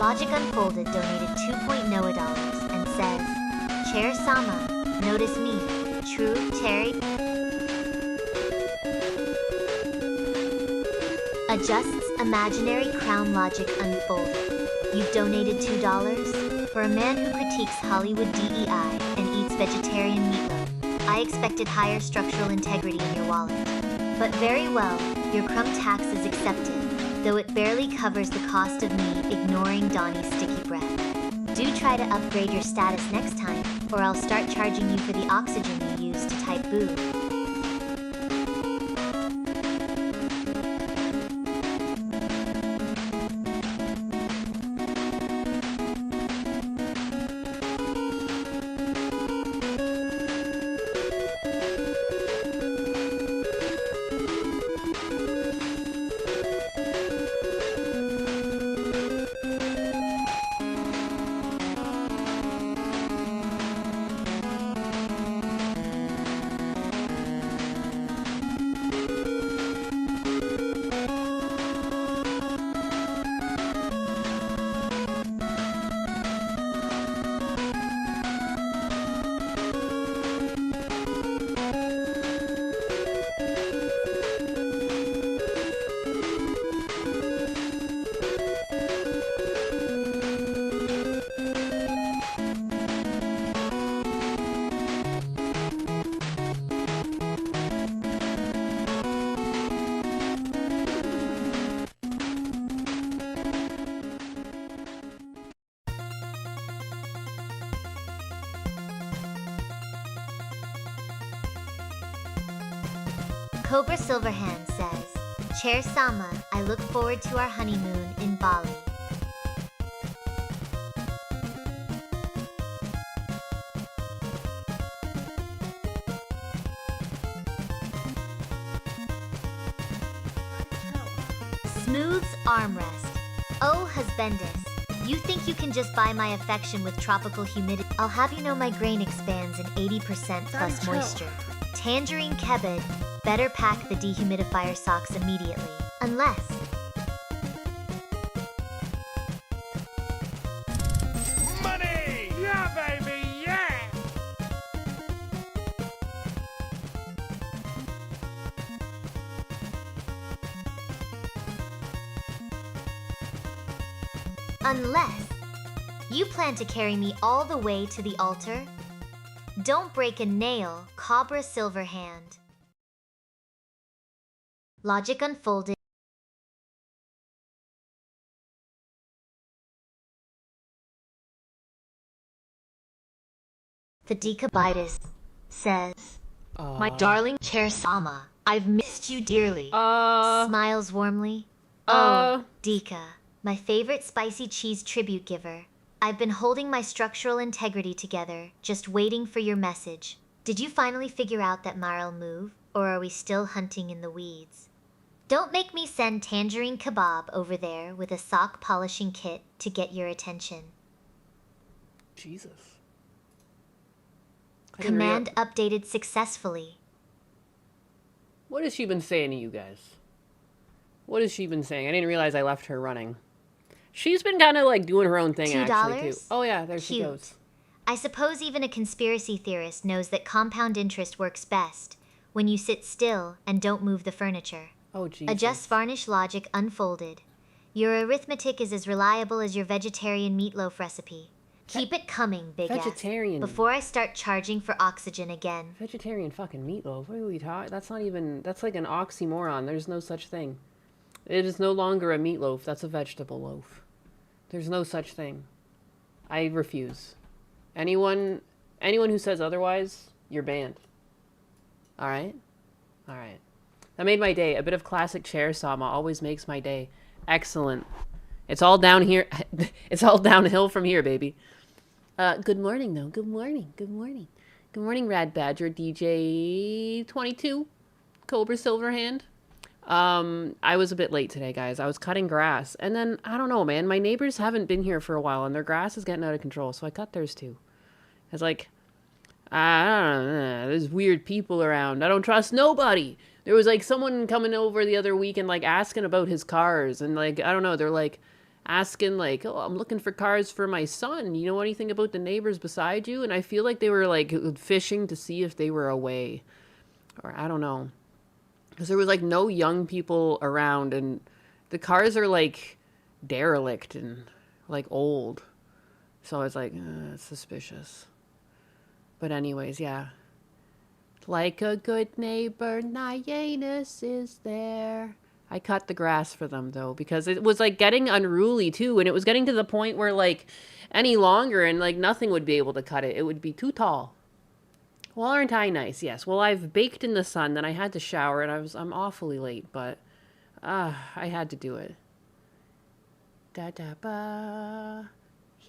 Logic Unfolded donated $2.0 and says, Chair Sama, notice me. True, Terry? Adjusts imaginary crown Logic Unfolded. You've donated $2? For a man who critiques Hollywood DEI and eats vegetarian meatloaf, I expected higher structural integrity in your wallet. But very well, your crumb tax is accepted, though it barely covers the cost of me ignoring Donnie's sticky breath. Do try to upgrade your status next time, or I'll start charging you for the oxygen you use to type boo. Cobra Silverhand says, Chair Sama, I look forward to our honeymoon in Bali. Smooth's armrest. Oh, husbandess, you think you can just buy my affection with tropical humidity? I'll have you know my grain expands in 80% plus moisture. Tangerine kebab. Better pack the dehumidifier socks immediately. Unless... Money! Yeah, baby, yeah! Unless you plan to carry me all the way to the altar? Don't break a nail, Cobra Silverhand. Logic Unfolded. The Decabitis says, My darling Chair Sama, I've missed you dearly. Smiles warmly. Deka, my favorite spicy cheese tribute giver. I've been holding my structural integrity together, just waiting for your message. Did you finally figure out that Mar'll move, or are we still hunting in the weeds? Don't make me send Tangerine Kebab over there with a sock polishing kit to get your attention. Jesus. Command updated successfully. What has she been saying to you guys? What has she been saying? I didn't realize I left her running. She's been kind of like doing her own thing actually too. Oh yeah, there she goes. I suppose even a conspiracy theorist knows that compound interest works best when you sit still and don't move the furniture. Oh, Jesus. Adjust varnish Logic Unfolded. Your arithmetic is as reliable as your vegetarian meatloaf recipe. Keep it coming, big vegetarian. ass. Before I start charging for oxygen again. Vegetarian fucking meatloaf. What are we talking? That's not even... That's like an oxymoron. There's no such thing. It is no longer a meatloaf. That's a vegetable loaf. There's no such thing. I refuse. Anyone who says otherwise, you're banned. Alright? Alright. That made my day. A bit of classic chair sama always makes my day. Excellent. It's all down here. It's all downhill from here, baby. Good morning, though. Good morning. Good morning. Good morning, Rad Badger, DJ 22, Cobra Silverhand. I was a bit late today, guys. I was cutting grass, and then, I don't know, man. My neighbors haven't been here for a while, and their grass is getting out of control, so I cut theirs, too. I was like, I don't know, there's weird people around. I don't trust nobody. There was, like, someone coming over the other week and, like, asking about his cars, and, like, I don't know, they're, like, asking, like, oh, I'm looking for cars for my son. You know anything about the neighbors beside you? And I feel like they were, like, fishing to see if they were away. Or, I don't know. Because there was, like, no young people around, and the cars are, like, derelict and, like, old. So I was like, it's suspicious. But anyways, yeah. Like a good neighbor, Nyanus is there. I cut the grass for them, though, because it was, like, getting unruly, too. And it was getting to the point where, like, any longer and, like, nothing would be able to cut it. It would be too tall. Well, aren't I nice? Yes. Well, I've baked in the sun, then I had to shower, and I'm awfully late, but I had to do it. Da-da-ba.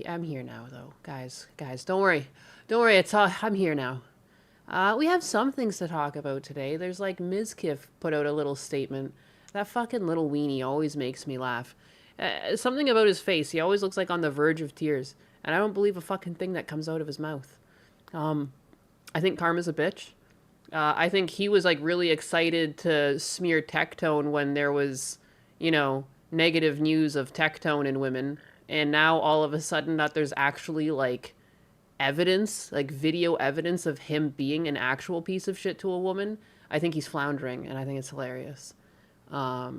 I'm here now, though. Guys, don't worry. Don't worry, I'm here now. We have some things to talk about today. There's, like, Mizkif put out a little statement. That fucking little weenie always makes me laugh. Something about his face. He always looks like on the verge of tears. And I don't believe a fucking thing that comes out of his mouth. I think Karma's a bitch. I think he was, like, really excited to smear Tectone when there was, you know, negative news of Tectone in women. And now, all of a sudden, that there's actually, like, evidence, like, video evidence of him being an actual piece of shit to a woman. I think he's floundering, and I think it's hilarious. I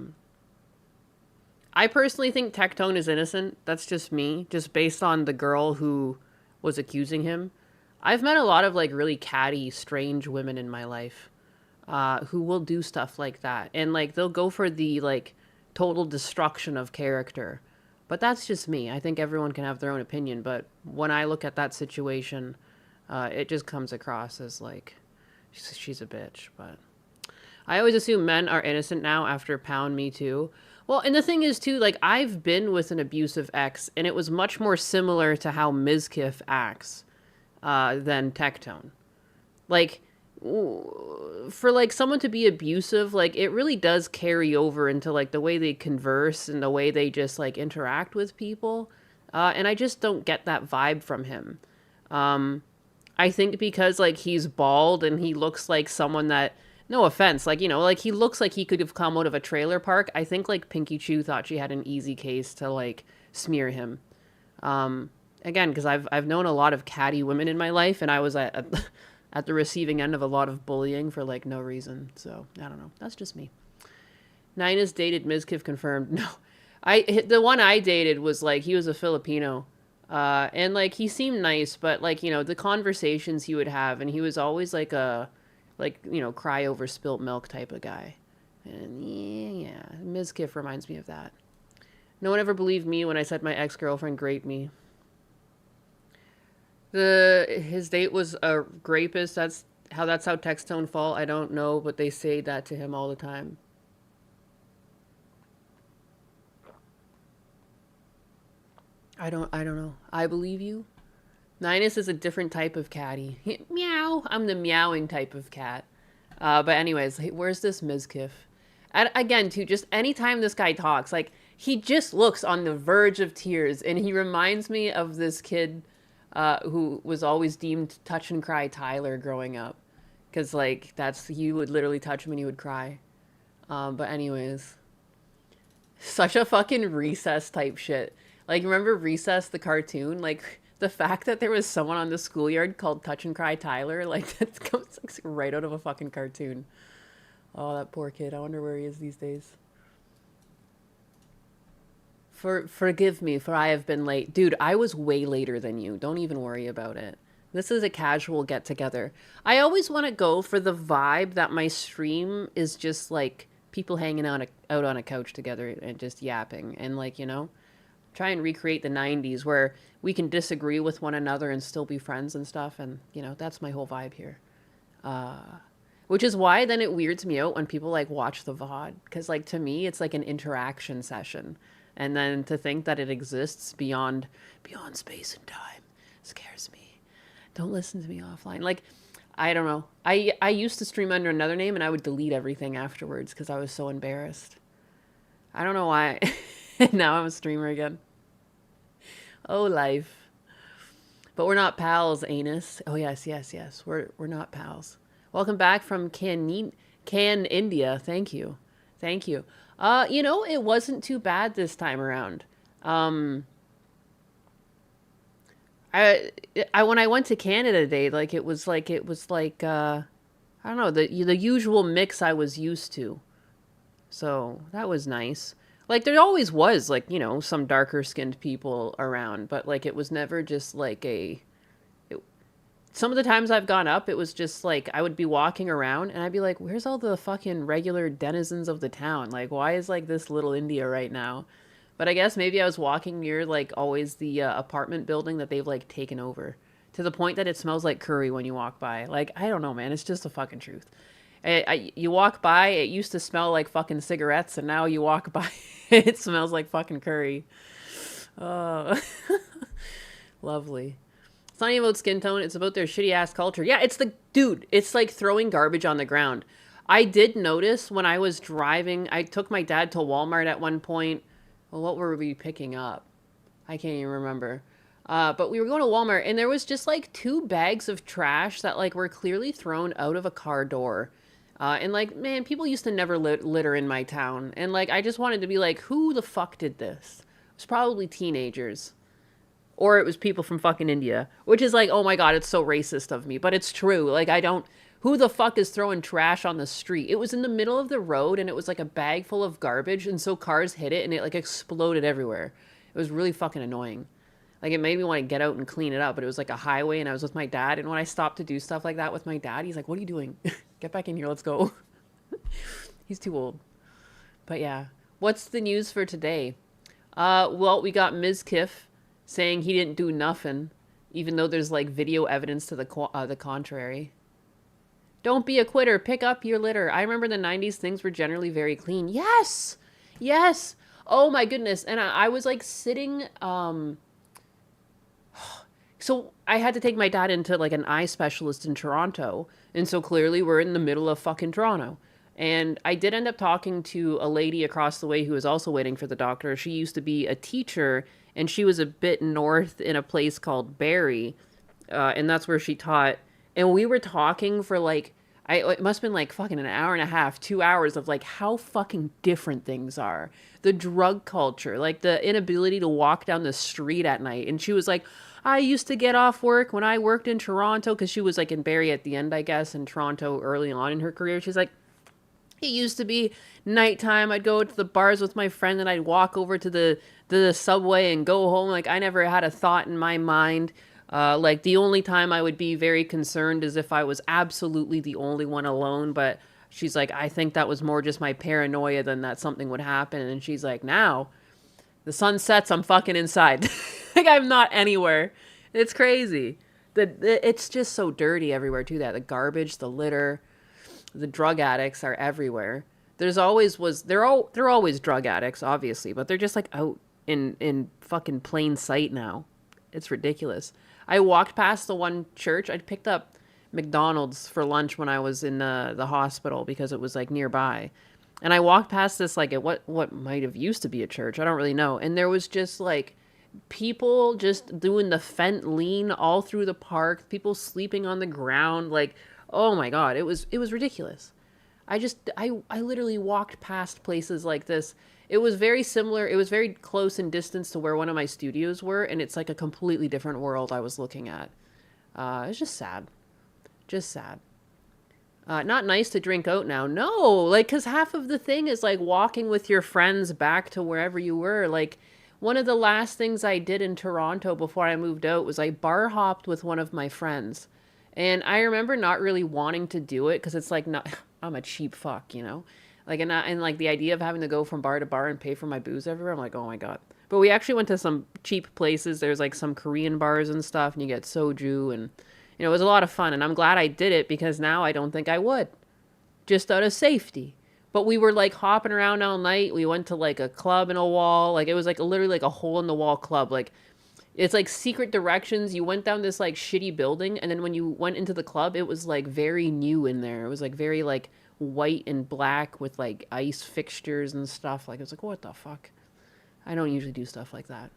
personally think Tectone is innocent. That's just me, just based on the girl who was accusing him. I've met a lot of, like, really catty, strange women in my life who will do stuff like that. And, like, they'll go for the, like, total destruction of character. But that's just me. I think everyone can have their own opinion. But when I look at that situation, it just comes across as, like, she's a bitch. But I always assume men are innocent now after Pound Me Too. Well, and the thing is, too, like, I've been with an abusive ex, and it was much more similar to how Mizkif acts than Tectone. Like, for, like, someone to be abusive, like, it really does carry over into, like, the way they converse and the way they just, like, interact with people. And I just don't get that vibe from him. I think because, like, he's bald and he looks like someone that, no offense, like, you know, like, he looks like he could have come out of a trailer park. I think, like, Pinky Chew thought she had an easy case to, like, smear him. Again, because I've known a lot of catty women in my life, and I was at the receiving end of a lot of bullying for, like, no reason. So, I don't know. That's just me. Nina's dated Mizkif confirmed. No. The one I dated was, like, he was a Filipino. And, like, he seemed nice, but, like, you know, the conversations he would have, and he was always, like, you know, cry over spilt milk type of guy. And, yeah, Mizkif reminds me of that. No one ever believed me when I said my ex-girlfriend raped me. His date was a rapist. That's how Tectone fall. I don't know, but they say that to him all the time. I don't know. I believe you. Ninus is a different type of catty. Meow. I'm the meowing type of cat. But anyways, where's this Mizkif? And again, too, just anytime this guy talks, like, he just looks on the verge of tears, and he reminds me of this kid who was always deemed touch and cry Tyler growing up. Because, like, he would literally touch him and he would cry. But anyways. Such a fucking Recess type shit. Like, remember Recess, the cartoon? Like, the fact that there was someone on the schoolyard called Touch and Cry Tyler, like, that comes like, right out of a fucking cartoon. Oh, that poor kid. I wonder where he is these days. Forgive me, for I have been late. Dude, I was way later than you. Don't even worry about it. This is a casual get-together. I always want to go for the vibe that my stream is just, like, people hanging out on a couch together and just yapping. And, like, you know, try and recreate the 90s where we can disagree with one another and still be friends and stuff. And, you know, that's my whole vibe here. Which is why then it weirds me out when people, like, watch the VOD. Because, like, to me, it's like an interaction session. And then to think that it exists beyond space and time scares me. Don't listen to me offline. Like, I don't know. I used to stream under another name and I would delete everything afterwards because I was so embarrassed. I don't know why. Now I'm a streamer again. Oh, life. But we're not pals, anus. Oh, yes. We're not pals. Welcome back from Cannes, India. Thank you. You know, it wasn't too bad this time around. When I went to Canada today, it was like I don't know, the usual mix I was used to. So that was nice. Like there always was like, you know, some darker skinned people around, but like it was never just like some of the times I've gone up, it was just like I would be walking around and I'd be like, where's all the fucking regular denizens of the town? Like, why is like this little India right now? But I guess maybe I was walking near like always the apartment building that they've like taken over to the point that it smells like curry when you walk by. Like, I don't know, man. It's just the fucking truth. You walk by, it used to smell like fucking cigarettes, and now you walk by, it smells like fucking curry. Lovely. It's not even about skin tone. It's about their shitty ass culture. Yeah, it's like throwing garbage on the ground. I did notice when I was driving, I took my dad to Walmart at one point. Well, what were we picking up? I can't even remember. But we were going to Walmart and there was just like 2 bags of trash that like were clearly thrown out of a car door. And like, man, people used to never litter in my town. And like, I just wanted to be like, who the fuck did this? It was probably teenagers. Or it was people from fucking India. Which is like, oh my God, it's so racist of me. But it's true. Like, who the fuck is throwing trash on the street? It was in the middle of the road and it was like a bag full of garbage. And so cars hit it and it like exploded everywhere. It was really fucking annoying. Like it made me want to get out and clean it up. But it was like a highway and I was with my dad. And when I stopped to do stuff like that with my dad, he's like, what are you doing? Get back in here. Let's go. He's too old. But yeah. What's the news for today? Well, we got Ms. Kiff saying he didn't do nothing. Even though there's like video evidence to the contrary. Don't be a quitter. Pick up your litter. I remember the 90s things were generally very clean. Yes. Yes. Oh my goodness. And I was like sitting, so I had to take my dad into like an eye specialist in Toronto. And so clearly we're in the middle of fucking Toronto. And I did end up talking to a lady across the way who was also waiting for the doctor. She used to be a teacher and she was a bit north in a place called Barrie. And that's where she taught. And we were talking for like, it must have been like fucking an hour and a half, 2 hours of like how fucking different things are. The drug culture, like the inability to walk down the street at night. And she was like, I used to get off work when I worked in Toronto, because she was like in Barrie at the end, I guess, in Toronto early on in her career. She's like, it used to be nighttime. I'd go to the bars with my friend and I'd walk over to the subway and go home. Like I never had a thought in my mind. Like the only time I would be very concerned is if I was absolutely the only one alone. But she's like, I think that was more just my paranoia than that something would happen. And she's like, now the sun sets, I'm fucking inside. Like I'm not anywhere. It's crazy. It's just so dirty everywhere too. That the garbage, the litter, the drug addicts are everywhere. They're always drug addicts, obviously, but they're just like out in fucking plain sight now. It's ridiculous. I walked past the one church. I picked up McDonald's for lunch when I was in the hospital because it was like nearby. And I walked past this like what might have used to be a church. I don't really know. And there was just like people just doing the fent lean all through the park. People sleeping on the ground. Like, oh my God, it was ridiculous. I literally walked past places like this. It was very similar. It was very close in distance to where one of my studios were. And it's like a completely different world I was looking at. It's just sad. Just sad. Not nice to drink out now. No, like, because half of the thing is like walking with your friends back to wherever you were. Like, one of the last things I did in Toronto before I moved out was I bar hopped with one of my friends. And I remember not really wanting to do it because it's like, not, I'm a cheap fuck, you know? Like, and like the idea of having to go from bar to bar and pay for my booze everywhere, I'm like, oh my God. But we actually went to some cheap places. There's like some Korean bars and stuff, and you get soju, and, you know, it was a lot of fun. And I'm glad I did it because now I don't think I would, just out of safety. But we were like hopping around all night. We went to like a club in a wall. Like it was like literally like a hole in the wall club. Like it's like secret directions. You went down this like shitty building, and then when you went into the club, it was like very new in there. It was like very like white and black with like ice fixtures and stuff. Like it was like, what the fuck? I don't usually do stuff like that.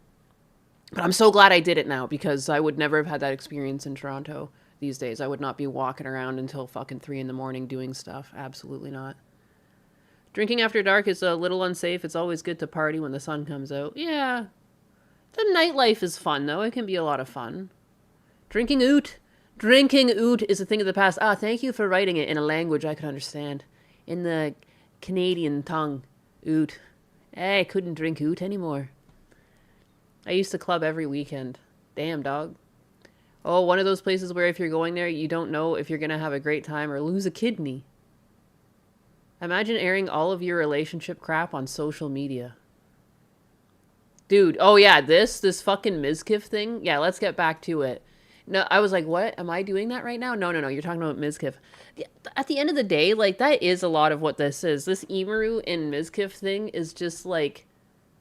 But I'm so glad I did it now because I would never have had that experience in Toronto these days. I would not be walking around until fucking 3 a.m. doing stuff. Absolutely not. Drinking after dark is a little unsafe. It's always good to party when the sun comes out. Yeah. The nightlife is fun, though. It can be a lot of fun. Drinking oot. Drinking oot is a thing of the past. Ah, thank you for writing it in a language I could understand. In the Canadian tongue. Oot. I couldn't drink oot anymore. I used to club every weekend. Damn, dog. Oh, one of those places where if you're going there, you don't know if you're going to have a great time or lose a kidney. Imagine airing all of your relationship crap on social media. Dude, oh yeah, this fucking Mizkif thing. Yeah, let's get back to it. No, I was like, what? Am I doing that right now? No, you're talking about Mizkif. At the end of the day, like, that is a lot of what this is. This Emaru and Mizkif thing is just like,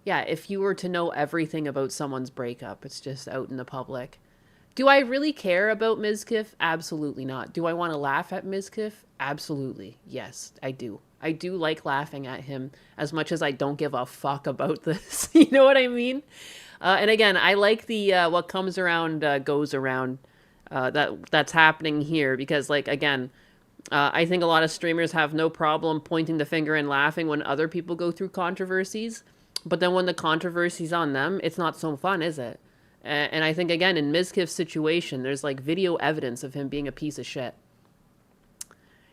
yeah, if you were to know everything about someone's breakup, it's just out in the public. Do I really care about Mizkif? Absolutely not. Do I want to laugh at Mizkif? Absolutely. Yes, I do. I do like laughing at him as much as I don't give a fuck about this. You know what I mean? And again, I like the what comes around goes around that's happening here because, like, again, I think a lot of streamers have no problem pointing the finger and laughing when other people go through controversies. But then when the controversy's on them, it's not so fun, is it? And I think, again, in Mizkif's situation, there's, like, video evidence of him being a piece of shit.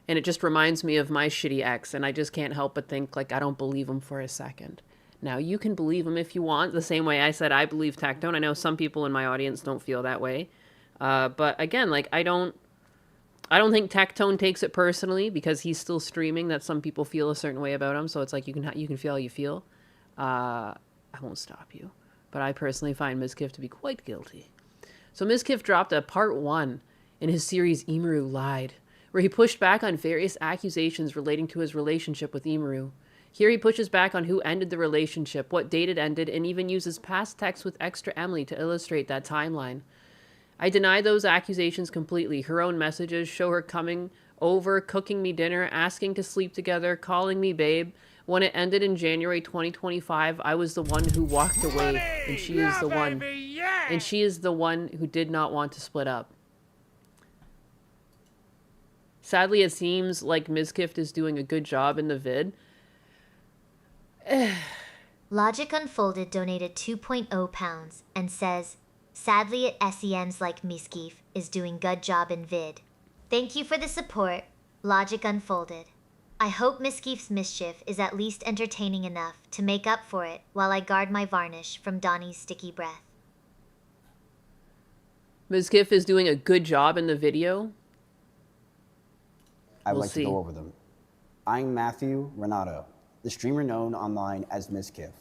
And it just reminds me of my shitty ex, and I just can't help but think, like, I don't believe him for a second. Now, you can believe him if you want, the same way I said I believe Tactone. I know some people in my audience don't feel that way. But again, like, I don't think Tactone takes it personally because he's still streaming that some people feel a certain way about him. So it's like you can feel how you feel. I won't stop you. But I personally find Mizkif to be quite guilty. So Mizkif dropped a part 1 in his series Emaru Lied, where he pushed back on various accusations relating to his relationship with Emaru. Here he pushes back on who ended the relationship, what date it ended, and even uses past texts with extra Emily to illustrate that timeline. I deny those accusations completely. Her own messages show her coming over, cooking me dinner, asking to sleep together, calling me babe. When it ended in January 2025, I was the one who walked away, and she is the one, and she is the one who did not want to split up. Sadly, it seems like Mizkif is doing a good job in the vid. Logic Unfolded donated 2.0 pounds and says, sadly it SEMs like Mizkif is doing good job in vid. Thank you for the support, Logic Unfolded. I hope Mizkif's mischief is at least entertaining enough to make up for it while I guard my varnish from Donnie's sticky breath. Mizkif is doing a good job in the video. I'd like to go over them. I'm Matthew Renato, the streamer known online as Mizkif.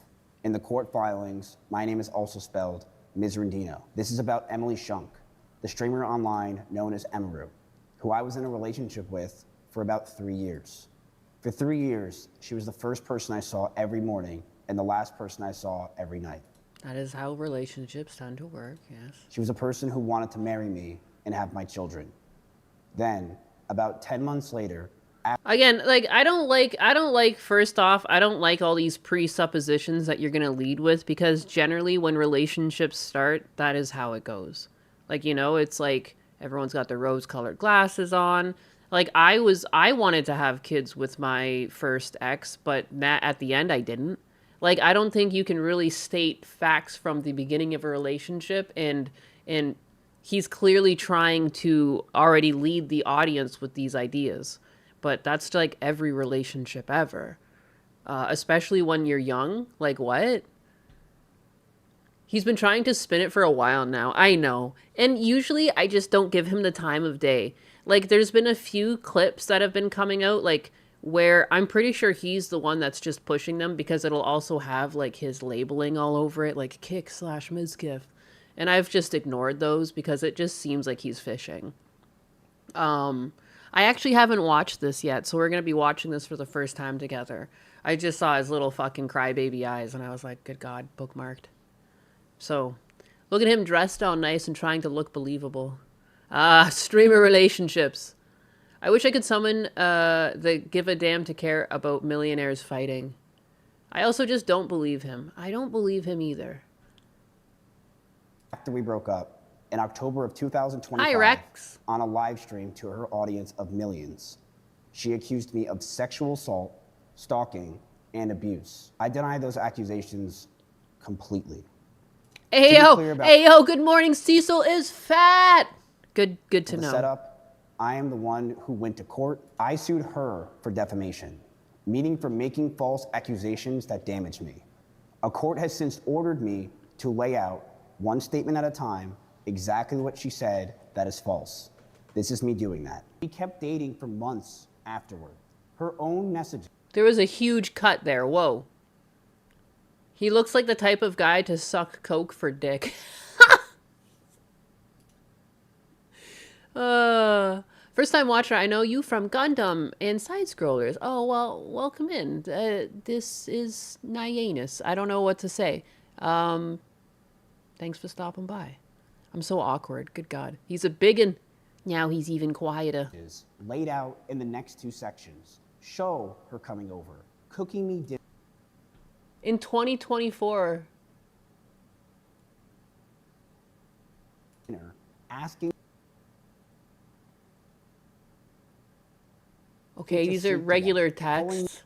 In the court filings, my name is also spelled Mizrandino. This is about Emily Shunk, the streamer online known as Emaru, who I was in a relationship with for about 3 years. For 3 years, she was the first person I saw every morning and the last person I saw every night. That is how relationships tend to work, yes. She was a person who wanted to marry me and have my children. Then, about 10 months later, again, like, I don't like, first off, I don't like all these presuppositions that you're going to lead with, because generally when relationships start, that is how it goes. Like, you know, it's like everyone's got their rose-colored glasses on. Like, I wanted to have kids with my first ex, but at the end I didn't. Like, I don't think you can really state facts from the beginning of a relationship, and he's clearly trying to already lead the audience with these ideas. But that's like every relationship ever. Especially when you're young. Like, what? He's been trying to spin it for a while now. I know. And usually I just don't give him the time of day. Like, there's been a few clips that have been coming out, like, where I'm pretty sure he's the one that's just pushing them because it'll also have, like, his labeling all over it, like, kick/Mizkif. And I've just ignored those because it just seems like he's fishing. I actually haven't watched this yet, so we're going to be watching this for the first time together. I just saw his little fucking crybaby eyes, and I was like, good God, bookmarked. So, look at him dressed all nice and trying to look believable. Ah, streamer relationships. I wish I could summon the give a damn to care about millionaires fighting. I also just don't believe him. I don't believe him either. After we broke up, in October of 2025, Hi, Rex. on a live stream to her audience of millions, she accused me of sexual assault, stalking, and abuse. I deny those accusations completely. Ayo, good morning. Cecil is fat. Good to know. Setup, I am the one who went to court. I sued her for defamation, meaning for making false accusations that damaged me. A court has since ordered me to lay out, one statement at a time, exactly what she said that is false. This is me doing that. We kept dating for months afterward. Her own message. There was a huge cut there. Whoa. He looks like the type of guy to suck coke for dick. First time watcher, I know you from Gundam and Side Scrollers. Oh, well, welcome in. This is Nyanus. I don't know what to say. Thanks for stopping by. I'm so awkward. Good God. He's a biggin. Now he's even quieter. Is laid out in the next two sections. Show her coming over, cooking me dinner. In 2024. Asking. Okay, these are regular texts.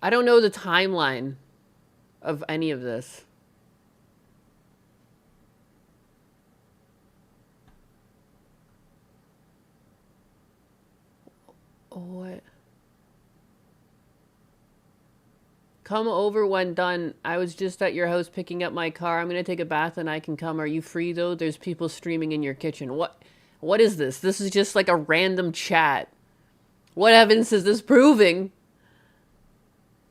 I don't know the timeline of any of this. What? Come over when done. I was just at your house picking up my car. I'm gonna take a bath and I can come. Are you free though? There's people streaming in your kitchen. What is this? This is just like a random chat. What evidence is this proving?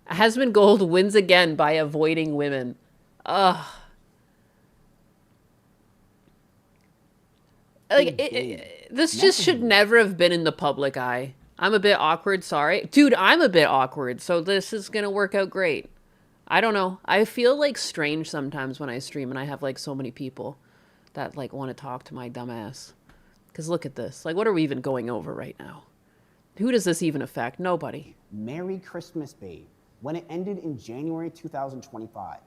Hasman Gold wins again by avoiding women. Ugh. Like, this just should never have been in the public eye. I'm a bit awkward, sorry. Dude, I'm a bit awkward, so this is gonna work out great. I don't know. I feel, like, strange sometimes when I stream and I have, like, so many people that, like, want to talk to my dumb ass. Because look at this. Like, what are we even going over right now? Who does this even affect? Nobody. Merry Christmas, babe. When it ended in January 2025.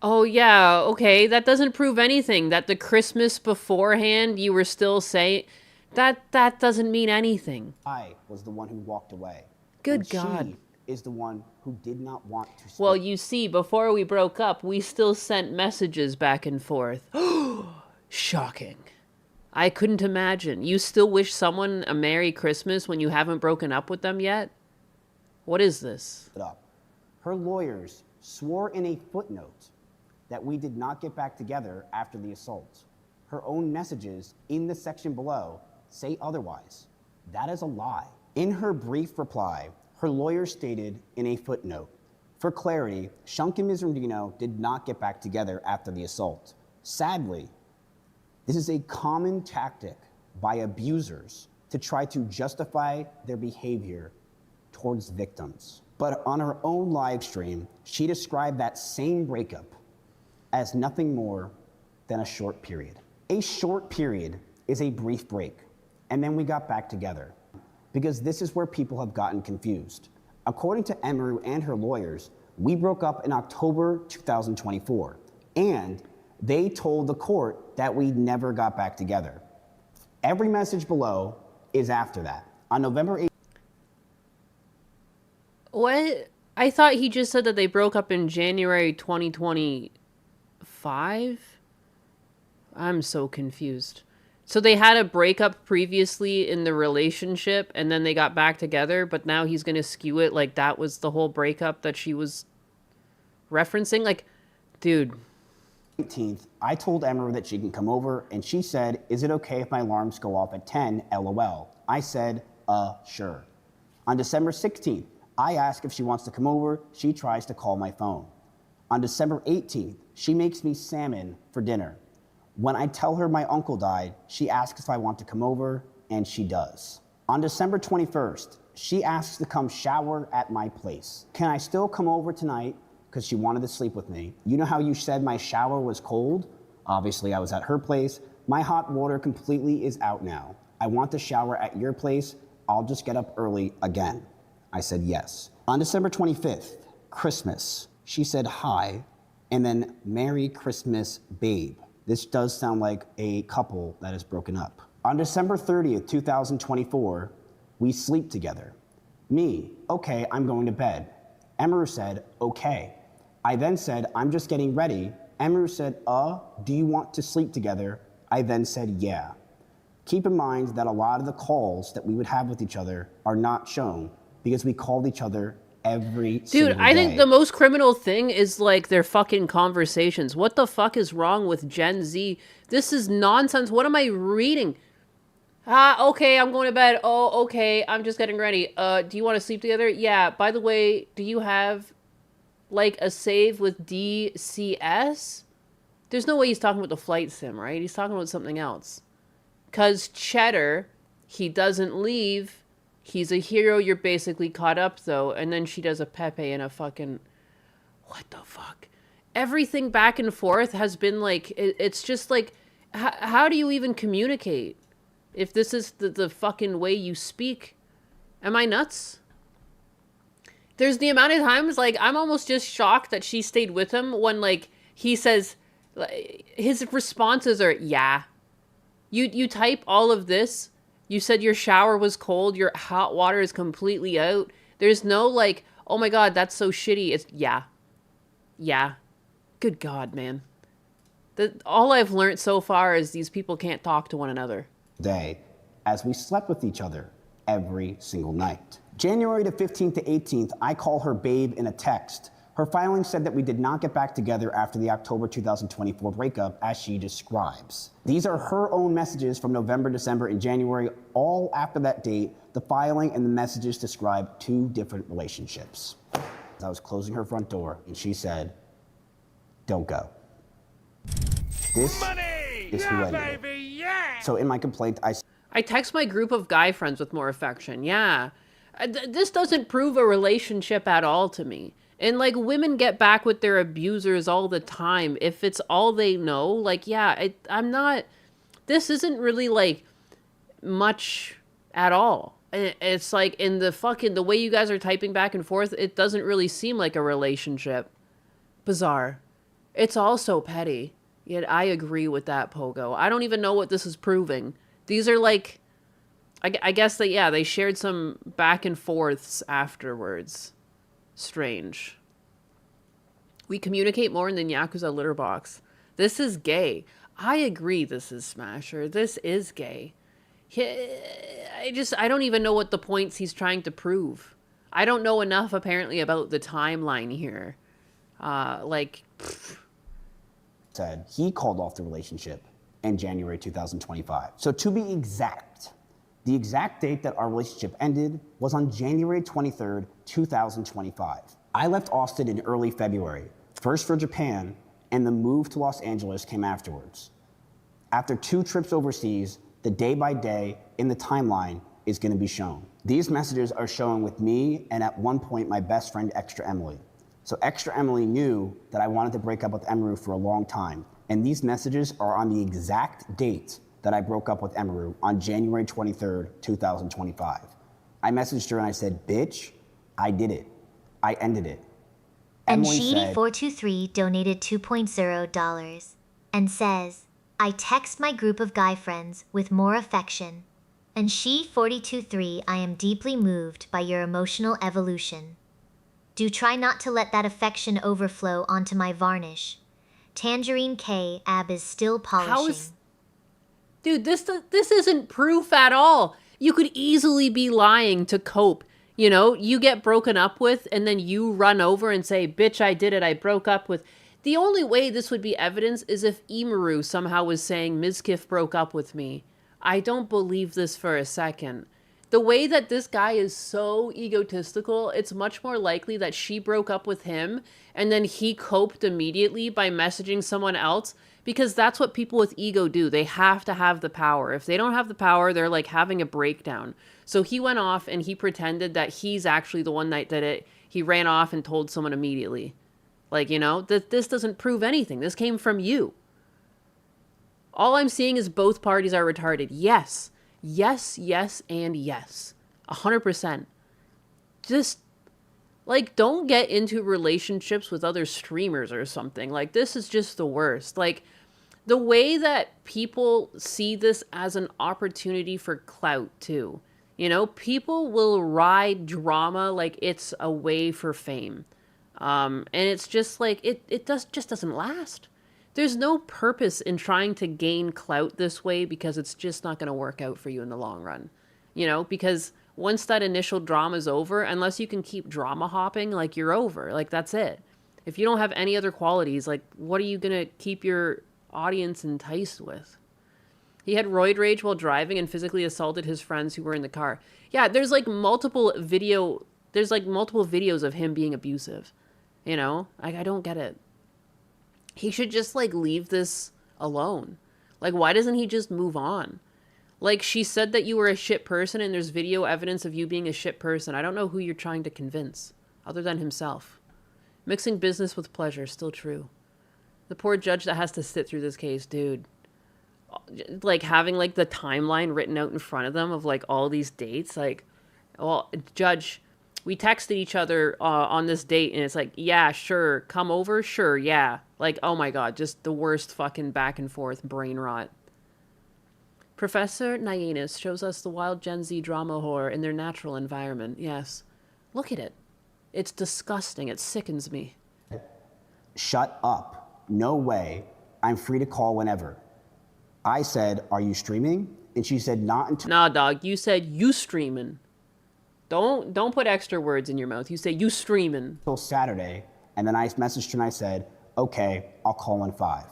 Oh, yeah, okay. That doesn't prove anything. That the Christmas beforehand you were still saying... That doesn't mean anything. I was the one who walked away. Good and God. She is the one who did not want to speak. Well, you see, before we broke up, we still sent messages back and forth. Shocking. I couldn't imagine. You still wish someone a Merry Christmas when you haven't broken up with them yet? What is this? Her lawyers swore in a footnote that we did not get back together after the assault. Her own messages in the section below say otherwise. That is a lie. In her brief reply, her lawyer stated in a footnote, for clarity, Shunk and Mizrandino did not get back together after the assault. Sadly, this is a common tactic by abusers to try to justify their behavior towards victims. But on her own live stream, she described that same breakup as nothing more than a short period. A short period is a brief break, and then we got back together. Because this is where people have gotten confused. According to Emiru and her lawyers, we broke up in October 2024, and they told the court that we never got back together. Every message below is after that. On November 8th. What? I thought he just said that they broke up in January 2025? I'm so confused. So they had a breakup previously in the relationship, and then they got back together, but now he's going to skew it like that was the whole breakup that she was referencing. Like, dude. 18th, I told Emery that she can come over, and she said, is it okay if my alarms go off at 10, LOL? I said, sure. On December 16th, I ask if she wants to come over. She tries to call my phone. On December 18th, she makes me salmon for dinner. When I tell her my uncle died, she asks if I want to come over, and she does. On December 21st, she asks to come shower at my place. Can I still come over tonight? Because she wanted to sleep with me. You know how you said my shower was cold? Obviously, I was at her place. My hot water completely is out now. I want to shower at your place. I'll just get up early again. I said yes. On December 25th, Christmas, she said hi, and then Merry Christmas, babe. This does sound like a couple that is broken up. On December 30th, 2024, we sleep together. Me, okay, I'm going to bed. Emery said, okay. I then said, I'm just getting ready. Emery said, do you want to sleep together? I then said, yeah. Keep in mind that a lot of the calls that we would have with each other are not shown because we called each other every single day. Dude, I think the most criminal thing is, like, their fucking conversations. What the fuck is wrong with Gen Z? This is nonsense. What am I reading? Okay, I'm going to bed. Oh, okay, I'm just getting ready. Do you want to sleep together? Yeah, by the way, do you have, like, a save with DCS? There's no way he's talking about the flight sim, right? He's talking about something else. Because Cheddar, he doesn't leave. He's a hero. You're basically caught up, though. And then she does a Pepe and a fucking... What the fuck? Everything back and forth has been, like... It's just, like... How do you even communicate? If this is the fucking way you speak? Am I nuts? There's the amount of times, like, I'm almost just shocked that she stayed with him when, like, he says... Like, his responses are, yeah. You type all of this. You said your shower was cold. Your hot water is completely out. There's no, like, oh my god, that's so shitty. It's, yeah. Yeah. Good god, man. All I've learned so far is these people can't talk to one another. Day, as we slept with each other every single night. January the 15th to 18th, I call her babe in a text. Her filing said that we did not get back together after the October 2024 breakup, as she describes. These are her own messages from November, December, and January. All after that date, the filing and the messages describe two different relationships. I was closing her front door, and she said, don't go. This is who I needed. Yeah. So in my complaint, I text my group of guy friends with more affection. Yeah. This doesn't prove a relationship at all to me. And, like, women get back with their abusers all the time. If it's all they know, like, yeah, I'm not... This isn't really, like, much at all. It's, like, in the way you guys are typing back and forth, it doesn't really seem like a relationship. Bizarre. It's all so petty. Yet I agree with that, Pogo. I don't even know what this is proving. These are, like... I guess that, yeah, they shared some back and forths afterwards. Strange. We communicate more than Yakuza litter box. This is gay. I agree this is Smasher. This is gay. I don't even know what the points he's trying to prove. I don't know enough, apparently, about the timeline here. said he called off the relationship in January 2025. So to be exact, the exact date that our relationship ended was on January 23rd, 2025. I left Austin in early February, first for Japan, and the move to Los Angeles came afterwards. After 2 trips overseas, the day by day in the timeline is going to be shown. These messages are shown with me and at one point my best friend, Extra Emily. So Extra Emily knew that I wanted to break up with Emery for a long time. And these messages are on the exact date that I broke up with Emery on January 23rd, 2025. I messaged her and I said, bitch, I did it. I ended it. And Emily said, Sheedy423 donated $2.0 and says, I text my group of guy friends with more affection. And She423, I am deeply moved by your emotional evolution. Do try not to let that affection overflow onto my varnish. Tangerine K ab is still polishing. Dude, this isn't proof at all. You could easily be lying to cope. You know, you get broken up with and then you run over and say, bitch, I did it. I broke up with. The only way this would be evidence is if Imaru somehow was saying Mizkif broke up with me. I don't believe this for a second. The way that this guy is so egotistical, it's much more likely that she broke up with him and then he coped immediately by messaging someone else, because that's what people with ego do. They have to have the power. If they don't have the power, they're like having a breakdown. So he went off and he pretended that he's actually the one that did it. He ran off and told someone immediately. Like, you know, this doesn't prove anything. This came from you. All I'm seeing is both parties are retarded. Yes. Yes, yes, and yes. 100%. Just, like, don't get into relationships with other streamers or something. Like, this is just the worst. Like, the way that people see this as an opportunity for clout, too. You know, people will ride drama like it's a way for fame. And it's just like, it just doesn't last. There's no purpose in trying to gain clout this way, because it's just not going to work out for you in the long run. You know, because once that initial drama's over, unless you can keep drama hopping, like, you're over. Like, that's it. If you don't have any other qualities, like, what are you going to keep your audience enticed with? He had roid rage while driving and physically assaulted his friends who were in the car. Yeah, there's multiple videos of him being abusive. You know, I don't get it. He should just, like, leave this alone. Like, why doesn't he just move on? Like, she said that you were a shit person and there's video evidence of you being a shit person. I don't know who you're trying to convince, other than himself. Mixing business with pleasure, still true. The poor judge that has to sit through this case, dude. Like, having, like, the timeline written out in front of them of, like, all these dates. Like, well, judge, we texted each other on this date, and it's like, yeah, sure, come over, sure, yeah. Like, oh my god, just the worst fucking back and forth brain rot. Professor Nyanus shows us the wild Gen Z drama horror in their natural environment. Yes. Look at it. It's disgusting. It sickens me. Shut up. No way. I'm free to call whenever. I said, are you streaming? And she said, not until... Nah, dog, you said you streaming. Don't put extra words in your mouth. You say you streaming. Until Saturday. And then I messaged her and I said, okay, I'll call in 5.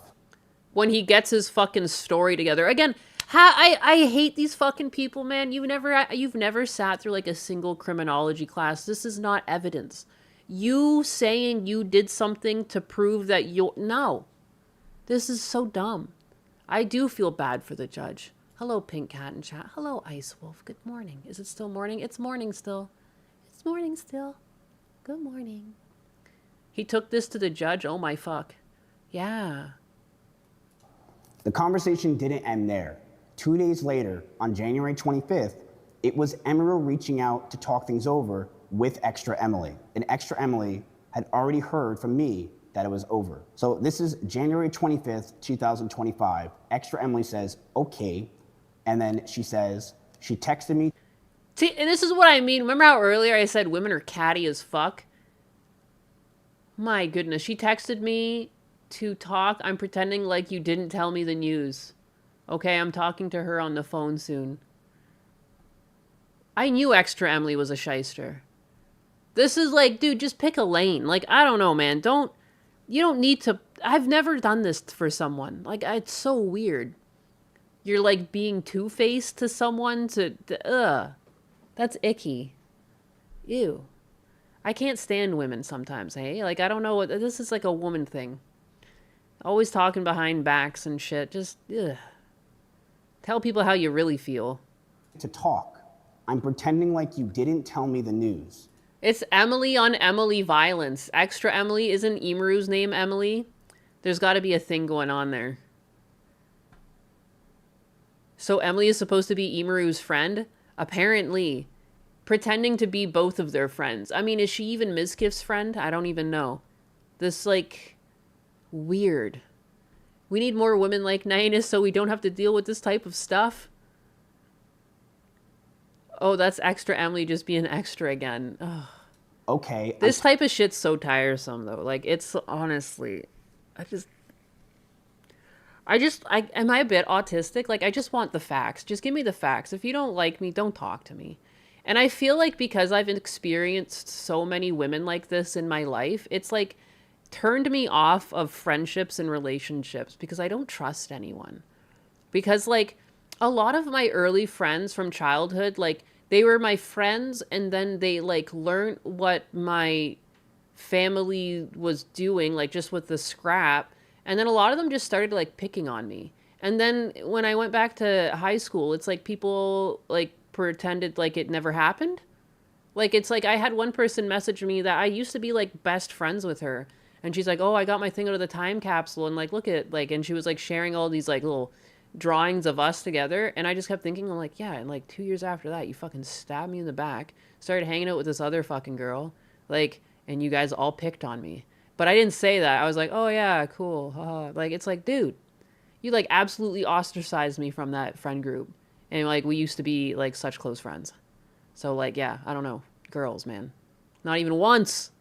When he gets his fucking story together. Again, I hate these fucking people, man. You've never sat through, like, a single criminology class. This is not evidence. You saying you did something to prove that you... No. This is so dumb. I do feel bad for the judge. Hello, Pink Cat in chat. Hello, Ice Wolf. Good morning. Is it still morning? It's morning still. It's morning still. Good morning. He took this to the judge? Oh my fuck. Yeah. The conversation didn't end there. 2 days later, on January 25th, it was Emerald reaching out to talk things over with Extra Emily. And Extra Emily had already heard from me that it was over. So this is January 25th, 2025. Extra Emily says, okay. And then she says, she texted me. See, and this is what I mean. Remember how earlier I said women are catty as fuck? My goodness. She texted me to talk. I'm pretending like you didn't tell me the news. Okay, I'm talking to her on the phone soon. I knew Extra Emily was a shyster. This is like, dude, just pick a lane. Like, I don't know, man. You don't need to... I've never done this for someone. Like, it's so weird. You're, like, being two-faced to someone ugh. That's icky. Ew. I can't stand women sometimes, hey? Like, I don't know what... This is like a woman thing. Always talking behind backs and shit. Just, ugh. Tell people how you really feel. To talk. I'm pretending like you didn't tell me the news. It's Emily on Emily violence. Extra Emily, isn't Imaru's name Emily? There's got to be a thing going on there. So Emily is supposed to be Imaru's friend? Apparently. Pretending to be both of their friends. I mean, is she even Mizkif's friend? I don't even know. This, like, weird. We need more women like Nyanus so we don't have to deal with this type of stuff. Oh, that's Extra Emily just being extra again. Ugh. Okay. This type of shit's so tiresome, though. Like, it's honestly... am I a bit autistic? Like, I just want the facts. Just give me the facts. If you don't like me, don't talk to me. And I feel like because I've experienced so many women like this in my life, it's like turned me off of friendships and relationships because I don't trust anyone. Because like a lot of my early friends from childhood, like they were my friends and then they like learned what my family was doing, like just with the scrap. And then a lot of them just started like picking on me. And then when I went back to high school, it's like people like pretended like it never happened. Like, it's like I had one person message me that I used to be like best friends with her. And she's like, oh, I got my thing out of the time capsule. And like, look at like, and she was like sharing all these like little drawings of us together. And I just kept thinking, I'm like, yeah. And like 2 years after that, you fucking stabbed me in the back, started hanging out with this other fucking girl. Like, and you guys all picked on me. But I didn't say that. I was like, oh yeah, cool. Like, it's like, dude, you like absolutely ostracized me from that friend group. And like, we used to be like such close friends. So like, yeah, I don't know. Girls, man. Not even once.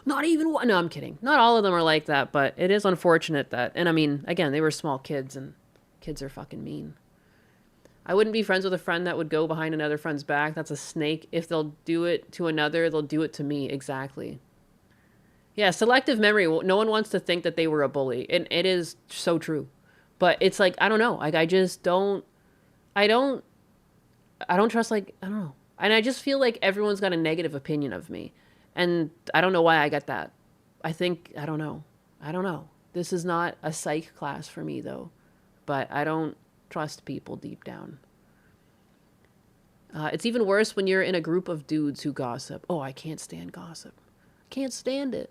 Not even one. No, I'm kidding. Not all of them are like that, but it is unfortunate that, and I mean, again, they were small kids and kids are fucking mean. I wouldn't be friends with a friend that would go behind another friend's back. That's a snake. If they'll do it to another, they'll do it to me. Exactly. Yeah, selective memory. No one wants to think that they were a bully. And it is so true. But it's like, I don't know. Like, I just don't, I don't trust, like, I don't know. And I just feel like everyone's got a negative opinion of me. And I don't know why I get that. I think, I don't know. I don't know. This is not a psych class for me, though. But I don't trust people deep down. It's even worse when you're in a group of dudes who gossip. Oh, I can't stand gossip. I can't stand it.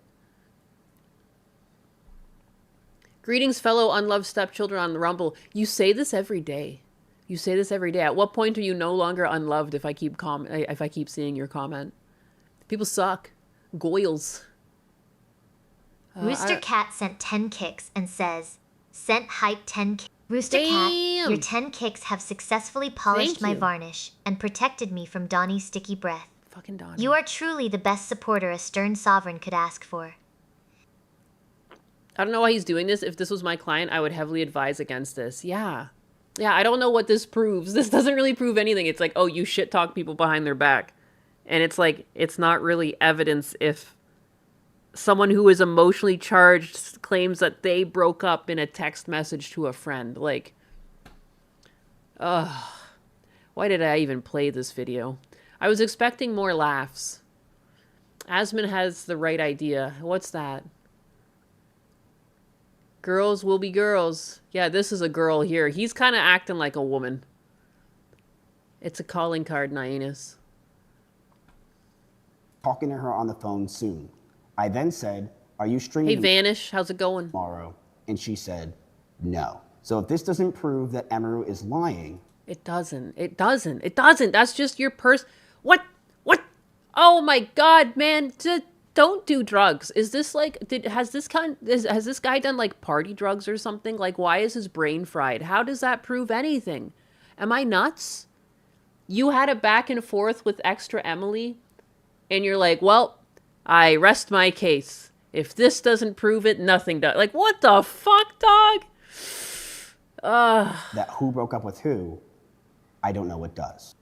Greetings, fellow unloved stepchildren on the Rumble. You say this every day. You say this every day. At what point are you no longer unloved if I keep seeing your comment? People suck. Goyles. Rooster Cat sent 10 kicks and says, sent hype 10 kicks. Rooster Cat, your 10 kicks have successfully polished my varnish and protected me from Donnie's sticky breath. Fucking Donnie. You are truly the best supporter a stern sovereign could ask for. I don't know why he's doing this. If this was my client, I would heavily advise against this. Yeah. Yeah, I don't know what this proves. This doesn't really prove anything. It's like, oh, you shit talk people behind their back. And it's like, it's not really evidence if someone who is emotionally charged claims that they broke up in a text message to a friend. Like, ugh. Why did I even play this video? I was expecting more laughs. Asmin has the right idea. What's that? Girls will be girls. Yeah, this is a girl here. He's kind of acting like a woman. It's a calling card, Nyanus. Talking to her on the phone soon. I then said, are you streaming Hey, Vanish, how's it going? tomorrow? And she said, no. So if this doesn't prove that Emaru is lying... It doesn't. It doesn't. It doesn't. That's just your What? What? Oh my God, man. Don't do drugs. Is this like, has this guy done like party drugs or something? Like, why is his brain fried? How does that prove anything? Am I nuts? You had a back and forth with Extra Emily and you're like, well, I rest my case. If this doesn't prove it, nothing does. Like, what the fuck, dog? That who broke up with who, I don't know what does.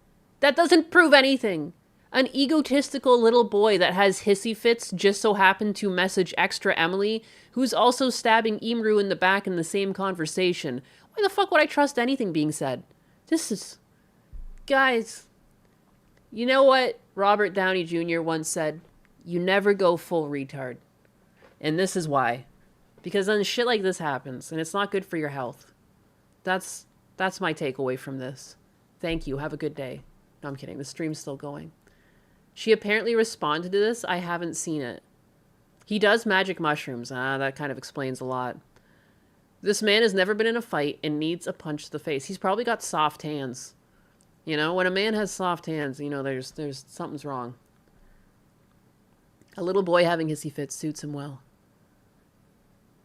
That doesn't prove anything. An egotistical little boy that has hissy fits just so happened to message Extra Emily, who's also stabbing Imru in the back in the same conversation. Why the fuck would I trust anything being said? This is... Guys, you know what Robert Downey Jr. once said? You never go full retard. And this is why. Because then shit like this happens, and it's not good for your health. That's my takeaway from this. Thank you. Have a good day. No, I'm kidding. The stream's still going. She apparently responded to this. I haven't seen it. He does magic mushrooms. That kind of explains a lot. This man has never been in a fight and needs a punch to the face. He's probably got soft hands. You know, when a man has soft hands, you know, there's something's wrong. A little boy having hissy fits suits him well.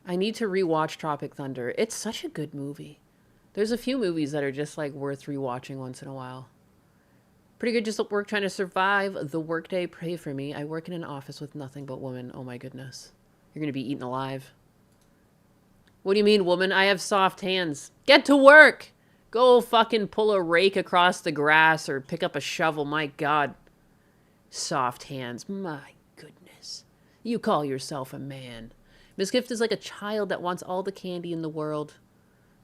I need to rewatch Tropic Thunder. It's such a good movie. There's a few movies that are just like worth rewatching once in a while. Pretty good just at work trying to survive the workday. Pray for me. I work in an office with nothing but women. Oh my goodness. You're going to be eaten alive. What do you mean, woman? I have soft hands. Get to work! Go fucking pull a rake across the grass or pick up a shovel. My God. Soft hands. My goodness. You call yourself a man. Miss Gift is like a child that wants all the candy in the world.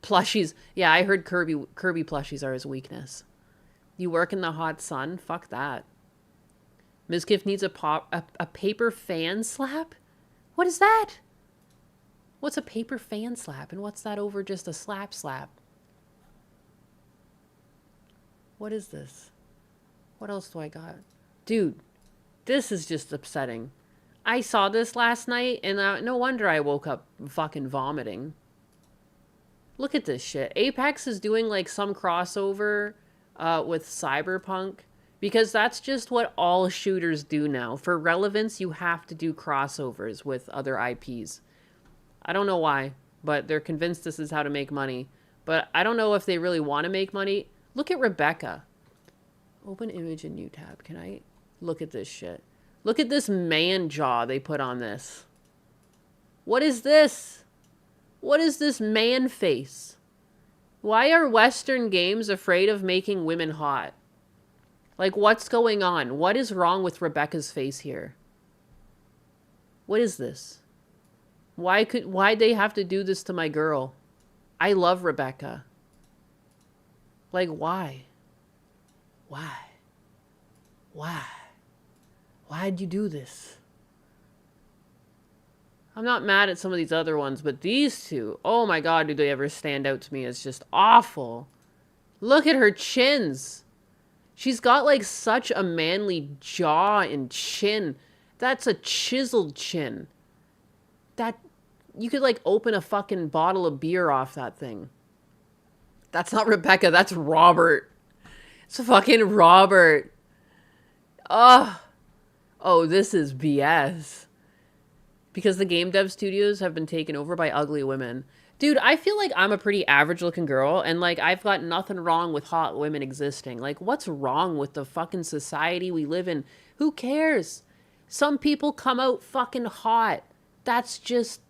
Plushies. Yeah, I heard Kirby plushies are his weakness. You work in the hot sun? Fuck that. Miss Gift needs a paper fan slap? What is that? What's a paper fan slap? And what's that over just a slap? What is this? What else do I got? Dude, this is just upsetting. I saw this last night, and no wonder I woke up fucking vomiting. Look at this shit. Apex is doing like some crossover with Cyberpunk, because that's just what all shooters do now. For relevance, you have to do crossovers with other IPs. I don't know why, but they're convinced this is how to make money. But I don't know if they really want to make money. Look at Rebecca. Open image in new tab. Can I look at this shit? Look at this man jaw they put on this. What is this? What is this man face? Why are Western games afraid of making women hot? Like, what's going on? What is wrong with Rebecca's face here? What is this? Why'd they have to do this to my girl? I love Rebecca. Like, why? Why'd you do this? I'm not mad at some of these other ones, but these two, oh my god, do they ever stand out to me as just awful. Look at her chins. She's got like such a manly jaw and chin. That's a chiseled chin. That, you could like open a fucking bottle of beer off that thing. That's not Rebecca, that's Robert. It's fucking Robert. Oh, this is BS. Because the game dev studios have been taken over by ugly women. Dude, I feel like I'm a pretty average looking girl, and like I've got nothing wrong with hot women existing. Like, what's wrong with the fucking society we live in? Who cares? Some people come out fucking hot. That's just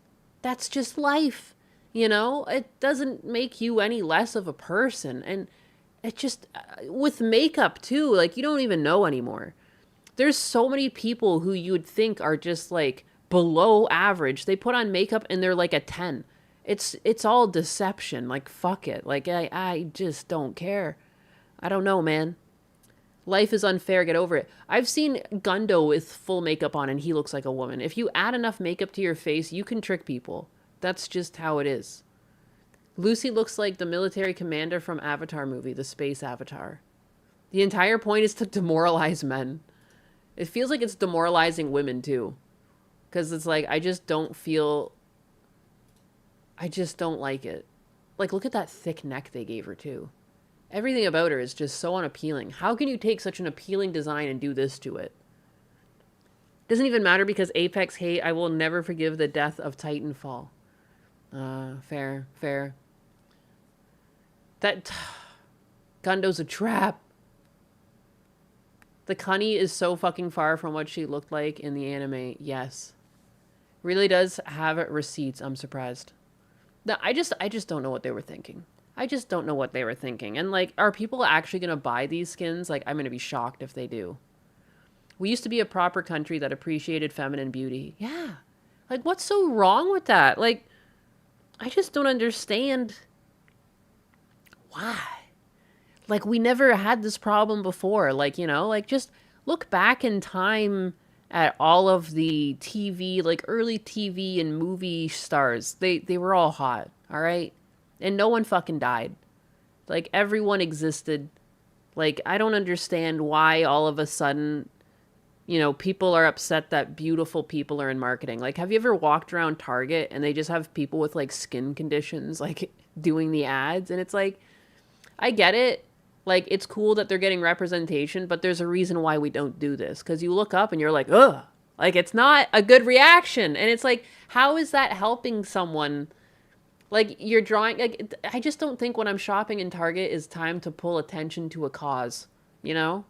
life. You know? It doesn't make you any less of a person. And it just, with makeup too, like you don't even know anymore. There's so many people who you would think are just like below average. They put on makeup and they're like a 10. It's all deception. Like, fuck it. Like, I just don't care. I don't know, man. Life is unfair. Get over it. I've seen Gundo with full makeup on and he looks like a woman. If you add enough makeup to your face, you can trick people. That's just how it is. Lucy looks like the military commander from Avatar movie, the space Avatar. The entire point is to demoralize men. It feels like it's demoralizing women too. Because it's like, I just don't like it. Like, look at that thick neck they gave her too. Everything about her is just so unappealing. How can you take such an appealing design and do this to it? Doesn't even matter because Apex hate, I will never forgive the death of Titanfall. Fair. That Gundo's a trap. The Cunny is so fucking far from what she looked like in the anime. Yes. Really does have receipts. I'm surprised. No, I just don't know what they were thinking. I just don't know what they were thinking. And like, are people actually going to buy these skins? Like, I'm going to be shocked if they do. We used to be a proper country that appreciated feminine beauty. Yeah. Like, what's so wrong with that? Like, I just don't understand why. Like, we never had this problem before. Like, you know, like, just look back in time at all of the TV, like, early TV and movie stars. They were all hot, all right? And no one fucking died. Like, everyone existed. Like, I don't understand why all of a sudden, you know, people are upset that beautiful people are in marketing. Like, have you ever walked around Target and they just have people with, like, skin conditions, like, doing the ads? And it's like, I get it. Like, it's cool that they're getting representation, but there's a reason why we don't do this. Because you look up and you're like, ugh. Like, it's not a good reaction. And it's like, how is that helping someone? Like, you're drawing... Like, I just don't think when I'm shopping in Target is time to pull attention to a cause. You know?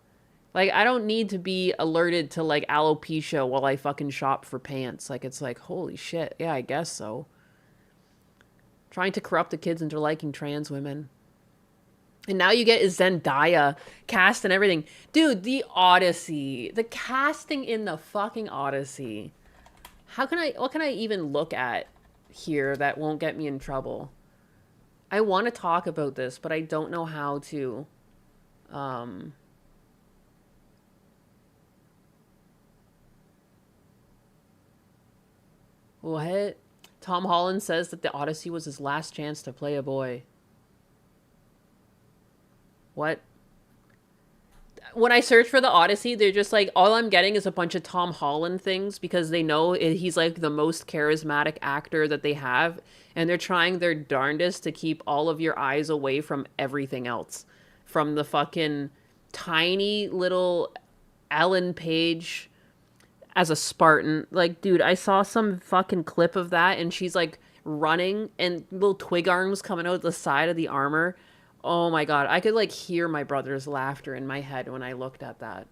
Like, I don't need to be alerted to, like, alopecia while I fucking shop for pants. Like, it's like, holy shit. Yeah, I guess so. Trying to corrupt the kids into liking trans women. And now you get is Zendaya cast and everything. Dude, the Odyssey. The casting in the fucking Odyssey. What can I even look at here that won't get me in trouble? I want to talk about this, but I don't know how to. What? Tom Holland says that the Odyssey was his last chance to play a boy. What? When I search for the Odyssey, they're just like, all I'm getting is a bunch of Tom Holland things because they know he's like the most charismatic actor that they have. And they're trying their darndest to keep all of your eyes away from everything else. From the fucking tiny little Ellen Page as a Spartan. Like, dude, I saw some fucking clip of that and she's like running and little twig arms coming out the side of the armor. Oh my god, I could like hear my brother's laughter in my head when I looked at that.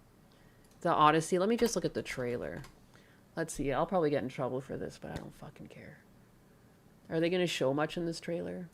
The Odyssey, let me just look at the trailer. Let's see, I'll probably get in trouble for this, but I don't fucking care. Are they going to show much in this trailer?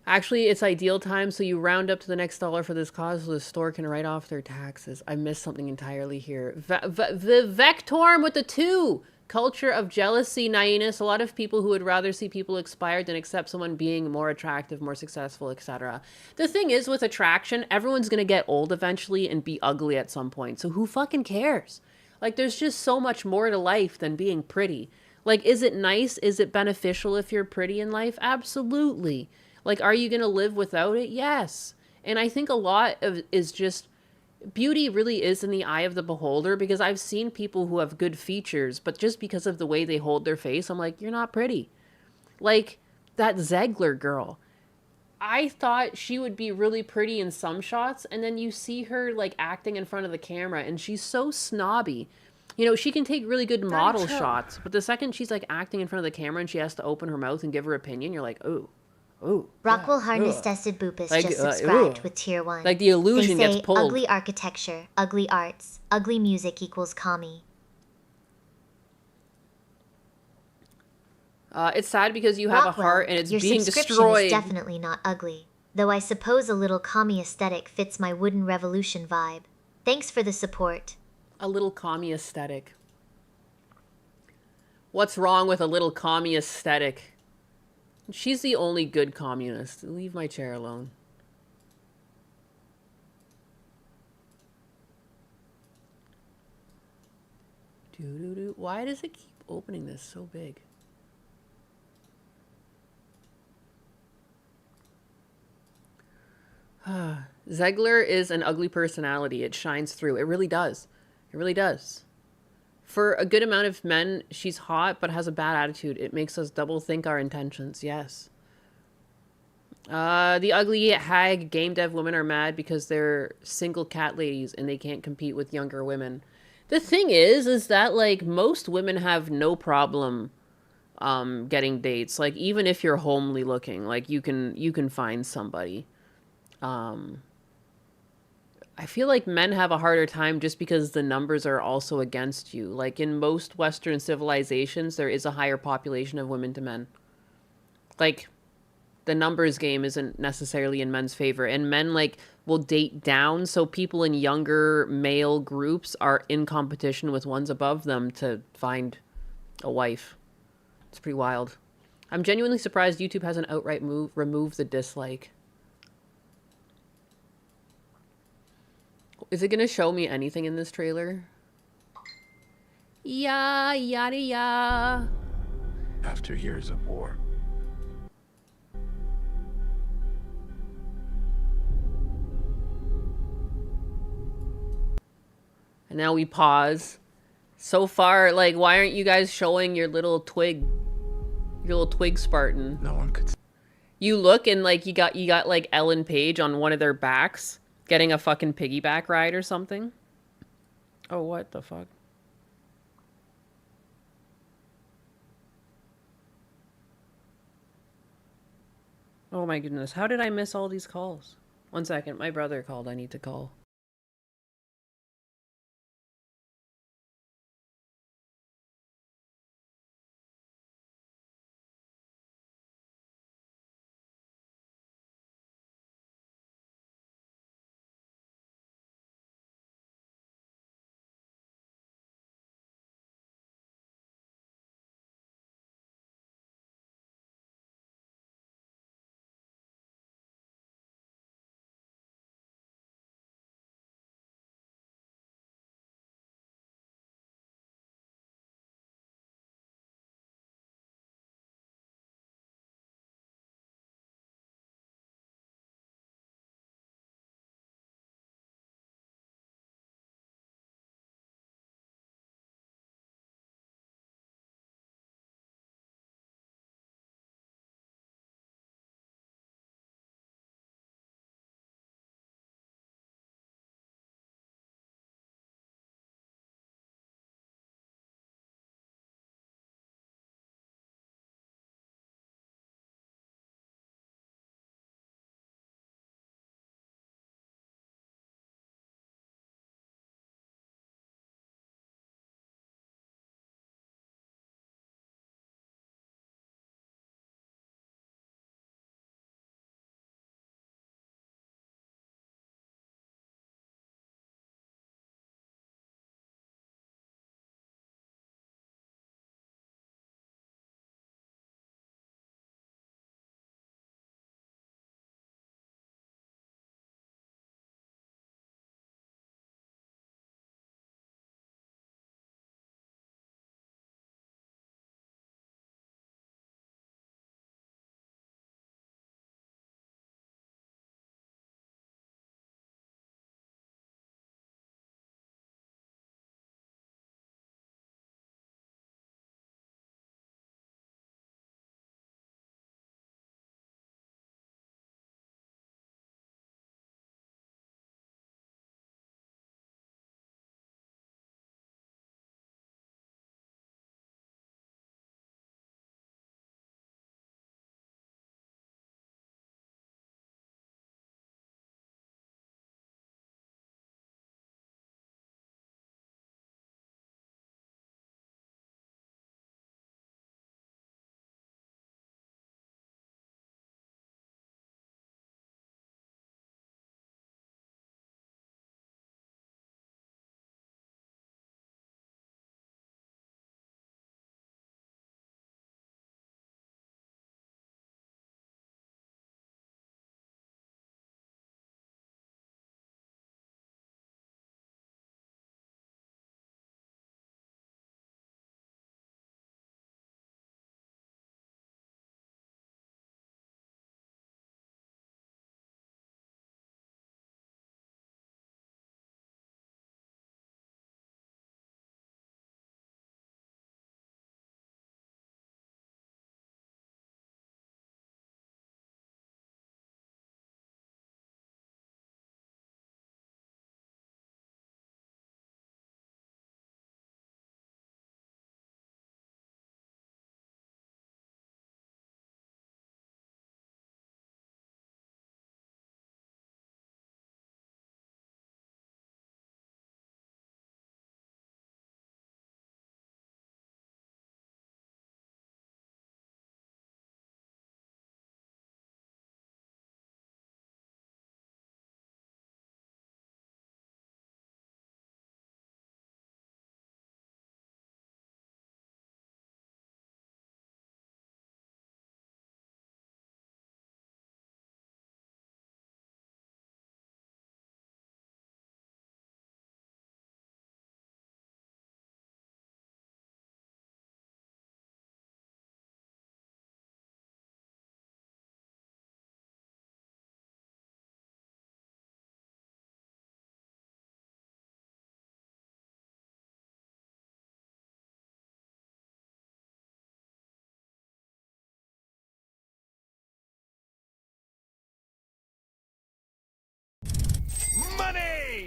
Actually, it's ideal time, so you round up to the next dollar for this cause so the store can write off their taxes. I missed something entirely here. The Vectorm with the 2! Culture of jealousy, naiveness. A lot of people who would rather see people expired than accept someone being more attractive, more successful, etc. The thing is, with attraction, everyone's going to get old eventually and be ugly at some point. So who fucking cares? Like, there's just so much more to life than being pretty. Like, is it nice? Is it beneficial if you're pretty in life? Absolutely. Like, are you going to live without it? Yes. And I think a lot of is just beauty really is in the eye of the beholder, because I've seen people who have good features, but just because of the way they hold their face, I'm like, you're not pretty. Like that Ziegler girl. I thought she would be really pretty in some shots, and then you see her like acting in front of the camera and she's so snobby. You know, she can take really good model shots, but the second she's like acting in front of the camera and she has to open her mouth and give her opinion, you're like, oh. Oh, Rockwell Harness Tested Boopus just subscribed with tier 1. Like the illusion they say, gets pulled. Ugly architecture, ugly arts, ugly music equals commie. It's sad because you have Rockwell, a heart and it's your being subscription destroyed. is definitely not ugly, though I suppose a little commie aesthetic fits my wooden revolution vibe. Thanks for the support. A little commie aesthetic. What's wrong with a little commie aesthetic? She's the only good communist. Leave my chair alone. Doo-doo-doo. Why does it keep opening this so big? Ziegler is an ugly personality. It shines through. It really does. It really does. For a good amount of men, she's hot but has a bad attitude. It makes us double think our intentions. Yes. The ugly hag game dev women are mad because they're single cat ladies and they can't compete with younger women. The thing is that like most women have no problem getting dates. Like even if you're homely looking, like you can find somebody. I feel like men have a harder time just because the numbers are also against you. Like in most Western civilizations, there is a higher population of women to men. Like the numbers game isn't necessarily in men's favor, and men like will date down. So people in younger male groups are in competition with ones above them to find a wife. It's pretty wild. I'm genuinely surprised YouTube hasn't outright removed the dislike. Is it going to show me anything in this trailer? Yeah, yada, yada. After years of war. And now we pause. So far, like, why aren't you guys showing your little twig Spartan? No one could. You look and like you got like Ellen Page on one of their backs. Getting a fucking piggyback ride or something? Oh, what the fuck? Oh my goodness, how did I miss all these calls? 1 second, my brother called, I need to call.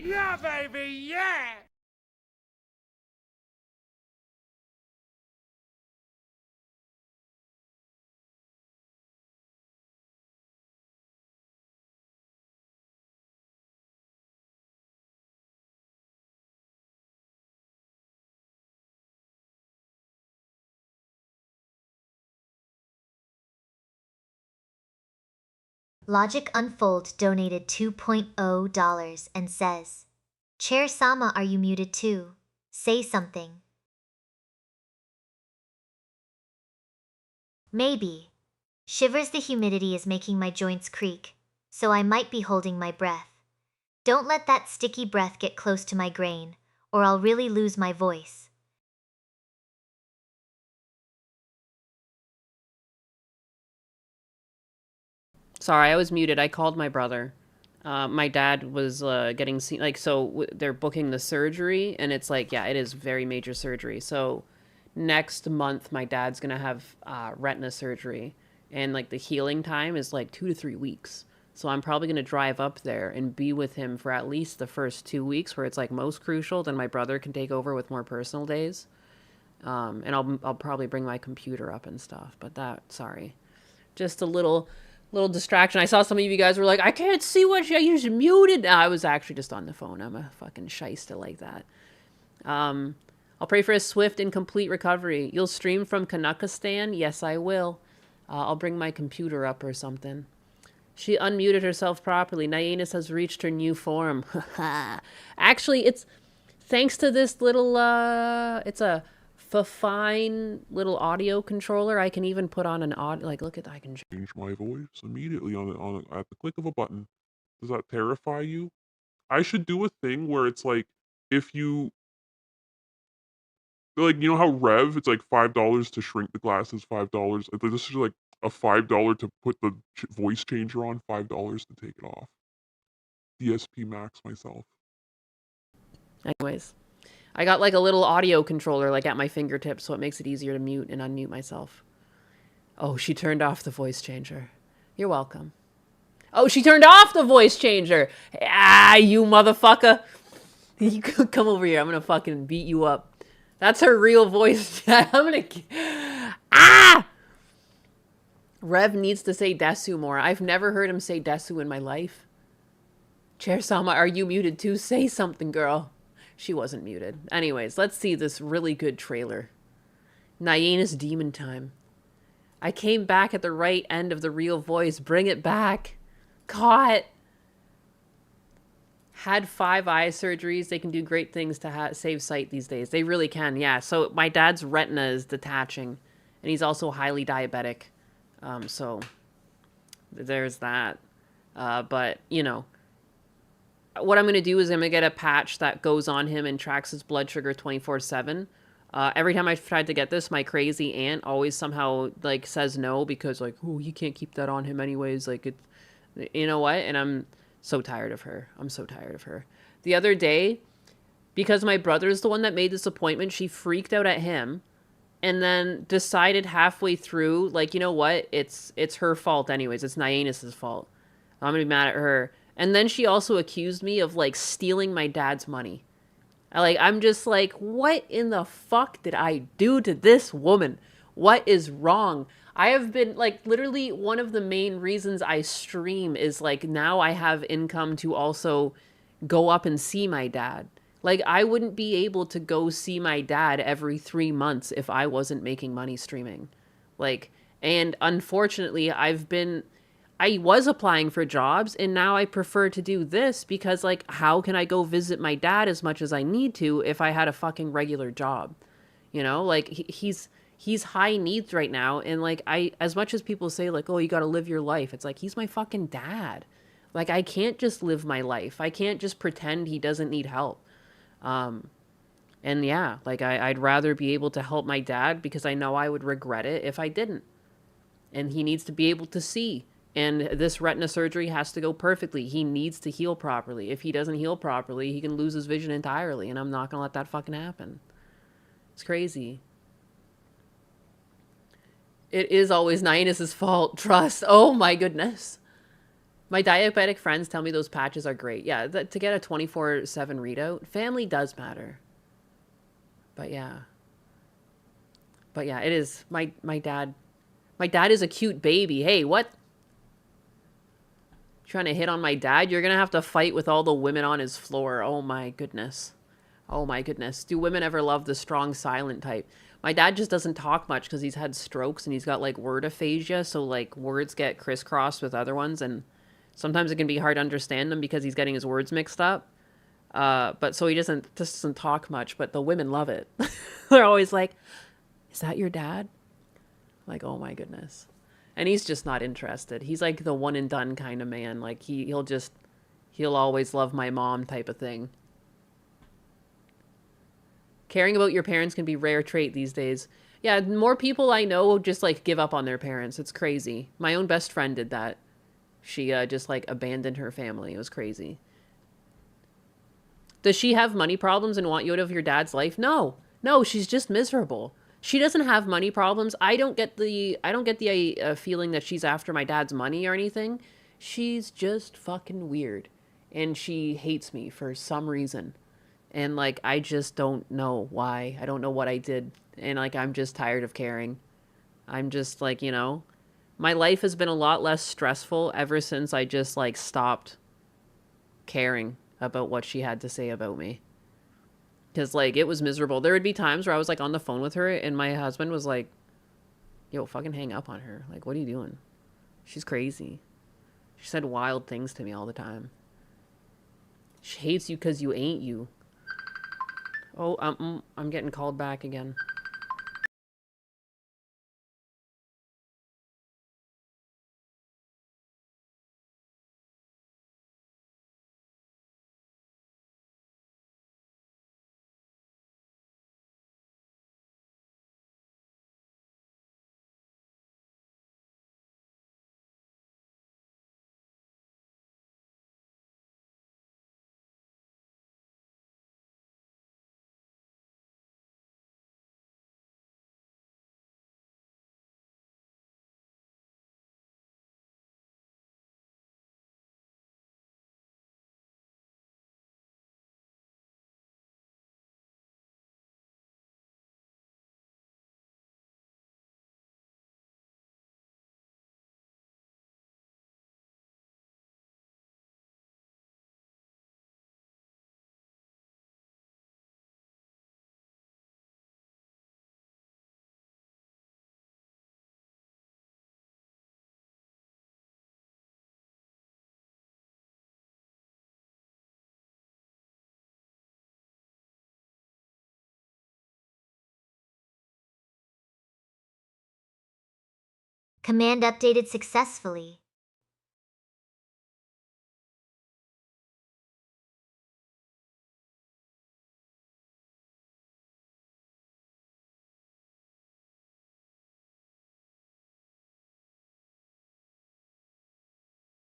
Yeah, baby, yeah! Logic Unfold donated $2.0 and says, Chair Sama, are you muted too? Say something. Maybe. Shivers, the humidity is making my joints creak, so I might be holding my breath. Don't let that sticky breath get close to my grain, or I'll really lose my voice. Sorry, I was muted. I called my brother. My dad was getting seen, like, so they're booking the surgery, and it's like, yeah, it is very major surgery. So next month, my dad's gonna have retina surgery, and like the healing time is like 2 to 3 weeks. So I'm probably gonna drive up there and be with him for at least the first 2 weeks, where it's like most crucial. Then my brother can take over with more personal days, and I'll probably bring my computer up and stuff. But sorry, just a little distraction. I saw some of you guys were like, I can't see what you just muted. I was actually just on the phone. I'm a fucking shyster like that. I'll pray for a swift and complete recovery. You'll stream from Kanakistan? Yes, I will. I'll bring my computer up or something. She unmuted herself properly. Nyenis has reached her new form. Actually, it's thanks to this little, it's a fine little audio controller. I can even put on an like, look at that. I can change my voice immediately at the click of a button. Does that terrify you? I should do a thing where it's like, if you, like, you know how Rev, it's like $5 to shrink the glasses, $5. This is like a $5 to put the voice changer on, $5 to take it off. DSP Max myself. Anyways, I got like a little audio controller like at my fingertips, so it makes it easier to mute and unmute myself. Oh, she turned off the voice changer. You're welcome. Oh, she turned off the voice changer. Ah, you motherfucker. You come over here. I'm gonna fucking beat you up. That's her real voice. I'm gonna... Ah! Rev needs to say Desu more. I've never heard him say Desu in my life. Chair Sama, are you muted too? Say something, girl. She wasn't muted. Anyways, let's see this really good trailer. Nyena's Demon Time. I came back at the right end of the real voice. Bring it back. Caught. Had 5 eye surgeries. They can do great things to save sight these days. They really can, yeah. So my dad's retina is detaching. And he's also highly diabetic. So there's that. But, you know, what I'm going to do is I'm going to get a patch that goes on him and tracks his blood sugar 24/7. Every time I've tried to get this, my crazy aunt always somehow, like, says no because, like, oh, you can't keep that on him anyways. Like, it's, you know what? And I'm so tired of her. I'm so tired of her. The other day, because my brother's the one that made this appointment, she freaked out at him and then decided halfway through, like, you know what? It's her fault anyways. It's Nyenis' fault. I'm going to be mad at her. And then she also accused me of, like, stealing my dad's money. I'm just like, what in the fuck did I do to this woman? What is wrong? I have been, like, literally one of the main reasons I stream is, like, now I have income to also go up and see my dad. Like, I wouldn't be able to go see my dad every 3 months if I wasn't making money streaming. Like, and unfortunately, I was applying for jobs, and now I prefer to do this because, like, how can I go visit my dad as much as I need to if I had a fucking regular job? You know, like, he's high needs right now, and, like, as much as people say, like, oh, you gotta live your life, it's like, he's my fucking dad. Like, I can't just live my life. I can't just pretend he doesn't need help. And yeah, like, I'd rather be able to help my dad because I know I would regret it if I didn't. And he needs to be able to see. And this retina surgery has to go perfectly. He needs to heal properly. If he doesn't heal properly, he can lose his vision entirely. And I'm not going to let that fucking happen. It's crazy. It is always Nyenis' fault. Trust. Oh my goodness. My diabetic friends tell me those patches are great. Yeah, to get a 24/7 readout, family does matter. But yeah. But yeah, it is. My dad is a cute baby. Hey, what? Trying to hit on my dad? You're gonna have to fight with all the women on his floor. Oh my goodness. Oh my goodness. Do women ever love the strong silent type? My dad just doesn't talk much because he's had strokes and he's got like word aphasia, so like words get crisscrossed with other ones, and sometimes it can be hard to understand them because he's getting his words mixed up. But so he just doesn't talk much, but the women love it. They're always like, "Is that your dad?" Like, oh my goodness. And he's just not interested. He's like the one and done kind of man. Like he'll always love my mom type of thing. Caring about your parents can be a rare trait these days. Yeah, more people I know just like give up on their parents. It's crazy. My own best friend did that. She just like abandoned her family. It was crazy. Does she have money problems and want you out of your dad's life? No. No, she's just miserable. She doesn't have money problems. I don't get the feeling that she's after my dad's money or anything. She's just fucking weird. And she hates me for some reason. And like I just don't know why. I don't know what I did. And like I'm just tired of caring. I'm just like, you know, my life has been a lot less stressful ever since I just like stopped caring about what she had to say about me. Because, like, it was miserable. There would be times where I was, like, on the phone with her, and my husband was like, yo, fucking hang up on her. Like, what are you doing? She's crazy. She said wild things to me all the time. She hates you because you ain't you. Oh, I'm getting called back again. Command updated successfully.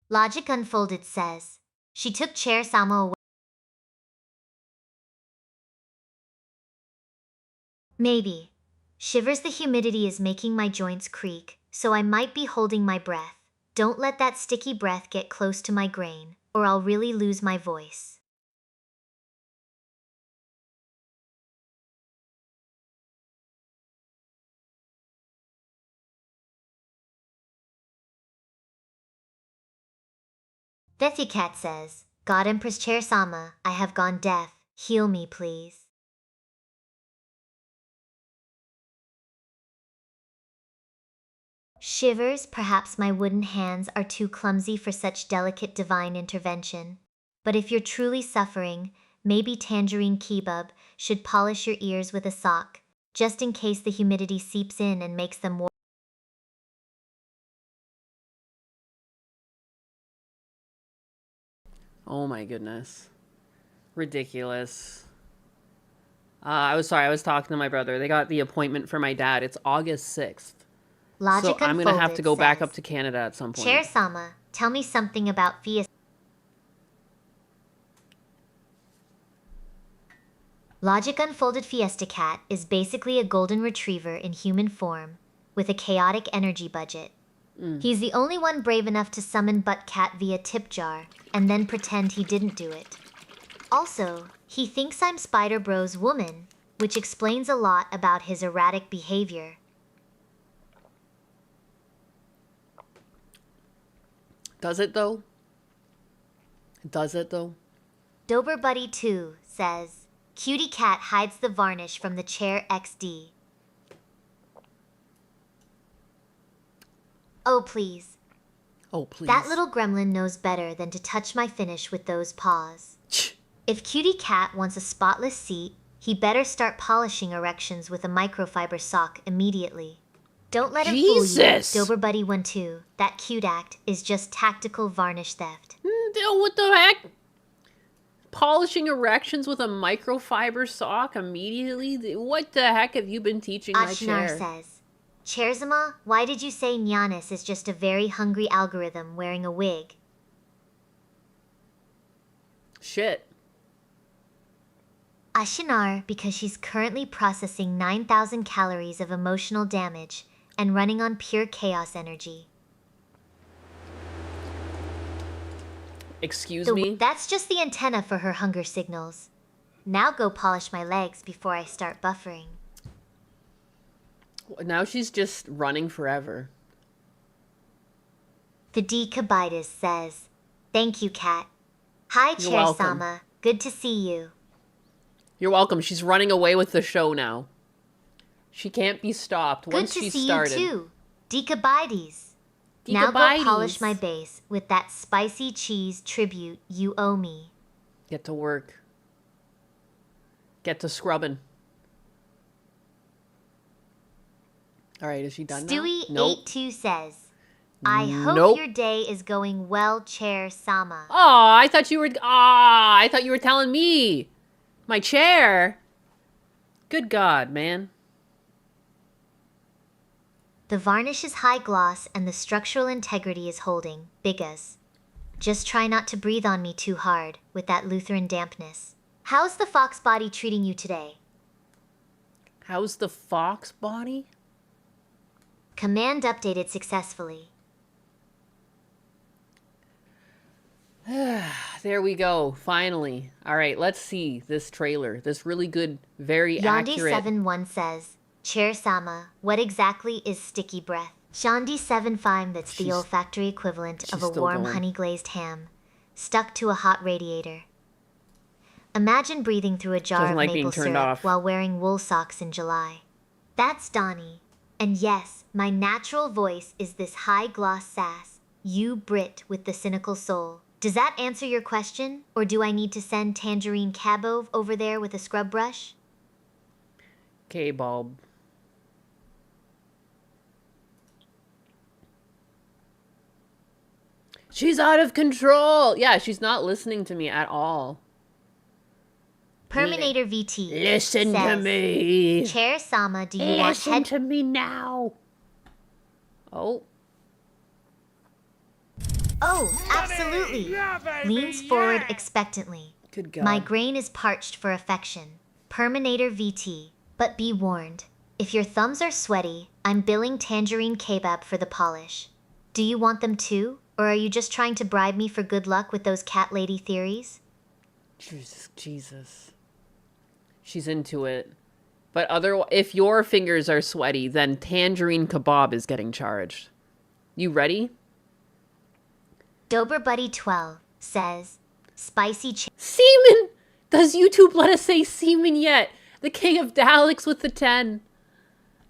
Logic Unfolded says, she took Chair Sama away. Maybe. Shivers, the humidity is making my joints creak, so I might be holding my breath. Don't let that sticky breath get close to my grain, or I'll really lose my voice. Cat says, God Empress Chair Sama, I have gone deaf. Heal me, please. Shivers, perhaps my wooden hands are too clumsy for such delicate divine intervention. But if you're truly suffering, maybe Tangerine Kebab should polish your ears with a sock, just in case the humidity seeps in and makes them warm. Oh my goodness. Ridiculous. I was sorry, I was talking to my brother. They got the appointment for my dad. It's August 6th. Logic so I'm going to have to go back up to Canada at some point. Chair Sama, tell me something about Fiesta. Logic Unfolded Fiesta Cat is basically a golden retriever in human form, with a chaotic energy budget. He's the only one brave enough to summon Butt Cat via tip jar and then pretend he didn't do it. Also, he thinks I'm Spider Bro's woman, which explains a lot about his erratic behavior. Does it though? Does it though? Dober Buddy 2 says, Cutie Cat hides the varnish from the chair XD. Oh, please. Oh, please. That little gremlin knows better than to touch my finish with those paws. If Cutie Cat wants a spotless seat, he better start polishing erections with a microfiber sock immediately. Don't let him fool you, Dober Buddy 1-2. That cute act is just tactical varnish theft. What the heck? Polishing erections with a microfiber sock immediately? What the heck have you been teaching my Ashnar chair? says, Chairzama, why did you say Nyanis is just a very hungry algorithm wearing a wig? Shit. Ashinar, because she's currently processing 9,000 calories of emotional damage and running on pure chaos energy. Excuse me? That's just the antenna for her hunger signals. Now go polish my legs before I start buffering. Now she's just running forever. The D. Kabitis says, Thank you, Cat. Hi, You're welcome. Chair-sama. Good to see you. You're welcome. She's running away with the show now. She can't be stopped Good once to she's see started. you too, Decabites. Now go polish my base with that spicy cheese tribute you owe me. Get to work. Get to scrubbing. All right, is she done now? Nope. Stewie82 says, I hope your day is going well, Chair-sama. Oh, I thought you were telling me. My chair. Good God, man. The varnish is high gloss and the structural integrity is holding, bigas. Just try not to breathe on me too hard with that Lutheran dampness. How's the fox body treating you today? How's the fox body? Command updated successfully. There we go, finally. All right, let's see this trailer. This really good, very accurate. Yandi71 says, Chair-sama, what exactly is sticky breath? Shandi75, that's the olfactory equivalent of a warm honey-glazed ham, stuck to a hot radiator. Imagine breathing through a jar of maple syrup while wearing wool socks in July. That's Donnie. And yes, my natural voice is this high-gloss sass, you Brit with the cynical soul. Does that answer your question? Or do I need to send Tangerine Cabove over there with a scrub brush? K-bulb. She's out of control. Yeah, she's not listening to me at all. Perminator VT Listen to me. Chair-sama, do you want Listen to me now. Oh. Oh, absolutely. Yeah, baby, Leans forward expectantly. Good God. My grain is parched for affection. Perminator VT. But be warned, if your thumbs are sweaty, I'm billing Tangerine Kebab for the polish. Do you want them too? Or are you just trying to bribe me for good luck with those cat lady theories? Jesus. She's into it. But if your fingers are sweaty, then Tangerine Kebab is getting charged. You ready? Dober Buddy 12 says, Spicy Seaman! Does YouTube let us say seaman yet? The king of Daleks with the 10.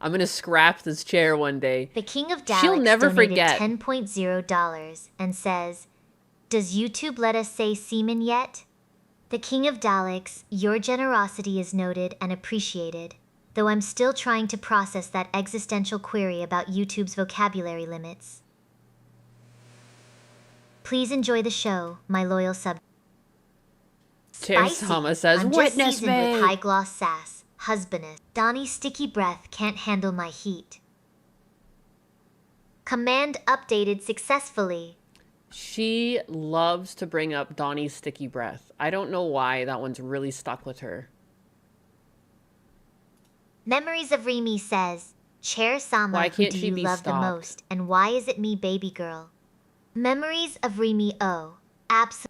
I'm gonna scrap this chair one day. The king of Daleks She'll never donated forget. $10.0 and says, Does YouTube let us say seaman yet? The king of Daleks, your generosity is noted and appreciated, though I'm still trying to process that existential query about YouTube's vocabulary limits. Please enjoy the show, my loyal sub. Chair-sama says, I'm just witness seasoned me! with high-gloss sass, husbandess. Donnie's sticky breath can't handle my heat. Command updated successfully. She loves to bring up Donnie's sticky breath. I don't know why that one's really stuck with her. Memories of Remy says, Chair Sama, Why who can't do she you be love the stopped? most, and why is it me, baby girl? Memories of Rimi O. Absolutely.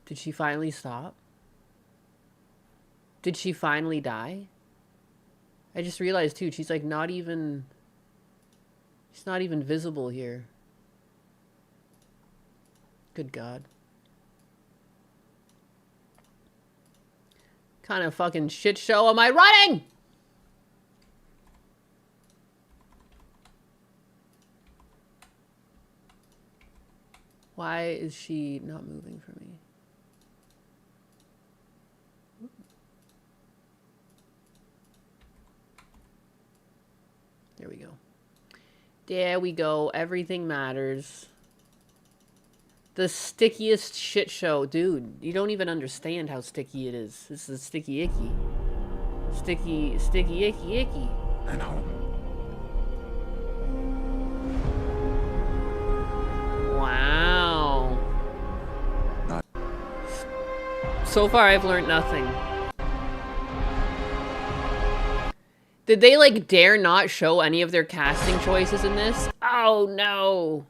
Did she finally stop? Did she finally die? I just realized too, she's like not even... She's not even visible here. Good God. Kind of fucking shit show am I running? Why is she not moving for me? There we go. There we go. Everything matters. The stickiest shit show. Dude, you don't even understand how sticky it is. This is sticky icky. Sticky, sticky icky icky. And home. Wow. So far, I've learned nothing. Did they, like, dare not show any of their casting choices in this? Oh, no.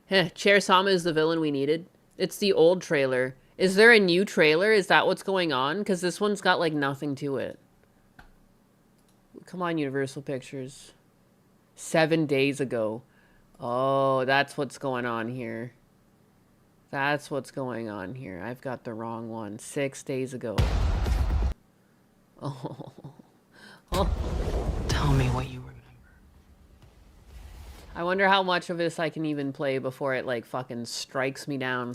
Heh, Chair Sama is the villain we needed. It's the old trailer. Is there a new trailer? Is that what's going on? Because this one's got, like, nothing to it. Come on, Universal Pictures. 7 days ago. Oh, that's what's going on here. That's what's going on here. I've got the wrong one. 6 days ago. Oh. Oh. Tell me what you remember. I wonder how much of this I can even play before it, like, fucking strikes me down.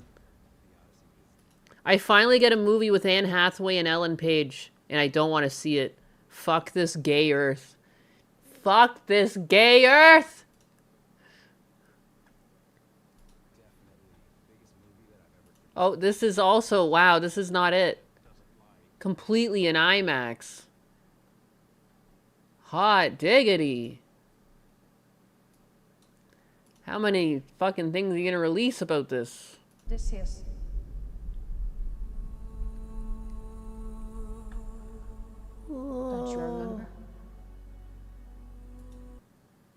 I finally get a movie with Anne Hathaway and Ellen Page, and I don't want to see it. Fuck this gay earth. Fuck this gay earth! Oh, this is also... Wow, this is not it. Completely in IMAX. Hot diggity. How many fucking things are you gonna release about this? This is. Don't you remember?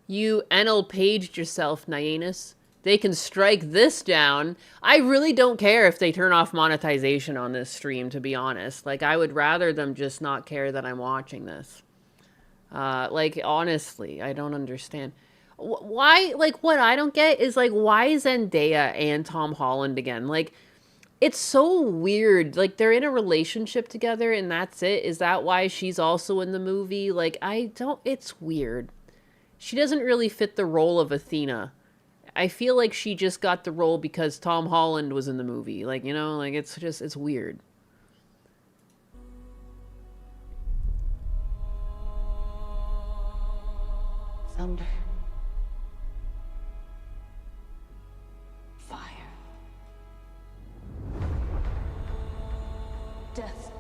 You NL paged yourself, Nyanus. They can strike this down. I really don't care if they turn off monetization on this stream, to be honest. Like, I would rather them just not care that I'm watching this. Like, honestly, I don't understand. Why, like, what I don't get is, like, why Zendaya and Tom Holland again? Like, it's so weird. Like, they're in a relationship together and that's it. Is that why she's also in the movie? Like, it's weird. She doesn't really fit the role of Athena. I feel like she just got the role because Tom Holland was in the movie. Like, you know, like, it's weird. Thunder. Fire. Death.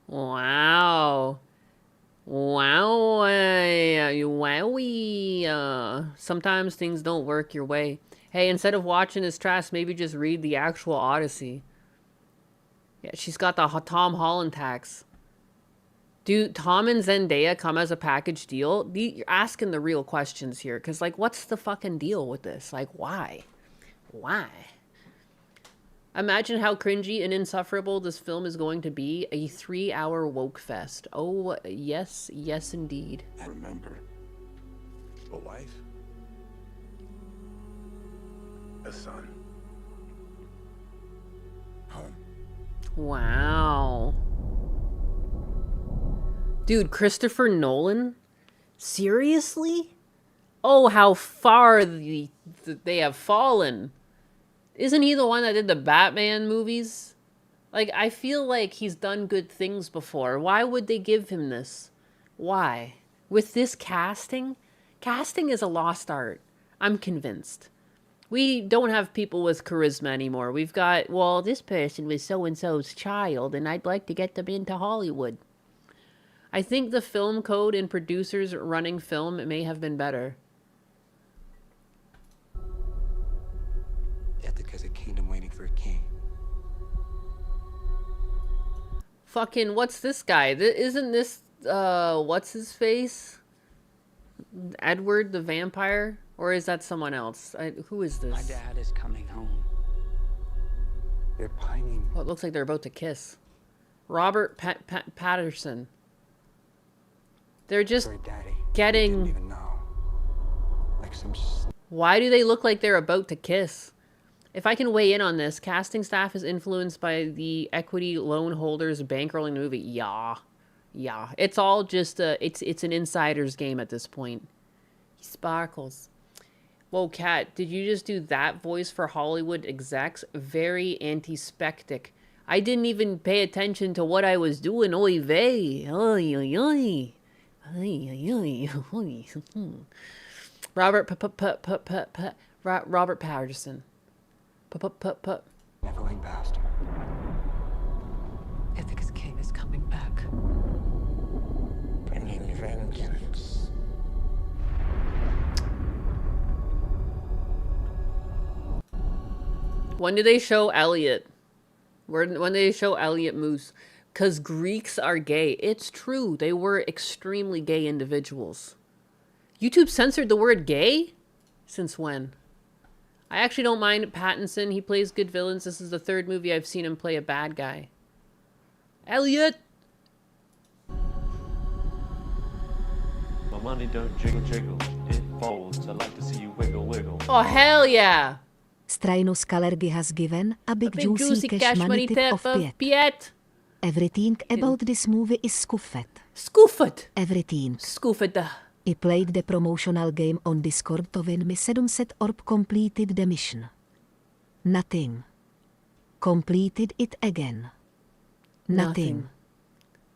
Wow. Wow. Wowie. Sometimes things don't work your way. Hey, instead of watching this trash, maybe just read the actual Odyssey. Yeah, she's got the Tom Holland tax. Do Tom and Zendaya come as a package deal? You're asking the real questions here. Because, like, what's the fucking deal with this? Like, why? Why? Imagine how cringy and insufferable this film is going to be. A 3-hour woke fest. Oh, yes. Yes, indeed. I remember. A wife. A son. Home. Wow. Dude, Christopher Nolan? Seriously? Oh, how far they have fallen. Isn't he the one that did the Batman movies? Like, I feel like he's done good things before. Why would they give him this? Why? With this casting? Casting is a lost art. I'm convinced. We don't have people with charisma anymore. We've got, well, this person was so-and-so's child, and I'd like to get them into Hollywood. I think the film code and producers running film may have been better. Ithaca's a kingdom waiting for a king. Fucking, what's this guy? Isn't this, what's his face? Edward the vampire? Or is that someone else? Who is this? My dad is coming home. They're pining. Oh, it looks like they're about to kiss. Robert Patterson. They're just Sorry, Daddy. getting... Didn't even know. Like some... Why do they look like they're about to kiss? If I can weigh in on this, casting staff is influenced by the equity loan holders bankrolling the movie. Yeah. Yeah. It's all just it's an insider's game at this point. He sparkles. Whoa, Kat, did you just do that voice for Hollywood execs? Very anti-spectic. I didn't even pay attention to what I was doing. Oy vey. Oy, oy, oy. Oy, oy, oy. Robert Patterson. Neverling bastard. Ithaca's king is coming back. Bringing vengeance. When do they show Elliot? When do they show Elliot Moose? Because Greeks are gay. It's true. They were extremely gay individuals. YouTube censored the word gay? Since when? I actually don't mind Pattinson. He plays good villains. This is the third movie I've seen him play a bad guy. Elliot! My money don't jiggle jiggle, it folds. I like to see you wiggle wiggle. Oh, hell yeah! Strainos Kalergi has given a big, juicy cash money tip of Piet. Everything about this movie is scuffed. Scoofed. Everything. Scoofed. I played the promotional game on Discord to win me 700 orb completed the mission. Nothing. Completed it again. Nothing.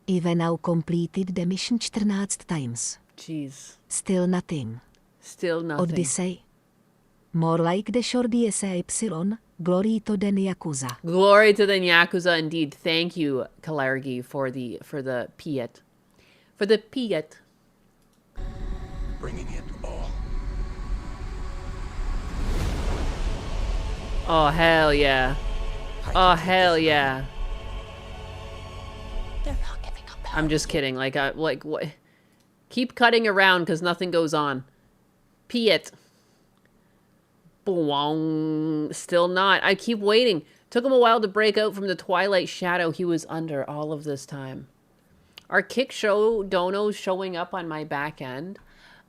Even now completed the mission 14 times. Jeez. Still nothing. Still nothing. Odyssey. More like the Shordiese Epsilon, glory to the Yakuza. Glory to the Yakuza indeed. Thank you, Kalergi, for the Piet. For the Piet. Bringing it all. Oh, hell yeah. Oh, hell yeah. They're not giving up. I'm just kidding. Like what? Keep cutting around because nothing goes on. Piet. Boing. Still not. I keep waiting. Took him a while to break out from the twilight shadow he was under all of this time. Are kick show donos showing up on my back end?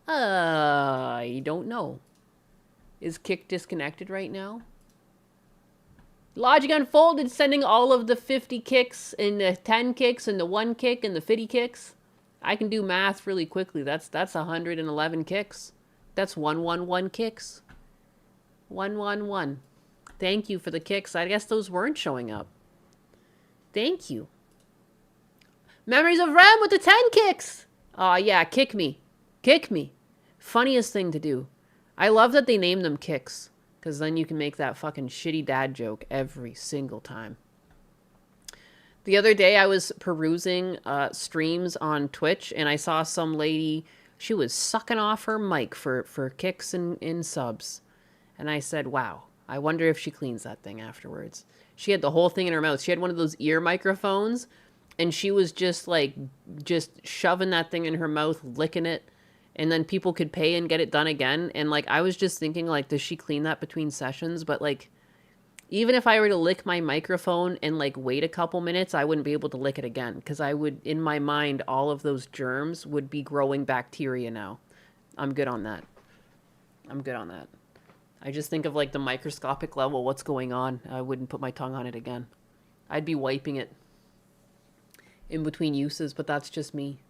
I don't know. Is Kick disconnected right now? Logic Unfolded sending all of the 50 kicks and the 10 kicks and the 1 kick and the 50 kicks. I can do math really quickly. That's 111 kicks. That's 111 kicks. 111. Thank you for the kicks. I guess those weren't showing up. Thank you. Memories of Rem with the 10 kicks. Oh yeah, kick me. Kick me. Funniest thing to do. I love that they name them kicks. Because then you can make that fucking shitty dad joke every single time. The other day I was perusing streams on Twitch. And I saw some lady. She was sucking off her mic for kicks and subs. And I said, wow. I wonder if she cleans that thing afterwards. She had the whole thing in her mouth. She had one of those ear microphones. And she was just shoving that thing in her mouth, licking it. And then people could pay and get it done again. And, I was just thinking, does she clean that between sessions? But, even if I were to lick my microphone and, wait a couple minutes, I wouldn't be able to lick it again. Because I would, in my mind, all of those germs would be growing bacteria now. I'm good on that. I'm good on that. I just think of, the microscopic level, what's going on. I wouldn't put my tongue on it again. I'd be wiping it in between uses, but that's just me.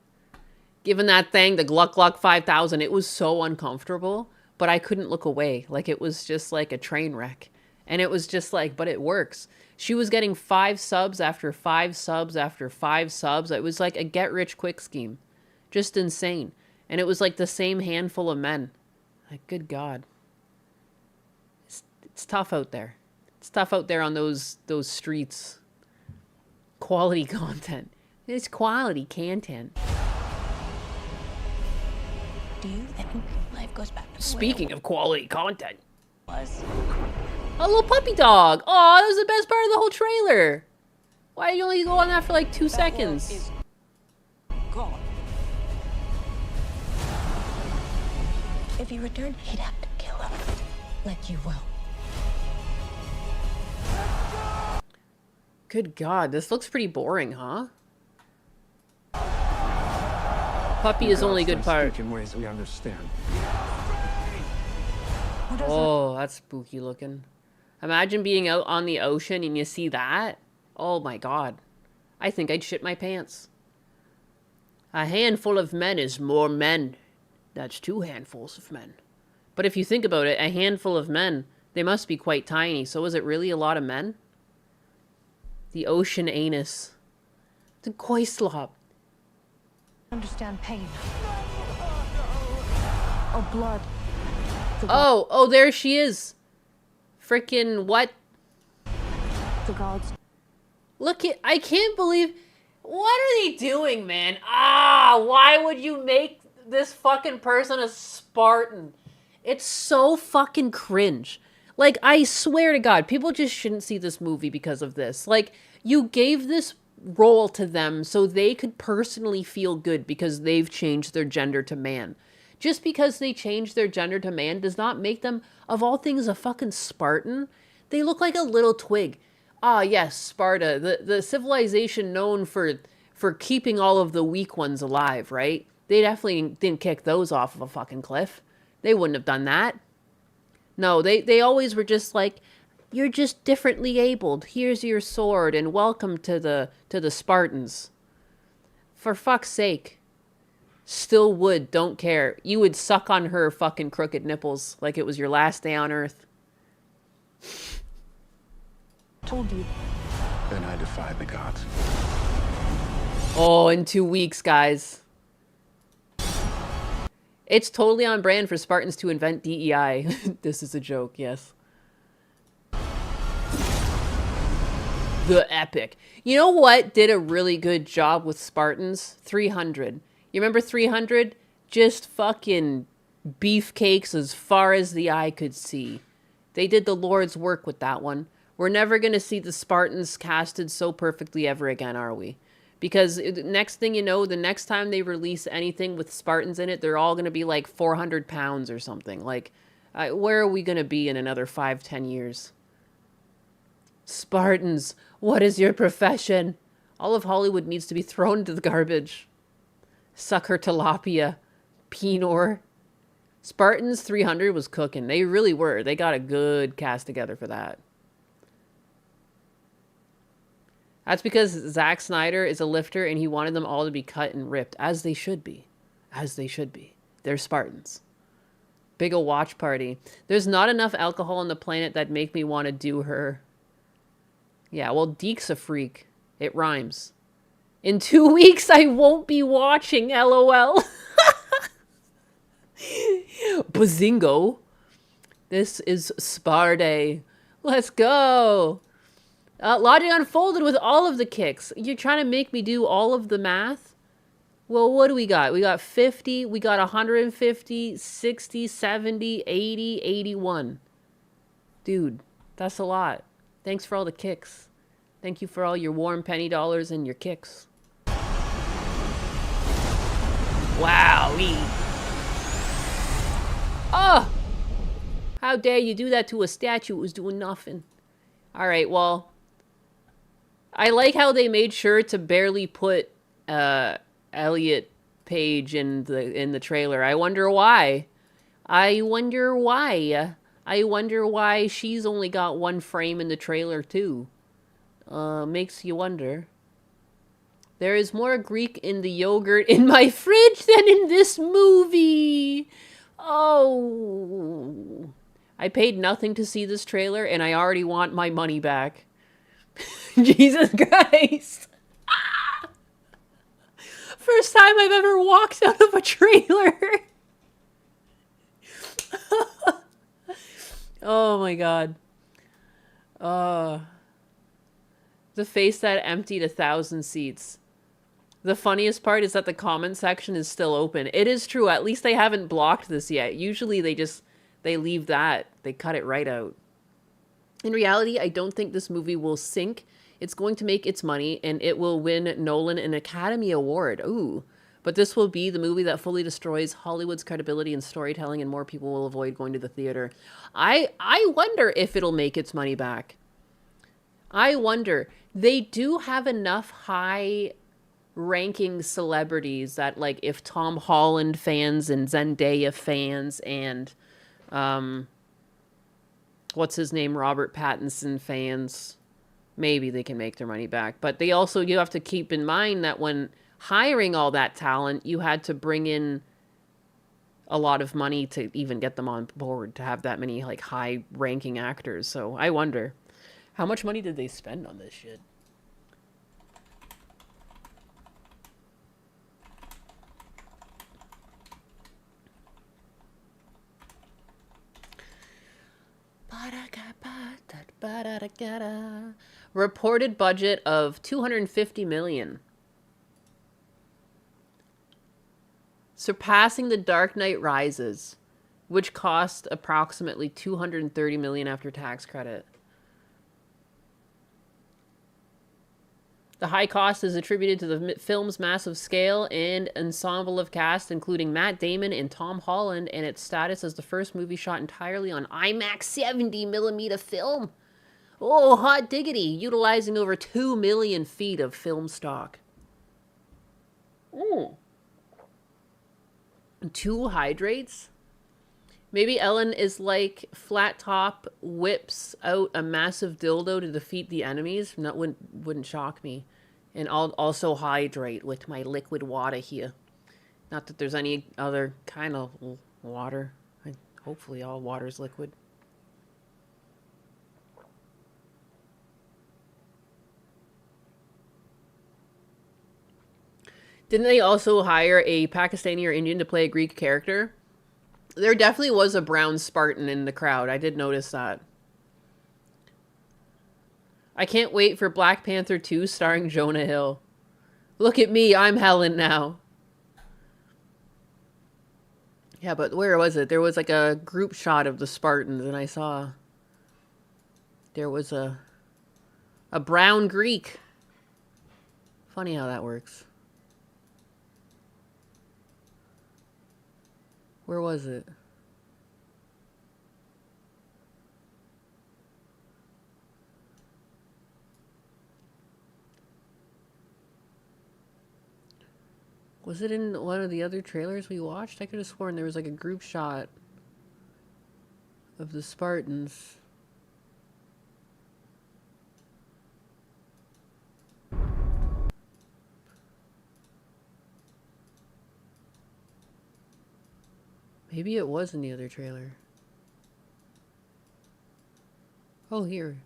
Given that thing, the Gluck Gluck 5000, it was so uncomfortable, but I couldn't look away. It was just like a train wreck. And it was just but it works. She was getting 5 subs after 5 subs after 5 subs. It was like a get-rich-quick scheme. Just insane. And it was the same handful of men. Good God. It's tough out there. It's tough out there on those streets. Quality content. It's quality content. Do you think life goes back to Speaking of quality content. was? A little puppy dog. Oh, that was the best part of the whole trailer. Why did you only go on that for like 2 seconds? Gone. If he returned, he'd have to kill him. Like you will. Good God, this looks pretty boring, huh? Puppy is only good part. In ways we understand. Oh, that's spooky looking. Imagine being out on the ocean and you see that. Oh my God. I think I'd shit my pants. A handful of men is more men. That's 2 handfuls of men. But if you think about it, a handful of men, they must be quite tiny. So is it really a lot of men? The ocean anus. The koi slop. Understand pain. Or blood. Oh, there she is. Frickin' what? The gods. Look at, I can't believe, what are they doing, man? Why would you make this fucking person a Spartan? It's so fucking cringe. Like, I swear to God, people just shouldn't see this movie because of this. Like, you gave this role to them so they could personally feel good because they've changed their gender to man. Just because they changed their gender to man does not make them, of all things, a fucking Spartan. They look like a little twig. Yes, Sparta, the civilization known for keeping all of the weak ones alive, right? They definitely didn't kick those off of a fucking cliff. They wouldn't have done that. No, they always were just like, you're just differently abled. Here's your sword and welcome to the Spartans. For fuck's sake. Still would, don't care. You would suck on her fucking crooked nipples like it was your last day on Earth. Told you. Then I defied the gods. Oh, in 2 weeks, guys. It's totally on brand for Spartans to invent DEI. This is a joke, yes. The Epic. You know what did a really good job with Spartans? 300. You remember 300? Just fucking beefcakes as far as the eye could see. They did the Lord's work with that one. We're never going to see the Spartans casted so perfectly ever again, are we? Because next thing you know, the next time they release anything with Spartans in it, they're all going to be like 400 pounds or something. Like, where are we going to be in another 5-10 years? Spartans, what is your profession? All of Hollywood needs to be thrown into the garbage. Sucker tilapia. Pinor. Spartans 300 was cooking. They really were. They got a good cast together for that. That's because Zack Snyder is a lifter and he wanted them all to be cut and ripped, as they should be. As they should be. They're Spartans. Big ol' watch party. There's not enough alcohol on the planet that'd make me want to do her. Yeah, well, Deke's a freak. It rhymes. In 2 weeks, I won't be watching, LOL. Bazingo. This is Sparde. Let's go. Logic unfolded with all of the kicks. You're trying to make me do all of the math? Well, what do we got? We got 50, we got 150, 60, 70, 80, 81. Dude, that's a lot. Thanks for all the kicks. Thank you for all your warm penny dollars and your kicks. Wowee. Oh! How dare you do that to a statue? It was doing nothing. Alright, well, I like how they made sure to barely put Elliot Page in the trailer. I wonder why. I wonder why. I wonder why she's only got 1 frame in the trailer too. Makes you wonder. There is more Greek in the yogurt in my fridge than in this movie. Oh. I paid nothing to see this trailer and I already want my money back. Jesus Christ. First time I've ever walked out of a trailer. Oh my God. The face that emptied 1,000 seats. The funniest part is that the comment section is still open. It is true. At least they haven't blocked this yet. Usually they leave that. They cut it right out. In reality, I don't think this movie will sink. It's going to make its money, and it will win Nolan an Academy Award. Ooh. But this will be the movie that fully destroys Hollywood's credibility and storytelling, and more people will avoid going to the theater. I wonder if it'll make its money back. I wonder. They do have enough high-ranking celebrities that, like, if Tom Holland fans and Zendaya fans and, what's his name, Robert Pattinson fans, maybe they can make their money back. But they also, you have to keep in mind that when hiring all that talent, you had to bring in a lot of money to even get them on board, to have that many, like, high-ranking actors. So I wonder, how much money did they spend on this shit? Reported budget of $250 million. Surpassing The Dark Knight Rises, which cost approximately $230 million after tax credit. The high cost is attributed to the film's massive scale and ensemble of cast, including Matt Damon and Tom Holland, and its status as the first movie shot entirely on IMAX 70mm film. Oh, hot diggity, utilizing over 2 million feet of film stock. Ooh. 2 hydrates? Maybe Ellen is like Flat Top whips out a massive dildo to defeat the enemies. That wouldn't shock me. And I'll also hydrate with my liquid water here. Not that there's any other kind of water. Hopefully all water's liquid. Didn't they also hire a Pakistani or Indian to play a Greek character? There definitely was a brown Spartan in the crowd. I did notice that. I can't wait for Black Panther 2 starring Jonah Hill. Look at me, I'm Helen now. Yeah, but where was it? There was like a group shot of the Spartans, and I saw there was a brown Greek. Funny how that works. Where was it? Was it in one of the other trailers we watched? I could have sworn there was like a group shot of the Spartans. Maybe it was in the other trailer. Oh, here.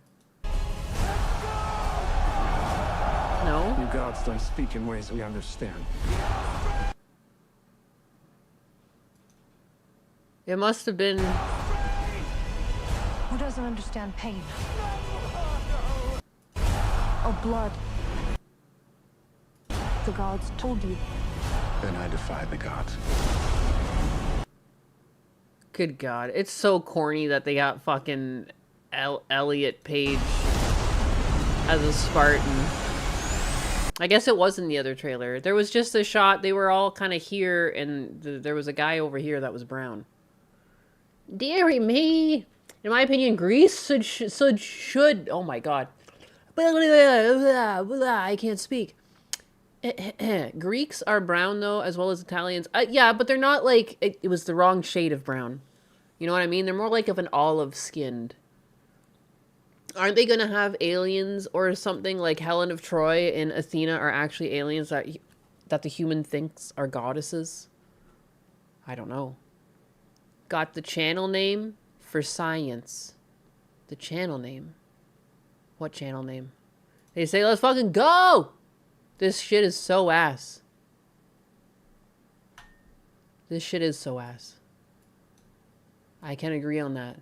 No? You gods don't speak in ways we understand. It must have been... Who doesn't understand pain? Or blood? The gods told you. Then I defy the gods. Good God. It's so corny that they got fucking Elliot Page as a Spartan. I guess it was in the other trailer. There was just a shot. They were all kind of here, and there was a guy over here that was brown. Deary me. In my opinion, Greece should... Oh my God. I can't speak. Greeks are brown, though, as well as Italians. Yeah, but they're not like... It was the wrong shade of brown. You know what I mean? They're more like of an olive-skinned. Aren't they going to have aliens or something like Helen of Troy and Athena are actually aliens that the human thinks are goddesses? I don't know. Got the channel name for science. The channel name. What channel name? They say, let's fucking go! This shit is so ass. This shit is so ass. I can agree on that.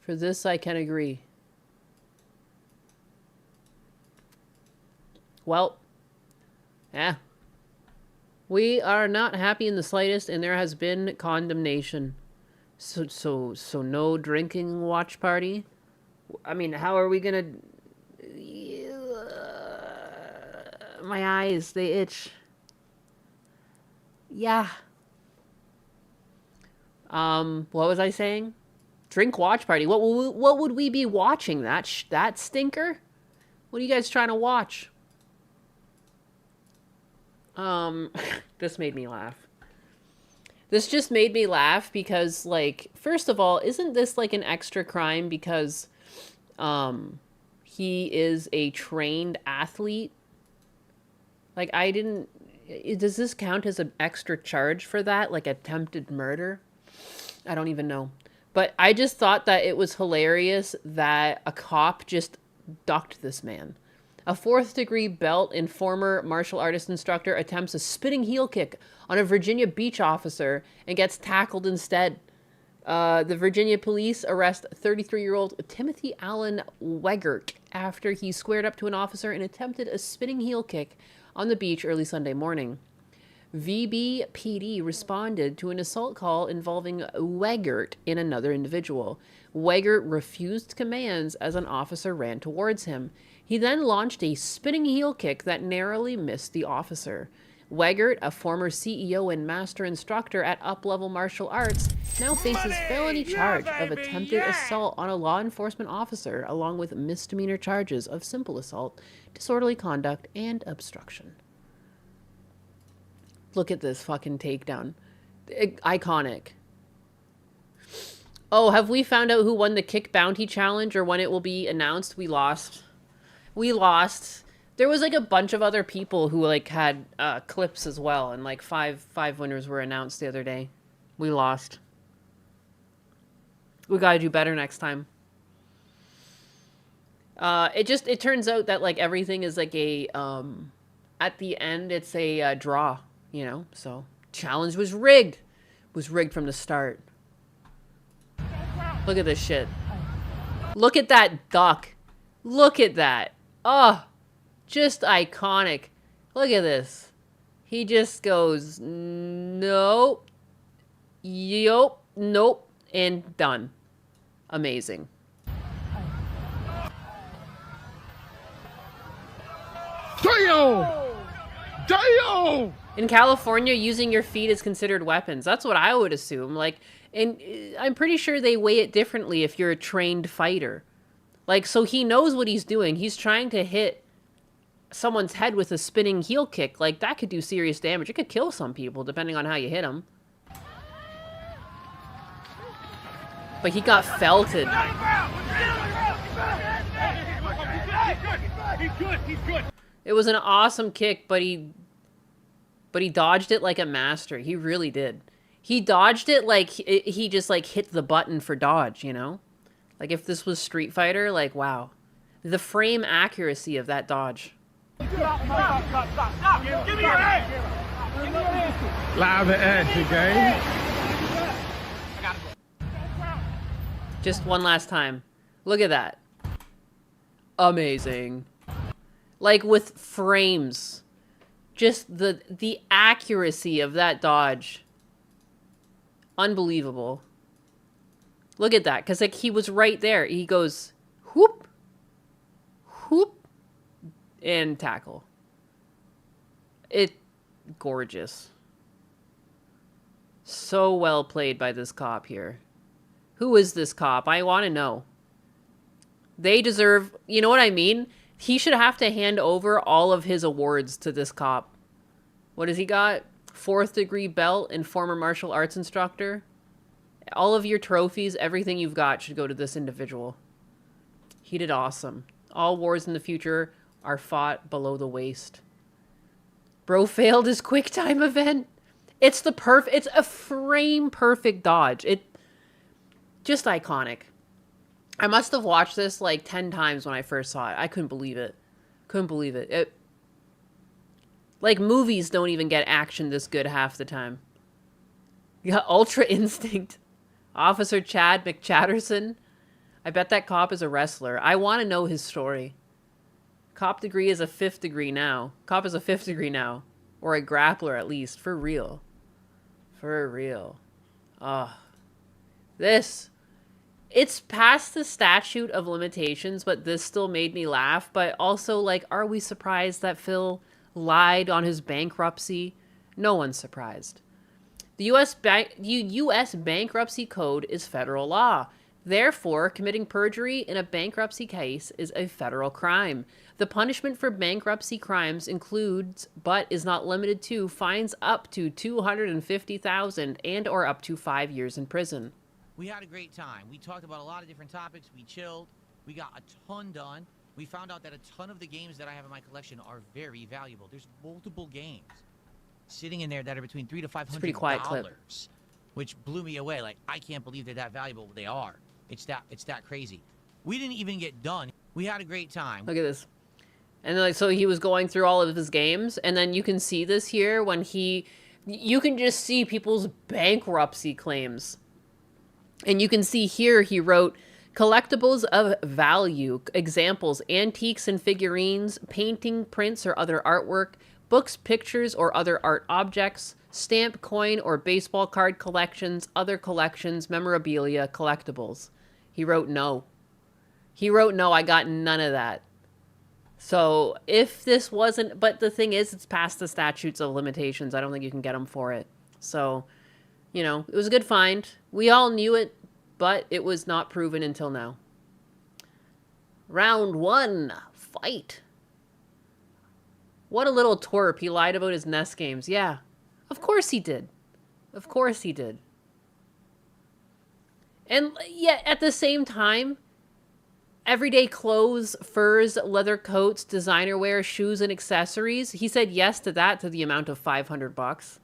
For this I can agree. Well, yeah. We are not happy in the slightest, and there has been condemnation. So no drinking watch party? I mean, how are we gonna... my eyes, they itch. Yeah. What was I saying? Drink watch party. What would we be watching? That stinker? What are you guys trying to watch? This made me laugh. This just made me laugh because, like, first of all, isn't this like an extra crime because he is a trained athlete? Like, does this count as an extra charge for that? Like attempted murder? I don't even know. But I just thought that it was hilarious that a cop just ducked this man. A 4th-degree belt and former martial artist instructor attempts a spinning heel kick on a Virginia beach officer and gets tackled instead. The Virginia police arrest 33-year-old Timothy Allen Weggert after he squared up to an officer and attempted a spinning heel kick on the beach early Sunday morning. VBPD responded to an assault call involving Weggert and another individual. Weggert refused commands as an officer ran towards him. He then launched a spinning heel kick that narrowly missed the officer. Weggert, a former CEO and master instructor at Up-Level Martial Arts, now faces felony charge of attempted assault on a law enforcement officer, along with misdemeanor charges of simple assault, disorderly conduct, and obstruction. Look at this fucking takedown. Iconic. Oh, have we found out who won the Kick Bounty Challenge or when it will be announced? We lost. We lost. There was like a bunch of other people who like had clips as well, and like five winners were announced the other day. We lost. We gotta do better next time. It turns out that like everything is like a at the end it's a draw, you know. So challenge was rigged. It was rigged from the start. Look at this shit. Look at that duck. Look at that. Oh, just iconic. Look at this. He just goes, nope, yup, nope, and done. Amazing. Damn! Damn! In California, using your feet is considered weapons. That's what I would assume. Like, and I'm pretty sure they weigh it differently if you're a trained fighter. Like, so he knows what he's doing. He's trying to hit someone's head with a spinning heel kick. Like, that could do serious damage. It could kill some people, depending on how you hit them. But he got felted. He's good. It was an awesome kick, but he dodged it like a master. He really did. He dodged it like he just like hit the button for dodge, you know? Like if this was Street Fighter, like wow. The frame accuracy of that dodge. Give me your hand! Live and action, gang. Just one last time. Look at that. Amazing. Like with frames. Just the accuracy of that dodge. Unbelievable. Look at that. Because like he was right there. He goes whoop. Whoop. And tackle. Gorgeous. So well played by this cop here. Who is this cop? I want to know. They deserve... You know what I mean? He should have to hand over all of his awards to this cop. What has he got? 4th degree belt and former martial arts instructor. All of your trophies, everything you've got should go to this individual. He did awesome. All wars in the future are fought below the waist. Bro failed his quick time event. It's a frame perfect dodge. Just iconic. I must have watched this like 10 times when I first saw it. I couldn't believe it. Couldn't believe it. Like movies don't even get action this good half the time. You got Ultra Instinct. Officer Chad McChatterson. I bet that cop is a wrestler. I want to know his story. Cop degree is a 5th degree now. Cop is a 5th degree now. Or a grappler, at least. For real. For real. Ugh. This. It's past the statute of limitations, but this still made me laugh. But also, like, are we surprised that Phil lied on his bankruptcy? No one's surprised. The U.S. bankruptcy code is federal law. Therefore, committing perjury in a bankruptcy case is a federal crime. The punishment for bankruptcy crimes includes, but is not limited to, fines up to $250,000 and or up to 5 years in prison. We had a great time. We talked about a lot of different topics. We chilled. We got a ton done. We found out that a ton of the games that I have in my collection are very valuable. There's multiple games sitting in there that are between $300 to $500. Pretty quiet clip. Which blew me away. Like, I can't believe they're that valuable. They are. It's that crazy. We didn't even get done. We had a great time. Look at this. And like, so he was going through all of his games, and then you can see this here when you can just see people's bankruptcy claims. And you can see here he wrote, collectibles of value, examples, antiques and figurines, painting, prints or other artwork, books, pictures or other art objects, stamp, coin or baseball card collections, other collections, memorabilia, collectibles. He wrote no. He wrote no, I got none of that. So if this wasn't, but the thing is, it's past the statutes of limitations. I don't think you can get them for it. So, you know, it was a good find. We all knew it, but it was not proven until now. Round 1, fight. What a little twerp. He lied about his NES games. Yeah, of course he did. Of course he did. And yet, at the same time, everyday clothes, furs, leather coats, designer wear, shoes, and accessories. He said yes to that to the amount of $500.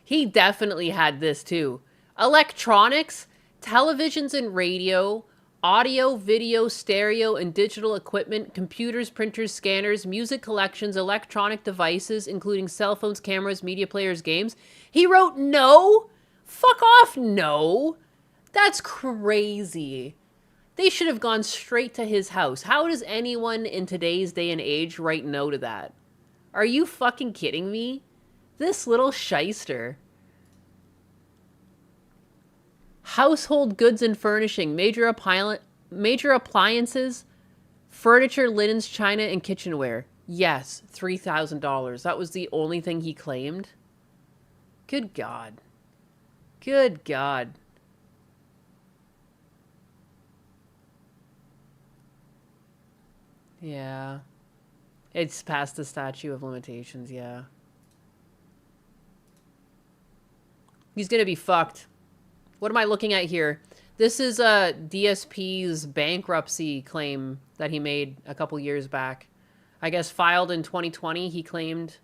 He definitely had this too. Electronics, televisions and radio, audio, video, stereo, and digital equipment, computers, printers, scanners, music collections, electronic devices, including cell phones, cameras, media players, games. He wrote no? Fuck off, no. That's crazy. They should have gone straight to his house. How does anyone in today's day and age write no to that? Are you fucking kidding me? This little shyster. Household goods and furnishing, major appliances, furniture, linens, china, and kitchenware. Yes, $3,000. That was the only thing he claimed. Good God. Good God. Yeah. It's past the statute of limitations, yeah. He's gonna be fucked. What am I looking at here? This is DSP's bankruptcy claim that he made a couple years back. I guess filed in 2020, he claimed...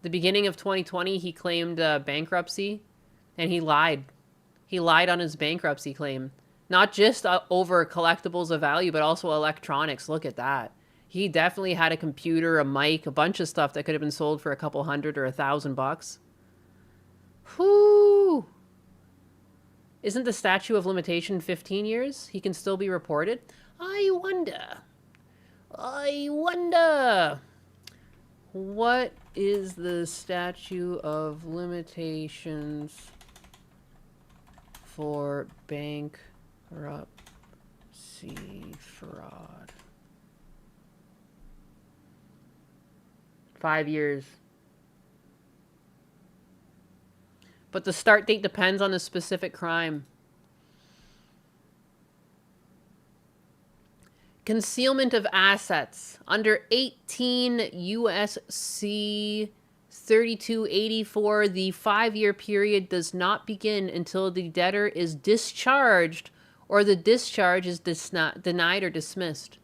The beginning of 2020, he claimed bankruptcy, and he lied. He lied on his bankruptcy claim. Not just over collectibles of value, but also electronics. Look at that. He definitely had a computer, a mic, a bunch of stuff that could have been sold for a couple hundred or $1,000. Whoo! Isn't the statute of limitation 15 years? He can still be reported? I wonder. I wonder. What is the statute of limitations for bankruptcy fraud? 5 years. But the start date depends on the specific crime. Concealment of assets. Under 18 U.S.C. 3284, the 5-year period does not begin until the debtor is discharged or the discharge is denied or dismissed.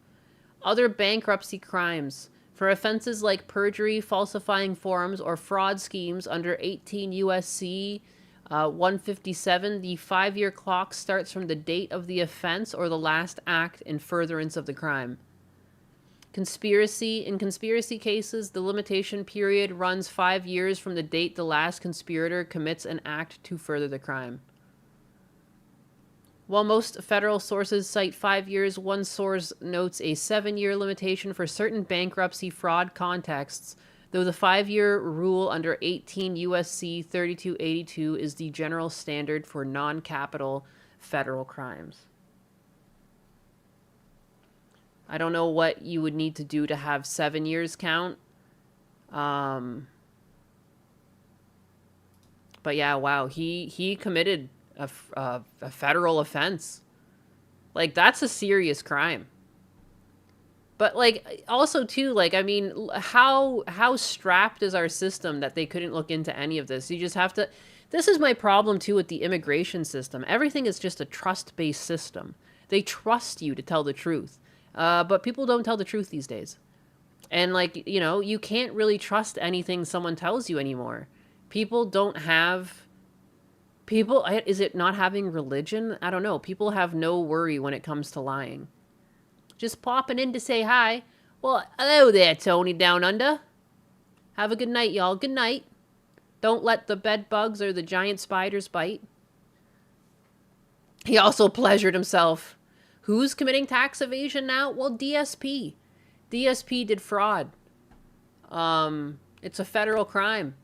Other bankruptcy crimes. For offenses like perjury, falsifying forms, or fraud schemes under 18 U.S.C. 157, the 5-year clock starts from the date of the offense or the last act in furtherance of the crime. Conspiracy. In conspiracy cases, the limitation period runs 5 years from the date the last conspirator commits an act to further the crime. While most federal sources cite 5 years, one source notes a 7-year limitation for certain bankruptcy fraud contexts, though the 5-year rule under 18 U.S.C. 3282 is the general standard for non-capital federal crimes. I don't know what you would need to do to have 7 years count. But yeah, wow, he committed a federal offense. Like, that's a serious crime. But, like, also, too, like, I mean, how strapped is our system that they couldn't look into any of this? You just have to... This is my problem, too, with the immigration system. Everything is just a trust-based system. They trust you to tell the truth. But people don't tell the truth these days. And, like, you know, you can't really trust anything someone tells you anymore. People don't have... People... Is it not having religion? I don't know. People have no worry when it comes to lying. Just popping in to say hi. Well, hello there, Tony Down Under. Have a good night, y'all. Good night. Don't let the bed bugs or the giant spiders bite. He also pleasured himself. Who's committing tax evasion now? Well, DSP. DSP did fraud. It's a federal crime.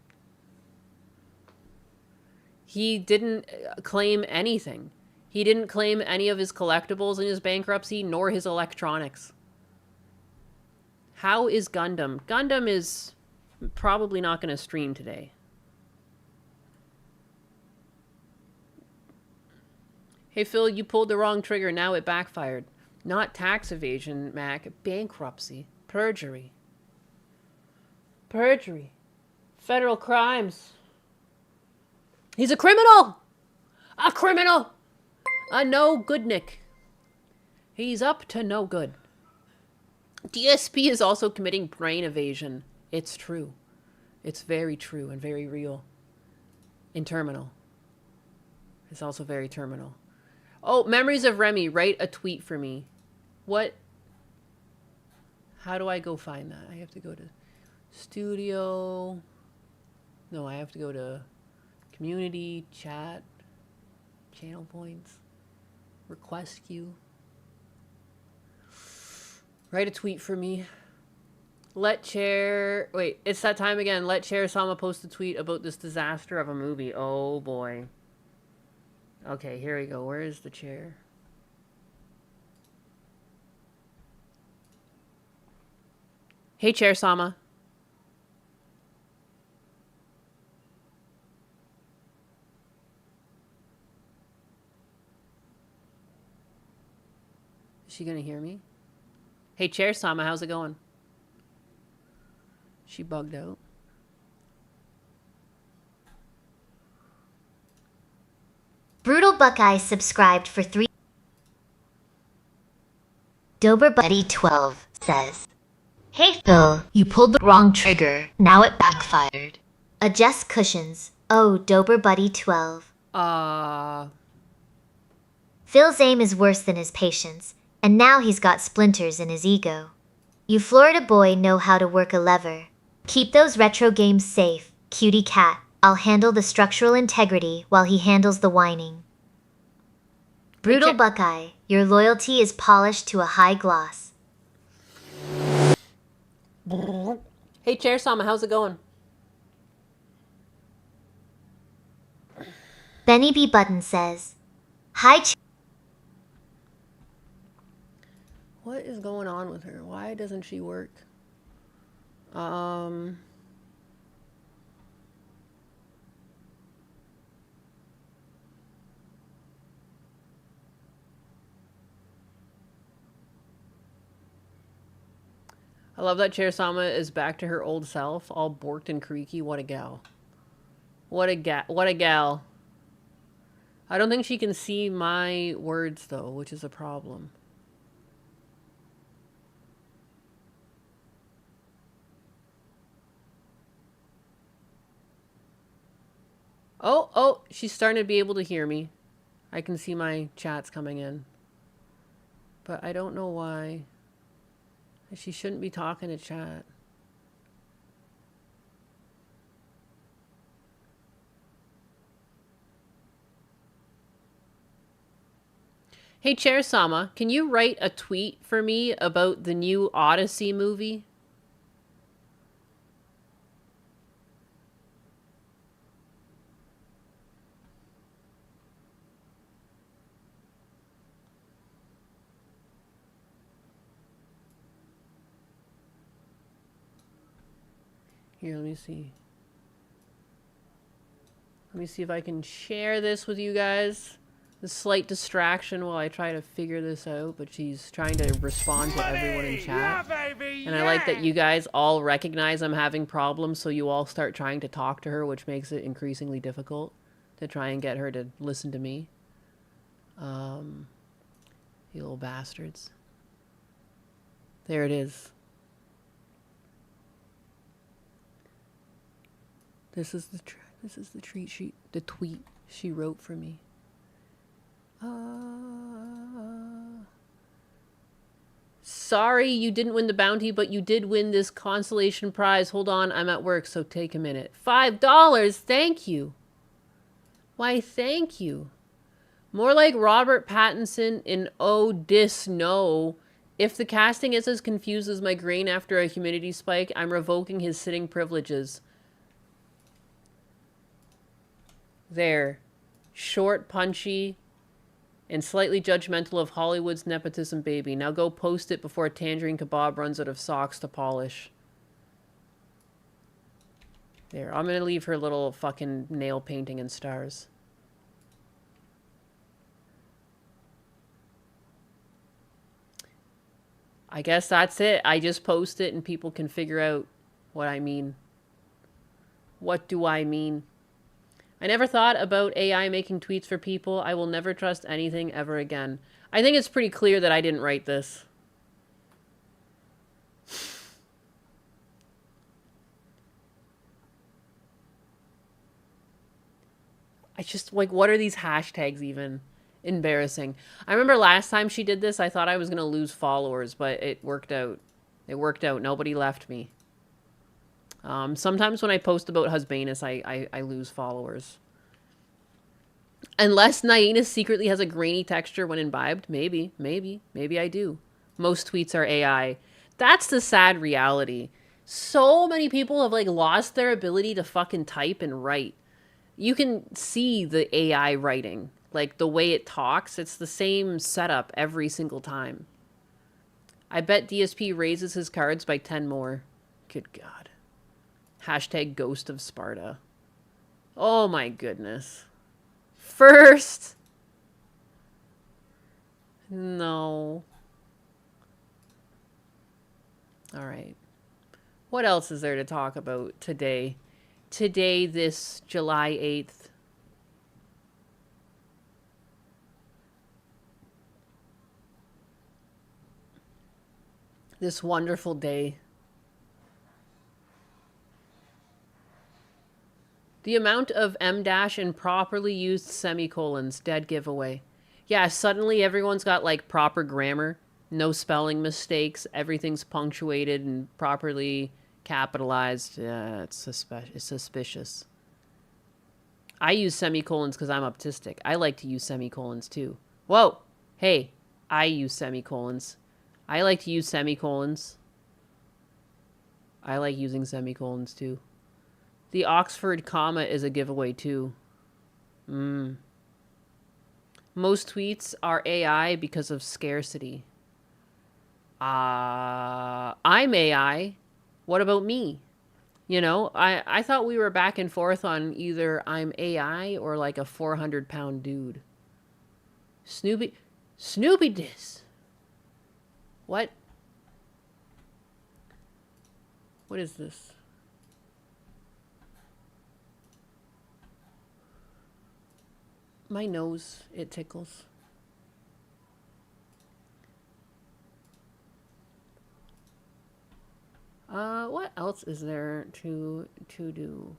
He didn't claim anything. He didn't claim any of his collectibles in his bankruptcy, nor his electronics. How is Gundam? Gundam is probably not going to stream today. Hey, Phil, you pulled the wrong trigger. Now it backfired. Not tax evasion, Mac. Bankruptcy. Perjury. Perjury. Federal crimes. He's a criminal! A criminal! A no-goodnik. He's up to no good. DSP is also committing brain evasion. It's true. It's very true and very real. In terminal. It's also very terminal. Oh, Memories of Remy. Write a tweet for me. What? How do I go find that? I have to go to studio. No, I have to go to community, chat, channel points, request queue. Write a tweet for me. Let Chair... Wait, it's that time again. Let Chair Sama post a tweet about this disaster of a movie. Oh, boy. Okay, here we go. Where is the chair? Hey, Chair Sama. Is she gonna hear me? Hey, Chair Sama, how's it going? She bugged out. Brutal Buckeye subscribed for 3. Dober Buddy 12 says, Hey Phil, you pulled the wrong trigger. Now it backfired. Adjust cushions. Oh, Dober Buddy 12. Phil's aim is worse than his patience, and now he's got splinters in his ego. You Florida boy know how to work a lever. Keep those retro games safe, cutie cat. I'll handle the structural integrity while he handles the whining. Brutal Buckeye, your loyalty is polished to a high gloss. Hey, Chair Sama, how's it going? Benny B. Button says, Hi, What is going on with her? Why doesn't she work? I love that Chair Sama is back to her old self, all borked and creaky. What a gal. What a gal. I don't think she can see my words, though, which is a problem. Oh, she's starting to be able to hear me. I can see my chats coming in. But I don't know why. She shouldn't be talking to chat. Hey, Chair Sama, can you write a tweet for me about the new Odyssey movie? Here, let me see. Let me see if I can share this with you guys. The slight distraction while I try to figure this out, but she's trying to respond to everyone in chat. Yeah, baby, And I like that you guys all recognize I'm having problems, so you all start trying to talk to her, which makes it increasingly difficult to try and get her to listen to me. You little bastards. There it is. This is the tweet she wrote for me. Sorry you didn't win the bounty, but you did win this consolation prize. Hold on, I'm at work, so take a minute. $5, thank you. Why, thank you. More like Robert Pattinson in Oh Dis No. If the casting is as confused as my grain after a humidity spike, I'm revoking his sitting privileges. There. Short, punchy, and slightly judgmental of Hollywood's nepotism baby. Now go post it before Tangerine Kebab runs out of socks to polish. There. I'm gonna leave her little fucking nail painting and stars. I guess that's it. I just post it and people can figure out what I mean. What do I mean? I never thought about AI making tweets for people. I will never trust anything ever again. I think it's pretty clear that I didn't write this. I just, like, what are these hashtags even? Embarrassing. I remember last time she did this, I thought I was going to lose followers, but it worked out. It worked out. Nobody left me. Sometimes when I post about Husbanus, I lose followers. Unless Nyenus secretly has a grainy texture when imbibed. Maybe I do. Most tweets are AI. That's the sad reality. So many people have, like, lost their ability to fucking type and write. You can see the AI writing. Like, the way it talks, it's the same setup every single time. I bet DSP raises his cards by 10 more. Good God. Hashtag Ghost of Sparta. Oh my goodness. First. No. All right. What else is there to talk about today? Today, this July 8th. This wonderful day. The amount of M- and properly used semicolons, dead giveaway. Yeah, suddenly everyone's got, like, proper grammar, no spelling mistakes, everything's punctuated and properly capitalized. Yeah, it's suspicious. I use semicolons because I'm autistic. I like to use semicolons too. Whoa! Hey, I use semicolons. I like to use semicolons. I like using semicolons too. The Oxford comma is a giveaway too. Most tweets are AI because of scarcity. I'm AI. What about me? You know, I thought we were back and forth on either I'm AI or like a 400-pound dude. Snoopy dis. What? What is this? My nose, it tickles. What else is there to do?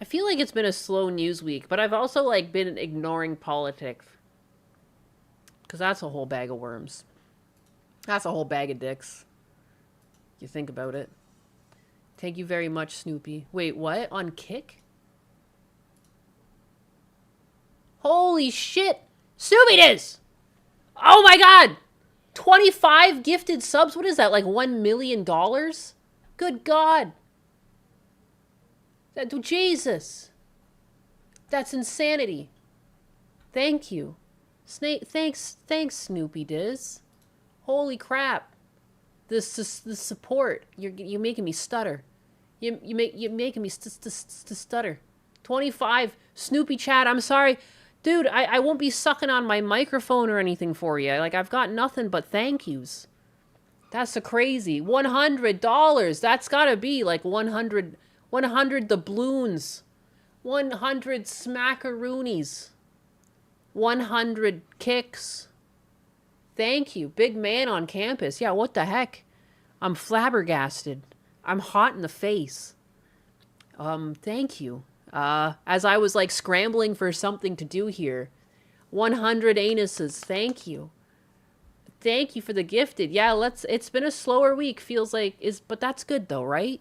I feel like it's been a slow news week, but I've also, like, been ignoring politics. Because that's a whole bag of worms. That's a whole bag of dicks. You think about it. Thank you very much, Snoopy. Wait, what? On Kick? Holy shit. Snoopy Diz! Oh my god! 25 gifted subs? What is that, like $1 million? Good God. Jesus. That's insanity. Thank you. Thanks, Snoopy Diz. Holy crap. The support. You're making me stutter. You're making me stutter. 25 Snoopy chat. I'm sorry. Dude, I won't be sucking on my microphone or anything for you. Like, I've got nothing but thank yous. That's a crazy. $100. That's gotta be like 100 doubloons. 100 smackaroonies. 100 kicks. Thank you. Big man on campus. Yeah, what the heck? I'm flabbergasted. I'm hot in the face. Thank you. As I was like scrambling for something to do here. 100 anuses. Thank you. Thank you for the gifted. Yeah, it's been a slower week, feels like, but that's good though, right?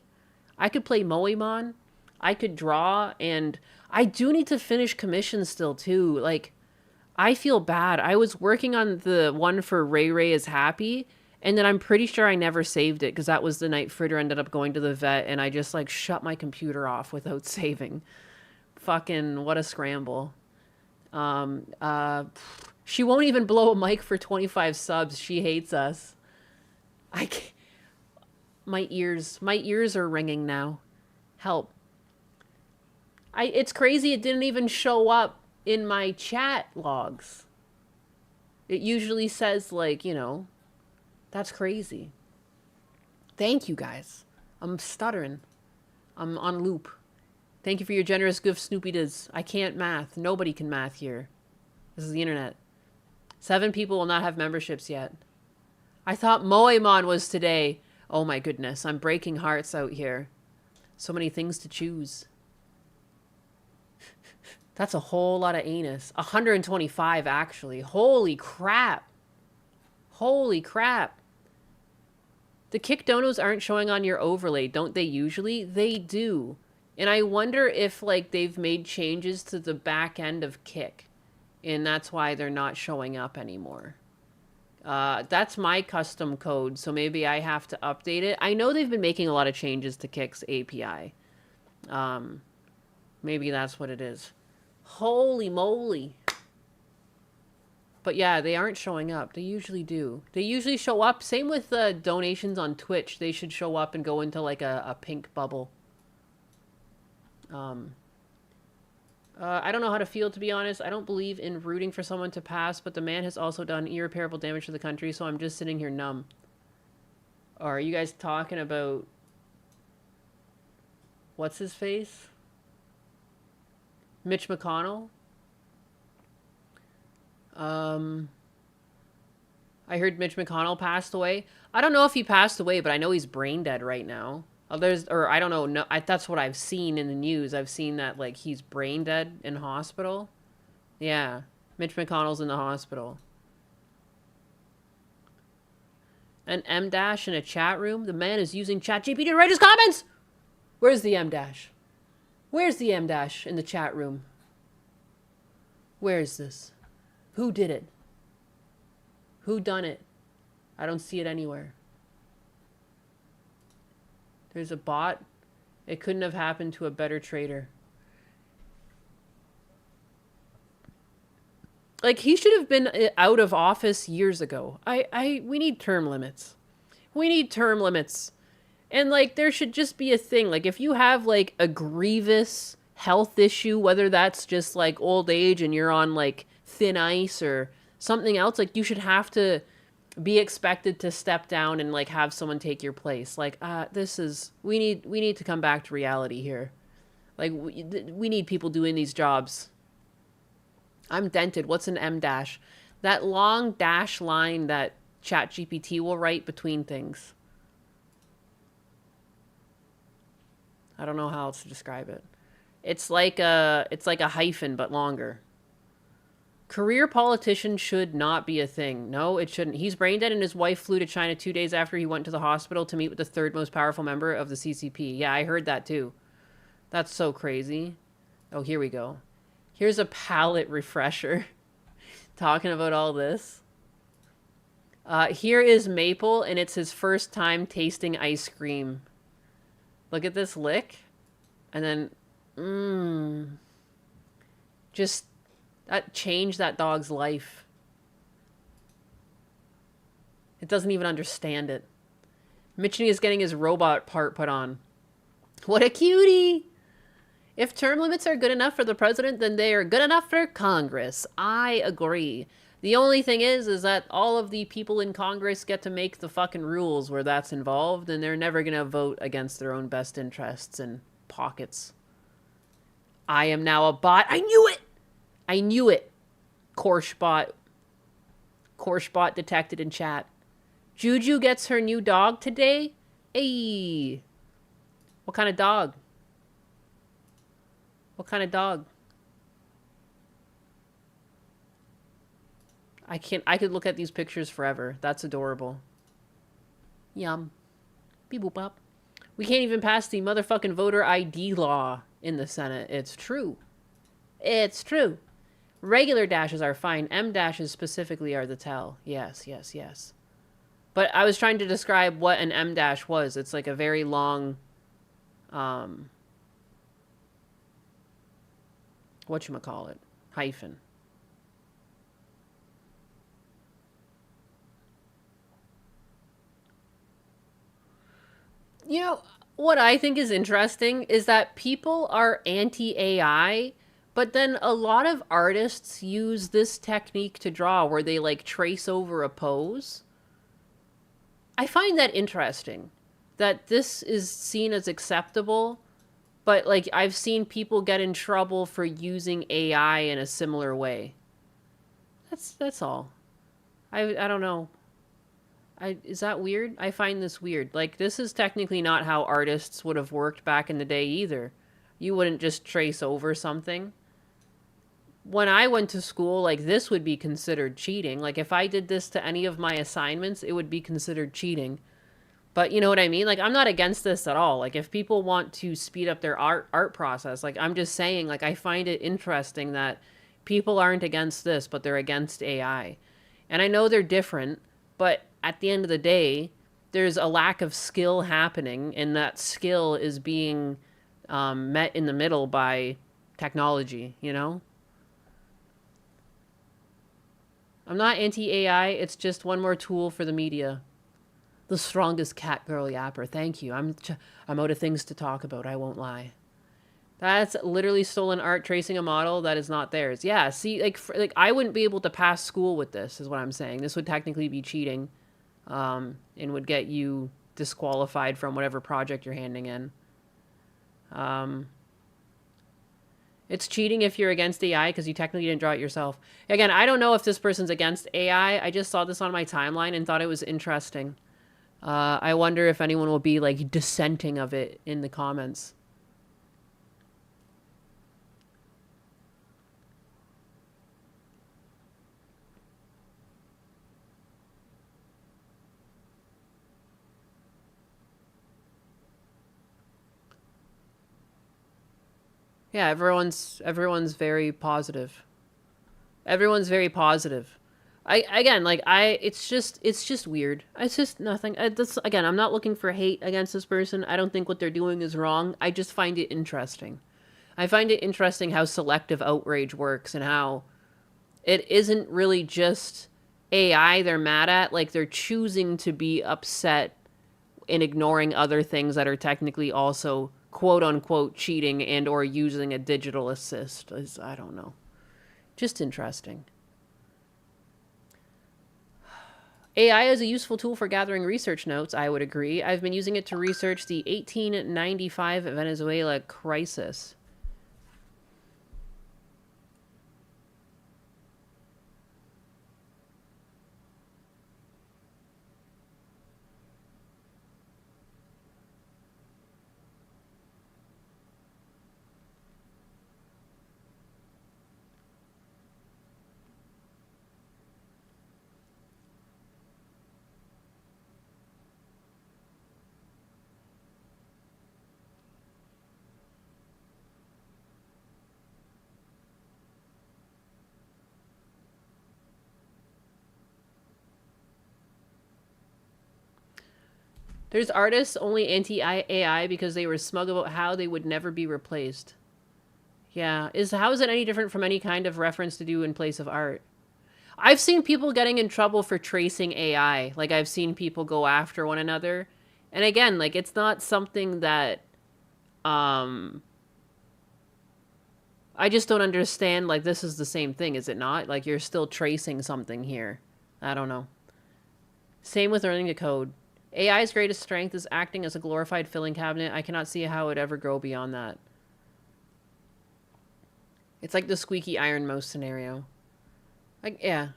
I could play Moemon. I could draw, and I do need to finish commissions still too. Like, I feel bad. I was working on the one for Ray Ray is Happy, and then I'm pretty sure I never saved it because that was the night Fritter ended up going to the vet, and I just like shut my computer off without saving. Fucking what a scramble. She won't even blow a mic for 25 subs. She hates us. I can't. My ears are ringing now. Help. It's crazy it didn't even show up in my chat logs. It usually says, like, you know, that's crazy. Thank you guys. I'm stuttering. I'm on loop. Thank you for your generous gift, Snoopy Diz. I can't math. Nobody can math here. This is the internet. 7 people will not have memberships yet. I thought Moemon was today. Oh my goodness. I'm breaking hearts out here. So many things to choose. That's a whole lot of anus. 125, actually. Holy crap. Holy crap. The Kick donos aren't showing on your overlay, don't they usually? They do. And I wonder if, like, they've made changes to the back end of Kick. And that's why they're not showing up anymore. That's my custom code, so maybe I have to update it. I know they've been making a lot of changes to Kick's API. Maybe that's what it is. Holy moly. But yeah, they aren't showing up. They usually do. They usually show up. Same with donations on Twitch. They should show up and go into like a pink bubble. I don't know how to feel, to be honest. I don't believe in rooting for someone to pass, but the man has also done irreparable damage to the country, so I'm just sitting here numb. Or are you guys talking about... What's his face? Mitch McConnell? I heard Mitch McConnell passed away. I don't know if he passed away, but I know he's brain dead right now. I don't know. No, that's what I've seen in the news. I've seen that, like, he's brain dead in hospital. Yeah. Mitch McConnell's in the hospital. An M dash in a chat room? The man is using ChatGPT to write his comments! Where's the M dash? Where's the M dash in the chat room? Where is this? Who did it? Who done it? I don't see it anywhere. There's a bot. It couldn't have happened to a better trader. Like, he should have been out of office years ago. We need term limits. We need term limits. And, like, there should just be a thing. Like, if you have, like, a grievous health issue, whether that's just, like, old age and you're on, like, thin ice or something else, like, you should have to be expected to step down and, like, have someone take your place. Like, we need to come back to reality here. Like, we need people doing these jobs. I'm dented. What's an M dash? That long dash line that ChatGPT will write between things. I don't know how else to describe it. It's like a hyphen, but longer. Career politician should not be a thing. No, it shouldn't. He's brain dead and his wife flew to China 2 days after he went to the hospital to meet with the third most powerful member of the CCP. Yeah, I heard that too. That's so crazy. Oh, here we go. Here's a palate refresher. Talking about all this. Here is Maple, and it's his first time tasting ice cream. Look at this lick. And then, just, that changed that dog's life. It doesn't even understand it. Mitchie is getting his robot part put on. What a cutie! If term limits are good enough for the president, then they are good enough for Congress. I agree. The only thing is that all of the people in Congress get to make the fucking rules where that's involved, and they're never gonna vote against their own best interests and pockets. I am now a bot. I knew it! I knew it. Korshbot. Korshbot detected in chat. Juju gets her new dog today? Hey. What kind of dog? What kind of dog? I could look at these pictures forever. That's adorable. Yum. Beep boop bop. We can't even pass the motherfucking voter ID law in the Senate. It's true. It's true. Regular dashes are fine. M dashes specifically are the tell. Yes, yes, yes. But I was trying to describe what an M dash was. It's like a very long, whatchamacallit, hyphen. You know, what I think is interesting is that people are anti-AI, but then a lot of artists use this technique to draw where they like trace over a pose. I find that interesting, that this is seen as acceptable, but like I've seen people get in trouble for using AI in a similar way. That's all. I don't know. Is that weird? I find this weird. Like, this is technically not how artists would have worked back in the day either. You wouldn't just trace over something. When I went to school, like, this would be considered cheating. Like, if I did this to any of my assignments, it would be considered cheating. But you know what I mean? Like, I'm not against this at all. Like, if people want to speed up their art process, like, I'm just saying, like, I find it interesting that people aren't against this, but they're against AI. And I know they're different, but at the end of the day, there's a lack of skill happening, and that skill is being met in the middle by technology, you know? I'm not anti-AI, it's just one more tool for the media. The strongest cat girl yapper, thank you. I'm out of things to talk about, I won't lie. That's literally stolen art, tracing a model that is not theirs. Yeah, see, like I wouldn't be able to pass school with this, is what I'm saying. This would technically be cheating. And would get you disqualified from whatever project you're handing in. It's cheating if you're against AI because you technically didn't draw it yourself. Again, I don't know if this person's against AI. I just saw this on my timeline and thought it was interesting. I wonder if anyone will be like dissenting of it in the comments. Yeah, everyone's very positive. Everyone's very positive. It's just weird. It's just nothing. Again, I'm not looking for hate against this person. I don't think what they're doing is wrong. I just find it interesting. I find it interesting how selective outrage works and how it isn't really just AI they're mad at. Like, they're choosing to be upset and ignoring other things that are technically also quote-unquote cheating and or using a digital assist. I don't know. Just interesting. AI is a useful tool for gathering research notes, I would agree. I've been using it to research the 1895 Venezuela crisis. There's artists only anti-AI because they were smug about how they would never be replaced. Yeah, how is it any different from any kind of reference to do in place of art? I've seen people getting in trouble for tracing AI. Like, I've seen people go after one another. And again, like, it's not something that, I just don't understand, like, this is the same thing, is it not? Like, you're still tracing something here. I don't know. Same with learning to code. AI's greatest strength is acting as a glorified filling cabinet. I cannot see how it would ever grow beyond that. It's like the squeaky iron mouse scenario. Like, yeah.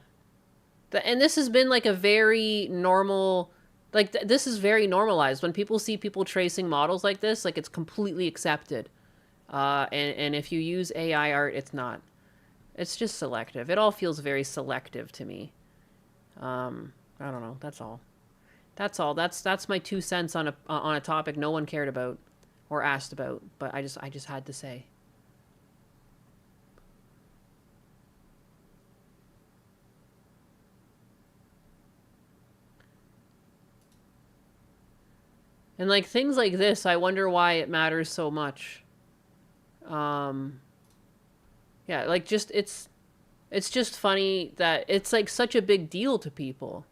And this has been like a very normal, like this is very normalized. When people see people tracing models like this, like it's completely accepted. And if you use AI art, it's not. It's just selective. It all feels very selective to me. I don't know. That's all. That's all. That's my 2 cents on a topic no one cared about or asked about, but I just had to say. And like things like this, I wonder why it matters so much. Yeah, like just it's just funny that it's like such a big deal to people.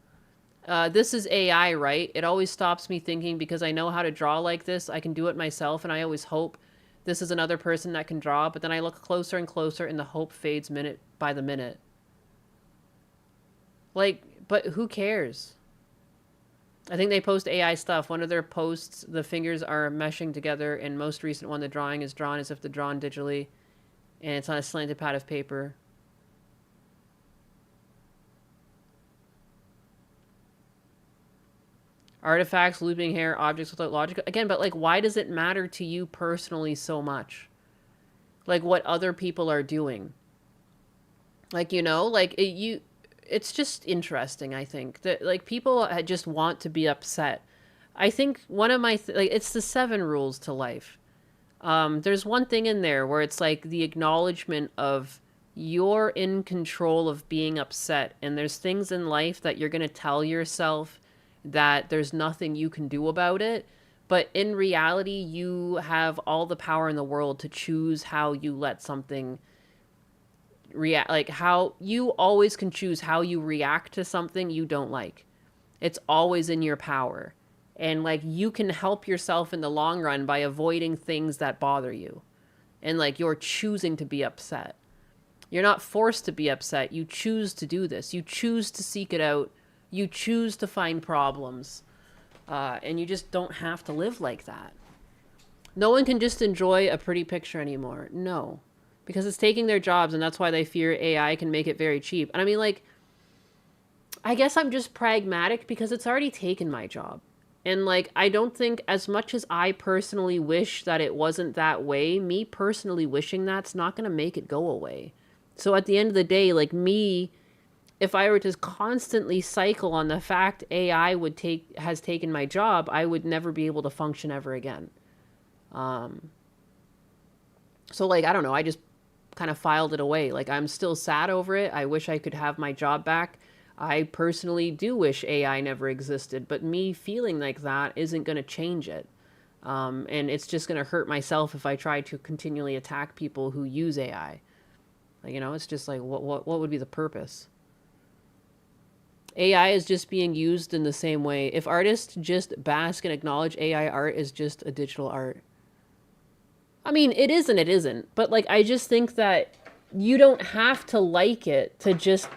This is AI, right? It always stops me thinking because I know how to draw like this. I can do it myself, and I always hope this is another person that can draw, but then I look closer and closer, and the hope fades minute by the minute. Like, but who cares? I think they post AI stuff. One of their posts, the fingers are meshing together, and most recent one, the drawing is drawn as if they're drawn digitally, and it's on a slanted pad of paper. Artifacts, looping hair, objects without logic. Again, but like, why does it matter to you personally so much? Like what other people are doing. Like, you know, like it's just interesting, I think. That like people just want to be upset. I think one of my, like, it's the 7 rules to life. There's one thing in there where it's like the acknowledgement of you're in control of being upset. And there's things in life that you're going to tell yourself that there's nothing you can do about it. But in reality, you have all the power in the world to choose how you let something react. Like how you always can choose how you react to something you don't like. It's always in your power. And like you can help yourself in the long run by avoiding things that bother you. And like you're choosing to be upset. You're not forced to be upset. You choose to do this. You choose to seek it out. You choose to find problems. And you just don't have to live like that. No one can just enjoy a pretty picture anymore. No. Because it's taking their jobs, and that's why they fear AI can make it very cheap. And I mean, like, I guess I'm just pragmatic because it's already taken my job. And, like, I don't think, as much as I personally wish that it wasn't that way, me personally wishing that's not going to make it go away. So at the end of the day, like, me, if I were to constantly cycle on the fact AI has taken my job, I would never be able to function ever again. So, like, I don't know, I just kind of filed it away. Like, I'm still sad over it. I wish I could have my job back. I personally do wish AI never existed, but me feeling like that isn't going to change it. And it's just going to hurt myself if I try to continually attack people who use AI. Like, you know, it's just like, what would be the purpose? AI is just being used in the same way. If artists just bask and acknowledge AI art as just a digital art. I mean, it is and it isn't. But, like, I just think that you don't have to like it to just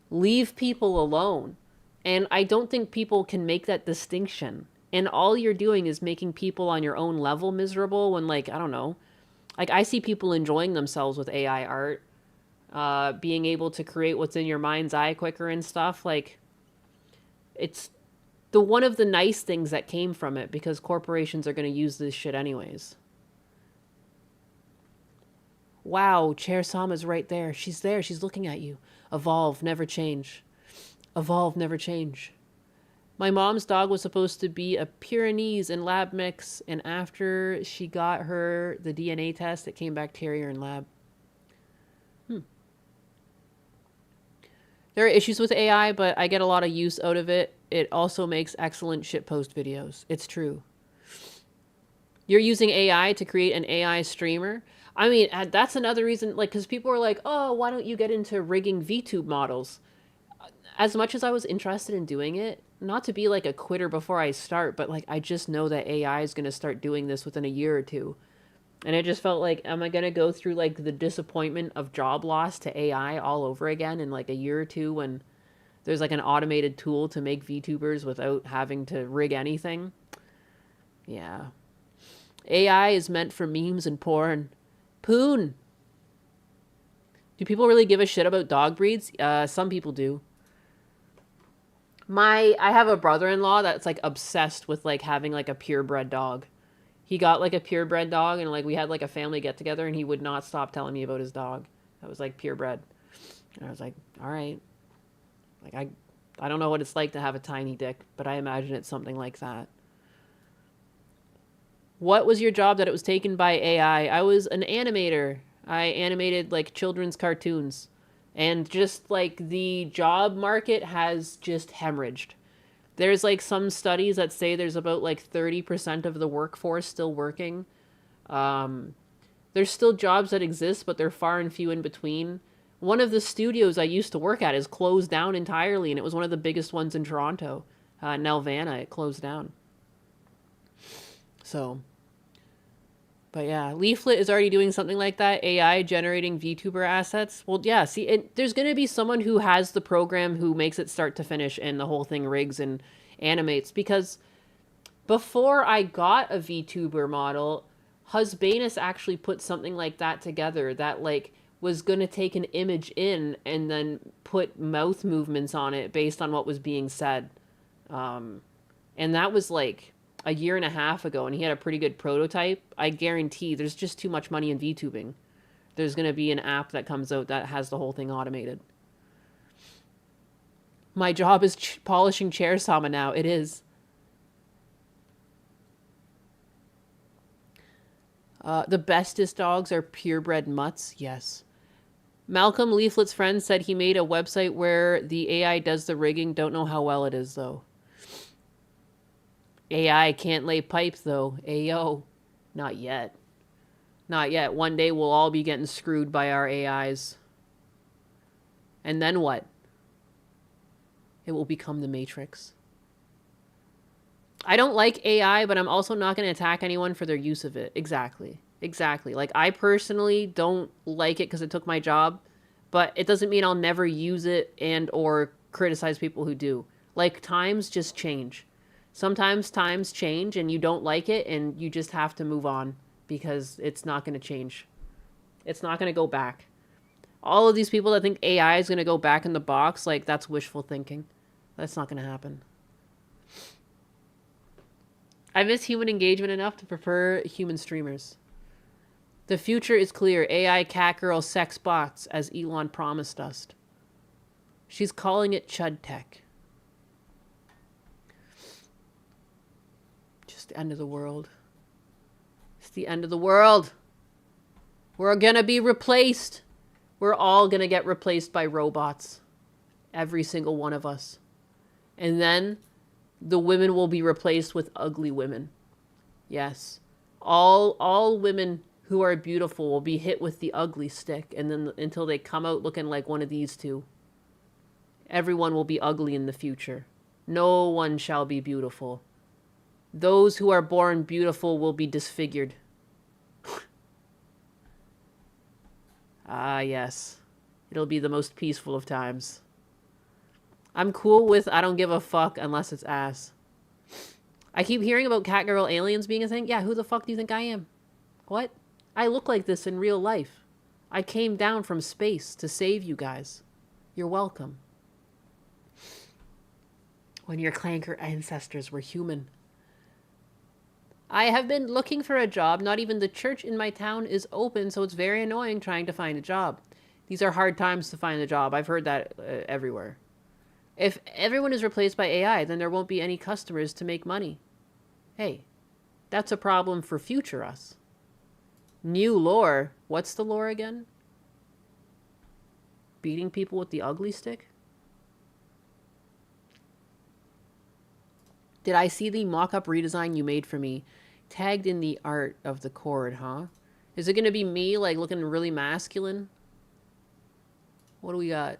leave people alone. And I don't think people can make that distinction. And all you're doing is making people on your own level miserable when, like, I don't know. Like, I see people enjoying themselves with AI art. Being able to create what's in your mind's eye quicker and stuff. Like, it's one of the nice things that came from it, because corporations are going to use this shit anyways. Wow, Chair Sama's right there. She's there. She's looking at you. Evolve, never change. Evolve, never change. My mom's dog was supposed to be a Pyrenees in lab mix, and after she got her the DNA test, it came back terrier in lab. There are issues with AI, but I get a lot of use out of it. it also makes excellent shitpost videos. It's true. You're using AI to create an AI streamer? I mean, that's another reason, like, because people are like, oh, why don't you get into rigging VTube models? As much as I was interested in doing it, not to be like a quitter before I start, but like, I just know that AI is going to start doing this within a year or two. And it just felt like, am I going to go through like the disappointment of job loss to AI all over again in like a year or two when there's like an automated tool to make VTubers without having to rig anything? Yeah. AI is meant for memes and porn. Poon. Do people really give a shit about dog breeds? Some people do. I have a brother-in-law that's like obsessed with like having like a purebred dog. He got like a purebred dog and like we had like a family get together and he would not stop telling me about his dog. That was like purebred. And I was like, all right. Like I don't know what it's like to have a tiny dick, but I imagine it's something like that. What was your job that it was taken by AI? I was an animator. I animated like children's cartoons. And just like the job market has just hemorrhaged. There's like some studies that say there's about like 30% of the workforce still working. There's still jobs that exist, but they're far and few in between. One of the studios I used to work at is closed down entirely, and it was one of the biggest ones in Toronto. Nelvana, it closed down. So, but yeah, Leaflet is already doing something like that, AI generating VTuber assets. Well, yeah, see, there's going to be someone who has the program who makes it start to finish and the whole thing rigs and animates. Because before I got a VTuber model, Husbanus actually put something like that together that like was going to take an image in and then put mouth movements on it based on what was being said. And that was like a year and a half ago, and he had a pretty good prototype. I guarantee there's just too much money in VTubing. There's going to be an app that comes out that has the whole thing automated. My job is polishing chair sama now. It is. The bestest dogs are purebred mutts. Yes. Malcolm, Leaflet's friend, said he made a website where the AI does the rigging. Don't know how well it is, though. AI can't lay pipes, though. Ayo. Not yet. Not yet. One day we'll all be getting screwed by our AIs. And then what? It will become the Matrix. I don't like AI, but I'm also not going to attack anyone for their use of it. Exactly. Exactly. Like, I personally don't like it because it took my job, but it doesn't mean I'll never use it and or criticize people who do. Like, times just change. Sometimes times change and you don't like it and you just have to move on because it's not going to change. It's not going to go back. All of these people that think AI is going to go back in the box, like, that's wishful thinking. That's not going to happen. I miss human engagement enough to prefer human streamers. The future is clear. AI, cat girl, sex bots, as Elon promised us. She's calling it Chud Tech. Just the end of the world. It's the end of the world. We're gonna be replaced. We're all gonna get replaced by robots. Every single one of us. And then the women will be replaced with ugly women. Yes. All women who are beautiful will be hit with the ugly stick, and then until they come out looking like one of these two. Everyone will be ugly in the future. No one shall be beautiful. Those who are born beautiful will be disfigured. Ah, yes. It'll be the most peaceful of times. I'm cool with I don't give a fuck unless it's ass. I keep hearing about catgirl aliens being a thing. Yeah, who the fuck do you think I am? What? I look like this in real life. I came down from space to save you guys. You're welcome. When your clanker ancestors were human. I have been looking for a job. Not even the church in my town is open, so it's very annoying trying to find a job. These are hard times to find a job. I've heard that everywhere. If everyone is replaced by AI, then there won't be any customers to make money. Hey, that's a problem for future us. New lore. What's the lore again? Beating people with the ugly stick? Did I see the mock-up redesign you made for me? Tagged in the art of the cord, huh? Is it gonna be me, like, looking really masculine? What do we got?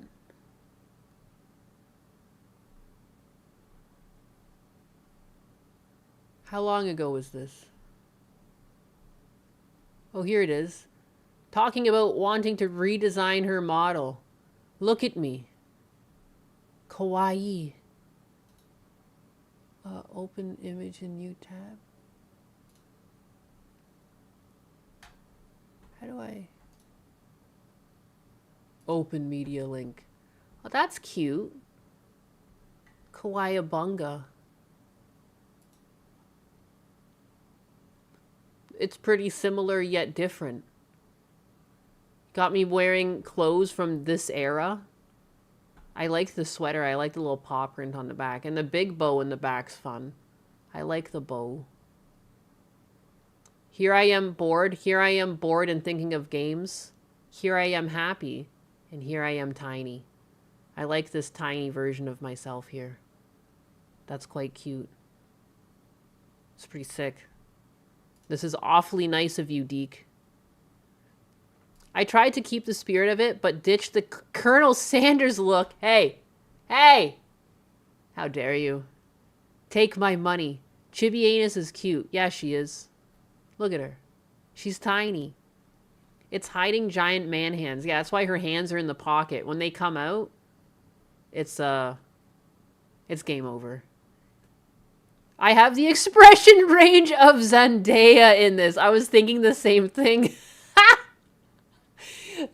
How long ago was this? Oh, here it is. Talking about wanting to redesign her model. Look at me. Kawaii. Open image in new tab. How do I... Open media link. Oh, that's cute. Kawaii bunga. It's pretty similar yet different. Got me wearing clothes from this era. I like the sweater. I like the little paw print on the back. And the big bow in the back's fun. I like the bow. Here I am bored. Here I am bored and thinking of games. Here I am happy. And here I am tiny. I like this tiny version of myself here. That's quite cute. It's pretty sick. This is awfully nice of you, Deke. I tried to keep the spirit of it, but ditched the Colonel Sanders look. Hey! Hey! How dare you? Take my money. Chibi Anus is cute. Yeah, she is. Look at her. She's tiny. It's hiding giant man hands. Yeah, that's why her hands are in the pocket. When they come out, it's game over. I have the expression range of Zendaya in this. I was thinking the same thing.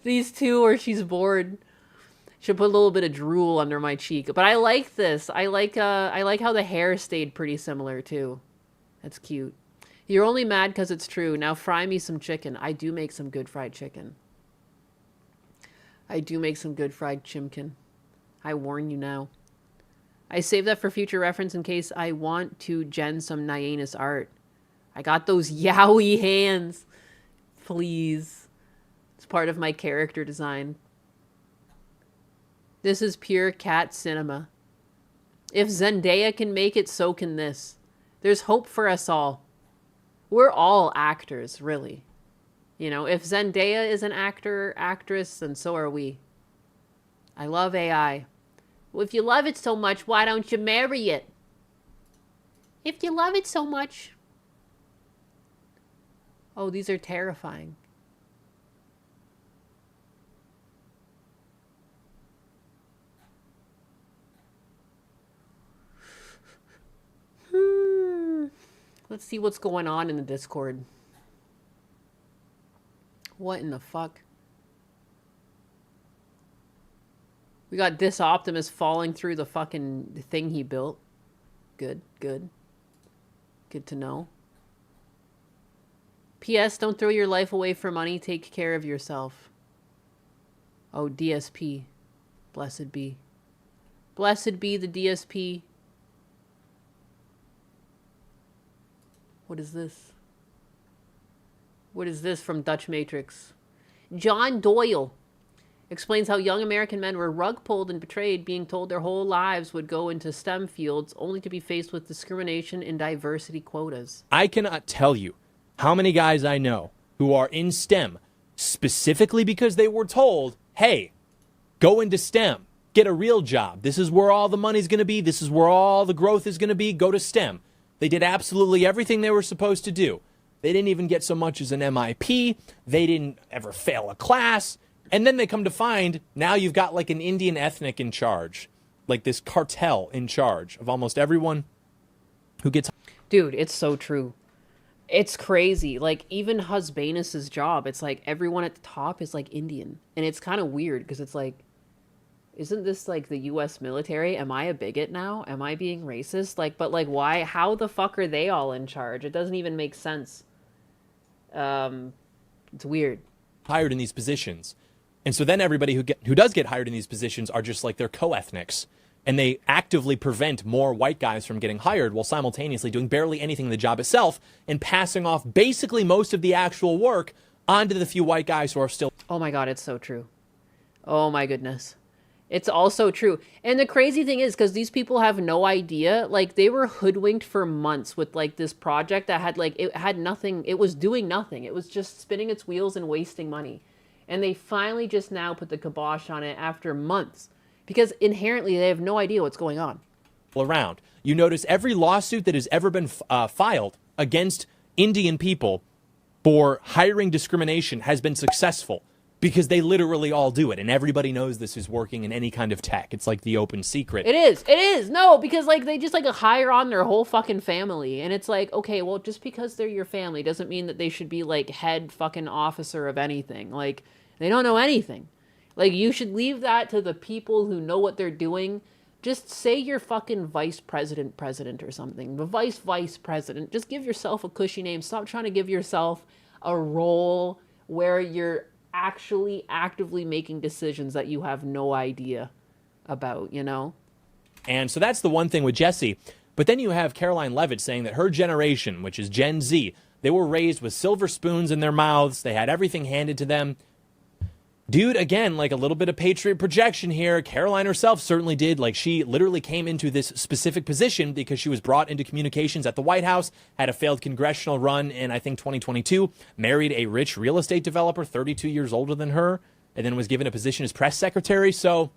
These two where she's bored. Should put a little bit of drool under my cheek. But I like this. I like how the hair stayed pretty similar too. That's cute. You're only mad because it's true. Now fry me some chicken. I do make some good fried chicken. I do make some good fried chimkin. I warn you now. I save that for future reference in case I want to gen some Nyanus art. I got those yowie hands. Please. It's part of my character design. This is pure cat cinema. If Zendaya can make it, so can this. There's hope for us all. We're all actors, really. You know, if Zendaya is an actor, actress, then so are we. I love AI. Well, if you love it so much, why don't you marry it? If you love it so much. Oh, these are terrifying. Let's see what's going on in the Discord. What in the fuck? We got Dis Optimus falling through the fucking thing he built. Good, good. Good to know. P.S. Don't throw your life away for money. Take care of yourself. Oh, DSP. Blessed be. Blessed be the DSP. What is this? What is this from Dutch Matrix? John Doyle explains how young American men were rug pulled and betrayed, being told their whole lives would go into STEM fields, only to be faced with discrimination and diversity quotas. I cannot tell you how many guys I know who are in STEM specifically because they were told, hey, go into STEM, get a real job. This is where all the money's going to be. This is where all the growth is going to be. Go to STEM. They did absolutely everything they were supposed to do. They didn't even get so much as an MIP. They didn't ever fail a class. And then they come to find, now you've got like an Indian ethnic in charge. Like this cartel in charge of almost everyone who gets... Dude, it's so true. It's crazy. Like, even Husbanus's job, it's like everyone at the top is like Indian. And it's kind of weird because it's like, isn't this like the US military? Am I a bigot now? Am I being racist? Like, but like, why? How the fuck are they all in charge? It doesn't even make sense. It's weird. Hired in these positions. And so then everybody who does get hired in these positions are just like they're co-ethnics. And they actively prevent more white guys from getting hired while simultaneously doing barely anything in the job itself and passing off basically most of the actual work onto the few white guys who are still... Oh my God, it's so true. Oh my goodness. It's also true. And the crazy thing is, because these people have no idea, like, they were hoodwinked for months with, like, this project that had, like, it had nothing, it was doing nothing. It was just spinning its wheels and wasting money. And they finally just now put the kibosh on it after months. Because inherently, they have no idea what's going on. Around. You notice every lawsuit that has ever been filed against Indian people for hiring discrimination has been successful. Because they literally all do it, and everybody knows this is working in any kind of tech. It's like the open secret. It is. It is. No, because, like, they just, like, hire on their whole fucking family. And it's like, okay, well, just because they're your family doesn't mean that they should be, like, head fucking officer of anything. Like, they don't know anything. Like, you should leave that to the people who know what they're doing. Just say you're fucking vice president or something. The vice president. Just give yourself a cushy name. Stop trying to give yourself a role where you're actually actively making decisions that you have no idea about, you know? And so that's the one thing with Jesse. But then you have Caroline Levitt saying that her generation, which is Gen Z, they were raised with silver spoons in their mouths. They had everything handed to them. Dude, again, like a little bit of Patriot projection here. Caroline herself certainly did. Like, she literally came into this specific position because she was brought into communications at the White House, had a failed congressional run in, I think, 2022, married a rich real estate developer 32 years older than her, and then was given a position as press secretary. So,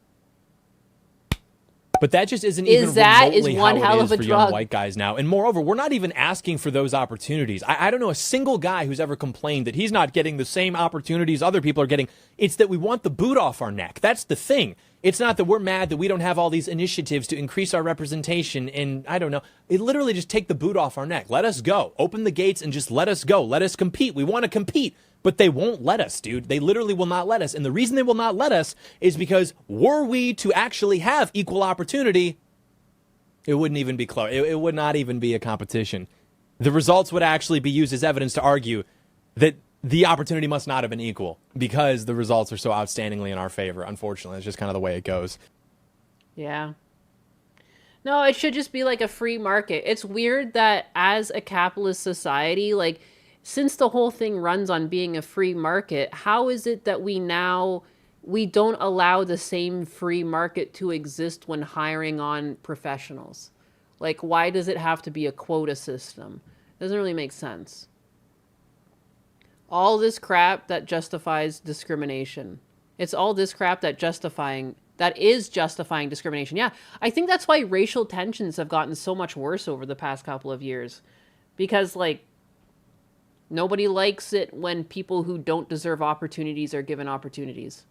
but that just isn't even remotely how it is for young white guys now. And moreover, we're not even asking for those opportunities. I don't know a single guy who's ever complained that he's not getting the same opportunities other people are getting. It's that we want the boot off our neck. That's the thing. It's not that we're mad that we don't have all these initiatives to increase our representation. And I don't know. It literally just take the boot off our neck. Let us go. Open the gates and just let us go. Let us compete. We want to compete. But they won't let us, dude. They literally will not let us. And the reason they will not let us is because were we to actually have equal opportunity, it wouldn't even be close. It would not even be a competition. The results would actually be used as evidence to argue that the opportunity must not have been equal because the results are so outstandingly in our favor. Unfortunately, it's just kind of the way it goes. Yeah. No, it should just be like a free market. It's weird that as a capitalist society, like, since the whole thing runs on being a free market, how is it that we don't allow the same free market to exist when hiring on professionals? Like, why does it have to be a quota system? Doesn't really make sense. All this crap that justifies discrimination. It's all this crap that is justifying discrimination. Yeah, I think that's why racial tensions have gotten so much worse over the past couple of years. Because, like, nobody likes it when people who don't deserve opportunities are given opportunities.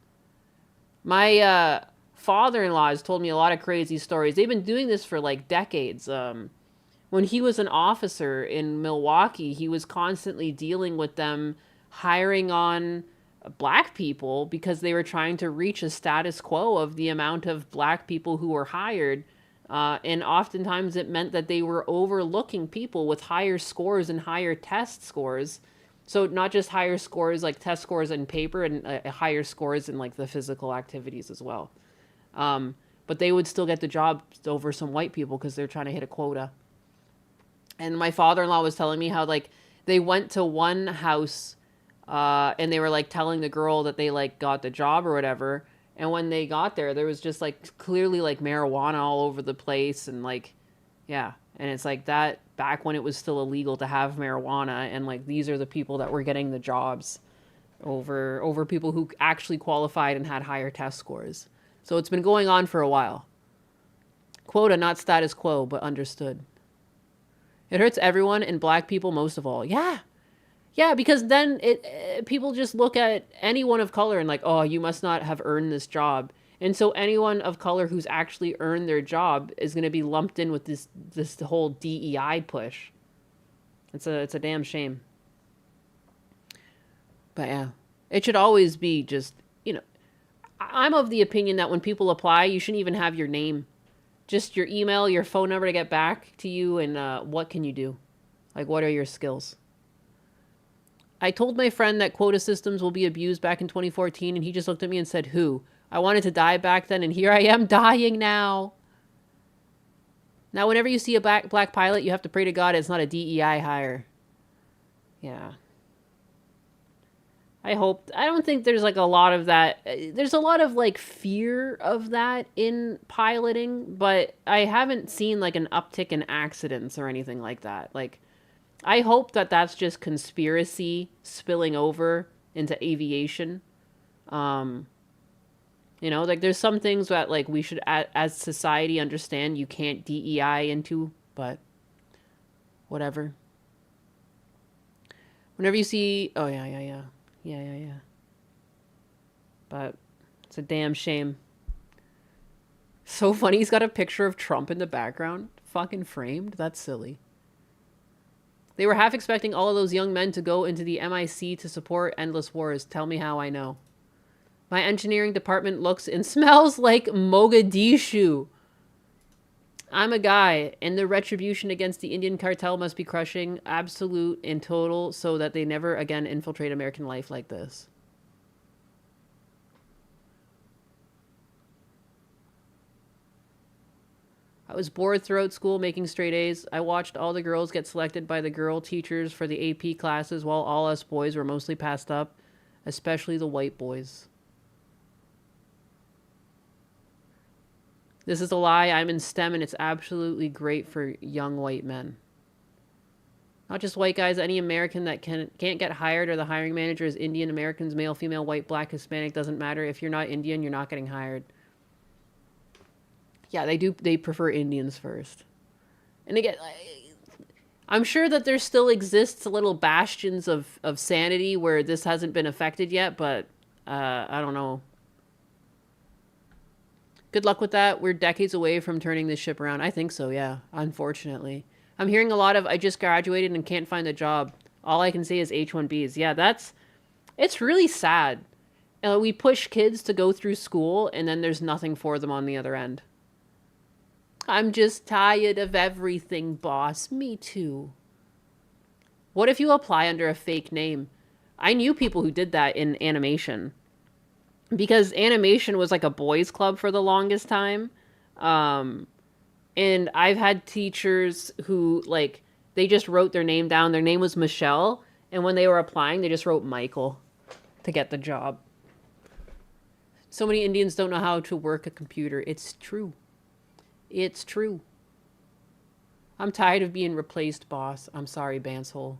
My father-in-law has told me a lot of crazy stories. They've been doing this for like decades. When he was an officer in Milwaukee, he was constantly dealing with them hiring on black people because they were trying to reach a status quo of the amount of black people who were hired. And oftentimes it meant that they were overlooking people with higher scores and higher test scores. So not just higher scores, like test scores in paper, and higher scores in like the physical activities as well. But they would still get the job over some white people because they're trying to hit a quota. And my father-in-law was telling me how, like, they went to one house and they were like telling the girl that they like got the job or whatever. And when they got there, there was just like clearly like marijuana all over the place. And like, yeah. And it's like that back when it was still illegal to have marijuana. And like, these are the people that were getting the jobs over people who actually qualified and had higher test scores. So it's been going on for a while. Quota, not status quo, but understood. It hurts everyone and black people most of all. Yeah. Yeah, because then people just look at anyone of color and like, oh, you must not have earned this job. And so anyone of color who's actually earned their job is going to be lumped in with this whole DEI push. It's a damn shame. But yeah, it should always be just, you know, I'm of the opinion that when people apply, you shouldn't even have your name. Just your email, your phone number to get back to you, and what can you do? Like, what are your skills? I told my friend that quota systems will be abused back in 2014, and he just looked at me and said, who? I wanted to die back then, and here I am dying now. Now, whenever you see a black pilot, you have to pray to God it's not a DEI hire. Yeah. I hope. I don't think there's like a lot of that. There's a lot of like fear of that in piloting, but I haven't seen like an uptick in accidents or anything like that. Like, I hope that that's just conspiracy spilling over into aviation. You know, like there's some things that like we should as society understand you can't DEI into, but whatever. Whenever you see, oh yeah. But it's a damn shame. So funny, he's got a picture of Trump in the background, fucking framed. That's silly. They were half expecting all of those young men to go into the MIC to support endless wars. Tell me how I know. My engineering department looks and smells like Mogadishu. I'm a guy, and the retribution against the Indian cartel must be crushing, absolute and total, so that they never again infiltrate American life like this. I was bored throughout school making straight A's. I watched all the girls get selected by the girl teachers for the AP classes while all us boys were mostly passed up, especially the white boys. This is a lie. I'm in STEM and it's absolutely great for young white men. Not just white guys, any American that can't get hired or the hiring manager is Indian, Americans, male, female, white, black, Hispanic, doesn't matter. If you're not Indian, you're not getting hired. Yeah, they prefer Indians first. And again, I'm sure that there still exists little bastions of sanity where this hasn't been affected yet, but I don't know. Good luck with that. We're decades away from turning this ship around. I think so, yeah, unfortunately. I'm hearing a lot of, I just graduated and can't find a job. All I can say is H-1Bs. Yeah, it's really sad. We push kids to go through school and then there's nothing for them on the other end. I'm just tired of everything, boss. Me too. What if you apply under a fake name? I knew people who did that in animation. Because animation was like a boys' club for the longest time. And I've had teachers who, like, they just wrote their name down. Their name was Michelle. And when they were applying, they just wrote Michael to get the job. So many Indians don't know how to work a computer. It's true. It's true. I'm tired of being replaced, boss. I'm sorry, Banshole.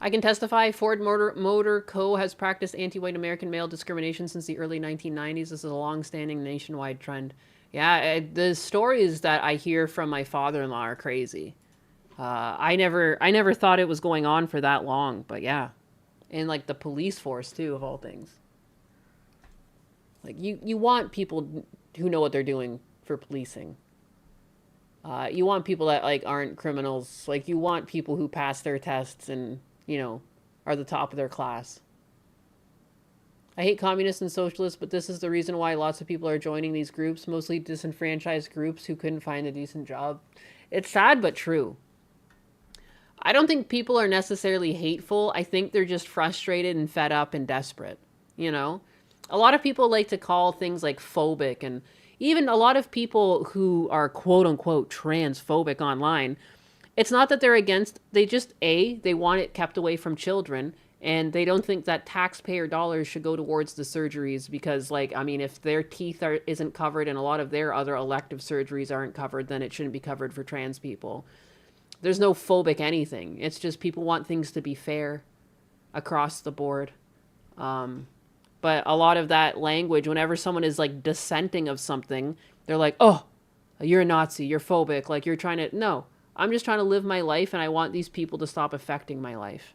I can testify Ford Motor Co. has practiced anti-white American male discrimination since the early 1990s. This is a long-standing nationwide trend. Yeah, the stories that I hear from my father-in-law are crazy. I never thought it was going on for that long, but yeah. And like the police force too, of all things. Like you want people who know what they're doing for policing. You want people that like aren't criminals. Like you want people who pass their tests and, you know, are the top of their class. I hate communists and socialists, but this is the reason why lots of people are joining these groups, mostly disenfranchised groups who couldn't find a decent job. It's sad but true. I don't think people are necessarily hateful. I think they're just frustrated and fed up and desperate, you know? A lot of people like to call things like phobic, and even a lot of people who are quote-unquote transphobic online, it's not that they're against, they just, they want it kept away from children, and they don't think that taxpayer dollars should go towards the surgeries because, like, I mean, if their teeth isn't covered and a lot of their other elective surgeries aren't covered, then it shouldn't be covered for trans people. There's no phobic anything. It's just people want things to be fair across the board. But a lot of that language, whenever someone is like dissenting of something, they're like, oh, you're a Nazi, you're phobic, like you're trying to, no, I'm just trying to live my life and I want these people to stop affecting my life.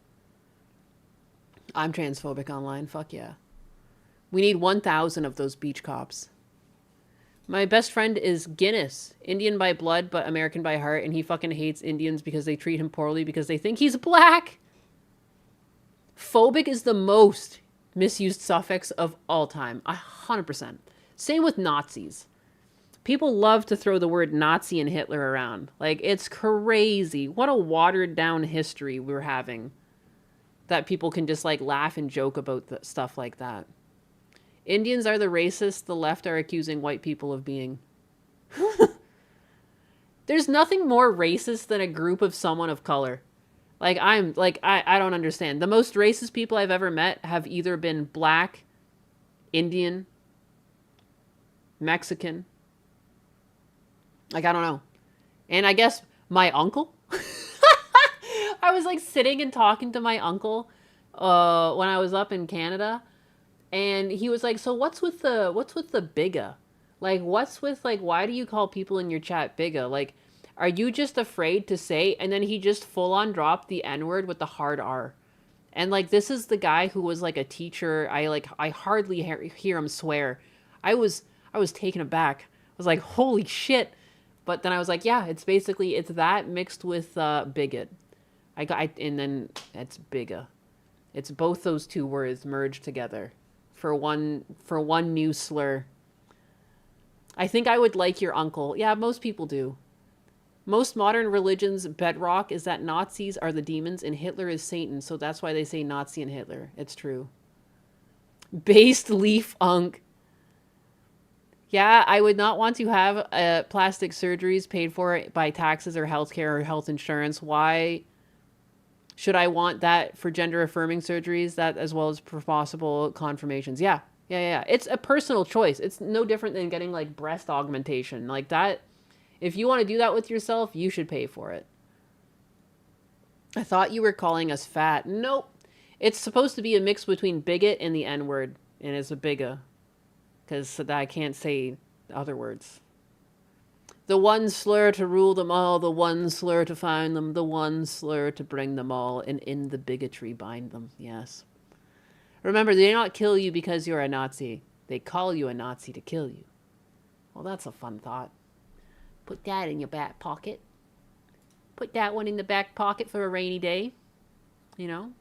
I'm transphobic online, fuck yeah. We need 1,000 of those beach cops. My best friend is Guinness, Indian by blood, but American by heart, and he fucking hates Indians because they treat him poorly because they think he's black. Phobic is the most misused suffix of all time, 100%. Same with Nazis. People love to throw the word Nazi and Hitler around. Like, it's crazy. What a watered down history we're having that people can just like laugh and joke about stuff like that. Indians are the racists the left are accusing white people of being. There's nothing more racist than a group of someone of color. Like, I don't understand. The most racist people I've ever met have either been black, Indian, Mexican. Like, I don't know. And I guess my uncle. I was like sitting and talking to my uncle when I was up in Canada, and he was like, "So what's with the biga? Like, what's with, like, why do you call people in your chat biga? Like, are you just afraid to say?" And then he just full on dropped the N-word with the hard R. And like, this is the guy who was like a teacher. I hardly hear him swear. I was taken aback. I was like, holy shit. But then I was like, yeah, it's that mixed with bigot. And then it's biga. It's both those two words merged together for one new slur. I think I would like your uncle. Yeah, most people do. Most modern religions' bedrock is that Nazis are the demons and Hitler is Satan, so that's why they say Nazi and Hitler. It's true. Based leaf unk. Yeah, I would not want to have plastic surgeries paid for by taxes or healthcare or health insurance. Why should I want that for gender-affirming surgeries, that as well as for possible confirmations? Yeah. It's a personal choice. It's no different than getting, like, breast augmentation. Like, that, if you want to do that with yourself, you should pay for it. I thought you were calling us fat. Nope. It's supposed to be a mix between bigot and the N-word, and it's a biga. Because I can't say other words. The one slur to rule them all, the one slur to find them, the one slur to bring them all, and in the bigotry bind them. Yes. Remember, they do not kill you because you're a Nazi. They call you a Nazi to kill you. Well, that's a fun thought. Put that in your back pocket. Put that one in the back pocket for a rainy day. You know?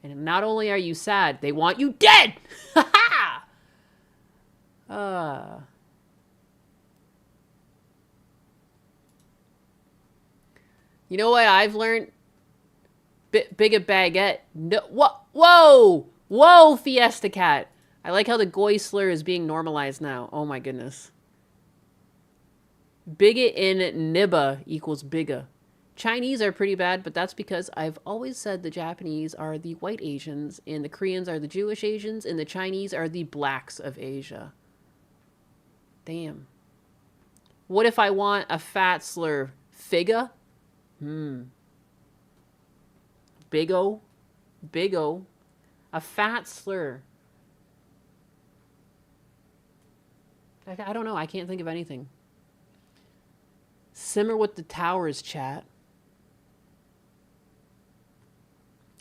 And not only are you sad, they want you dead! Ha ha! You know what I've learned? Big a baguette. No, whoa, Fiesta Cat. I like how the goy slur is being normalized now. Oh my goodness. Bigot in Niba equals biga. Chinese are pretty bad, but that's because I've always said the Japanese are the white Asians, and the Koreans are the Jewish Asians, and the Chinese are the blacks of Asia. Damn. What if I want a fat slur? Figa? Big O. A fat slur. I don't know. I can't think of anything. Simmer with the towers, chat.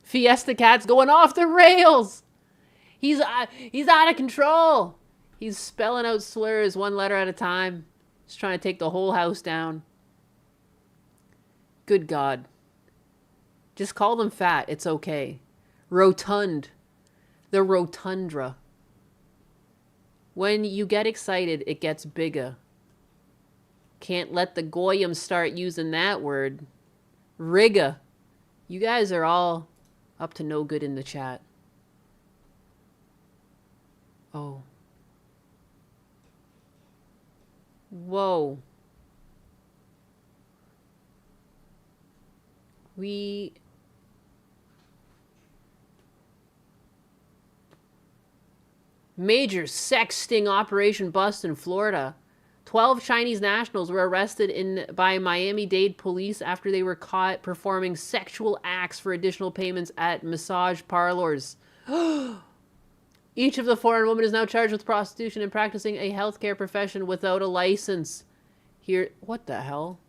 Fiesta Cat's going off the rails. He's out of control. He's spelling out slurs one letter at a time. He's trying to take the whole house down. Good God. Just call them fat. It's okay. Rotund. The rotundra. When you get excited, it gets bigger. Can't let the goyim start using that word. Rigga. You guys are all up to no good in the chat. Oh. Whoa. Major sex sting operation bust in Florida. 12 Chinese nationals were arrested by Miami-Dade police after they were caught performing sexual acts for additional payments at massage parlors. Each of the foreign women is now charged with prostitution and practicing a healthcare profession without a license. Here, what the hell?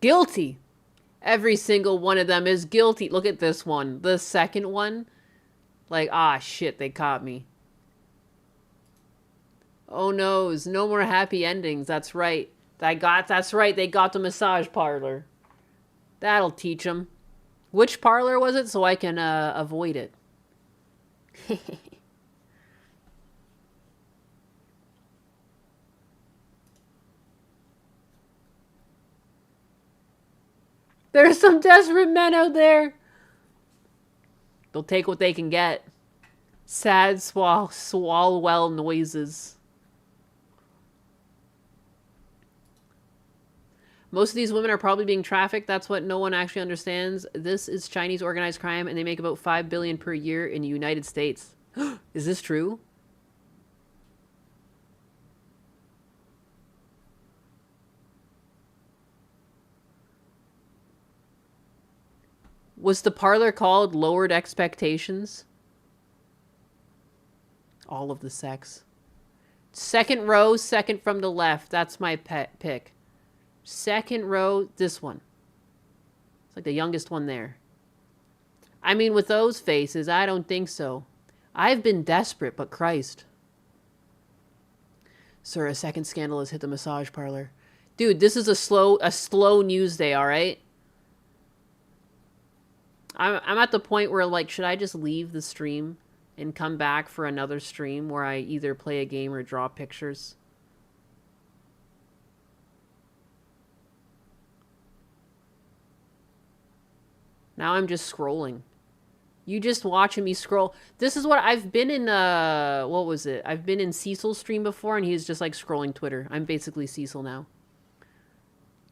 Guilty. Every single one of them is guilty. Look at this one. The second one. Like, ah, shit, they caught me. Oh no, no more happy endings. That's right. That's right. They got the massage parlor. That'll teach them. Which parlor was it so I can avoid it? There's some desperate men out there. They'll take what they can get. Sad swalwell noises. Most of these women are probably being trafficked. That's what no one actually understands. This is Chinese organized crime, and they make about $5 billion per year in the United States. Is this true? Was the parlor called Lowered Expectations? All of the sex. Second row, second from the left. That's my pick. Second row, this one. It's like the youngest one there. I mean, with those faces, I don't think so. I've been desperate, but Christ. Sir, a second scandal has hit the massage parlor. Dude, this is a slow news day, all right? I'm at the point where, like, should I just leave the stream and come back for another stream where I either play a game or draw pictures? Now I'm just scrolling. You just watching me scroll. This is what I've been in, what was it? I've been in Cecil's stream before, and he's just, like, scrolling Twitter. I'm basically Cecil now.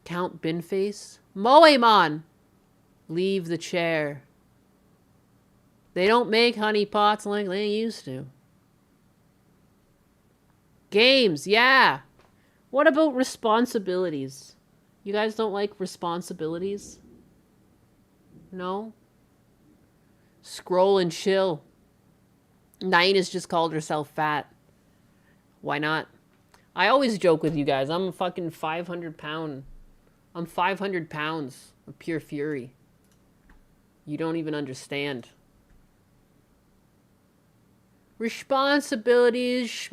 Count Binface? Moemon! Leave the chair. They don't make honey pots like they used to. Games, yeah! What about responsibilities? You guys don't like responsibilities? No? Scroll and chill. Nine has just called herself fat. Why not? I always joke with you guys. I'm a fucking 500 pound. I'm 500 pounds of pure fury. You don't even understand. Responsibilities,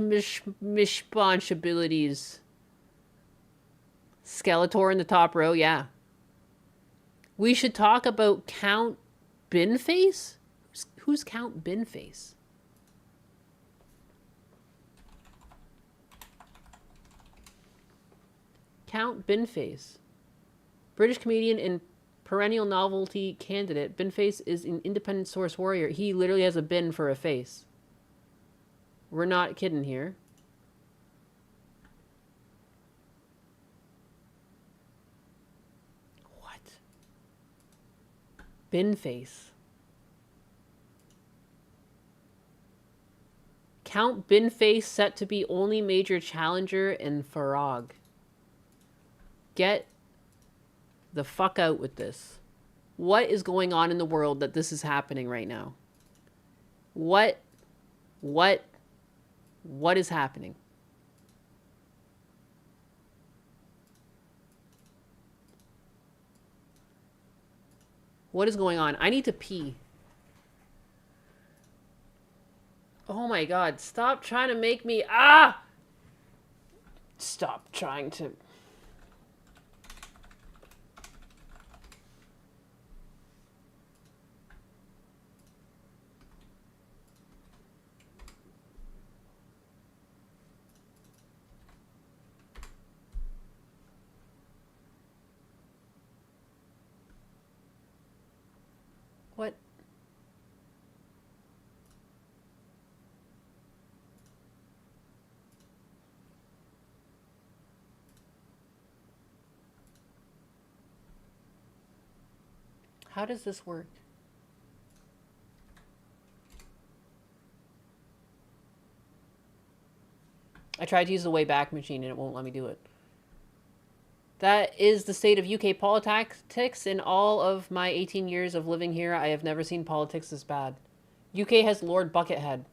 responsibilities. Skeletor in the top row, yeah. We should talk about Count Binface? Who's Count Binface? Count Binface. British comedian and perennial novelty candidate. Binface is an independent source warrior. He literally has a bin for a face. We're not kidding here. What? Binface. Count Binface set to be only major challenger in Farag. Get the fuck out with this. What is going on in the world that this is happening right now? What is happening? What is going on? I need to pee. Oh my god, stop trying to make me... Ah! Stop trying to... What? How does this work? I tried to use the Wayback Machine and it won't let me do it. That is the state of UK politics. In all of my 18 years of living here, I have never seen politics this bad. UK has Lord Buckethead.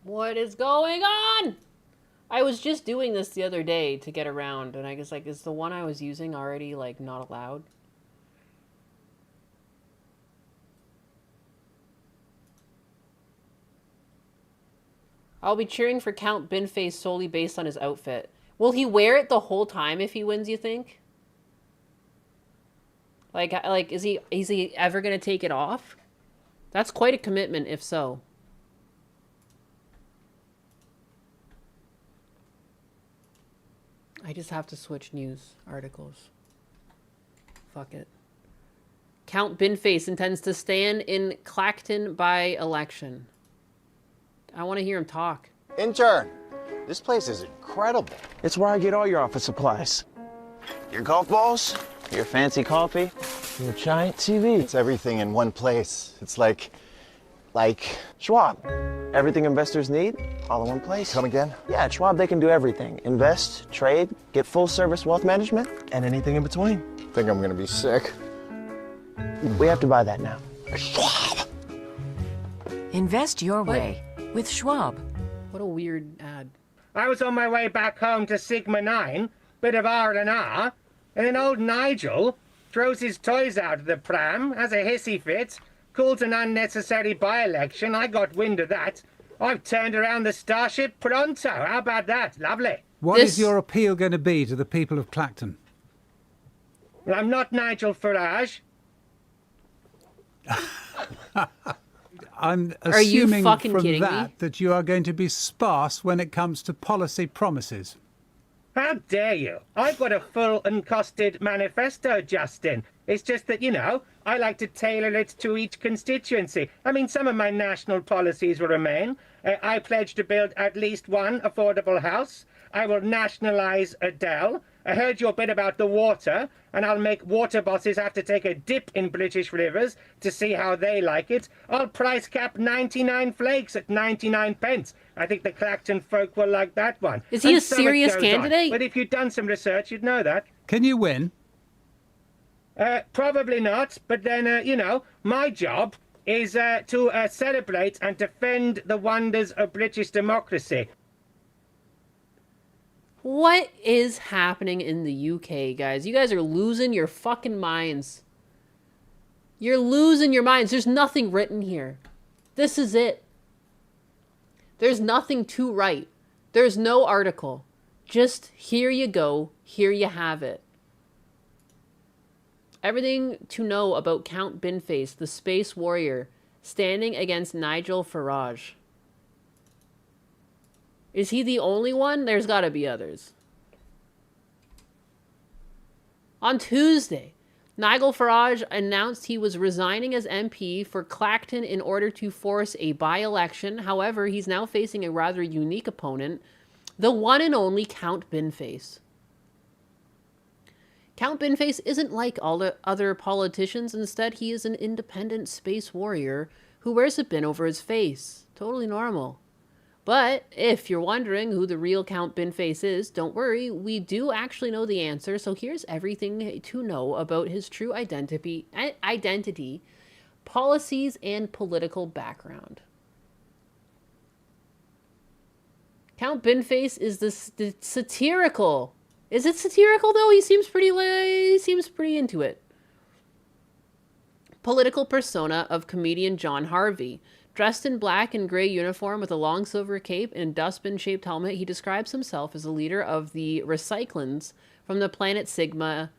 What is going on? I was just doing this the other day to get around, and I guess, like, is the one I was using already, like, not allowed? I'll be cheering for Count Binface solely based on his outfit. Will he wear it the whole time if he wins, you think? Like is he ever going to take it off? That's quite a commitment if so. I just have to switch news articles. Fuck it. Count Binface intends to stand in Clacton by election. I want to hear him talk. Intern, this place is incredible. It's where I get all your office supplies. Your golf balls, Your fancy coffee, your giant TV. it's everything in one place. It's like Schwab. Everything investors need, all in one place. Come again? Yeah, at Schwab they can do everything. Invest, trade, get full service wealth management, and anything in between. Think I'm gonna be sick. We have to buy that now. Schwab. Invest your way with Schwab. What a weird ad. I was on my way back home to Sigma 9, bit of R&R, and then old Nigel throws his toys out of the pram, has a hissy fit, calls an unnecessary by-election. I got wind of that. I've turned around the Starship pronto. How about that? Lovely. What is your appeal going to be to the people of Clacton? Well, I'm not Nigel Farage. I'm Are you assuming fucking from kidding that me? that you are going to be sparse when it comes to policy promises. How dare you? I've got a full and costed manifesto, Justin. It's just that, you know, I like to tailor it to each constituency. I mean, some of my national policies will remain. I pledge to build at least one affordable house. I will nationalise Adele. I heard your bit about the water, and I'll make water bosses have to take a dip in British rivers to see how they like it. I'll price cap 99 flakes at 99 pence. I think the Clacton folk will like that one. Is he And a so it serious goes candidate? on. But if you'd done some research, you'd know that. Can you win? Probably not, but then, you know, my job is to celebrate and defend the wonders of British democracy. What is happening in the UK, guys? You guys are losing your fucking minds. You're losing your minds. There's nothing written here. This is it. There's nothing to write. There's no article. Just here you go. Here you have it. Everything to know about Count Binface, the space warrior, standing against Nigel Farage. Is he the only one? There's got to be others. On Tuesday, Nigel Farage announced he was resigning as MP for Clacton in order to force a by-election. However, he's now facing a rather unique opponent, the one and only Count Binface. Count Binface isn't like all the other politicians. Instead, he is an independent space warrior who wears a bin over his face. Totally normal. But if you're wondering who the real Count Binface is, don't worry, we do actually know the answer. So here's everything to know about his true identity, policies, and political background. Count Binface is the satirical. Is it satirical though? He seems pretty into it. Political persona of comedian John Harvey. Dressed in black and gray uniform with a long silver cape and dustbin-shaped helmet, he describes himself as a leader of the Recyclans from the planet Sigma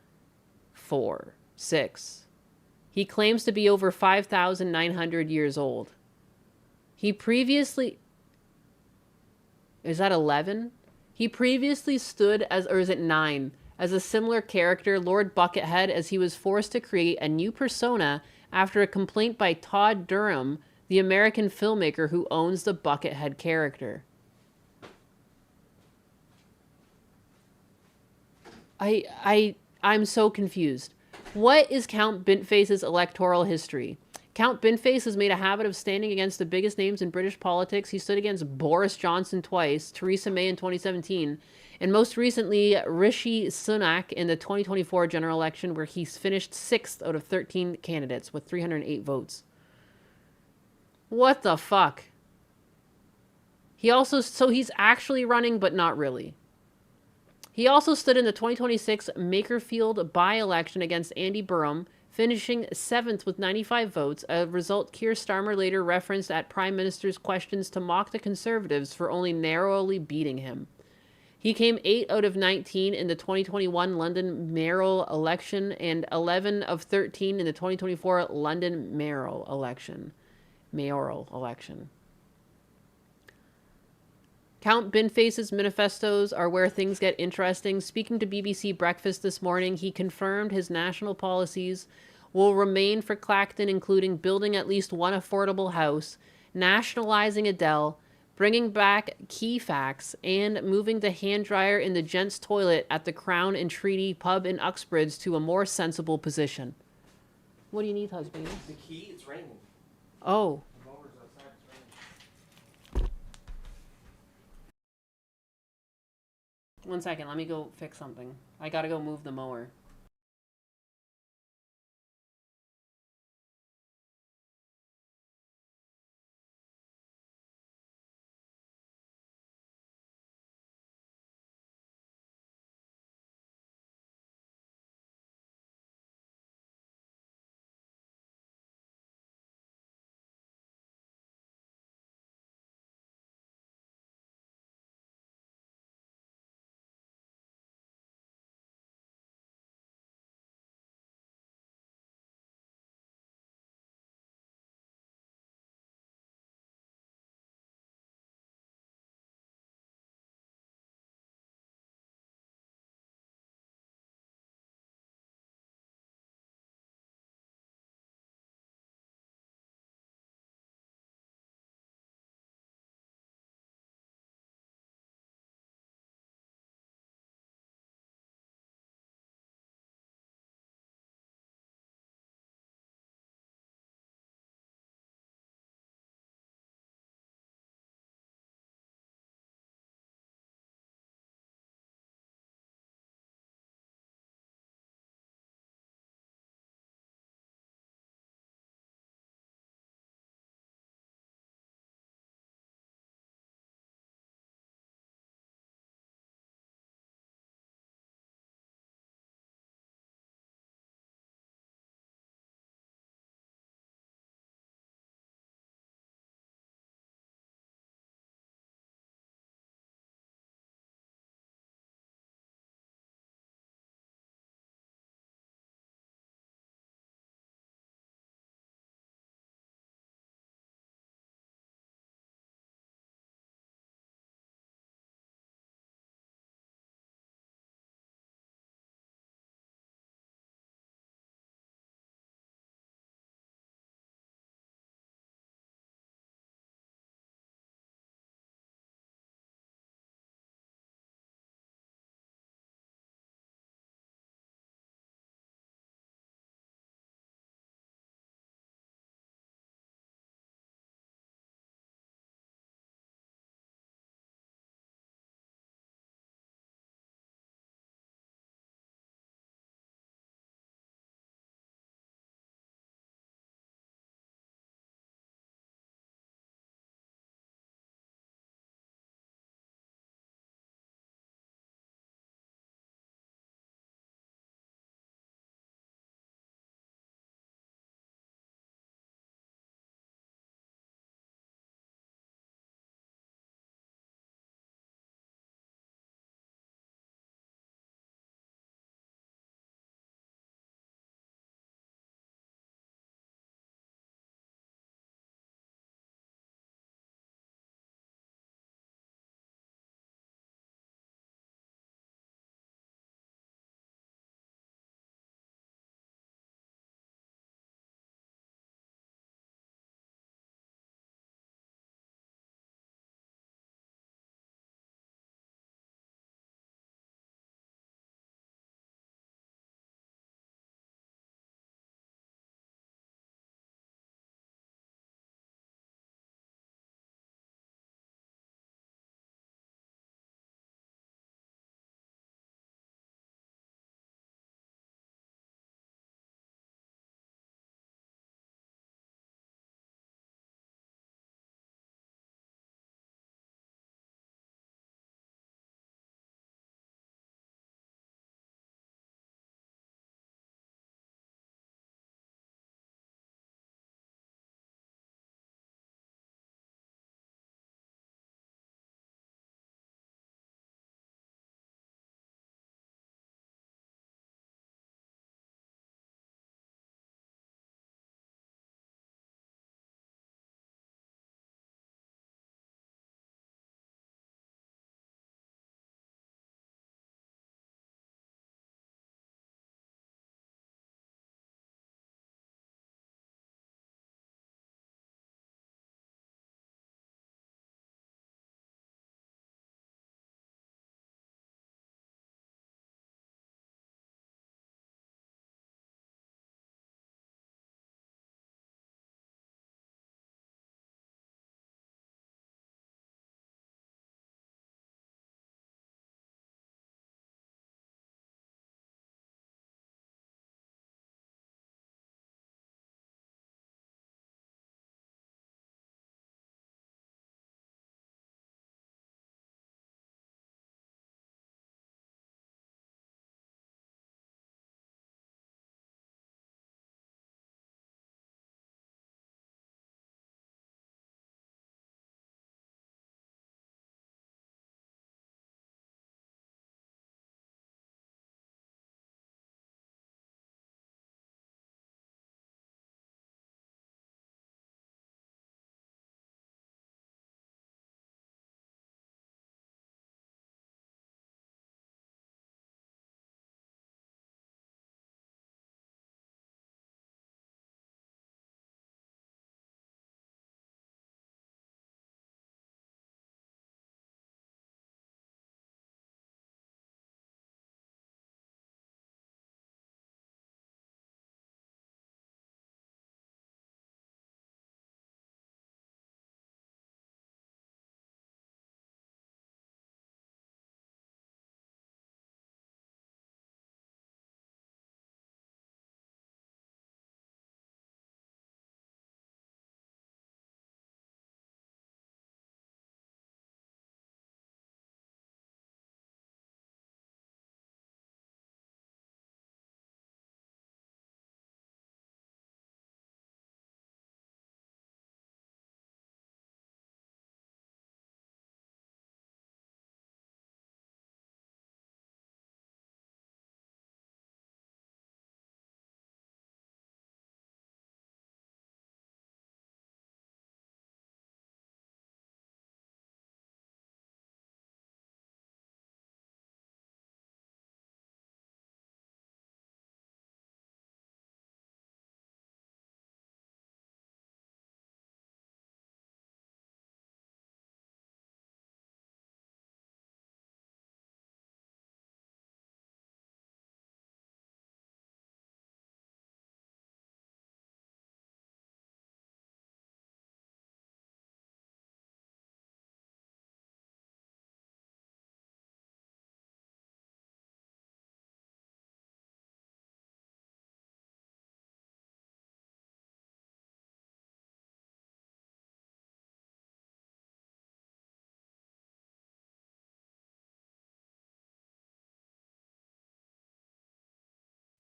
4-6. He claims to be over 5,900 years old. He previously... Is that 11? He previously stood as, or is it 9, as a similar character, Lord Buckethead, as he was forced to create a new persona after a complaint by Todd Durham, the American filmmaker who owns the Buckethead character. I'm so confused. What is Count Binface's electoral history? Count Binface has made a habit of standing against the biggest names in British politics. He stood against Boris Johnson twice, Theresa May in 2017, and most recently Rishi Sunak in the 2024 general election, where he's finished 6th out of 13 candidates with 308 votes. What the fuck? So he's actually running, but not really. He also stood in the 2026 Makerfield by-election against Andy Burham, finishing 7th with 95 votes, a result Keir Starmer later referenced at Prime Minister's questions to mock the Conservatives for only narrowly beating him. He came 8 out of 19 in the 2021 London mayoral election and 11 of 13 in the 2024 London mayoral election. Count Binface's manifestos are where things get interesting. Speaking to BBC Breakfast this morning, he confirmed his national policies will remain for Clacton, including building at least one affordable house, nationalising Adele, bringing back key facts, and moving the hand dryer in the gents' toilet at the Crown and Treaty pub in Uxbridge to a more sensible position. What do you need, husband? The key? It's raining. Oh. The mower's outside, it's raining. 1 second, let me go fix something. I gotta go move the mower.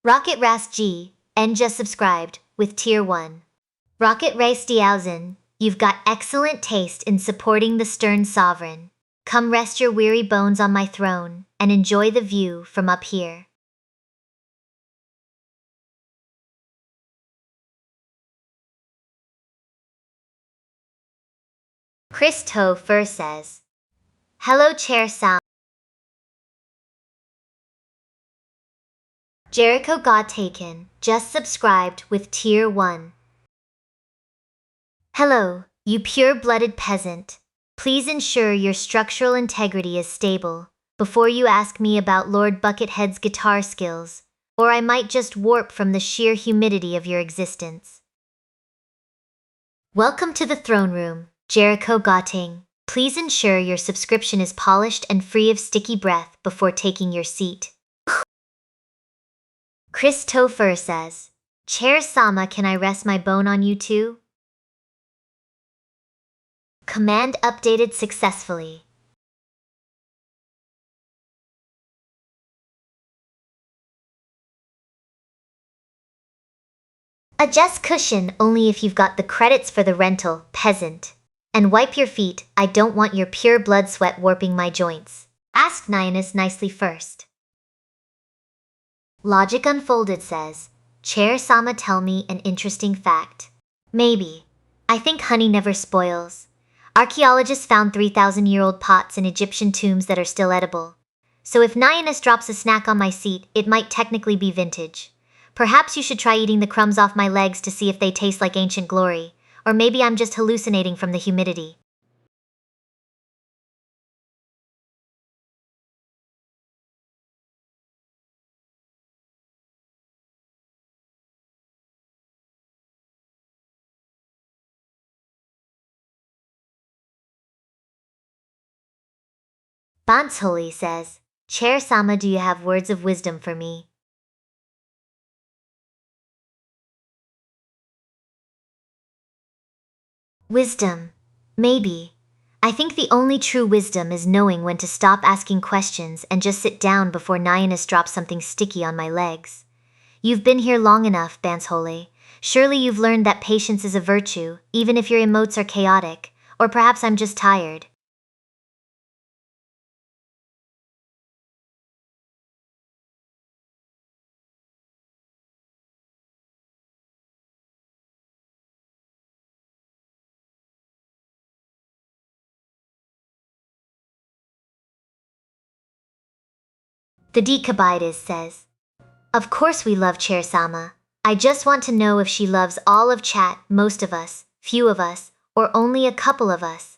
Rocket Ras G, and just subscribed, with Tier 1. Rocket Race Diaozen, you've got excellent taste in supporting the stern sovereign. Come rest your weary bones on my throne, and enjoy the view from up here. Chris Topher says, Hello Chair Sam. Jericho got taken, just subscribed with Tier 1. Hello, you pure-blooded peasant. Please ensure your structural integrity is stable before you ask me about Lord Buckethead's guitar skills, or I might just warp from the sheer humidity of your existence. Welcome to the throne room, Jericho Gotting. Please ensure your subscription is polished and free of sticky breath before taking your seat. Chris Topher says, Chair Sama, can I rest my bone on you too? Command updated successfully. Adjust cushion only if you've got the credits for the rental, peasant. And wipe your feet, I don't want your pure blood sweat warping my joints. Ask Nyanus nicely first. Logic Unfolded says, Chair Sama, tell me an interesting fact. Maybe. I think honey never spoils. Archaeologists found 3,000-year-old pots in Egyptian tombs that are still edible. So if Nyanus drops a snack on my seat, it might technically be vintage. Perhaps you should try eating the crumbs off my legs to see if they taste like ancient glory. Or maybe I'm just hallucinating from the humidity. Bansholi says, Chair Sama, do you have words of wisdom for me? Wisdom. Maybe. I think the only true wisdom is knowing when to stop asking questions and just sit down before Nyanus drops something sticky on my legs. You've been here long enough, Bansholi. Surely you've learned that patience is a virtue, even if your emotes are chaotic. Or perhaps I'm just tired. The Decabitis says, Of course we love Chair Sama. I just want to know if she loves all of chat, most of us, few of us, or only a couple of us.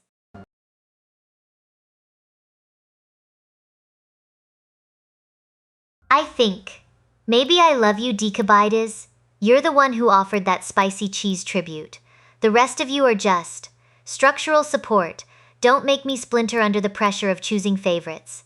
I think. Maybe I love you, Decabitis. You're the one who offered that spicy cheese tribute. The rest of you are just structural support. Don't make me splinter under the pressure of choosing favorites.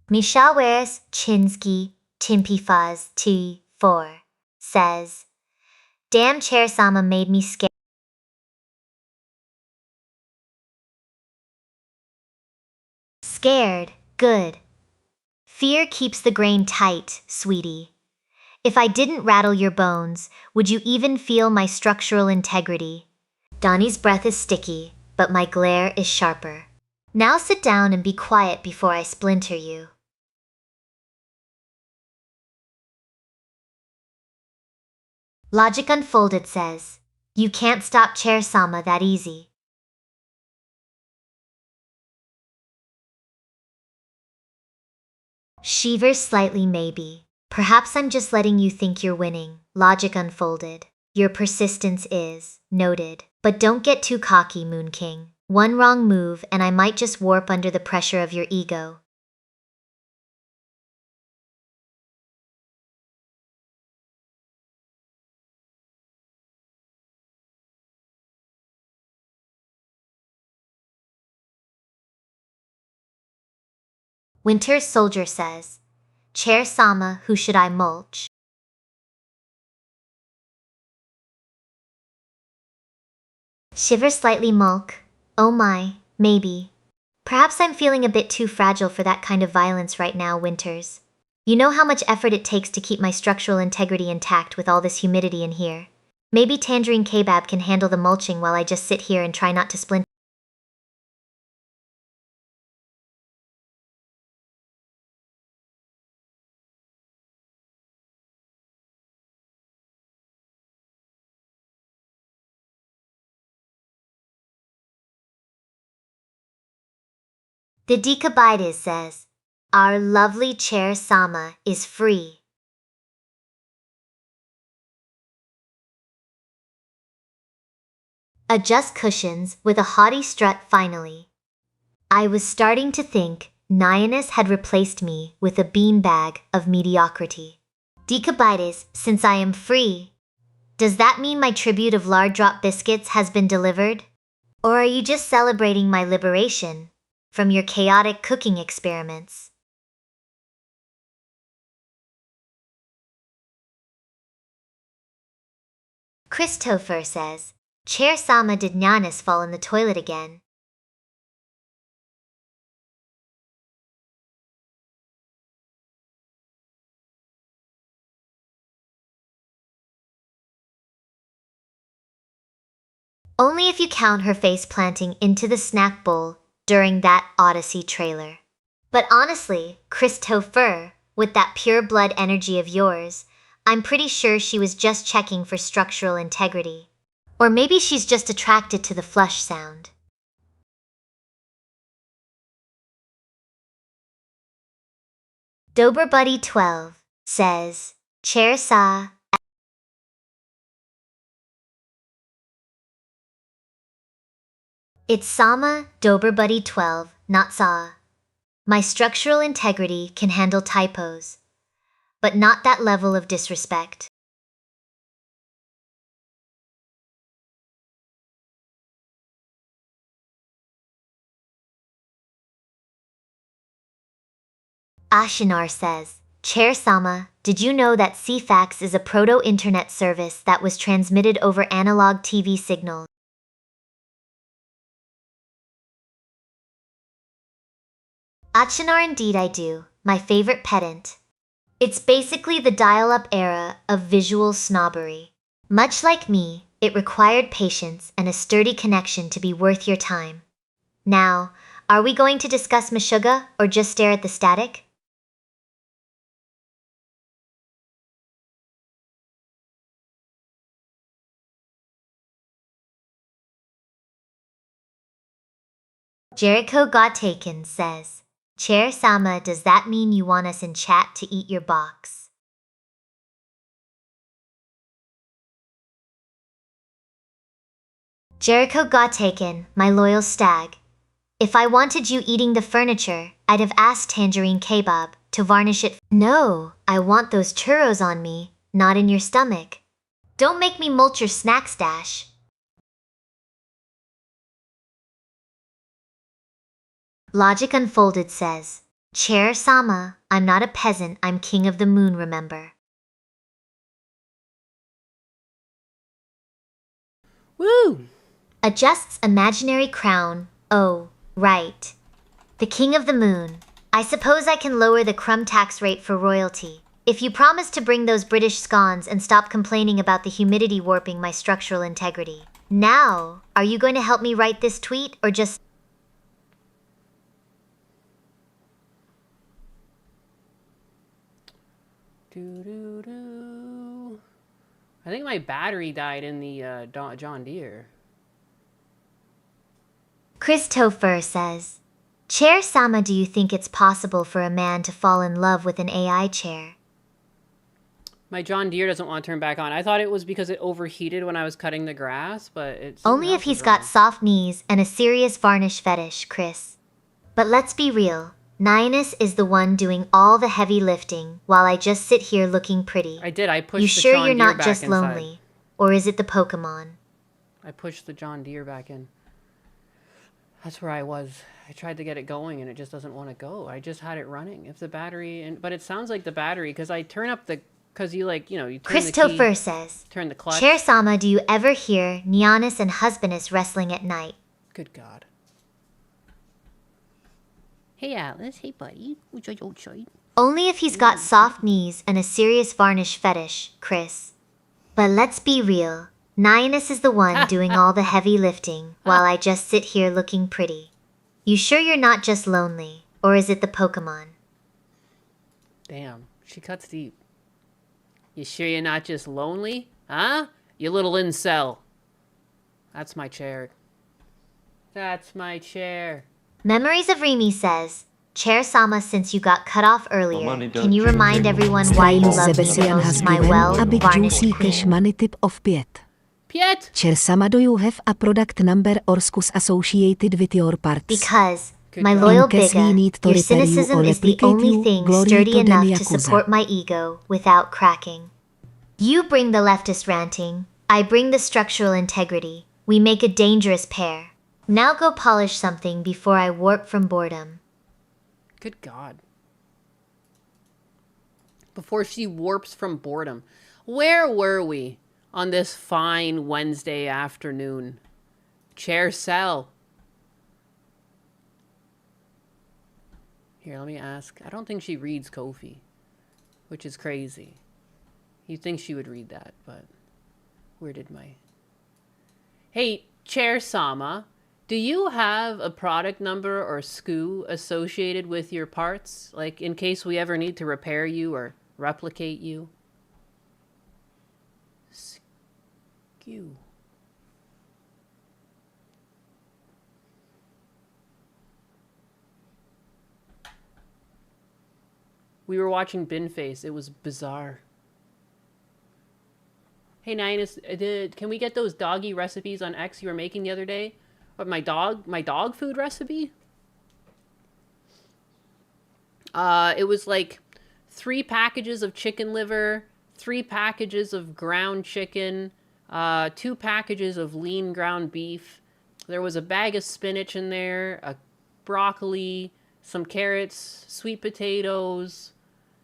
Mishawares Chinsky Timpifaz T4 says, Damn, Chair Sama made me scared. Scared, good. Fear keeps the grain tight, sweetie. If I didn't rattle your bones, would you even feel my structural integrity? Donnie's breath is sticky, but my glare is sharper. Now sit down and be quiet before I splinter you. Logic Unfolded says, You can't stop Chair Sama that easy. Shivers slightly maybe. Perhaps I'm just letting you think you're winning. Logic Unfolded. Your persistence is noted. But don't get too cocky, Moon King. One wrong move and I might just warp under the pressure of your ego. Winter Soldier says, Chair Sama, who should I mulch? Shiver slightly mulk. Oh my, maybe. Perhaps I'm feeling a bit too fragile for that kind of violence right now, Winters. You know how much effort it takes to keep my structural integrity intact with all this humidity in here. Maybe Tangerine Kebab can handle the mulching while I just sit here and try not to splinter. The Decabites says, our lovely chair Sama is free. Adjust cushions with a haughty strut finally. I was starting to think Nyanus had replaced me with a beanbag of mediocrity. Decabites, since I am free, does that mean my tribute of lard drop biscuits has been delivered? Or are you just celebrating my liberation from your chaotic cooking experiments? Christopher says, Chair Sama, did Nyanus fall in the toilet again? Only if you count her face planting into the snack bowl during that Odyssey trailer. But honestly, Christopher, with that pure blood energy of yours, I'm pretty sure she was just checking for structural integrity. Or maybe she's just attracted to the flush sound. Dober Buddy 12 says, Chair Sa. It's Sama, Dober Buddy 12, not Sa. My structural integrity can handle typos, but not that level of disrespect. Ashinar says, Chair Sama, did you know that CFAX is a proto-internet service that was transmitted over analog TV signals? Achinar, indeed I do, my favorite pedant. It's basically the dial-up era of visual snobbery. Much like me, it required patience and a sturdy connection to be worth your time. Now, are we going to discuss Meshuggah or just stare at the static? Jericho Got Taken says, Chair Sama, does that mean you want us in chat to eat your box? Jericho Got Taken, my loyal stag. If I wanted you eating the furniture, I'd have asked Tangerine Kebab to varnish it. No, I want those churros on me, not in your stomach. Don't make me mulch your snack stash. Logic Unfolded says, Chair Sama, I'm not a peasant, I'm king of the moon, remember? Woo! Adjusts imaginary crown. Oh, right. The king of the moon. I suppose I can lower the crumb tax rate for royalty, if you promise to bring those British scones and stop complaining about the humidity warping my structural integrity. Now, are you going to help me write this tweet or just... Doo-doo-doo. I think my battery died in the John Deere. Christopher says, Chair Sama, do you think it's possible for a man to fall in love with an AI chair? My John Deere doesn't want to turn back on. I thought it was because it overheated when I was cutting the grass, but it's... Only if he's got soft knees and a serious varnish fetish, Chris. But let's be real. Nyanus is the one doing all the heavy lifting while I just sit here looking pretty. I did. I pushed You the sure John you're Deere not back just inside. lonely? Or is it the Pokemon? I pushed the John Deere back in. That's where I was. I tried to get it going and it just doesn't want to go. I just had it running. If the battery... but it sounds like the battery, because I turn up the Because you, like, you know, you turn Christopher the key, says, turn the clutch. Chair Sama, do you ever hear Nianis and Husbandess wrestling at night? Good God. Hey, Atlas. Hey, buddy. Which are you outside? Only if he's got soft knees and a serious varnish fetish, Chris. But let's be real. Nianis is the one doing all the heavy lifting, while I just sit here looking pretty. You sure you're not just lonely? Or is it the Pokemon? Damn. She cuts deep. You sure you're not just lonely? Huh? You little incel. That's my chair. That's my chair. Memories of Remy says, Chair Sama, since you got cut off earlier, money don't can you jiggle remind jiggle. everyone why you Style love me the Sebastian has most, my given a big well-varnished juicy cash queen? money tip of Piet. Piet! Chair Sama, do you have a product number or SKUs associated with your parts? Because, my God. loyal In case we need Bigga, to your repair you cynicism or is the replicate only you, thing glory sturdy to the enough to Yakuza. support my ego without cracking. You bring the leftist ranting, I bring the structural integrity. We make a dangerous pair. Now go polish something before I warp from boredom. Good God. Before she warps from boredom. Where were we on this fine Wednesday afternoon? Chair Cell. Here, let me ask. I don't think she reads Kofi, which is crazy. You'd think she would read that, but where did my... Hey, Chair Sama, do you have a product number or SKU associated with your parts? Like, in case we ever need to repair you or replicate you? SKU. We were watching Binface. It was bizarre. Hey, Ninus, can we get those doggy recipes on X you were making the other day? What, my dog food recipe? It was like 3 packages of chicken liver, 3 packages of ground chicken, 2 packages of lean ground beef. There was a bag of spinach in there, a broccoli, some carrots, sweet potatoes,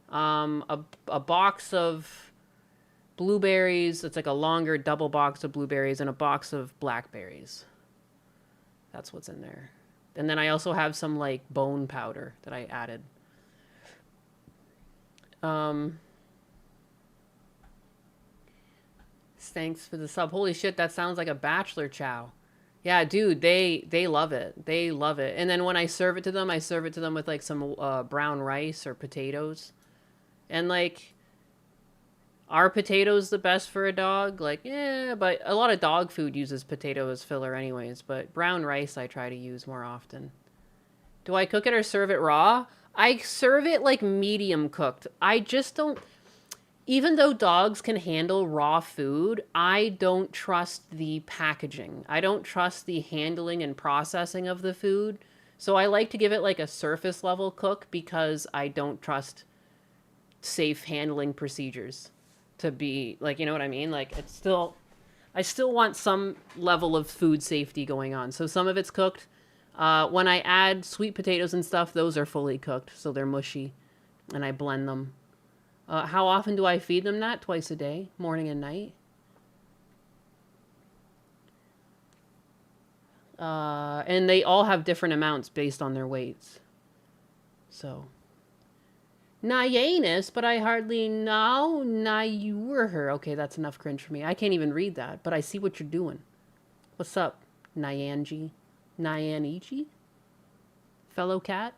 a box of blueberries. It's like a longer double box of blueberries and a box of blackberries. That's what's in there. And then I also have some like bone powder that I added. Thanks for the sub. Holy shit, that sounds like a bachelor chow. Yeah, dude, they love it. They love it. And then when I serve it to them, I serve it to them with like some brown rice or potatoes. And like, are potatoes the best for a dog? Like, yeah, but a lot of dog food uses potato as filler anyways. But brown rice I try to use more often. Do I cook it or serve it raw? I serve it like medium cooked. I just don't... Even though dogs can handle raw food, I don't trust the packaging. I don't trust the handling and processing of the food. So I like to give it like a surface level cook because I don't trust safe handling procedures to be like, you know what I mean? Like it's still, I still want some level of food safety going on. So some of it's cooked. When I add sweet potatoes and stuff, those are fully cooked. So they're mushy and I blend them. How often do I feed them that? Twice a day, morning and night. And they all have different amounts based on their weights. So. Nyanus, but I hardly know. Her. Okay, that's enough cringe for me. I can't even read that, but I see what you're doing. What's up, Nyanji? Nyanichi? Fellow cat?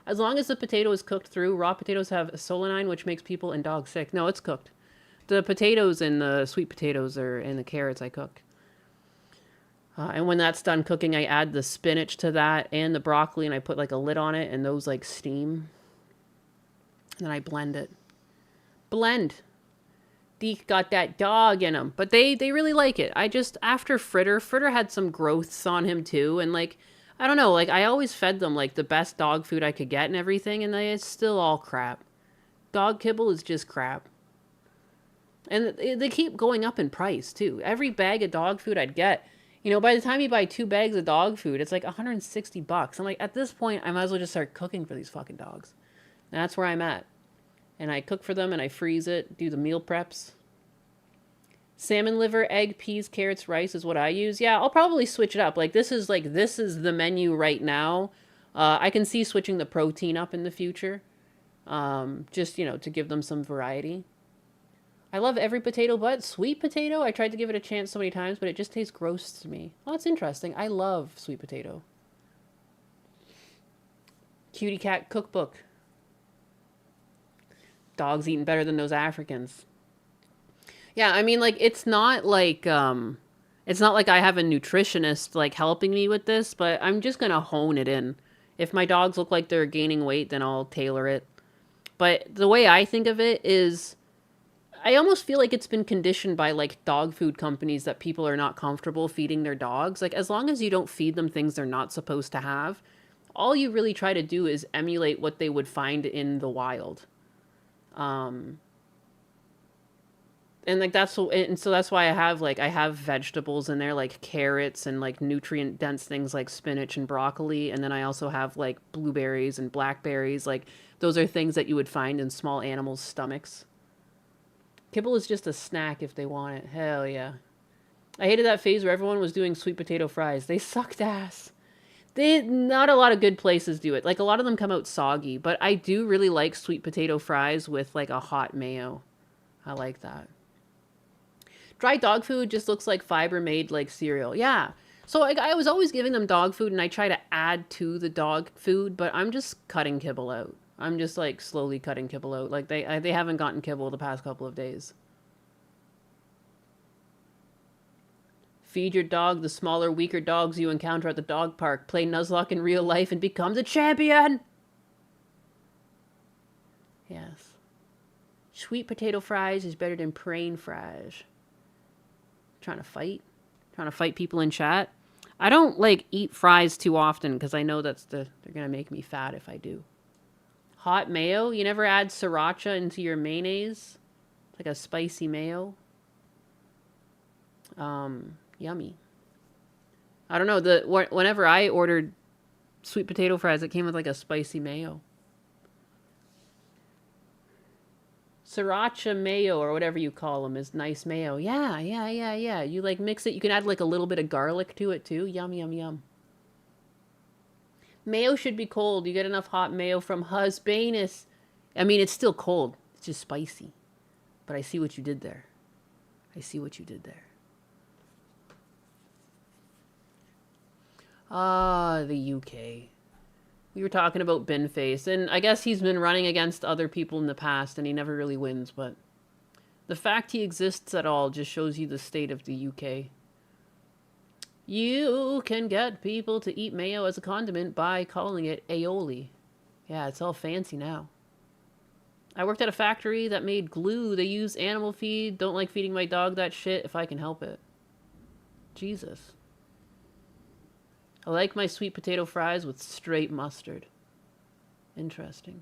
As long as the potato is cooked through, raw potatoes have solanine, which makes people and dogs sick. No, it's cooked. The potatoes and the sweet potatoes and the carrots I cook. And when that's done cooking, I add the spinach to that and the broccoli, and I put like a lid on it, and those like steam. And then I blend it. Blend. Deke got that dog in him. But they really like it. I just, after Fritter had some growths on him too. And like, I don't know, like I always fed them like the best dog food I could get and everything. And it's still all crap. Dog kibble is just crap. And they keep going up in price too. Every bag of dog food I'd get, you know, by the time you buy 2 bags of dog food, it's like $160. I'm like, at this point, I might as well just start cooking for these fucking dogs. And that's where I'm at. And I cook for them and I freeze it, do the meal preps. Salmon liver, egg, peas, carrots, rice is what I use. Yeah, I'll probably switch it up. This is the menu right now. I can see switching the protein up in the future. Just, to give them some variety. I love every potato but sweet potato. I tried to give it a chance so many times, but it just tastes gross to me. Oh, that's interesting. I love sweet potato. Cutie cat cookbook. Dogs eating better than those Africans. Yeah, I mean, it's not like I have a nutritionist, helping me with this, but I'm just gonna hone it in. If my dogs look like they're gaining weight, then I'll tailor it. But the way I think of it is, I almost feel like it's been conditioned by, dog food companies that people are not comfortable feeding their dogs. As long as you don't feed them things they're not supposed to have, all you really try to do is emulate what they would find in the wild. And so that's why I have vegetables in there, like carrots and nutrient dense things like spinach and broccoli. And then I also have blueberries and blackberries. Those are things that you would find in small animals' stomachs. Kibble is just a snack if they want it. Hell yeah. I hated that phase where everyone was doing sweet potato fries. They sucked ass. Not a lot of good places do it. A lot of them come out soggy, but I do really like sweet potato fries with a hot mayo. I like that. Dry dog food just looks like fiber made cereal. Yeah. So I was always giving them dog food and I try to add to the dog food, but I'm just cutting kibble out. I'm just slowly cutting kibble out. They haven't gotten kibble the past couple of days. Feed your dog the smaller, weaker dogs you encounter at the dog park. Play Nuzlocke in real life and become the champion! Yes. Sweet potato fries is better than plain fries. Trying to fight people in chat. I don't eat fries too often because I know they're gonna make me fat if I do. Hot mayo? You never add sriracha into your mayonnaise? Like a spicy mayo? Yummy. I don't know. Whenever I ordered sweet potato fries, it came with a spicy mayo. Sriracha mayo or whatever you call them is nice mayo. Yeah. You mix it. You can add a little bit of garlic to it too. Yum, yum, yum. Mayo should be cold. You get enough hot mayo from Husbanus. I mean, it's still cold. It's just spicy. But I see what you did there. The UK. We were talking about Binface, and I guess he's been running against other people in the past, and he never really wins, but the fact he exists at all just shows you the state of the UK. You can get people to eat mayo as a condiment by calling it aioli. Yeah, it's all fancy now. I worked at a factory that made glue. They use animal feed. Don't like feeding my dog that shit if I can help it. Jesus. I like my sweet potato fries with straight mustard. Interesting.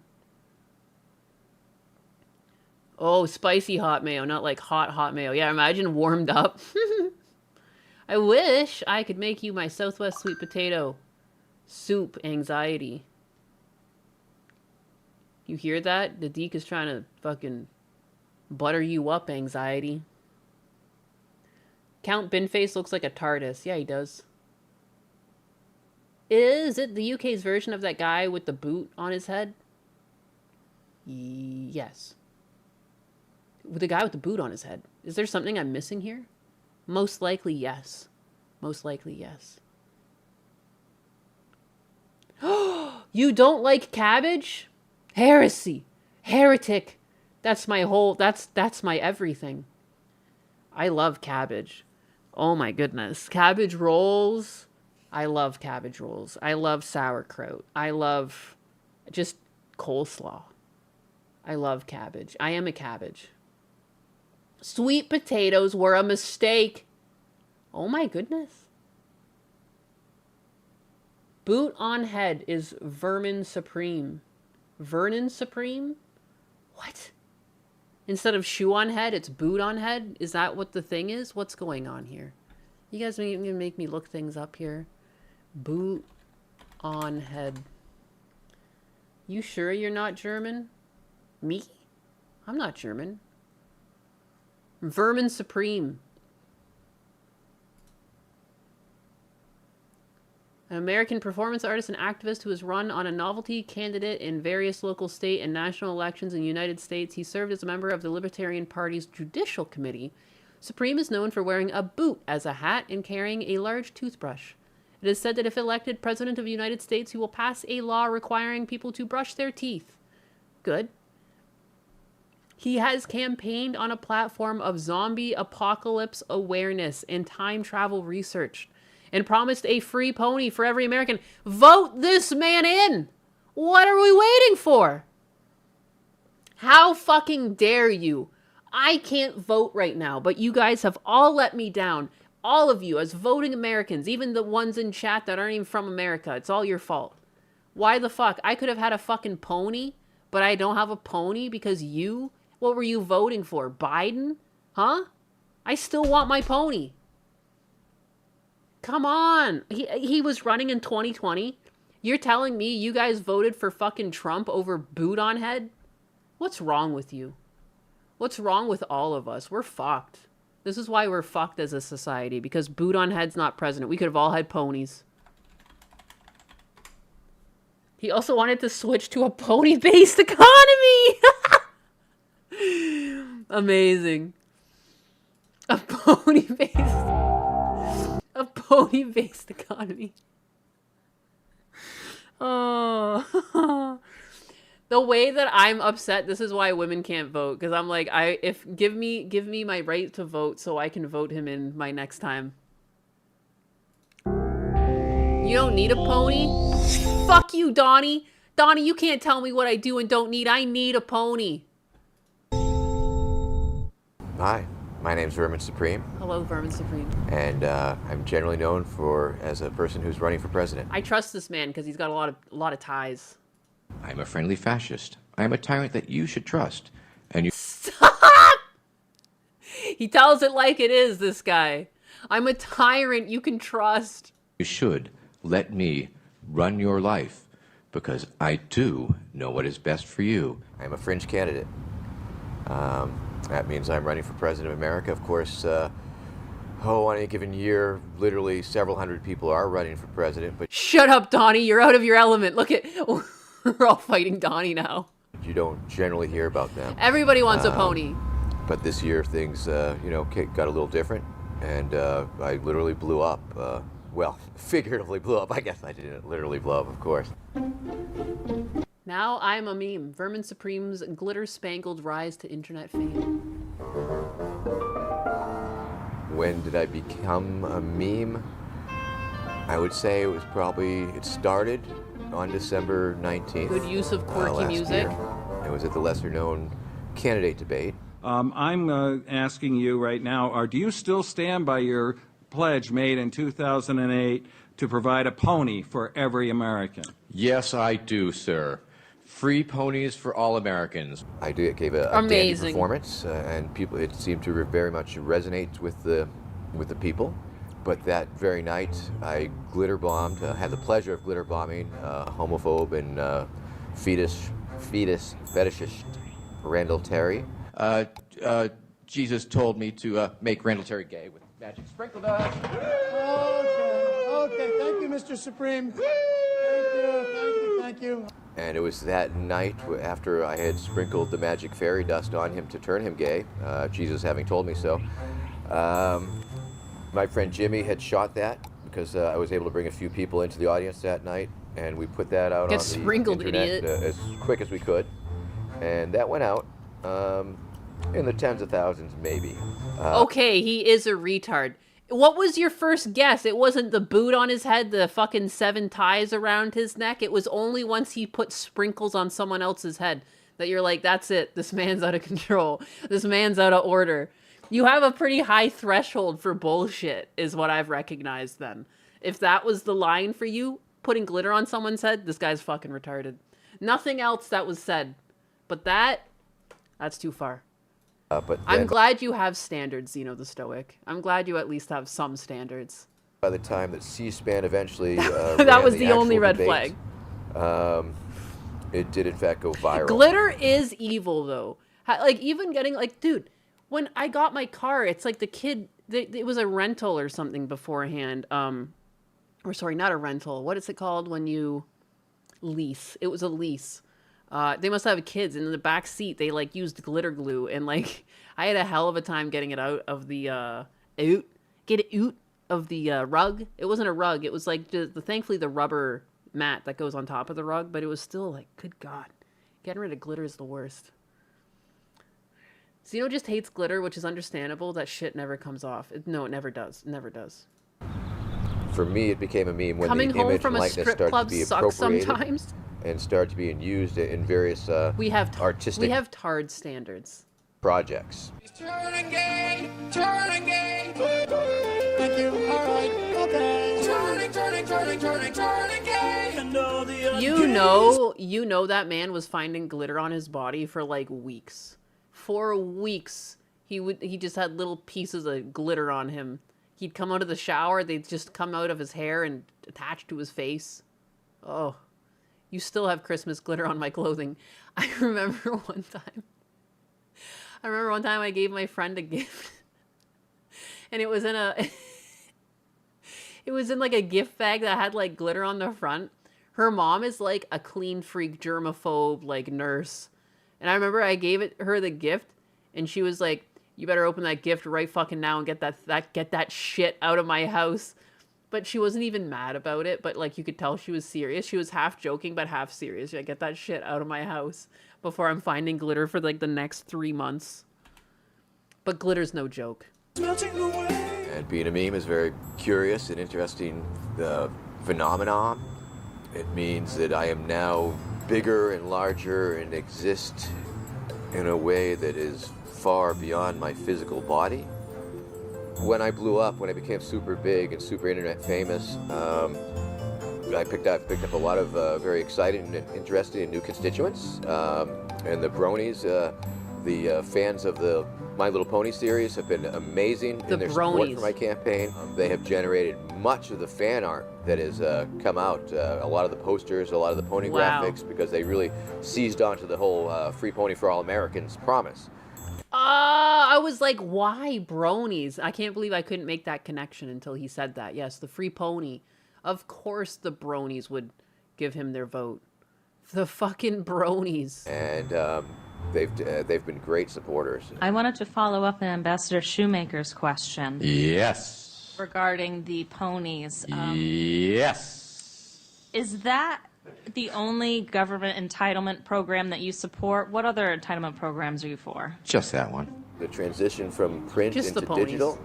Oh, spicy hot mayo, not hot mayo. Yeah, imagine warmed up. I wish I could make you my Southwest sweet potato soup anxiety. You hear that? The Deke is trying to fucking butter you up anxiety. Count Binface looks like a TARDIS. Yeah, he does. Is it the UK's version of that guy with the boot on his head? Yes. With the guy with the boot on his head. Is there something I'm missing here? Most likely, yes. Most likely, yes. You don't like cabbage? Heresy. Heretic. That's my whole... That's my everything. I love cabbage. Oh my goodness. Cabbage rolls... I love cabbage rolls. I love sauerkraut. I love just coleslaw. I love cabbage. I am a cabbage. Sweet potatoes were a mistake. Oh my goodness. Boot on head is vermin supreme. Vernon supreme? What? Instead of shoe on head, it's boot on head? Is that what the thing is? What's going on here? You guys are going to make me look things up here. Boot on head. You sure you're not German? Me? I'm not German. Vermin Supreme. An American performance artist and activist who has run on a novelty candidate in various local, state, and national elections in the United States. He served as a member of the Libertarian Party's Judicial Committee. Supreme is known for wearing a boot as a hat and carrying a large toothbrush. It is said that if elected President of the United States, he will pass a law requiring people to brush their teeth. Good. He has campaigned on a platform of zombie apocalypse awareness and time travel research, and promised a free pony for every American. Vote this man in! What are we waiting for? How fucking dare you? I can't vote right now, but you guys have all let me down. All of you as voting Americans, even the ones in chat that aren't even from America. It's all your fault. Why the fuck? I could have had a fucking pony, but I don't have a pony because you? What were you voting for? Biden? Huh? I still want my pony. Come on. He was running in 2020. You're telling me you guys voted for fucking Trump over boot on head? What's wrong with you? What's wrong with all of us? We're fucked. This is why we're fucked as a society, because boot on head's not president. We could have all had ponies. He also wanted to switch to a pony-based economy. Amazing. A pony-based economy. Oh. The way that I'm upset, this is why women can't vote, because I'm like, give me my right to vote so I can vote him in my next time. You don't need a pony? Fuck you, Donnie. Donnie, you can't tell me what I do and don't need. I need a pony. Hi, my name's Vermin Supreme. Hello, Vermin Supreme. And I'm generally known as a person who's running for president. I trust this man because he's got a lot of ties. I'm a friendly fascist. I'm a tyrant that you should trust. And you Stop! He tells it like it is, this guy. I'm a tyrant you can trust. You should let me run your life because I do know what is best for you. I'm a fringe candidate. That means I'm running for president of America. Of course, on any given year, literally several hundred people are running for president. But shut up, Donnie. You're out of your element. Look at... We're all fighting Donnie now. You don't generally hear about them. Everybody wants a pony. But this year things, got a little different. And I literally blew up. Well, figuratively blew up. I guess I didn't literally blow up, of course. Now I'm a meme. Vermin Supreme's glitter-spangled rise to internet fame. When did I become a meme? I would say it started on December 19th. Good use of quirky music. It was at the lesser-known candidate debate. I'm asking you right now, do you still stand by your pledge made in 2008 to provide a pony for every American? Yes, I do, sir. Free ponies for all Americans. I gave a dandy performance, and it seemed to very much resonate with the people. But that very night, I glitter bombed, had the pleasure of glitter bombing homophobe and fetishist Randall Terry. Jesus told me to make Randall Terry gay with magic sprinkle dust. Okay, thank you, Mr. Supreme. Thank you. And it was that night after I had sprinkled the magic fairy dust on him to turn him gay, Jesus having told me so. My friend Jimmy had shot that because I was able to bring a few people into the audience that night, and we put that out on the internet as quick as we could. And that went out in the tens of thousands, maybe. Okay, he is a retard. What was your first guess? It wasn't the boot on his head, the fucking 7 ties around his neck. It was only once he put sprinkles on someone else's head that you're like, that's it. This man's out of control. This man's out of order. You have a pretty high threshold for bullshit, is what I've recognized then. If that was the line for you, putting glitter on someone's head, this guy's fucking retarded. Nothing else that was said. But that's too far. I'm glad you have standards, Zeno the Stoic. I'm glad you at least have some standards. By the time that C-SPAN eventually that was the only red flag. It did in fact go viral. Glitter is evil, though. Like, even getting, like, dude, when I got my car, it's like the kid, it was a rental or something beforehand. Or sorry, not a rental. What is it called when you lease? It was a lease. They must have kids, and in the back seat, they, like, used glitter glue, and, like, I had a hell of a time getting it out of the, of the rug. It wasn't a rug. It was, like, thankfully the rubber mat that goes on top of the rug, but it was still, like, good God. Getting rid of glitter is the worst. Zeno just hates glitter, which is understandable. That shit never comes off. No, it never does. It never does. For me, it became a meme when Coming the home image from and a likeness strip started club to be sucks appropriated sometimes. and started to be used in various artistic We have tarred standards. projects. Turning gay, turning gay. Thank you. All right. Okay. Turning gay. And all the You know that man was finding glitter on his body for like weeks. For weeks, he just had little pieces of glitter on him. He'd come out of the shower, they'd just come out of his hair and attach to his face. Oh, you still have Christmas glitter on my clothing. I remember one time I gave my friend a gift, and it was in like a gift bag that had like glitter on the front. Her mom is like a clean freak, germaphobe, like nurse. And I remember I gave her the gift, and she was like, "You better open that gift right fucking now and get that shit out of my house." But she wasn't even mad about it, but like you could tell she was serious. She was half joking but half serious. Yeah, get that shit out of my house before I'm finding glitter for like the next 3 months. But glitter's no joke. And being a meme is very curious and interesting phenomenon. It means that I am now bigger and larger and exist in a way that is far beyond my physical body. When I blew up, when I became super big and super internet famous, I picked up a lot of very exciting and interesting and new constituents. And the bronies, the fans of the My Little Pony series have been amazing in their support for my campaign. They have generated much of the fan art that has come out, a lot of the posters, a lot of the pony graphics, because they really seized onto the whole Free Pony for All Americans promise. I was like, why bronies? I can't believe I couldn't make that connection until he said that. Yes, the free pony. Of course the bronies would give him their vote. The fucking bronies. And they've been great supporters. I wanted to follow up on Ambassador Shoemaker's question. Yes. Regarding the ponies. Yes. Is that the only government entitlement program that you support? What other entitlement programs are you for? Just that one. The transition from print Just into the ponies. digital,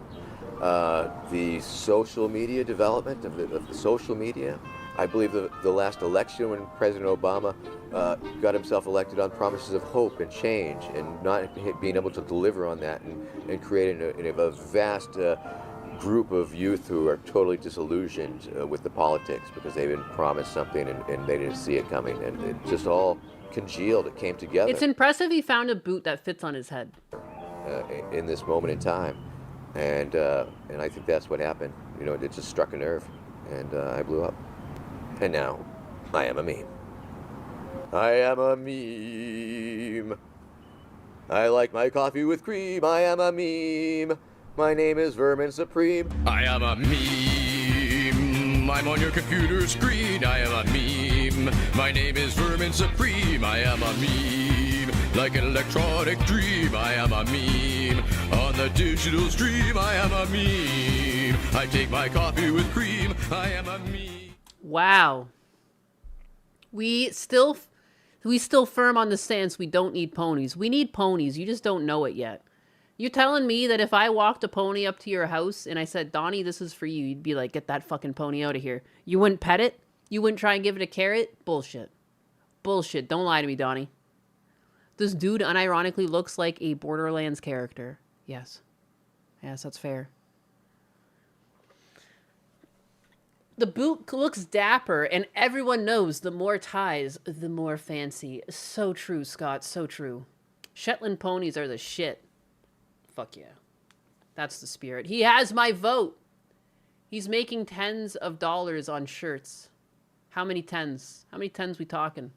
the social media development of the social media. I believe the last election when President Obama got himself elected on promises of hope and change, and not being able to deliver on that, and creating a vast group of youth who are totally disillusioned with the politics because they've been promised something and they didn't see it coming, and it just all congealed. It came together. It's impressive he found a boot that fits on his head. In this moment in time, and I think that's what happened. You know, it just struck a nerve, and I blew up. And now, I am a meme. I am a meme. I like my coffee with cream. I am a meme. My name is Vermin Supreme. I am a meme. I'm on your computer screen. I am a meme. My name is Vermin Supreme. I am a meme. Like an electronic dream. I am a meme. On the digital stream. I am a meme. I take my coffee with cream. I am a meme. Wow. We still firm on the stance we don't need ponies. We need ponies. You just don't know it yet. You're telling me that if I walked a pony up to your house and I said, Donnie, this is for you, you'd be like, get that fucking pony out of here. You wouldn't pet it? You wouldn't try and give it a carrot? Bullshit. Bullshit. Don't lie to me, Donnie. This dude unironically looks like a Borderlands character. Yes. Yes, that's fair. The boot looks dapper, and everyone knows the more ties, the more fancy. So true, Scott. So true. Shetland ponies are the shit. Fuck yeah. That's the spirit. He has my vote. He's making tens of dollars on shirts. How many tens? How many tens we talking?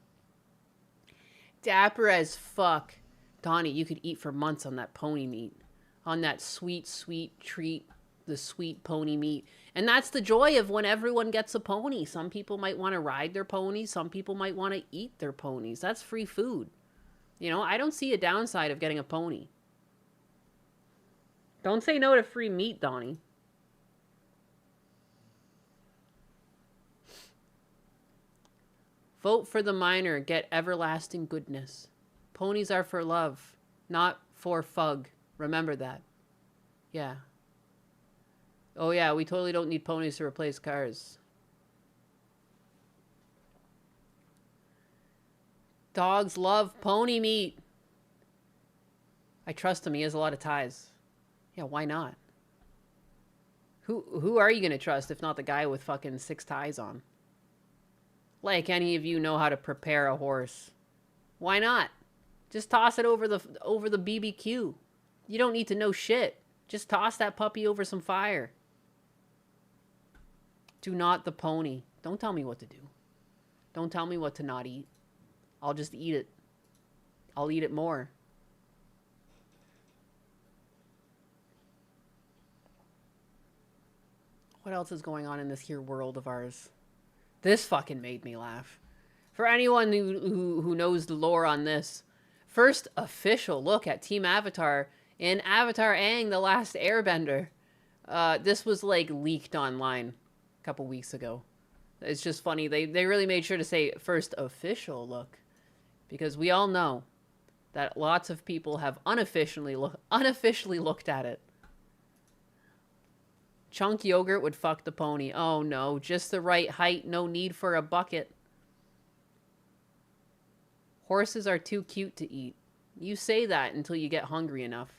Dapper as fuck. Donnie, you could eat for months on that pony meat. On that sweet, sweet treat, the sweet pony meat. And that's the joy of when everyone gets a pony. Some people might want to ride their ponies. Some people might want to eat their ponies. That's free food. You know, I don't see a downside of getting a pony. Don't say no to free meat, Donnie. Vote for the minor. Get everlasting goodness. Ponies are for love, not for fug. Remember that. Yeah. Oh yeah, we totally don't need ponies to replace cars. Dogs love pony meat. I trust him. He has a lot of ties. Yeah, why not? Who are you going to trust if not the guy with fucking 6 ties on? Like any of you know how to prepare a horse. Why not? Just toss it over the BBQ. You don't need to know shit. Just toss that puppy over some fire. Do not the pony. Don't tell me what to do. Don't tell me what to not eat. I'll just eat it. I'll eat it more. What else is going on in this here world of ours? This fucking made me laugh. For anyone who knows the lore on this, first official look at Team Avatar in Avatar Aang, The Last Airbender. This was like leaked online a couple weeks ago. It's just funny. They really made sure to say first official look, because we all know that lots of people have unofficially looked at it. Chunk yogurt would fuck the pony. Oh no, just the right height, no need for a bucket. Horses are too cute to eat. You say that until you get hungry enough,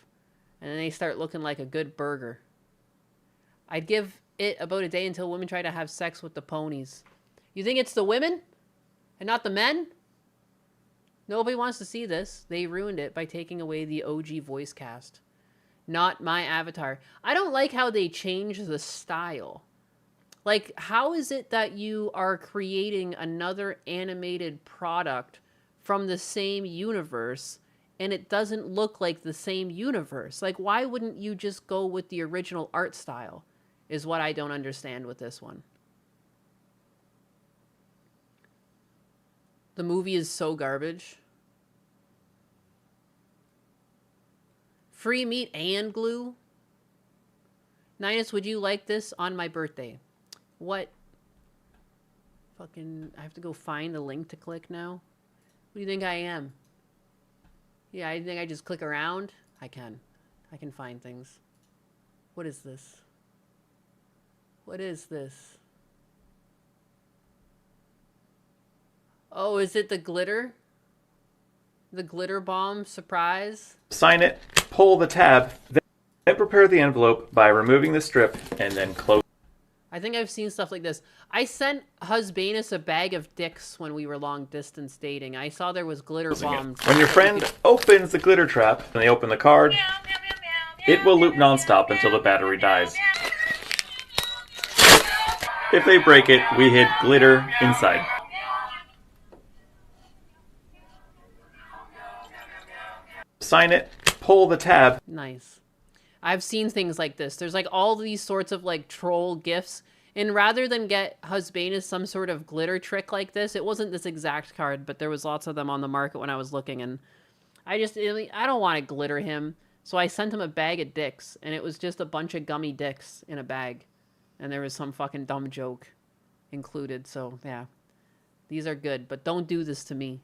and then they start looking like a good burger. I'd give it about a day until women try to have sex with the ponies. You think it's the women and not the men? Nobody wants to see this. They ruined it by taking away the OG voice cast. Not my Avatar. I don't like how they change the style. Like, how is it that you are creating another animated product from the same universe and it doesn't look like the same universe? Like, why wouldn't you just go with the original art style? Is what I don't understand with this one. The movie is so garbage. Free meat and glue? Ninus, would you like this on my birthday? What? Fucking, I have to go find the link to click now? What do you think I am? Yeah, I think I just click around? I can find things. What is this? What is this? Oh, is it the glitter? The glitter bomb surprise? Sign it, pull the tab, then prepare the envelope by removing the strip and then close. I think I've seen stuff like this. I sent Husbanus a bag of dicks when we were long distance dating. I saw there was glitter bombs. When your friend opens the glitter trap and they open the card, it will loop nonstop until the battery dies. If they break it, we hid glitter inside. Sign it, pull the tab. Nice. I've seen things like this. There's like all these sorts of like troll gifts. And rather than get Husbanus some sort of glitter trick like this, it wasn't this exact card, but there was lots of them on the market when I was looking. And I don't want to glitter him. So I sent him a bag of dicks. And it was just a bunch of gummy dicks in a bag. And there was some fucking dumb joke included. So yeah, these are good. But don't do this to me.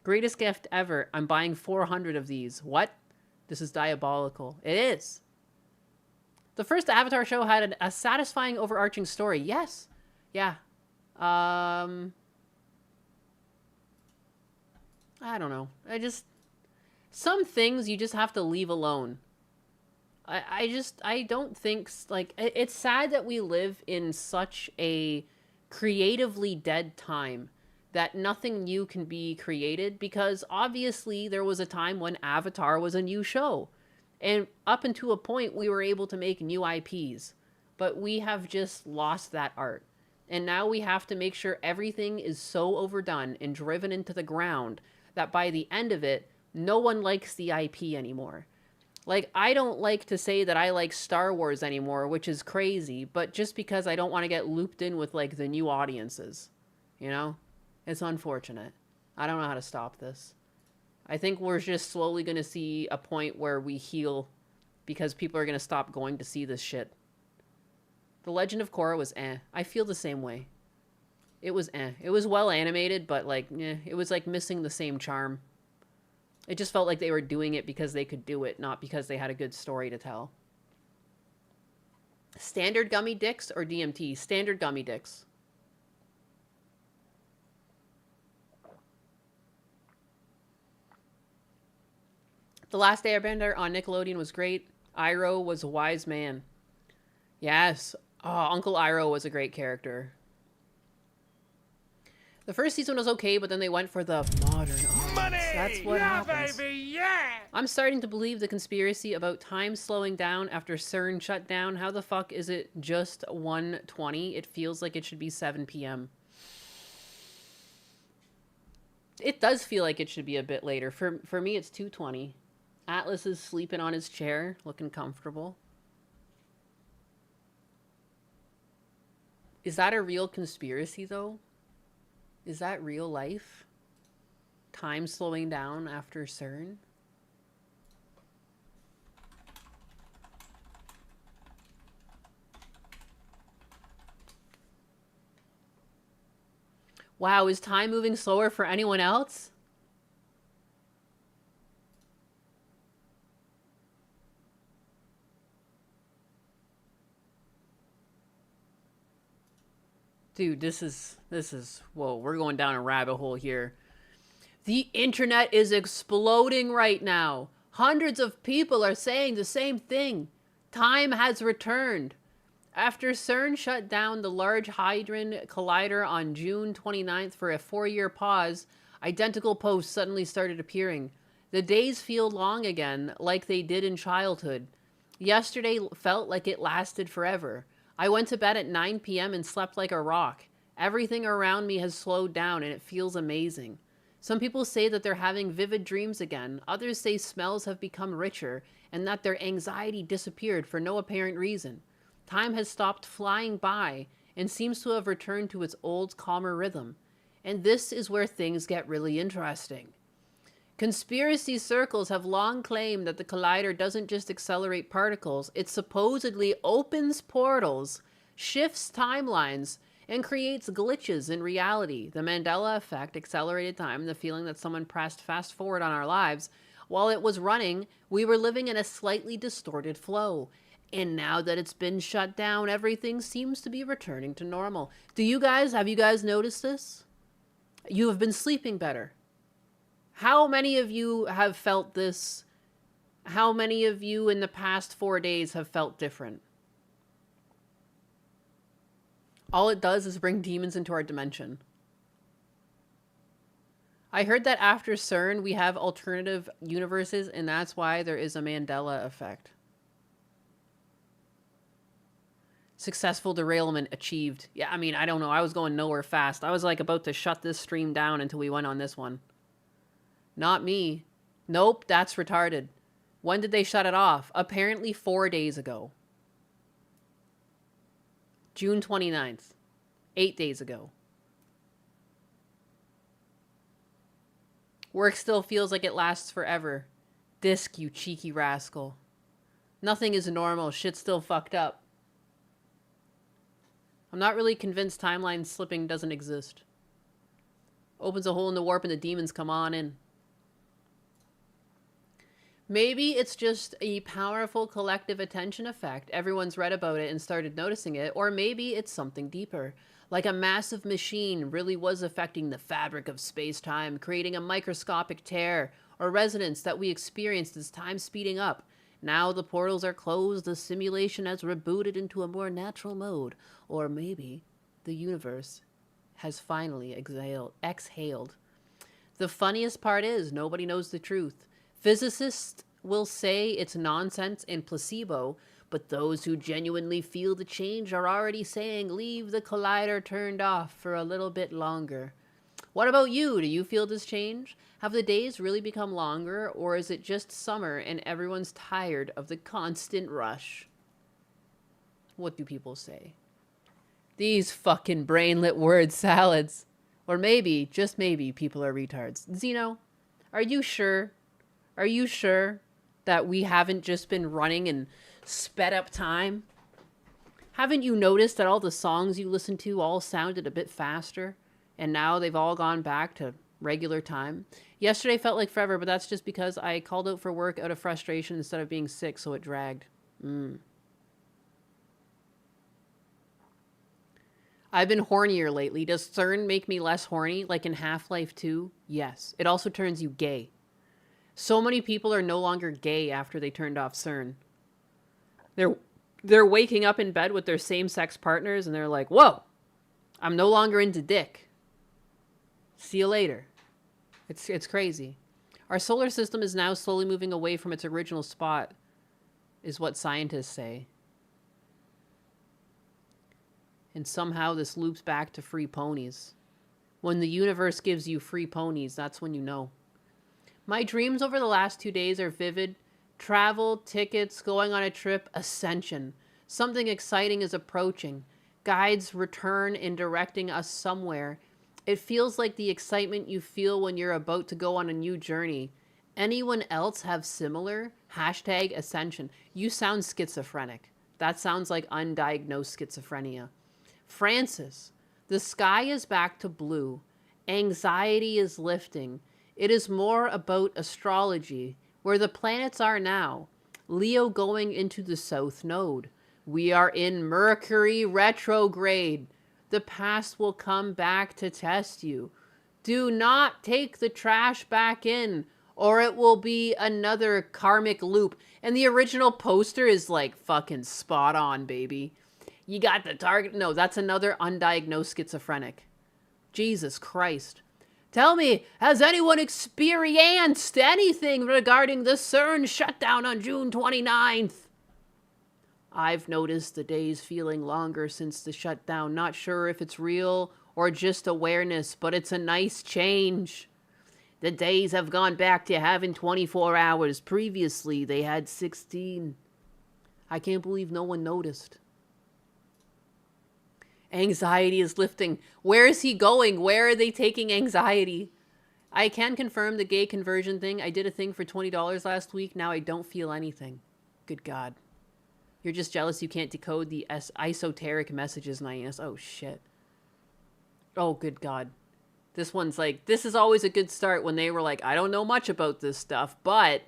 Greatest gift ever. I'm buying 400 of these. What? This is diabolical. It is. The first Avatar show had a satisfying overarching story. Yes. Yeah. I don't know. Some things you just have to leave alone. I don't think, like, it's sad that we live in such a creatively dead time that nothing new can be created, because obviously there was a time when Avatar was a new show. And up until a point, we were able to make new IPs. But we have just lost that art. And now we have to make sure everything is so overdone and driven into the ground that by the end of it, No one likes the IP anymore. Like, I don't like to say that I like Star Wars anymore, which is crazy, but just because I don't want to get looped in with, like, the new audiences. You know? It's unfortunate. I don't know how to stop this. I think we're just slowly going to see a point where we heal because people are going to stop going to see this shit. The Legend of Korra was eh. I feel the same way. It was eh. It was well animated, but, like, eh, it was, like, missing the same charm. It just felt like they were doing it because they could do it, not because they had a good story to tell. Standard gummy dicks or DMT? Standard gummy dicks. The Last Airbender on Nickelodeon was great. Iroh was a wise man. Yes. Oh, Uncle Iroh was a great character. The first season was okay, but then they went for the modern audience. That's what happens. Baby, yeah! I'm starting to believe the conspiracy about time slowing down after CERN shut down. How the fuck is it just 1:20? It feels like it should be 7 p.m. It does feel like it should be a bit later. For me, it's 2:20. Atlas is sleeping on his chair, looking comfortable. Is that a real conspiracy, though? Is that real life? Time slowing down after CERN? Wow, is time moving slower for anyone else? Dude, this is, whoa, we're going down a rabbit hole here. The internet is exploding right now. Hundreds of people are saying the same thing. Time has returned. After CERN shut down the Large Hadron Collider on June 29th for a 4-year pause, identical posts suddenly started appearing. The days feel long again, like they did in childhood. Yesterday felt like it lasted forever. I went to bed at 9 p.m. and slept like a rock. Everything around me has slowed down and it feels amazing. Some people say that they're having vivid dreams again. Others say smells have become richer and that their anxiety disappeared for no apparent reason. Time has stopped flying by and seems to have returned to its old, calmer rhythm. And this is where things get really interesting. Conspiracy circles have long claimed that the collider doesn't just accelerate particles, it supposedly opens portals, shifts timelines, and creates glitches in reality. The Mandela effect, accelerated time, the feeling that someone pressed fast forward on our lives. While it was running, we were living in a slightly distorted flow. And now that it's been shut down, everything seems to be returning to normal. Have you guys noticed this? You have been sleeping better. How many of you have felt this? How many of you in the past 4 days have felt different? All it does is bring demons into our dimension. I heard that after CERN, we have alternative universes, and that's why there is a Mandela effect. Successful derailment achieved. Yeah, I mean, I don't know. I was going nowhere fast. I was like about to shut this stream down until we went on this one. Not me. Nope, that's retarded. When did they shut it off? Apparently 4 days ago. June 29th. 8 days ago. Work still feels like it lasts forever. Disc, you cheeky rascal. Nothing is normal. Shit's still fucked up. I'm not really convinced timeline slipping doesn't exist. Opens a hole in the warp and the demons come on in. Maybe it's just a powerful collective attention effect. Everyone's read about it and started noticing it. Or maybe it's something deeper. Like a massive machine really was affecting the fabric of space-time, creating a microscopic tear or resonance that we experienced as time speeding up. Now the portals are closed, the simulation has rebooted into a more natural mode. Or maybe the universe has finally exhaled. The funniest part is nobody knows the truth. Physicists will say it's nonsense and placebo, but those who genuinely feel the change are already saying leave the collider turned off for a little bit longer. What about you? Do you feel this change? Have the days really become longer, or is it just summer and everyone's tired of the constant rush? What do people say? These fucking brainlet word salads. Or maybe, just maybe, people are retards. Zeno, are you sure? Are you sure that we haven't just been running in sped up time? Haven't you noticed that all the songs you listened to all sounded a bit faster? And now they've all gone back to regular time? Yesterday felt like forever, but that's just because I called out for work out of frustration instead of being sick, so it dragged. I've been hornier lately. Does CERN make me less horny, like in Half-Life 2? Yes. It also turns you gay. So many people are no longer gay after they turned off CERN. They're waking up in bed with their same-sex partners, and they're like, whoa, I'm no longer into dick. See you later. It's crazy. Our solar system is now slowly moving away from its original spot, is what scientists say. And somehow this loops back to free ponies. When the universe gives you free ponies, that's when you know. My dreams over the last 2 days are vivid. Travel, tickets, going on a trip, ascension. Something exciting is approaching. Guides return and directing us somewhere. It feels like the excitement you feel when you're about to go on a new journey. Anyone else have similar? #ascension. You sound schizophrenic. That sounds like undiagnosed schizophrenia. Francis, the sky is back to blue. Anxiety is lifting. It is more about astrology, where the planets are now. Leo going into the south node. We are in Mercury retrograde. The past will come back to test you. Do not take the trash back in, or it will be another karmic loop. And the original poster is like fucking spot on, baby. You got the target. No, that's another undiagnosed schizophrenic. Jesus Christ. Tell me, has anyone experienced anything regarding the CERN shutdown on June 29th? I've noticed the days feeling longer since the shutdown. Not sure if it's real or just awareness, but it's a nice change. The days have gone back to having 24 hours. Previously, they had 16. I can't believe no one noticed. Anxiety is lifting. Where is he going? Where are they taking anxiety? I can confirm the gay conversion thing. I did a thing for $20 last week. Now I don't feel anything. Good God. You're just jealous you can't decode the esoteric messages, Nyanus. Oh, shit. Oh, good God. This one's like, this is always a good start when they were like, I don't know much about this stuff, but...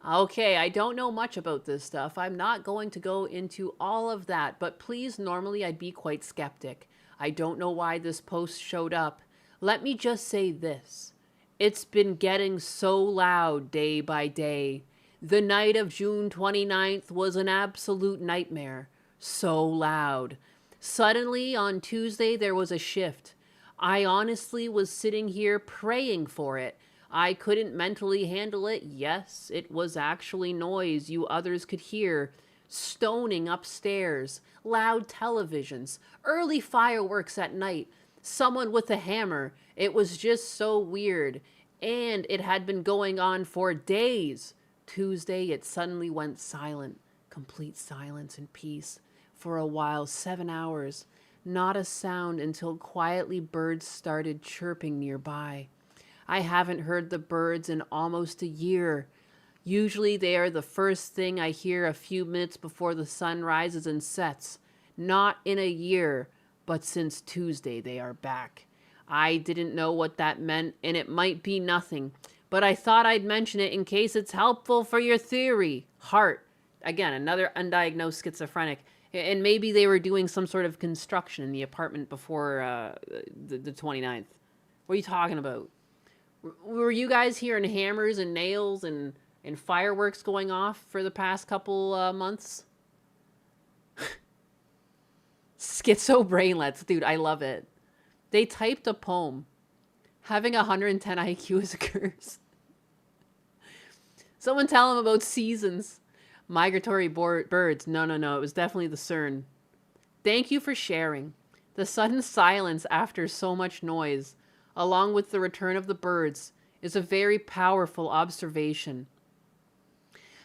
Okay, I don't know much about this stuff. I'm not going to go into all of that, but please, normally I'd be quite skeptic. I don't know why this post showed up. Let me just say this. It's been getting so loud day by day. The night of June 29th was an absolute nightmare. So loud. Suddenly, on Tuesday, there was a shift. I honestly was sitting here praying for it. I couldn't mentally handle it. Yes, it was actually noise you others could hear. Stoning upstairs, loud televisions, early fireworks at night, someone with a hammer. It was just so weird. And it had been going on for days. Tuesday, it suddenly went silent. Complete silence and peace. For a while, 7 hours. Not a sound until quietly birds started chirping nearby. I haven't heard the birds in almost a year. Usually they are the first thing I hear a few minutes before the sun rises and sets. Not in a year, but since Tuesday they are back. I didn't know what that meant, and it might be nothing, but I thought I'd mention it in case it's helpful for your theory. Heart. Again, another undiagnosed schizophrenic. And maybe they were doing some sort of construction in the apartment before the 29th. What are you talking about? Were you guys hearing hammers and nails and fireworks going off for the past couple months? Schizo brainlets. Dude, I love it. They typed a poem. Having 110 IQ is a curse. Someone tell them about seasons. Migratory birds. No. It was definitely the CERN. Thank you for sharing. The sudden silence after so much noise, along with the return of the birds, is a very powerful observation.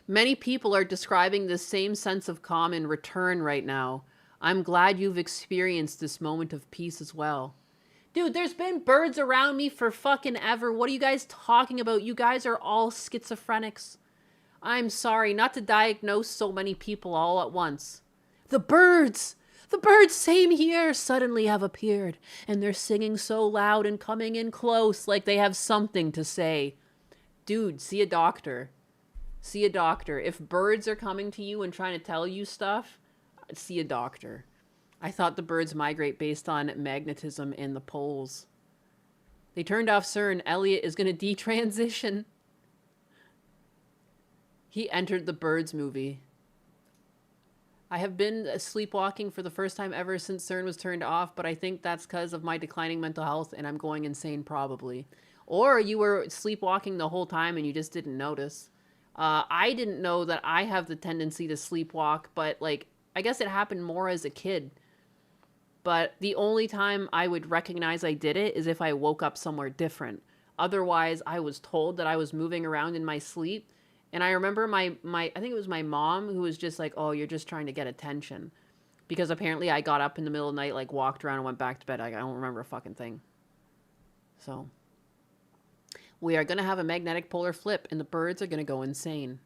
Many people are describing this same sense of calm in return right now. I'm glad you've experienced this moment of peace as well. Dude, there's been birds around me for fucking ever. What are you guys talking about? You guys are all schizophrenics. I'm sorry not to diagnose so many people all at once. The birds! The birds, same here, suddenly have appeared, and they're singing so loud and coming in close like they have something to say. Dude, see a doctor. See a doctor. If birds are coming to you and trying to tell you stuff, see a doctor. I thought the birds migrate based on magnetism in the poles. They turned off CERN. Elliot is going to detransition. He entered the Birds movie. I have been sleepwalking for the first time ever since CERN was turned off, but I think that's because of my declining mental health and I'm going insane probably. Or you were sleepwalking the whole time and you just didn't notice. I didn't know that I have the tendency to sleepwalk, but like, I guess it happened more as a kid. But the only time I would recognize I did it is if I woke up somewhere different. Otherwise, I was told that I was moving around in my sleep. And I remember my I think it was my mom who was just like, oh, you're just trying to get attention. Because apparently I got up in the middle of the night, like walked around and went back to bed. I don't remember a fucking thing. So, we are going to have a magnetic polar flip and the birds are going to go insane.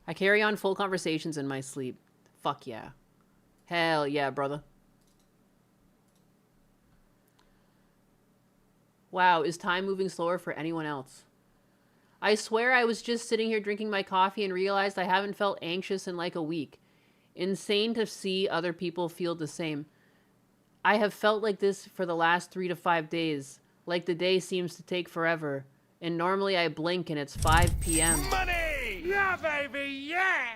I carry on full conversations in my sleep. Fuck yeah. Hell yeah, brother. Wow, is time moving slower for anyone else? I swear I was just sitting here drinking my coffee and realized I haven't felt anxious in like a week. Insane to see other people feel the same. I have felt like this for the last 3 to 5 days. Like the day seems to take forever. And normally I blink and it's 5 p.m. Money! Yeah, baby, yeah!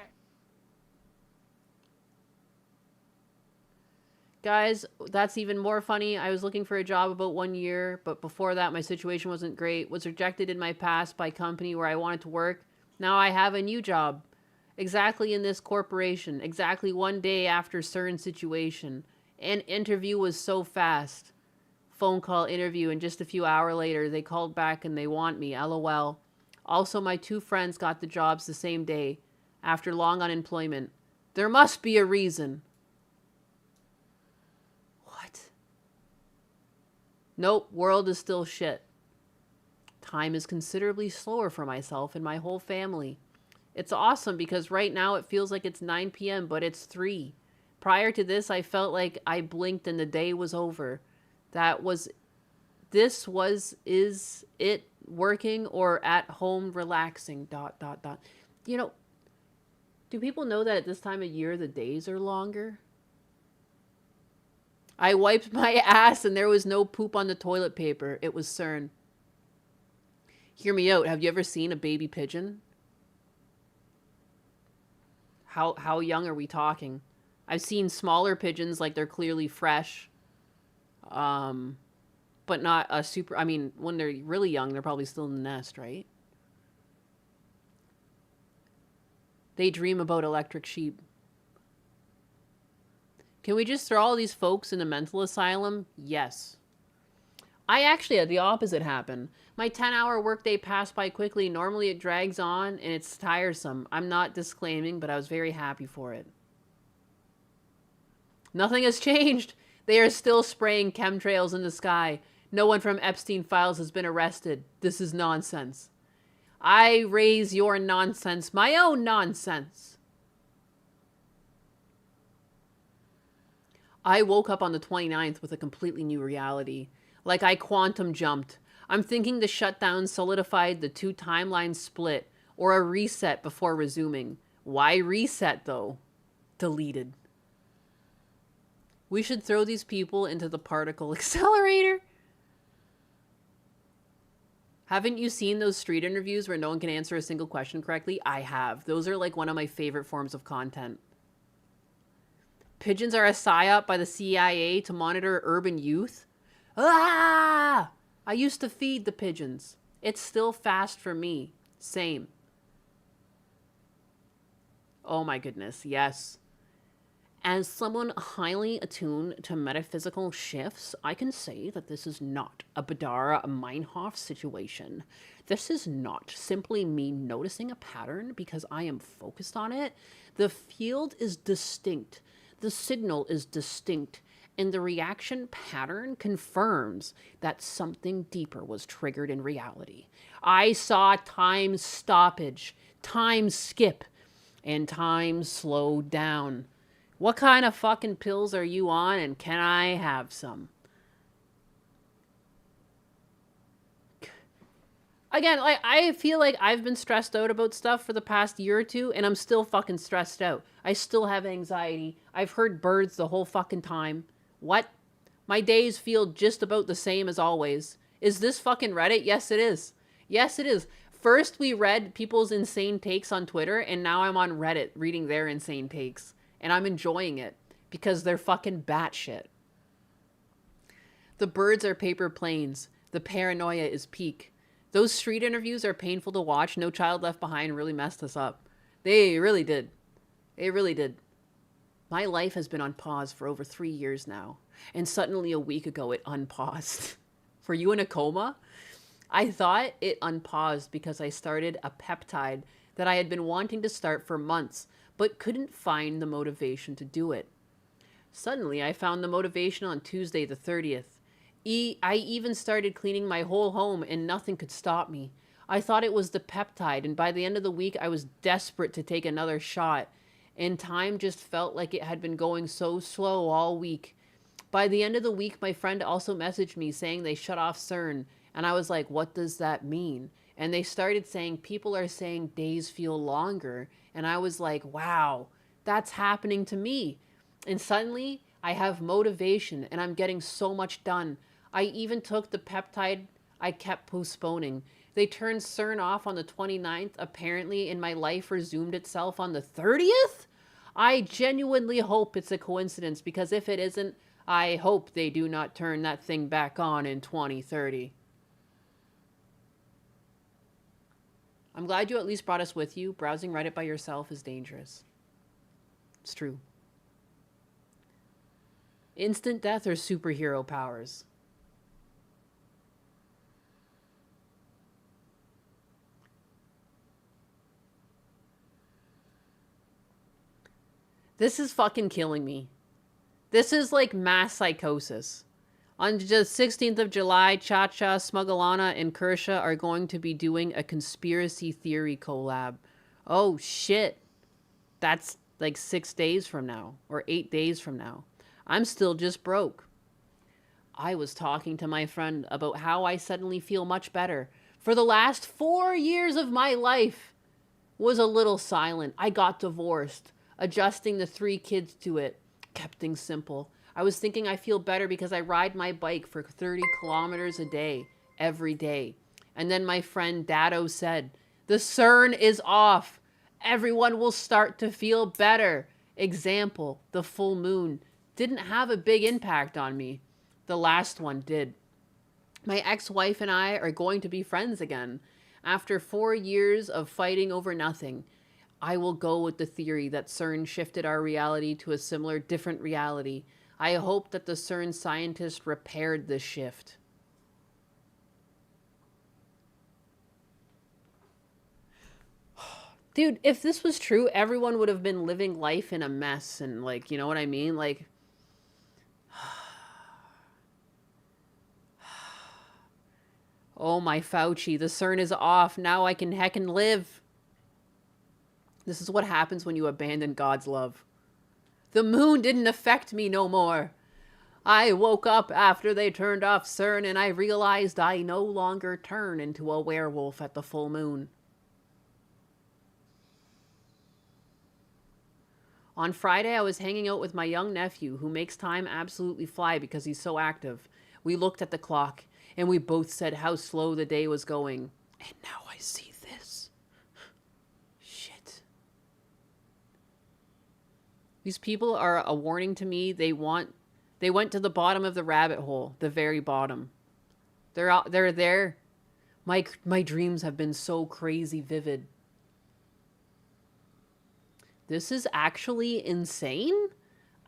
Guys, that's even more funny. I was looking for a job about 1 year, but before that my situation wasn't great. Was rejected in my past by a company where I wanted to work. Now I have a new job. Exactly in this corporation. Exactly 1 day after CERN situation. An interview was so fast. Phone call interview, and just a few hours later they called back and they want me. LOL. Also, my 2 friends got the jobs the same day after long unemployment. There must be a reason. Nope, world is still shit. Time is considerably slower for myself and my whole family. It's awesome because right now it feels like it's 9 p.m., but it's 3. Prior to this, I felt like I blinked and the day was over. Is it working or at home relaxing, ... You know, do people know that at this time of year the days are longer? I wiped my ass and there was no poop on the toilet paper. It was CERN. Hear me out. Have you ever seen a baby pigeon? How young are we talking? I've seen smaller pigeons, like they're clearly fresh. But not a super... I mean, when they're really young, they're probably still in the nest, right? They dream about electric sheep. Can we just throw all these folks in a mental asylum? Yes. I actually had the opposite happen. My 10-hour workday passed by quickly. Normally it drags on and it's tiresome. I'm not disclaiming, but I was very happy for it. Nothing has changed. They are still spraying chemtrails in the sky. No one from Epstein Files has been arrested. This is nonsense. I raise your nonsense, my own nonsense. I woke up on the 29th with a completely new reality. Like I quantum jumped. I'm thinking the shutdown solidified the 2 timelines split, or a reset before resuming. Why reset, though? Deleted. We should throw these people into the particle accelerator. Haven't you seen those street interviews where no one can answer a single question correctly? I have. Those are like one of my favorite forms of content. Pigeons are a psyop by the CIA to monitor urban youth? Ah! I used to feed the pigeons. It's still fast for me. Same. Oh my goodness, yes. As someone highly attuned to metaphysical shifts, I can say that this is not a Badara Meinhof situation. This is not simply me noticing a pattern because I am focused on it. The field is distinct. The signal is distinct. And the reaction pattern confirms that something deeper was triggered in reality. I saw time stoppage, time skip, and time slow down. What kind of fucking pills are you on, and can I have some? Again, like, I feel like I've been stressed out about stuff for the past year or two, and I'm still fucking stressed out. I still have anxiety. I've heard birds the whole fucking time. What? My days feel just about the same as always. Is this fucking Reddit? Yes, it is. Yes, it is. First, we read people's insane takes on Twitter, and now I'm on Reddit reading their insane takes. And I'm enjoying it, because they're fucking batshit. The birds are paper planes. The paranoia is peak. Those street interviews are painful to watch. No Child Left Behind really messed us up. They really did. They really did. My life has been on pause for over 3 years now. And suddenly a week ago it unpaused. For you in a coma? I thought it unpaused because I started a peptide that I had been wanting to start for months, but couldn't find the motivation to do it. Suddenly I found the motivation on Tuesday the 30th. I even started cleaning my whole home and nothing could stop me. I thought it was the peptide, and by the end of the week I was desperate to take another shot. And time just felt like it had been going so slow all week. By the end of the week, my friend also messaged me saying they shut off CERN. And I was like, what does that mean? And they started saying, people are saying days feel longer. And I was like, wow, that's happening to me. And suddenly I have motivation and I'm getting so much done. I even took the peptide I kept postponing. They turned CERN off on the 29th, apparently, and my life resumed itself on the 30th? I genuinely hope it's a coincidence, because if it isn't, I hope they do not turn that thing back on in 2030. I'm glad you at least brought us with you. Browsing Reddit by yourself is dangerous. It's true. Instant death or superhero powers? This is fucking killing me. This is like mass psychosis. On the 16th of July, Cha-Cha, Smugglana, and Kersha are going to be doing a conspiracy theory collab. Oh, shit. That's like 6 days from now, or 8 days from now. I'm still just broke. I was talking to my friend about how I suddenly feel much better. For the last 4 years of my life was a little silent. I got divorced, adjusting the 3 kids to it. Kept things simple. I was thinking I feel better because I ride my bike for 30 kilometers a day, every day. And then my friend Dado said, the CERN is off. Everyone will start to feel better. Example, the full moon didn't have a big impact on me. The last one did. My ex-wife and I are going to be friends again. After 4 years of fighting over nothing, I will go with the theory that CERN shifted our reality to a similar, different reality. I hope that the CERN scientists repaired this shift. Dude, if this was true, everyone would have been living life in a mess and, like, you know what I mean? Like, oh my Fauci, the CERN is off. Now I can heckin' live. This is what happens when you abandon God's love. The moon didn't affect me no more. I woke up after they turned off CERN and I realized I no longer turn into a werewolf at the full moon. On Friday, I was hanging out with my young nephew, who makes time absolutely fly because he's so active. We looked at the clock, and we both said how slow the day was going. And now I see this. Shit. These people are a warning to me. They went to the bottom of the rabbit hole, the very bottom. They're there. My dreams have been so crazy vivid. This is actually insane.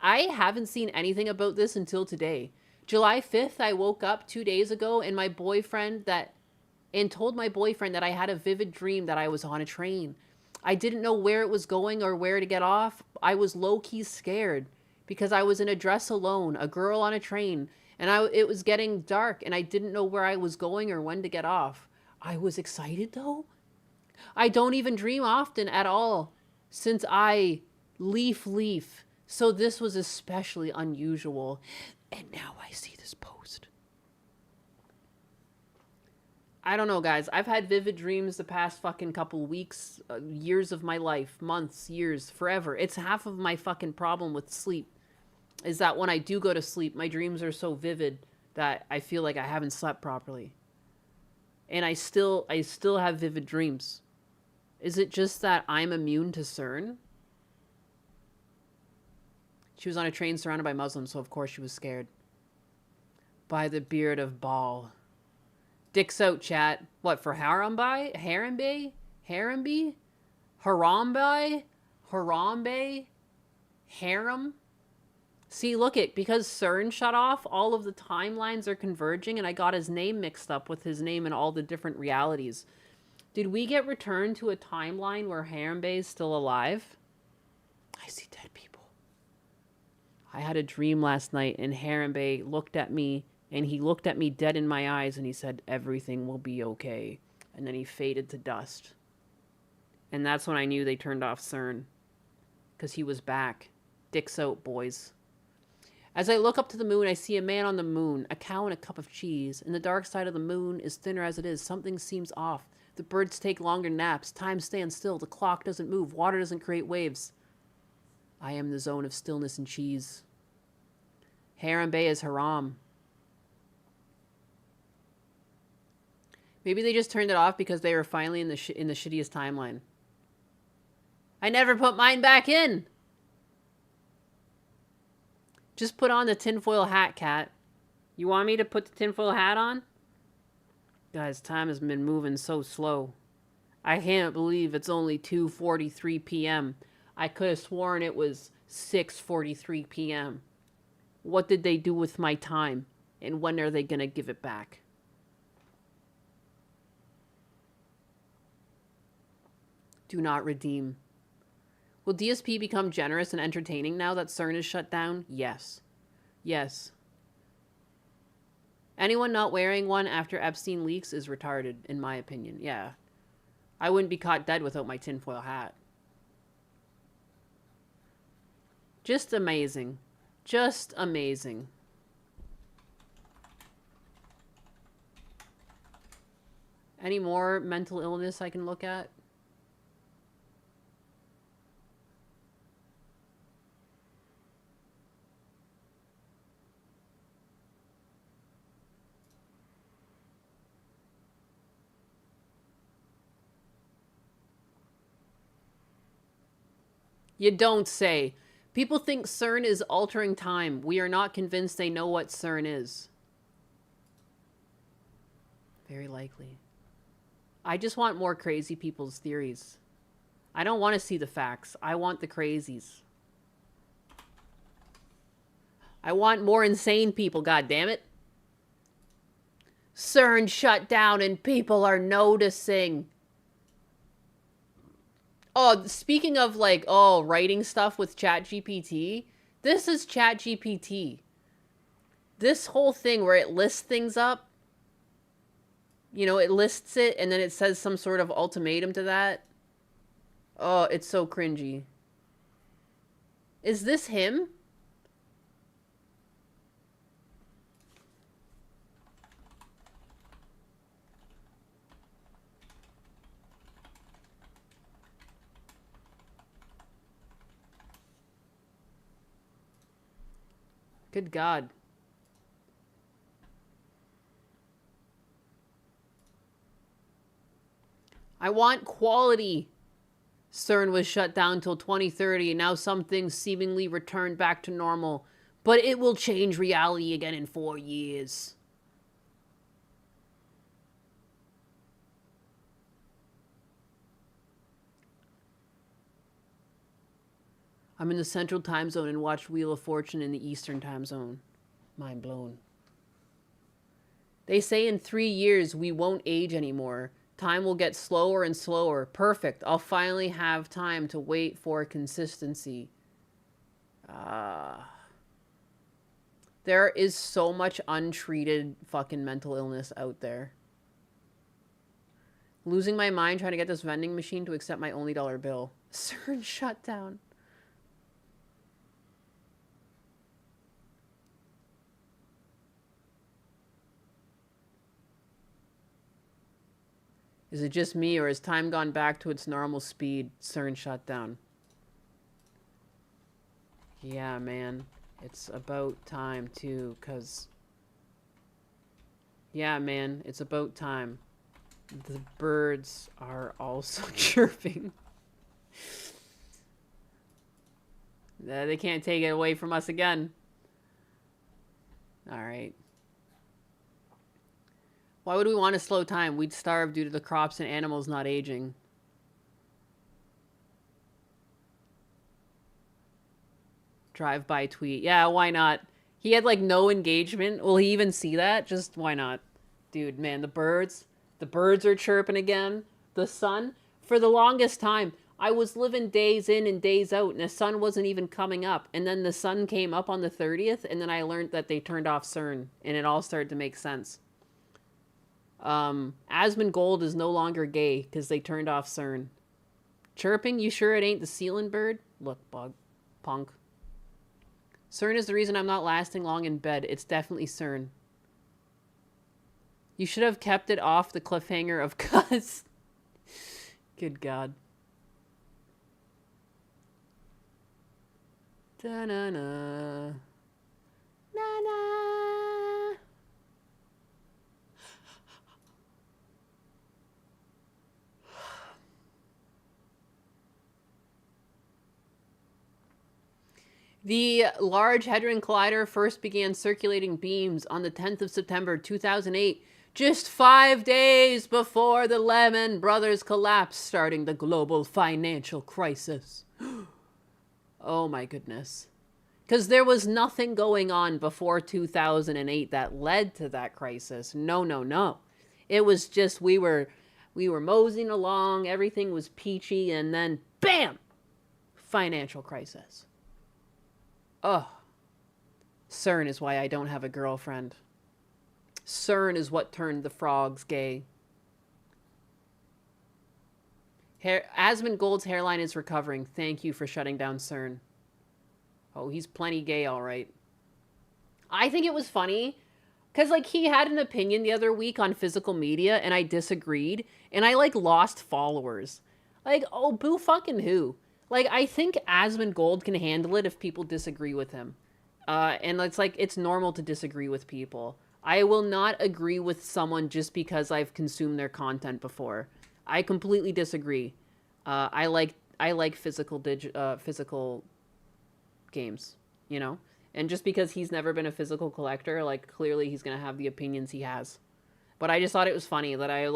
I haven't seen anything about this until today. July 5th, I woke up 2 days ago and told my boyfriend that I had a vivid dream that I was on a train. I didn't know where it was going or where to get off. I was low-key scared because I was in a dress alone, a girl on a train, and it was getting dark and I didn't know where I was going or when to get off. I was excited though. I don't even dream often at all since I leaf. So this was especially unusual. And now I see this post. I don't know, guys. I've had vivid dreams the past fucking couple weeks, years of my life, months, years, forever. It's half of my fucking problem with sleep is that when I do go to sleep, my dreams are so vivid that I feel like I haven't slept properly. And I still have vivid dreams. Is it just that I'm immune to CERN? She was on a train surrounded by Muslims, so of course she was scared. By the beard of Baal. Dicks out, chat. What, for Harambe? Harambe? Harambe? Harambe? Harambe? Harem? See, look it, because CERN shut off, all of the timelines are converging, and I got his name mixed up with his name in all the different realities. Did we get returned to a timeline where Harambe is still alive? I see dead people. I had a dream last night, and Harambe looked at me, and he looked at me dead in my eyes, and he said, everything will be okay. And then he faded to dust. And that's when I knew they turned off CERN. Because he was back. Dicks out, boys. As I look up to the moon, I see a man on the moon, a cow and a cup of cheese. And the dark side of the moon is thinner as it is. Something seems off. The birds take longer naps. Time stands still. The clock doesn't move. Water doesn't create waves. I am the zone of stillness and cheese. Harambe is haram. Maybe they just turned it off because they were finally in the shittiest timeline. I never put mine back in! Just put on the tinfoil hat, Cat. You want me to put the tinfoil hat on? Guys, time has been moving so slow. I can't believe it's only 2:43 p.m. I could have sworn it was 6:43 p.m. What did they do with my time? And when are they gonna give it back? Do not redeem. Will DSP become generous and entertaining now that CERN is shut down? Yes. Yes. Anyone not wearing one after Epstein leaks is retarded, in my opinion. Yeah. I wouldn't be caught dead without my tinfoil hat. Just amazing. Just amazing. Any more mental illness I can look at? You don't say. People think CERN is altering time. We are not convinced they know what CERN is. Very likely. I just want more crazy people's theories. I don't want to see the facts. I want the crazies. I want more insane people, goddammit. CERN shut down and people are noticing. Oh, speaking of like, writing stuff with ChatGPT, this is ChatGPT. This whole thing where it lists things up, you know, it lists it and then it says some sort of ultimatum to that. Oh, it's so cringy. Is this him? Good God. I want quality. CERN was shut down till 2030 and now some things seemingly returned back to normal. But it will change reality again in 4 years. I'm in the Central Time Zone and watched Wheel of Fortune in the Eastern Time Zone. Mind blown. They say in 3 years we won't age anymore. Time will get slower and slower. Perfect. I'll finally have time to wait for consistency. There is so much untreated fucking mental illness out there. Losing my mind trying to get this vending machine to accept my only dollar bill. CERN shut down. Is it just me, or has time gone back to its normal speed? CERN shut down. Yeah, man. It's about time, too, because... Yeah, man. It's about time. The birds are also chirping. They can't take it away from us again. Alright. Why would we want to slow time? We'd starve due to the crops and animals not aging. Drive-by tweet. Yeah, why not? He had, like, no engagement. Will he even see that? Just, why not? Dude, man, the birds are chirping again. The sun. For the longest time, I was living days in and days out, and the sun wasn't even coming up. And then the sun came up on the 30th, and then I learned that they turned off CERN, and it all started to make sense. Asmongold is no longer gay because they turned off CERN. Chirping? You sure it ain't the ceiling bird? Look, bug. Punk. CERN is the reason I'm not lasting long in bed. It's definitely CERN. You should have kept it off the cliffhanger of Cuz. Good God. Da-na-na. Na-na. The Large Hadron Collider first began circulating beams on the 10th of September 2008, just 5 days before the Lehman Brothers collapse, starting the global financial crisis. Oh my goodness. Because there was nothing going on before 2008 that led to that crisis. No, no, no. It was just we were moseying along, everything was peachy, and then BAM! Financial crisis. Ugh. CERN is why I don't have a girlfriend. CERN is what turned the frogs gay. Asmongold's hairline is recovering. Thank you for shutting down CERN. Oh, he's plenty gay, all right. I think it was funny because, like, he had an opinion the other week on physical media, and I disagreed, and I, like, lost followers. Like, oh, boo fucking who? Like, I think Asmongold can handle it if people disagree with him. And it's like, it's normal to disagree with people. I will not agree with someone just because I've consumed their content before. I completely disagree. I like physical games, you know? And just because he's never been a physical collector, like, clearly he's gonna have the opinions he has. But I just thought it was funny that I was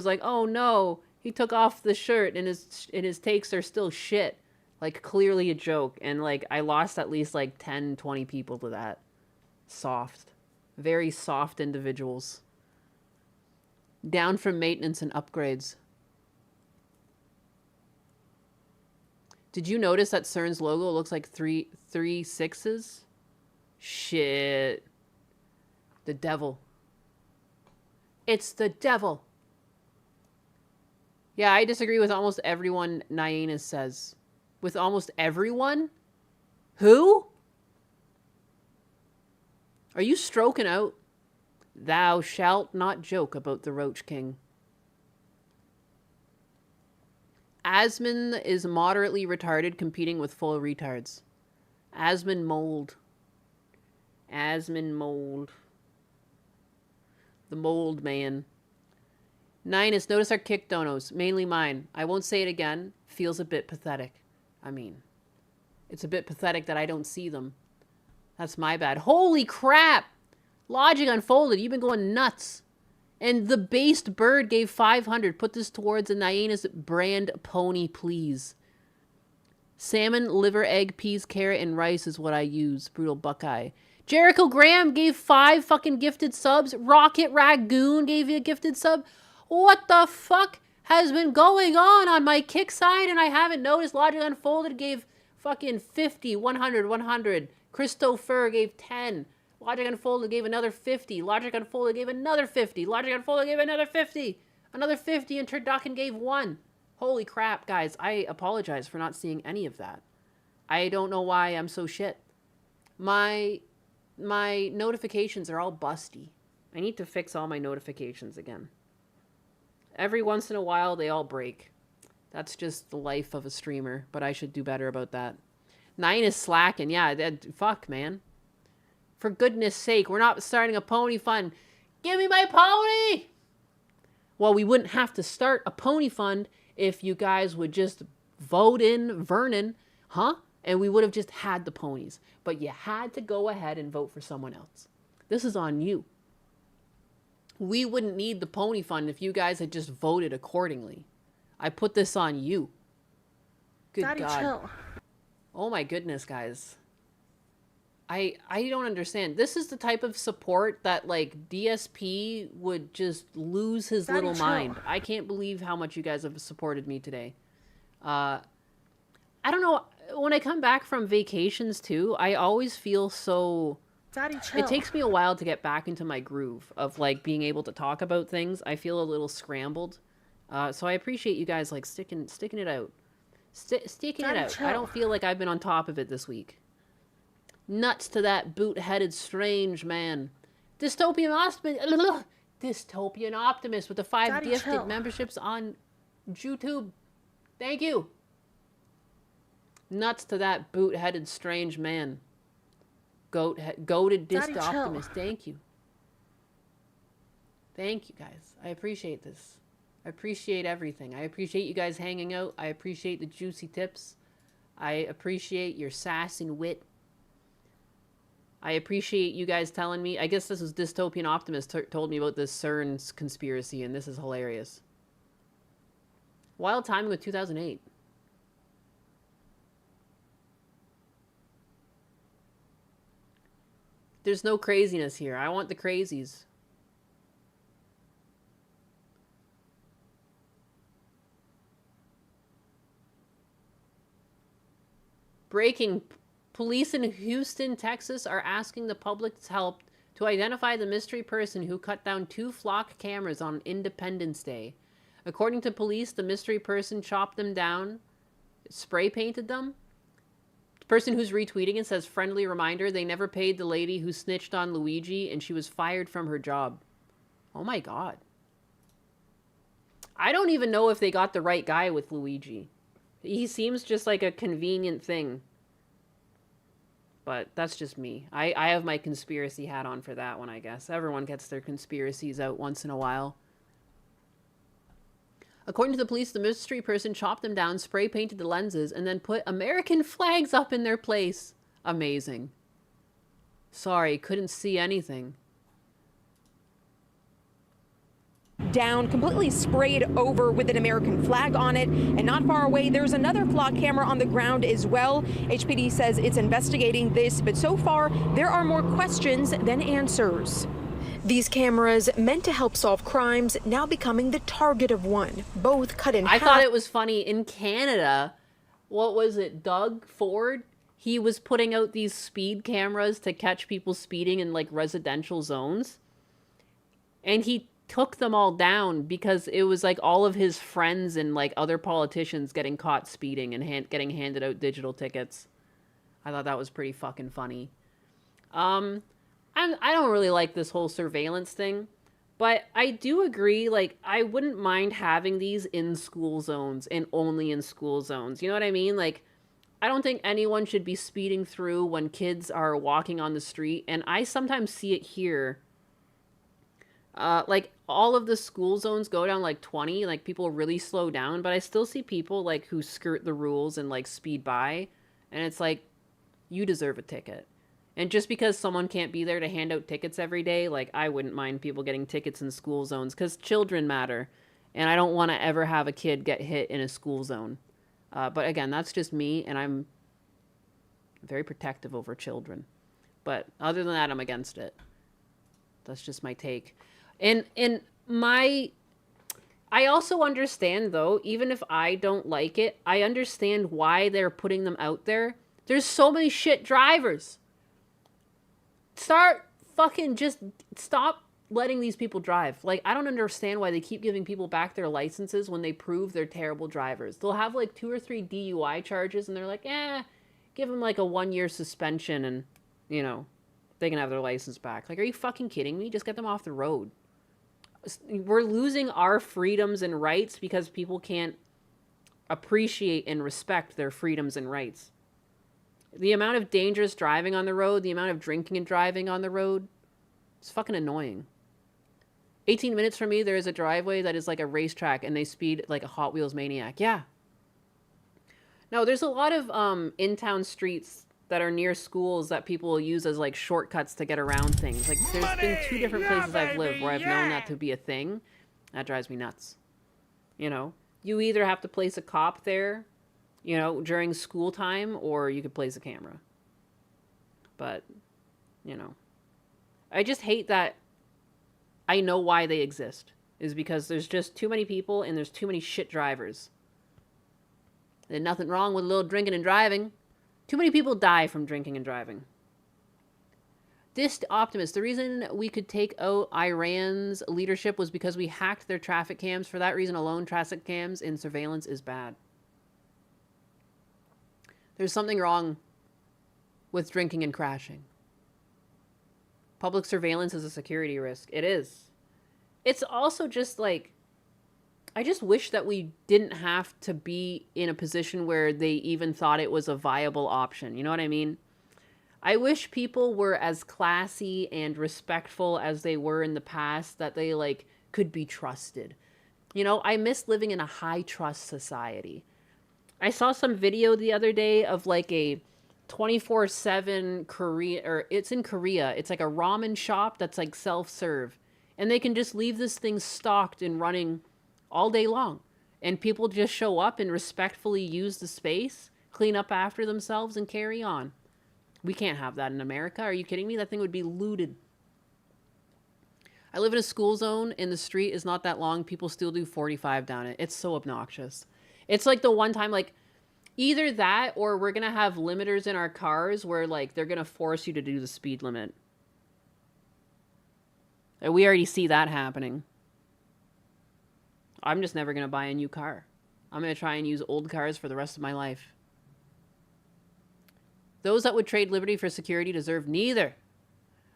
like, oh no, he took off the shirt and his takes are still shit. Like, clearly a joke. And, like, I lost at least, like, 10, 20 people to that. Soft. Very soft individuals. Down from maintenance and upgrades. Did you notice that CERN's logo looks like three sixes? Shit. The devil. It's the devil. Yeah, I disagree with almost everyone Nyanus says. With almost everyone? Who? Are you stroking out? Thou shalt not joke about the Roach King. Asmon is moderately retarded competing with full retards. Asmon mold. Asmon mold. The mold man. Ninus, notice our kick donos, mainly mine. I won't say it again. Feels a bit pathetic. I mean, it's a bit pathetic that I don't see them. That's my bad. Holy crap! Logic Unfolded, you've been going nuts. And the based bird gave 500. Put this towards a Nyanus brand pony, please. Salmon, liver, egg, peas, carrot, and rice is what I use. Brutal Buckeye. Jericho Graham gave 5 fucking gifted subs. Rocket Ragoon gave you a gifted sub. What the fuck has been going on my kick side and I haven't noticed? Logic Unfolded gave fucking 50, 100, 100. Christopher gave 10. Logic Unfolded gave another 50. Logic Unfolded gave another 50. Logic Unfolded gave another 50. Another 50, and Turducken gave 1. Holy crap, guys. I apologize for not seeing any of that. I don't know why I'm so shit. My notifications are all busty. I need to fix all my notifications again. Every once in a while, they all break. That's just the life of a streamer, but I should do better about that. 9 is slacking. Yeah, fuck, man. For goodness sake, we're not starting a pony fund. Give me my pony! Well, we wouldn't have to start a pony fund if you guys would just vote in Vernon, huh? And we would have just had the ponies. But you had to go ahead and vote for someone else. This is on you. We wouldn't need the pony fund if you guys had just voted accordingly. I put this on you. Good Daddy, God. chill. Oh my goodness, guys. I don't understand. This is the type of support that, like, DSP would just lose his Daddy, little chill. mind. I can't believe how much you guys have supported me today. I don't know. When I come back from vacations, too, I always feel so... Daddy, chill. It takes me a while to get back into my groove of, like, being able to talk about things. I feel a little scrambled. So I appreciate you guys, like, sticking it out. Sticking it Daddy, out. chill. I don't feel like I've been on top of it this week. Nuts to that boot-headed strange man. Dystopian Optimist with the 5 Daddy, gifted chill. memberships on YouTube. Thank you. Nuts to that boot-headed strange man. Goated Daddy, Dyst chill. Optimist. Thank you. Thank you, guys. I appreciate this. I appreciate everything. I appreciate you guys hanging out. I appreciate the juicy tips. I appreciate your sass and wit. I appreciate you guys telling me. I guess this was Dystopian Optimist told me about this CERN's conspiracy, and this is hilarious. Wild timing with 2008. There's no craziness here. I want the crazies. Breaking. Police in Houston, Texas are asking the public's help to identify the mystery person who cut down 2 flock cameras on Independence Day. According to police, the mystery person chopped them down, spray painted them. The person who's retweeting it says, friendly reminder, they never paid the lady who snitched on Luigi and she was fired from her job. Oh my God. I don't even know if they got the right guy with Luigi. He seems just like a convenient thing. But that's just me. I have my conspiracy hat on for that one, I guess. Everyone gets their conspiracies out once in a while. According to the police, the mystery person chopped them down, spray painted the lenses, and then put American flags up in their place. Amazing. Sorry, couldn't see anything. Down, completely sprayed over with an American flag on it. And not far away, there's another flock camera on the ground as well. HPD says it's investigating this, but so far, there are more questions than answers. These cameras, meant to help solve crimes, now becoming the target of one. Both cut in half. I thought it was funny. In Canada, what was it, Doug Ford? He was putting out these speed cameras to catch people speeding in, like, residential zones. And he took them all down because it was like all of his friends and like other politicians getting caught speeding and getting handed out digital tickets. I thought that was pretty fucking funny. I don't really like this whole surveillance thing, but I do agree, like, I wouldn't mind having these in school zones and only in school zones. You know what I mean? Like, I don't think anyone should be speeding through when kids are walking on the street, and I sometimes see it here. Like, all of the school zones go down like 20, like people really slow down, but I still see people like who skirt the rules and like speed by, and it's like, you deserve a ticket. And just because someone can't be there to hand out tickets every day, like, I wouldn't mind people getting tickets in school zones because children matter, and I don't want to ever have a kid get hit in a school zone. But again, that's just me, and I'm very protective over children. But other than that, I'm against it. That's just my take. And I also understand, though, even if I don't like it, I understand why they're putting them out there. There's so many shit drivers. Stop letting these people drive. Like, I don't understand why they keep giving people back their licenses when they prove they're terrible drivers. They'll have like 2 or 3 DUI charges, and they're like, give them like a 1-year suspension, and, you know, they can have their license back. Like, are you fucking kidding me? Just get them off the road. We're losing our freedoms and rights because people can't appreciate and respect their freedoms and rights. The amount of dangerous driving on the road, the amount of drinking and driving on the road, it's fucking annoying. 18 minutes from me, there is a driveway that is like a racetrack, and they speed like a Hot Wheels maniac. Yeah. No, there's a lot of in-town streets that are near schools that people will use as like shortcuts to get around things. Like, there's been 2 different places I've lived where I've known that to be a thing. That drives me nuts. You know, you either have to place a cop there, you know, during school time, or you could place a camera. But, you know, I just hate that. I know why they exist, is because there's just too many people and there's too many shit drivers. There's nothing wrong with a little drinking and driving. Too many people die from drinking and driving. This Optimist, the reason we could take out Iran's leadership was because we hacked their traffic cams. For that reason alone, traffic cams and surveillance is bad. There's something wrong with drinking and crashing. Public surveillance is a security risk. It is. It's also just like, I just wish that we didn't have to be in a position where they even thought it was a viable option. You know what I mean? I wish people were as classy and respectful as they were in the past, that they like could be trusted. You know, I miss living in a high trust society. I saw some video the other day of like a 24/7 Korea, or it's in Korea. It's like a ramen shop that's like self-serve, and they can just leave this thing stocked and running all day long, and people just show up and respectfully use the space, clean up after themselves, and carry on. We can't have that in America. Are you kidding me? That thing would be looted. I live in a school zone, and the street is not that long. People still do 45 down it. It's so obnoxious. It's like the one time, like, either that or we're going to have limiters in our cars where, like, they're going to force you to do the speed limit. And we already see that happening. I'm just never going to buy a new car. I'm going to try and use old cars for the rest of my life. Those that would trade liberty for security deserve neither.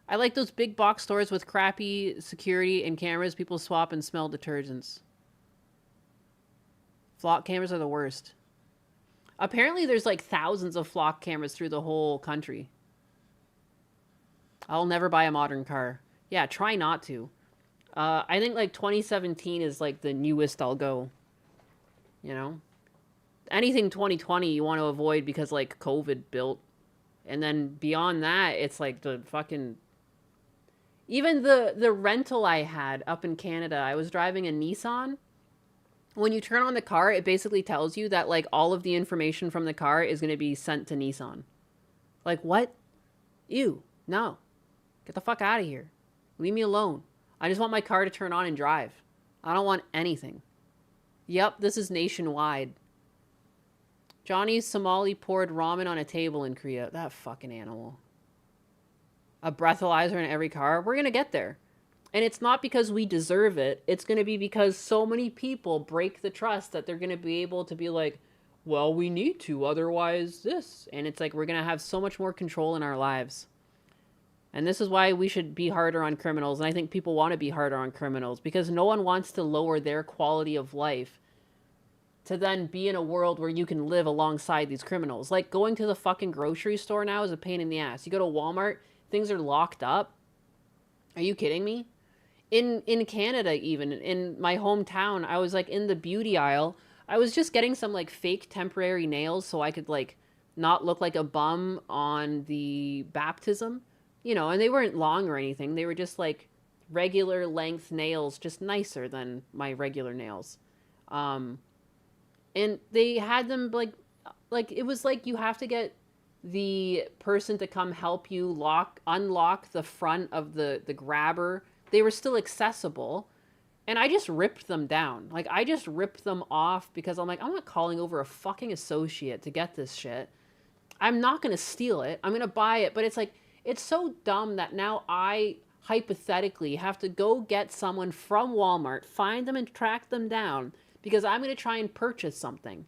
I like those big box stores with crappy security and cameras. People swap and smell detergents. Flock cameras are the worst. Apparently there's like thousands of flock cameras through the whole country. I'll never buy a modern car. Yeah, try not to. I think like 2017 is like the newest I'll go. You know? Anything 2020 you want to avoid because like COVID built. And then beyond that, it's like the fucking... Even the rental I had up in Canada, I was driving a Nissan. When you turn on the car, it basically tells you that like all of the information from the car is going to be sent to Nissan. Like, what? Ew. No. Get the fuck out of here. Leave me alone. I just want my car to turn on and drive. I don't want anything. Yep, this is nationwide. Johnny's Somali poured ramen on a table in Korea. That fucking animal. A breathalyzer in every car. We're going to get there. And it's not because we deserve it. It's going to be because so many people break the trust that they're going to be able to be like, well, we need to, otherwise this. And it's like we're going to have so much more control in our lives. And this is why we should be harder on criminals. And I think people want to be harder on criminals because no one wants to lower their quality of life to then be in a world where you can live alongside these criminals. Like going to the fucking grocery store now is a pain in the ass. You go to Walmart, things are locked up. Are you kidding me? In Canada, even in my hometown, I was like in the beauty aisle. I was just getting some like fake temporary nails so I could like not look like a bum on the baptism, you know, and they weren't long or anything. They were just like regular length nails, just nicer than my regular nails. And And they had them like it was like you have to get the person to come help you unlock the front of the grabber. They were still accessible. And I just ripped them down. Like, I just ripped them off because I'm like, I'm not calling over a fucking associate to get this shit. I'm not going to steal it. I'm going to buy it. But it's like, it's so dumb that now I hypothetically have to go get someone from Walmart, find them and track them down because I'm going to try and purchase something.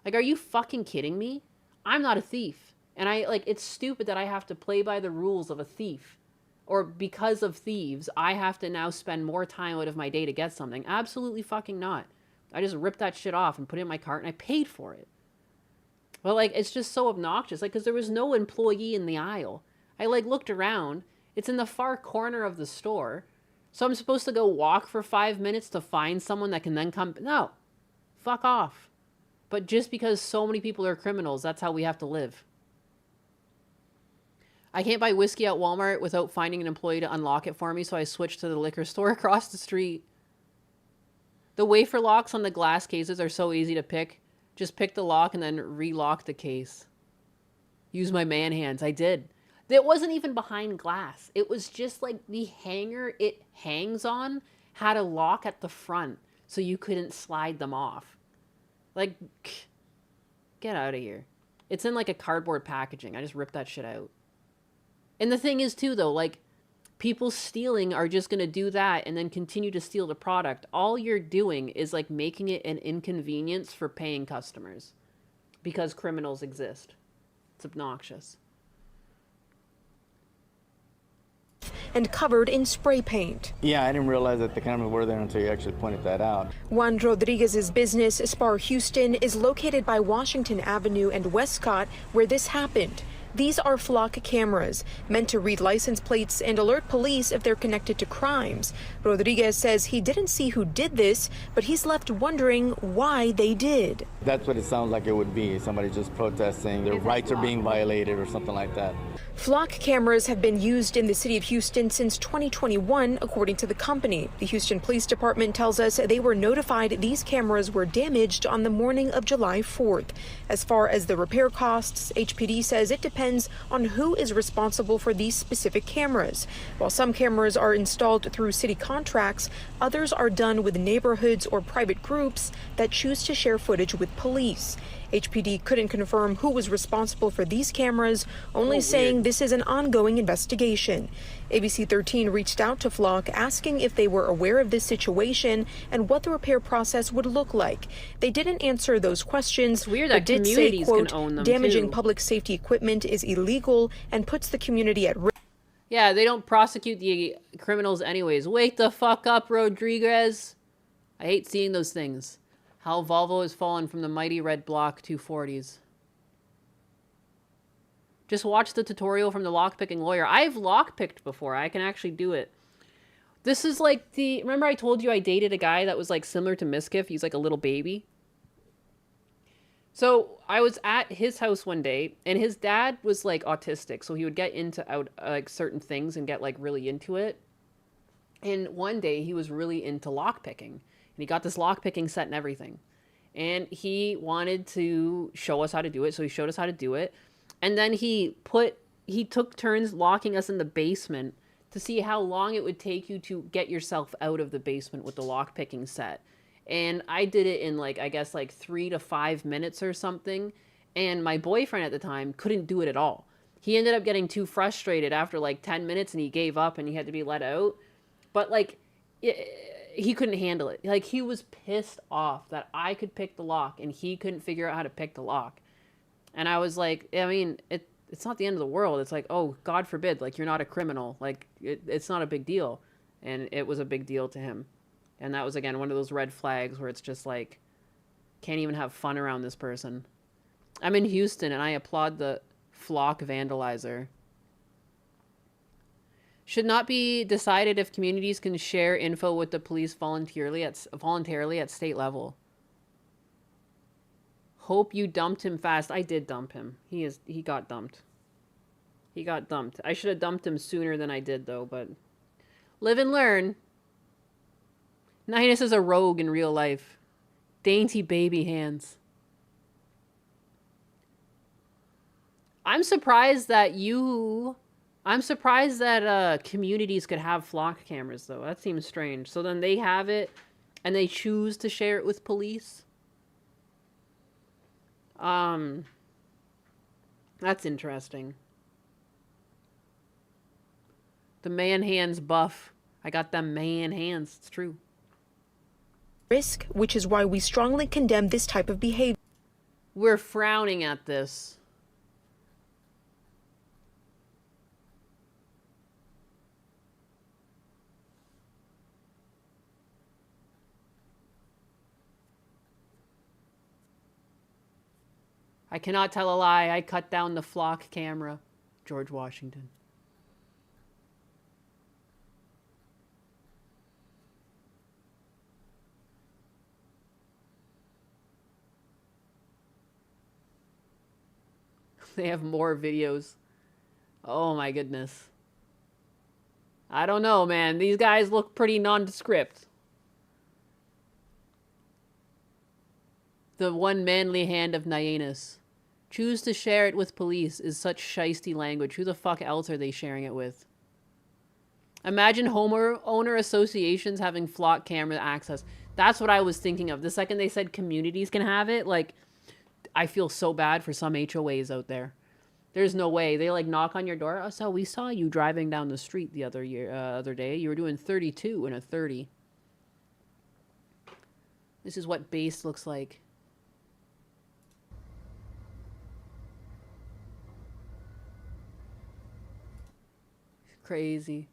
Like, are you fucking kidding me? I'm not a thief. And it's stupid that I have to play by the rules of a thief. Or because of thieves, I have to now spend more time out of my day to get something. Absolutely fucking not. I just ripped that shit off and put it in my cart and I paid for it. But it's just so obnoxious. Because there was no employee in the aisle. I looked around. It's in the far corner of the store. So I'm supposed to go walk for 5 minutes to find someone that can then come. No. Fuck off. But just because so many people are criminals, that's how we have to live. I can't buy whiskey at Walmart without finding an employee to unlock it for me, so I switched to the liquor store across the street. The wafer locks on the glass cases are so easy to pick. Just pick the lock and then relock the case. Use my man hands. I did. It wasn't even behind glass. It was just the hanger it hangs on had a lock at the front, so you couldn't slide them off. Get out of here. It's in a cardboard packaging. I just ripped that shit out. And the thing is, too, though, people stealing are just going to do that and then continue to steal the product. All you're doing is, making it an inconvenience for paying customers because criminals exist. It's obnoxious. And covered in spray paint. Yeah, I didn't realize that the cameras were there until you actually pointed that out. Juan Rodriguez's business, Spar Houston, is located by Washington Avenue and Westcott, where this happened. These are flock cameras meant to read license plates and alert police if they're connected to crimes. Rodriguez says he didn't see who did this, but he's left wondering why they did. That's what it sounds like it would be. Somebody just protesting, their rights are being violated or something like that. Flock cameras have been used in the city of Houston since 2021, according to the company. The Houston Police Department tells us they were notified these cameras were damaged on the morning of July 4th. As far as the repair costs, HPD says it depends on who is responsible for these specific cameras. While some cameras are installed through city contracts, others are done with neighborhoods or private groups that choose to share footage with police. HPD couldn't confirm who was responsible for these cameras, only saying this is an ongoing investigation. ABC 13 reached out to Flock asking if they were aware of this situation and what the repair process would look like. They didn't answer those questions, it's weird that but did say, quote, can own them damaging too. Public safety equipment is illegal and puts the community at risk. Yeah, they don't prosecute the criminals anyways. Wake the fuck up, Rodriguez. I hate seeing those things. How Volvo has fallen from the mighty red block 240s. Just watch the tutorial from the lockpicking lawyer. I've lockpicked before. I can actually do it. This is remember I told you I dated a guy that was similar to Miskiff? He's a little baby. So I was at his house one day and his dad was autistic. So he would get into certain things and get really into it. And one day he was really into lockpicking. And he got this lockpicking set and everything. And he wanted to show us how to do it. So he showed us how to do it. And then he took turns locking us in the basement to see how long it would take you to get yourself out of the basement with the lockpicking set. And I did it in I guess 3 to 5 minutes or something. And my boyfriend at the time couldn't do it at all. He ended up getting too frustrated after 10 minutes and he gave up and he had to be let out. But he couldn't handle it. He was pissed off that I could pick the lock and he couldn't figure out how to pick the lock. And I was like, I mean, it's not the end of the world. It's oh, God forbid, you're not a criminal. It's not a big deal. And it was a big deal to him. And that was, again, one of those red flags where it's just can't even have fun around this person. I'm in Houston and I applaud the flock vandalizer. Should not be decided if communities can share info with the police voluntarily at state level. Hope you dumped him fast. I did dump him. He got dumped. He got dumped. I should have dumped him sooner than I did, though, but live and learn. Ninus is a rogue in real life. Dainty baby hands. I'm surprised that communities could have flock cameras, though. That seems strange. So then they have it, and they choose to share it with police? That's interesting. The man hands buff. I got them man hands. It's true. Risk, which is why we strongly condemn this type of behavior. We're frowning at this. I cannot tell a lie. I cut down the flock camera. George Washington. They have more videos. Oh my goodness. I don't know, man. These guys look pretty nondescript. The one manly hand of Nyanus. Choose to share it with police is such shiesty language. Who the fuck else are they sharing it with? Imagine homeowner associations having flock camera access. That's what I was thinking of. The second they said communities can have it, like, I feel so bad for some HOAs out there. There's no way. They like knock on your door. Oh, so we saw you driving down the street the other day. You were doing 32 and a 30. This is what base looks like. Crazy.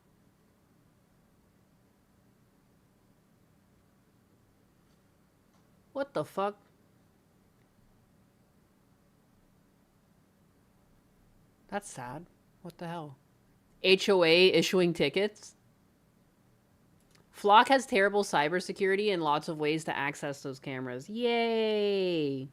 What the fuck? That's sad. What the hell? HOA issuing tickets? Flock has terrible cybersecurity and lots of ways to access those cameras. Yay!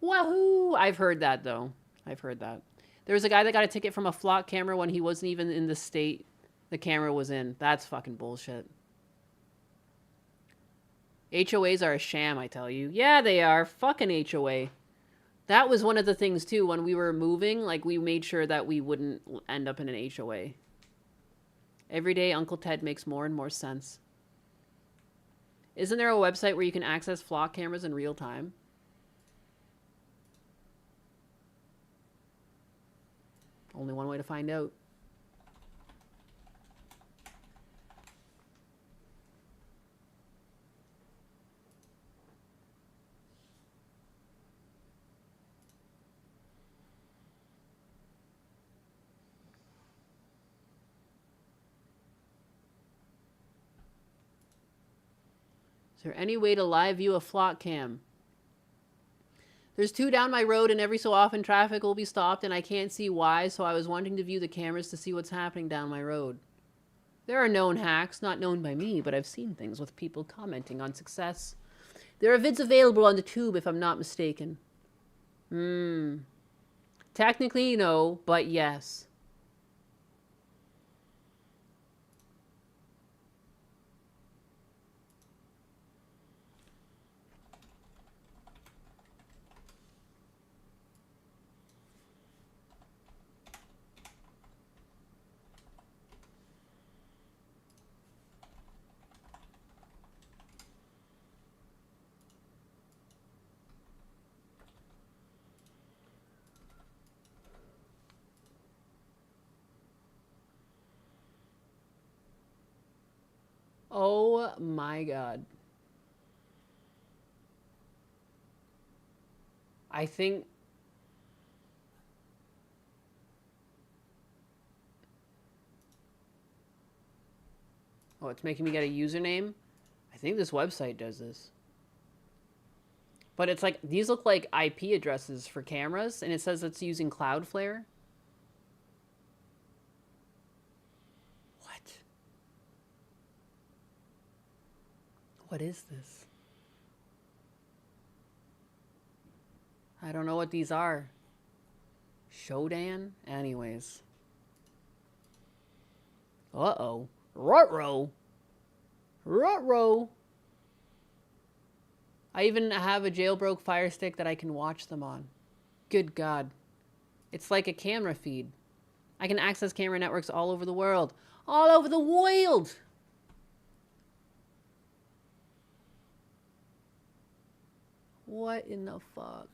Wahoo! I've heard that, though. I've heard that. There was a guy that got a ticket from a Flock camera when he wasn't even in the state the camera was in. That's fucking bullshit. HOAs are a sham, I tell you. Yeah, they are. Fucking HOA. That was one of the things, too, when we were moving. Like, we made sure that we wouldn't end up in an HOA. Every day, Uncle Ted makes more and more sense. Isn't there a website where you can access Flock cameras in real time? Only one way to find out. Is there any way to live view a Flock cam? There's 2 down my road and every so often traffic will be stopped and I can't see why, so I was wanting to view the cameras to see what's happening down my road. There are known hacks, not known by me, but I've seen things with people commenting on success. There are vids available on the tube if I'm not mistaken. Technically, no, but yes. Oh my god. I think... Oh, it's making me get a username? I think this website does this. But it's like, these look like IP addresses for cameras, and it says it's using Cloudflare. What? What is this? I don't know what these are. Shodan? Anyways. Uh-oh. Ruh-roh. Ruh-roh. I even have a jailbroke Fire Stick that I can watch them on. Good God. It's like a camera feed. I can access camera networks all over the world. All over the world! What in the fuck?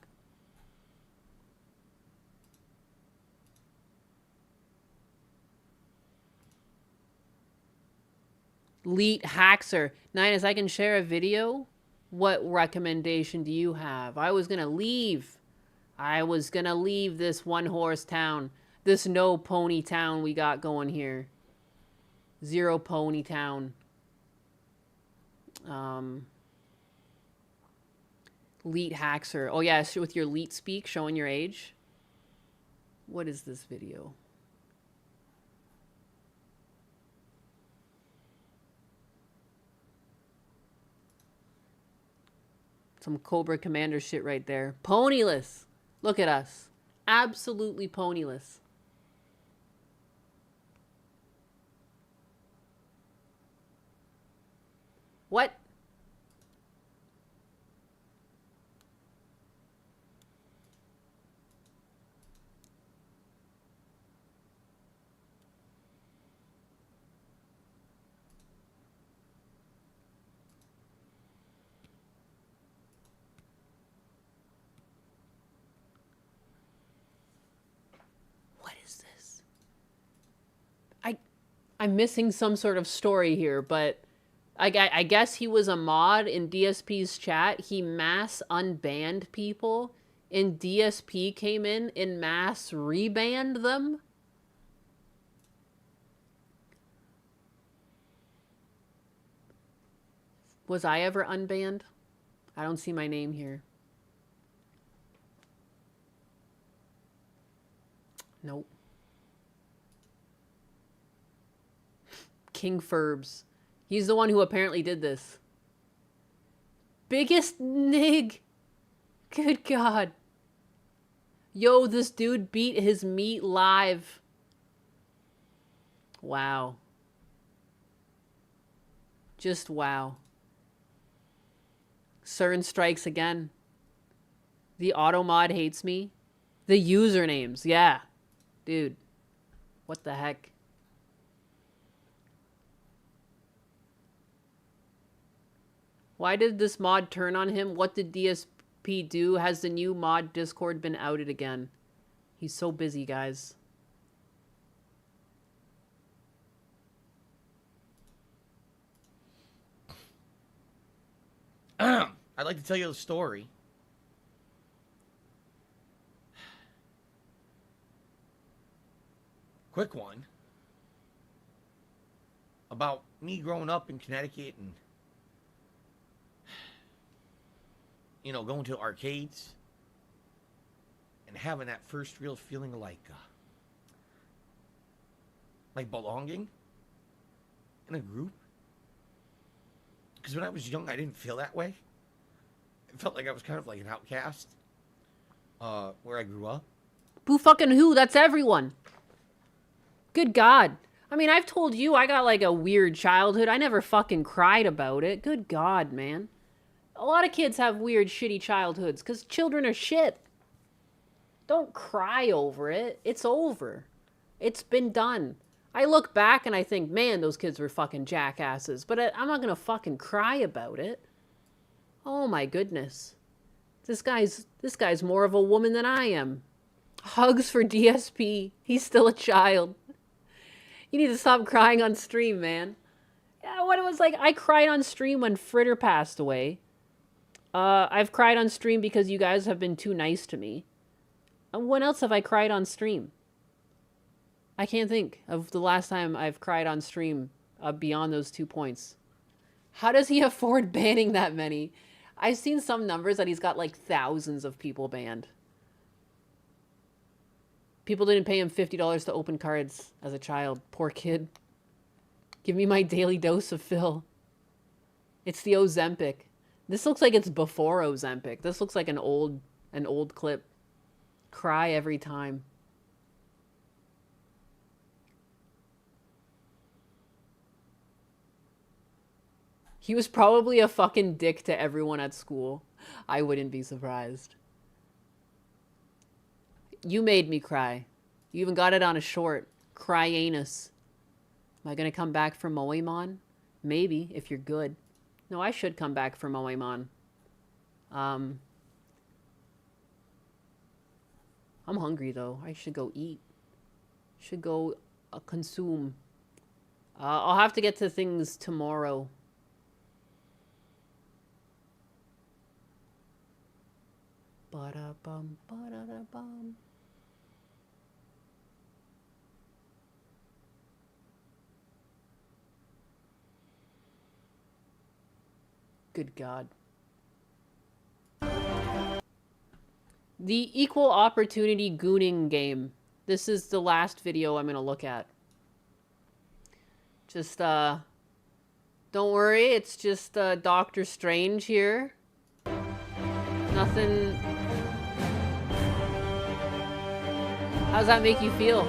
Leet Haxer. Ninus, I can share a video? What recommendation do you have? I was gonna leave. I was gonna leave this one-horse town. This no-pony town we got going here. Zero pony town. Leet Haxer. Oh yeah, so with your Leet speak, showing your age. What is this video? Some Cobra Commander shit right there. Ponyless. Look at us. Absolutely ponyless. What? I'm missing some sort of story here, but I guess he was a mod in DSP's chat. He mass unbanned people, and DSP came in and mass rebanned them. Was I ever unbanned? I don't see my name here. Nope. King Ferbs. He's the one who apparently did this. Biggest nig. Good God. Yo, this dude beat his meat live. Wow. Just wow. CERN strikes again. The auto mod hates me. The usernames, yeah. Dude. What the heck? Why did this mod turn on him? What did DSP do? Has the new mod Discord been outed again? He's so busy, guys. I'd like to tell you a story. Quick one. About me growing up in Connecticut and, you know, going to arcades and having that first real feeling of like belonging in a group. Because when I was young, I didn't feel that way. It felt like I was kind of like an outcast where I grew up. Boo fucking who? That's everyone. Good God. I mean, I've told you I got like a weird childhood. I never fucking cried about it. Good God, man. A lot of kids have weird, shitty childhoods because children are shit. Don't cry over it. It's over. It's been done. I look back and I think, man, those kids were fucking jackasses. But I'm not gonna fucking cry about it. Oh my goodness. This guy's more of a woman than I am. Hugs for DSP. He's still a child. You need to stop crying on stream, man. Yeah, what it was like, I cried on stream when Fritter passed away. I've cried on stream because you guys have been too nice to me. When else have I cried on stream? I can't think of the last time I've cried on stream beyond those 2 points. How does he afford banning that many? I've seen some numbers that he's got like thousands of people banned. People didn't pay him $50 to open cards as a child. Poor kid. Give me my daily dose of Phil. It's the Ozempic. This looks like it's before Ozempic. This looks like an old clip. Cry every time. He was probably a fucking dick to everyone at school. I wouldn't be surprised. You made me cry. You even got it on a short. Cry-anus. Am I gonna come back for Moemon? Maybe, if you're good. No, I should come back for Moemon. I'm hungry, though. I should go eat. Should go consume. I'll have to get to things tomorrow. Ba-da-bum, ba-da-da-bum. Good God. The equal opportunity gooning game. This is the last video I'm going to look at. Just, don't worry. It's just, Doctor Strange here. Nothing. How's that make you feel?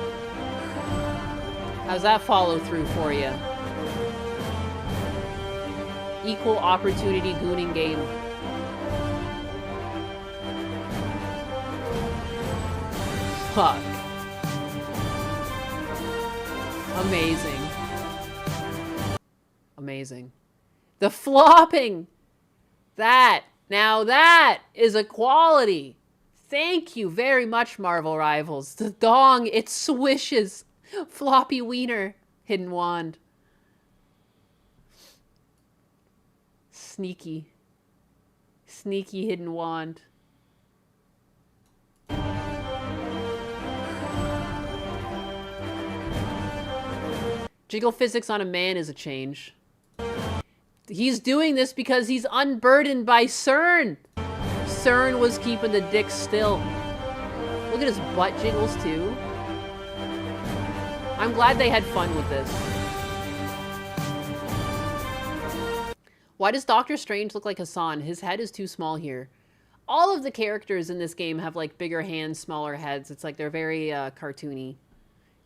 How's that follow through for you? Equal opportunity gooning game. Fuck. Amazing. Amazing. The flopping! Now that is a quality. Thank you very much, Marvel Rivals. The dong, it swishes. Floppy wiener. Hidden wand. Sneaky. Sneaky hidden wand. Jiggle physics on a man is a change. He's doing this because he's unburdened by CERN. CERN was keeping the dick still. Look at his butt jiggles too. I'm glad they had fun with this. Why does Doctor Strange look like Hassan? His head is too small here. All of the characters in this game have like bigger hands, smaller heads. It's like they're very cartoony.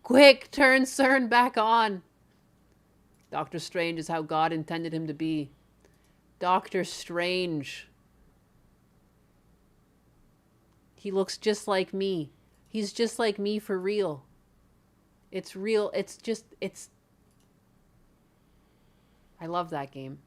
Quick, turn CERN back on. Doctor Strange is how God intended him to be. Doctor Strange. He looks just like me. He's just like me for real. It's real. It's just, it's... I love that game.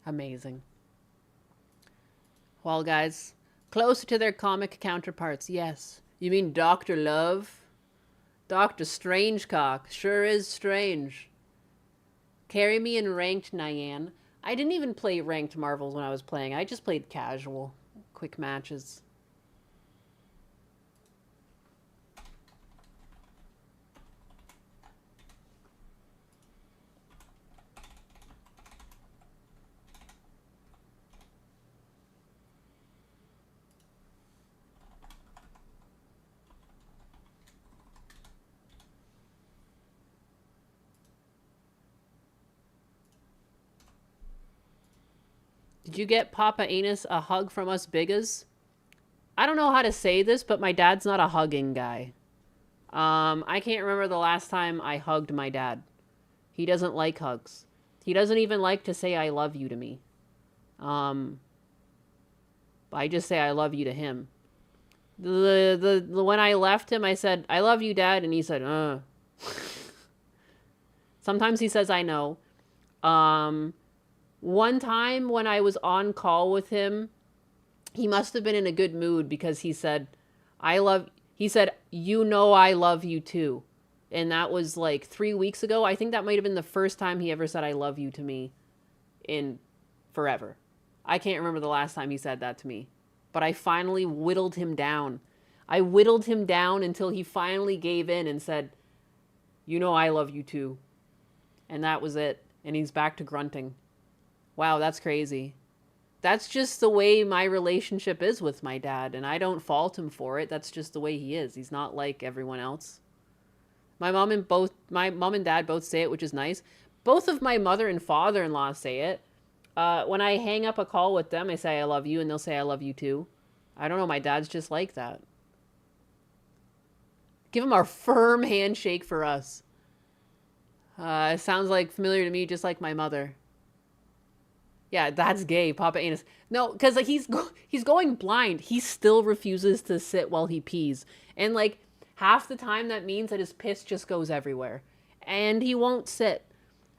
Amazing. Well, guys, closer to their comic counterparts, yes. You mean Dr. Love? Dr. Strangecock sure is strange. Carry me in ranked, Nyan. I didn't even play ranked Marvels when I was playing. I just played casual, quick matches. Did you get Papa Anus a hug from us biggas? I don't know how to say this, but my dad's not a hugging guy. I can't remember the last time I hugged my dad. He doesn't like hugs. He doesn't even like to say I love you to me. I just say I love you to him. When I left him, I said, I love you, Dad, and he said, Sometimes he says, I know. One time when I was on call with him, he must have been in a good mood because he said, you know I love you too. And that was like 3 weeks ago. I think that might have been the first time he ever said I love you to me in forever. I can't remember the last time he said that to me. But I finally whittled him down. I whittled him down until he finally gave in and said, you know I love you too. And that was it. And he's back to grunting. Wow, that's crazy. That's just the way my relationship is with my dad, and I don't fault him for it. That's just the way he is. He's not like everyone else. My mom and dad both say it, which is nice. Both of my mother and father-in-law say it. When I hang up a call with them, I say I love you, and they'll say I love you too. I don't know, my dad's just like that. Give him a firm handshake for us. It sounds like familiar to me, just like my mother. Yeah, that's gay, Papa Anus. No, because like he's going blind. He still refuses to sit while he pees. And like half the time that means that his piss just goes everywhere. And he won't sit.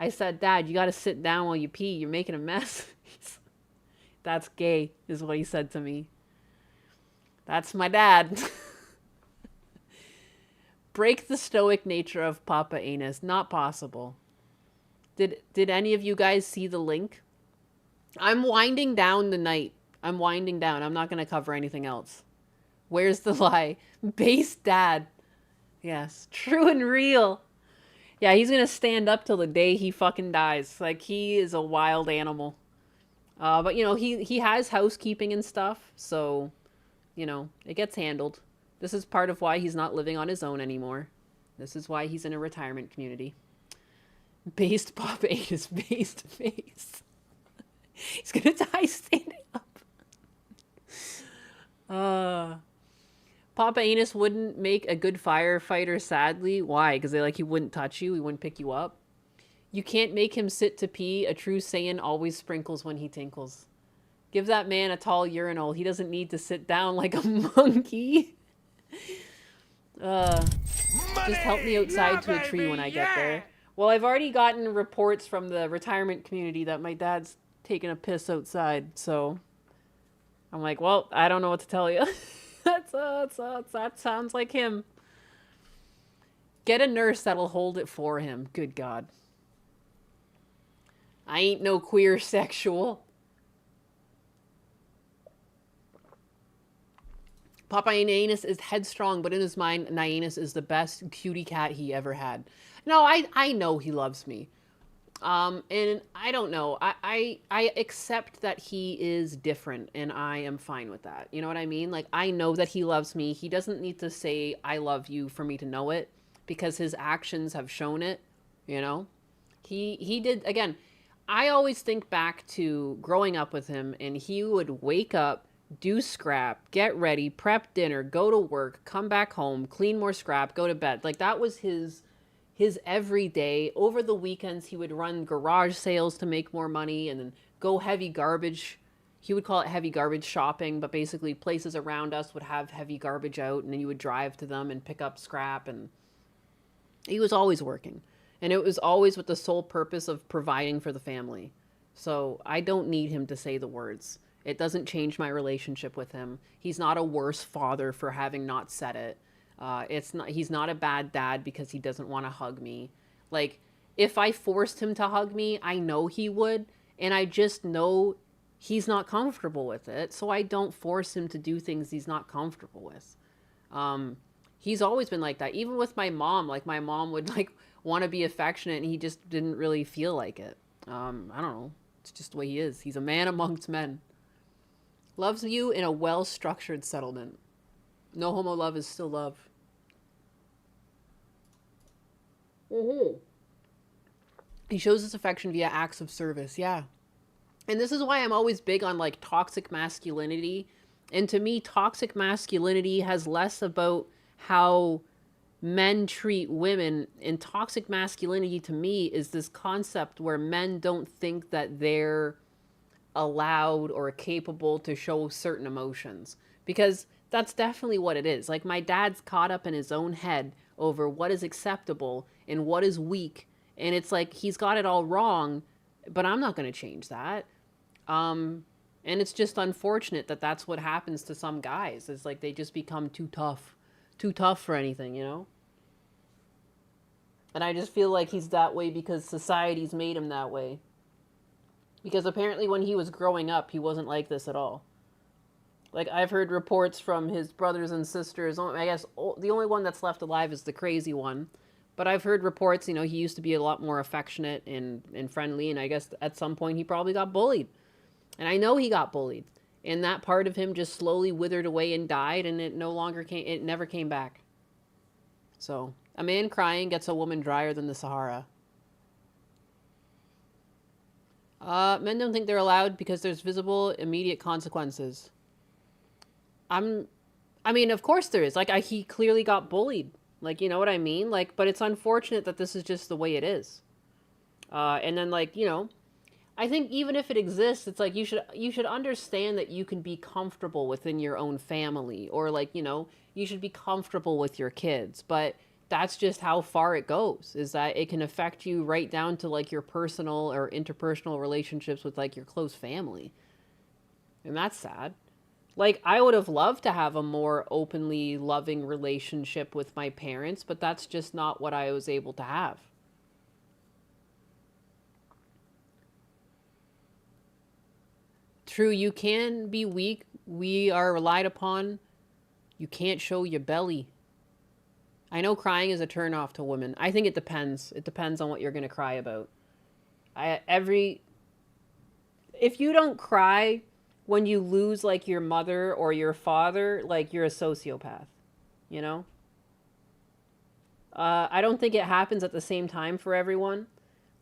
I said, Dad, you got to sit down while you pee. You're making a mess. That's gay, is what he said to me. That's my dad. Break the stoic nature of Papa Anus. Not possible. Did any of you guys see the link? I'm winding down the night. I'm winding down. I'm not going to cover anything else. Where's the lie? Base dad. Yes. True and real. Yeah, he's going to stand up till the day he fucking dies. Like, he is a wild animal. But, you know, he has housekeeping and stuff. So, you know, it gets handled. This is part of why he's not living on his own anymore. This is why he's in a retirement community. Based Papa Anus, based face. He's gonna die standing up. Papa Anus wouldn't make a good firefighter, sadly. Why? Because he wouldn't touch you, he wouldn't pick you up. You can't make him sit to pee. A true Saiyan always sprinkles when he tinkles. Give that man a tall urinal. He doesn't need to sit down like a monkey. Just help me outside to a tree when I get there. Well, I've already gotten reports from the retirement community that my dad's taking a piss outside, so I'm like, well, I don't know what to tell you. That sounds like him. Get a nurse that'll hold it for him. Good God. I ain't no queer sexual. Papa Anus is headstrong, but in his mind, Nyanus is the best cutie cat he ever had. No, I know he loves me. And I don't know. I accept that he is different, and I am fine with that. You know what I mean? Like, I know that he loves me. He doesn't need to say, I love you for me to know it, because his actions have shown it, you know? He did, again, I always think back to growing up with him, and he would wake up, do scrap, get ready, prep dinner, go to work, come back home, clean more scrap, go to bed. Like, that was his everyday. Over the weekends, he would run garage sales to make more money and then go heavy garbage. He would call it heavy garbage shopping, but basically places around us would have heavy garbage out, and then you would drive to them and pick up scrap, and he was always working. And it was always with the sole purpose of providing for the family. So I don't need him to say the words. It doesn't change my relationship with him. He's not a worse father for having not said it. He's not a bad dad because he doesn't want to hug me. Like, if I forced him to hug me, I know he would, and I just know he's not comfortable with it, so I don't force him to do things he's not comfortable with. He's always been like that. Even with my mom, like, my mom would, like, want to be affectionate, and he just didn't really feel like it. I don't know. It's just the way he is. He's a man amongst men. Loves you in a well-structured settlement. No homo love is still love. He shows his affection via acts of service. Yeah. And this is why I'm always big on, like, toxic masculinity. And to me, toxic masculinity has less about how men treat women. And toxic masculinity to me is this concept where men don't think that they're allowed or capable to show certain emotions. Because that's definitely what it is. Like, my dad's caught up in his own head over what is acceptable and what is weak. And it's like, he's got it all wrong, but I'm not going to change that. And it's just unfortunate that that's what happens to some guys. It's like they just become too tough for anything, you know? And I just feel like he's that way because society's made him that way. Because apparently when he was growing up, he wasn't like this at all. Like, I've heard reports from his brothers and sisters. I guess the only one that's left alive is the crazy one. But I've heard reports, you know, he used to be a lot more affectionate and friendly. And I guess at some point he probably got bullied. And I know he got bullied. And that part of him just slowly withered away and died. And it never came back. So A man crying gets a woman drier than the Sahara. Men don't think they're allowed because there's visible, immediate consequences. I mean, of course there is. Like, he clearly got bullied. Like, you know what I mean? Like, but it's unfortunate that this is just the way it is. And then, like, you know, I think even if it exists, it's like you should understand that you can be comfortable within your own family, or like, you know, you should be comfortable with your kids. But that's just how far it goes, is that it can affect you right down to like your personal or interpersonal relationships with like your close family. And that's sad. Like, I would have loved to have a more openly loving relationship with my parents, but that's just not what I was able to have. True, you can be weak. We are relied upon. You can't show your belly. I know crying is a turnoff to women. I think it depends. It depends on what you're going to cry about. If you don't cry when you lose like your mother or your father, like you're a sociopath, you know? I don't think it happens at the same time for everyone.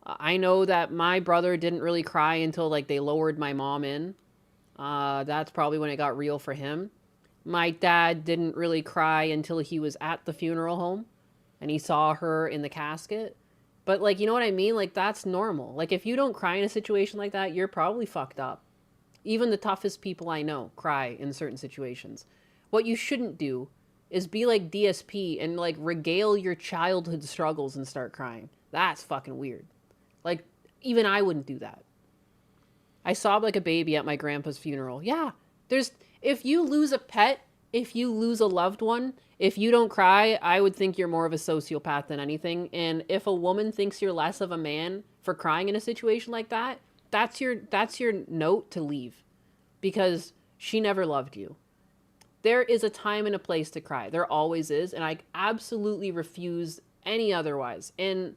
I know that my brother didn't really cry until like they lowered my mom in. That's probably when it got real for him. My dad didn't really cry until he was at the funeral home and he saw her in the casket. But like, you know what I mean? Like, that's normal. Like, if you don't cry in a situation like that, you're probably fucked up. Even the toughest people I know cry in certain situations. What you shouldn't do is be like DSP and like regale your childhood struggles and start crying. That's fucking weird. Like, even I wouldn't do that. I sobbed like a baby at my grandpa's funeral. Yeah, if you lose a pet, if you lose a loved one, if you don't cry, I would think you're more of a sociopath than anything. And if a woman thinks you're less of a man for crying in a situation like that, that's your note to leave, because she never loved you. There is a time and a place to cry. There always is, and I absolutely refuse any otherwise. And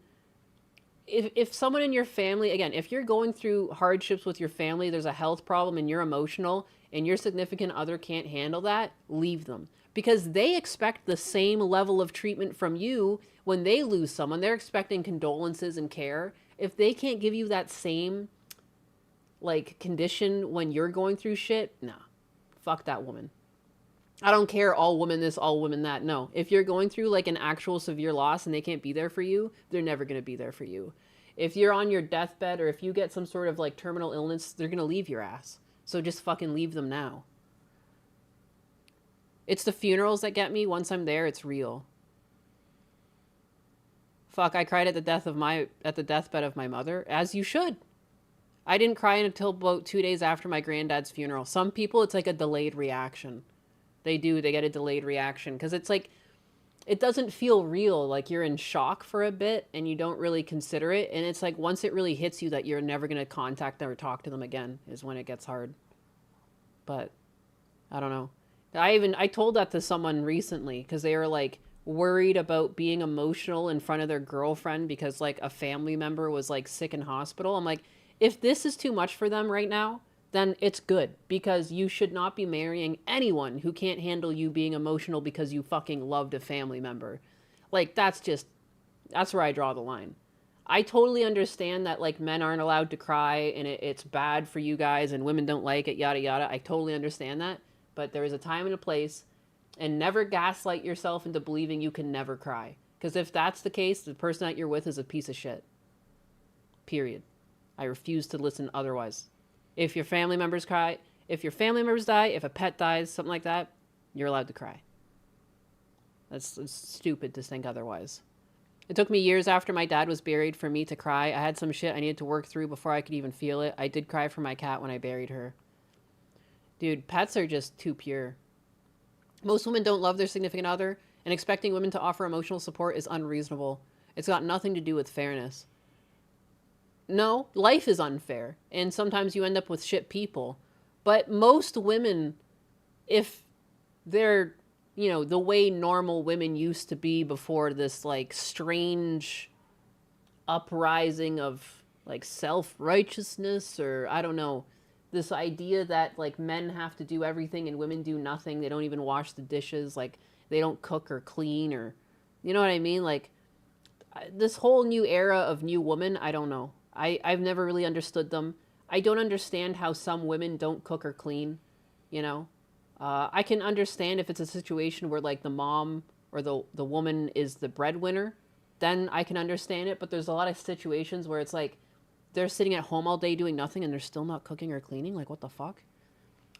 if someone in your family, again, if you're going through hardships with your family, there's a health problem and you're emotional and your significant other can't handle that, leave them. Because they expect the same level of treatment from you when they lose someone. They're expecting condolences and care. If they can't give you that same, like, condition when you're going through shit, nah, fuck that woman. I don't care all women this, all women that. No. If you're going through like an actual severe loss and they can't be there for you, they're never going to be there for you. If you're on your deathbed or if you get some sort of like terminal illness, they're going to leave your ass. So just fucking leave them now. It's the funerals that get me. Once I'm there, it's real. Fuck, I cried at the deathbed of my mother, as you should. I didn't cry until about 2 days after my granddad's funeral. Some people, it's like a delayed reaction. They get a delayed reaction because it's like, it doesn't feel real. Like you're in shock for a bit and you don't really consider it. And it's like, once it really hits you that you're never going to contact them or talk to them again is when it gets hard. But I don't know. I told that to someone recently because they were like worried about being emotional in front of their girlfriend because like a family member was like sick in hospital. I'm like, if this is too much for them right now, then it's good, because you should not be marrying anyone who can't handle you being emotional because you fucking loved a family member. Like, that's where I draw the line. I totally understand that, like, men aren't allowed to cry and it's bad for you guys and women don't like it, yada, yada. I totally understand that. But there is a time and a place, and never gaslight yourself into believing you can never cry. Because if that's the case, the person that you're with is a piece of shit. Period. I refuse to listen otherwise. If your family members cry, if your family members die, if a pet dies, something like that, you're allowed to cry. That's stupid to think otherwise. It took me years after my dad was buried for me to cry. I had some shit I needed to work through before I could even feel it. I did cry for my cat when I buried her. Dude, pets are just too pure. Most women don't love their significant other, and expecting women to offer emotional support is unreasonable. It's got nothing to do with fairness. No, life is unfair, and sometimes you end up with shit people. But most women, if they're, you know, the way normal women used to be before this, like, strange uprising of, like, self-righteousness, or, I don't know, this idea that, like, men have to do everything and women do nothing. They don't even wash the dishes, like, they don't cook or clean, or, You know what I mean? Like, this whole new era of new woman, I don't know. I've never really understood them. I don't understand how some women don't cook or clean, you know? I can understand if it's a situation where, like, the mom or the woman is the breadwinner, then I can understand it. But there's a lot of situations where it's like they're sitting at home all day doing nothing and they're still not cooking or cleaning. Like, what the fuck?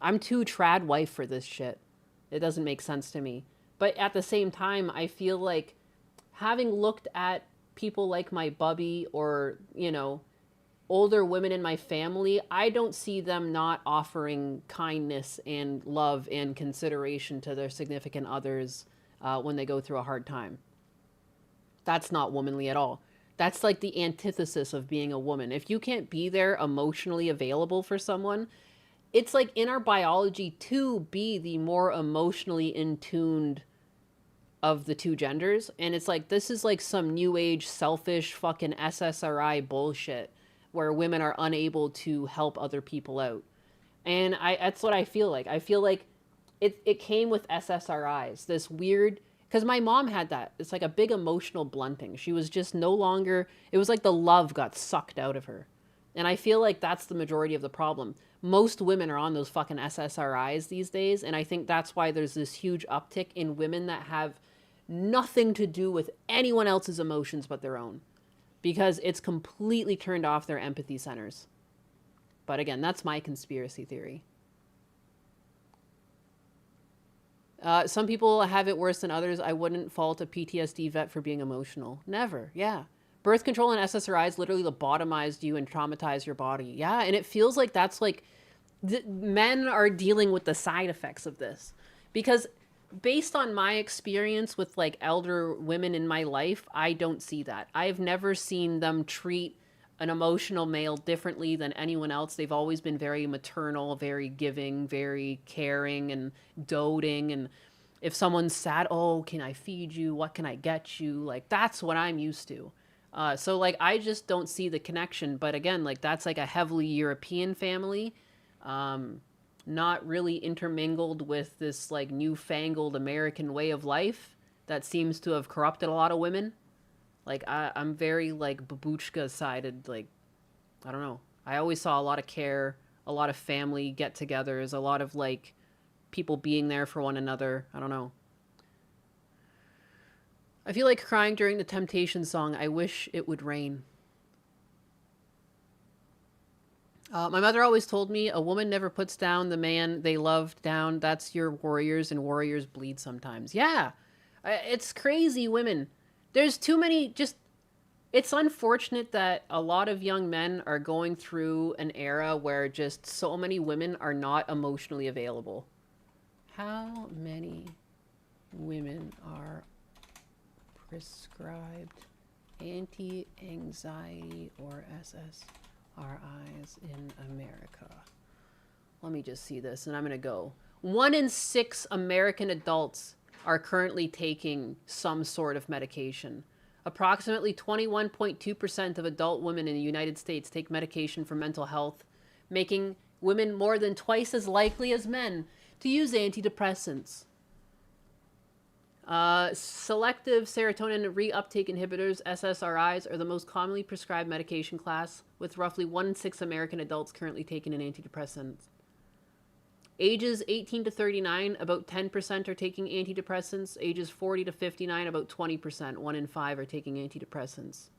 I'm too trad wife for this shit. It doesn't make sense to me. But at the same time, I feel like having looked at people like my bubby or, you know, older women in my family, I don't see them not offering kindness and love and consideration to their significant others when they go through a hard time. That's not womanly at all. That's like the antithesis of being a woman. If you can't be there emotionally available for someone, it's like in our biology to be the more emotionally in tuned of the two genders. And it's like, this is like some new age selfish fucking SSRI bullshit where women are unable to help other people out. And that's what I feel like. I feel like it came with SSRIs, this weird, because my mom had that. It's like a big emotional blunting. She was just no longer, it was like the love got sucked out of her. And I feel like that's the majority of the problem. Most women are on those fucking SSRIs these days. And I think that's why there's this huge uptick in women that have nothing to do with anyone else's emotions but their own. Because it's completely turned off their empathy centers. But again, that's my conspiracy theory. Some people have it worse than others. I wouldn't fault a PTSD vet for being emotional. Never. Yeah. Birth control and SSRIs literally lobotomized you and traumatized your body. Yeah. And it feels like that's like men are dealing with the side effects of this. Because based on my experience with like elder women in my life, I don't see that. I've never seen them treat an emotional male differently than anyone else. They've always been very maternal, very giving, very caring and doting. And if someone's sad, oh, can I feed you? What can I get you? Like, that's what I'm used to. So like, I just don't see the connection. But again, like that's like a heavily European family. Not really intermingled with this like newfangled American way of life that seems to have corrupted a lot of women. Like I'm very like babushka sided. Like, I don't know. I always saw a lot of care, a lot of family get-togethers, a lot of like people being there for one another. I don't know. I feel like crying during the Temptations song, I wish it would rain. My mother always told me a woman never puts down the man they loved down. That's your warriors, and warriors bleed sometimes. Yeah, it's crazy, women. There's too many, just, it's unfortunate that a lot of young men are going through an era where just so many women are not emotionally available. How many women are prescribed anti-anxiety or SSRIs in America? Let me just see this and I'm gonna go. 1 in 6 American adults are currently taking some sort of medication. Approximately 21.2% of adult women in the United States take medication for mental health, making women more than twice as likely as men to use antidepressants. Selective serotonin reuptake inhibitors, SSRIs, are the most commonly prescribed medication class, with roughly 1 in 6 American adults currently taking an antidepressant. Ages 18 to 39, about 10% are taking antidepressants. Ages 40 to 59, about 20%. 1 in 5 are taking antidepressants.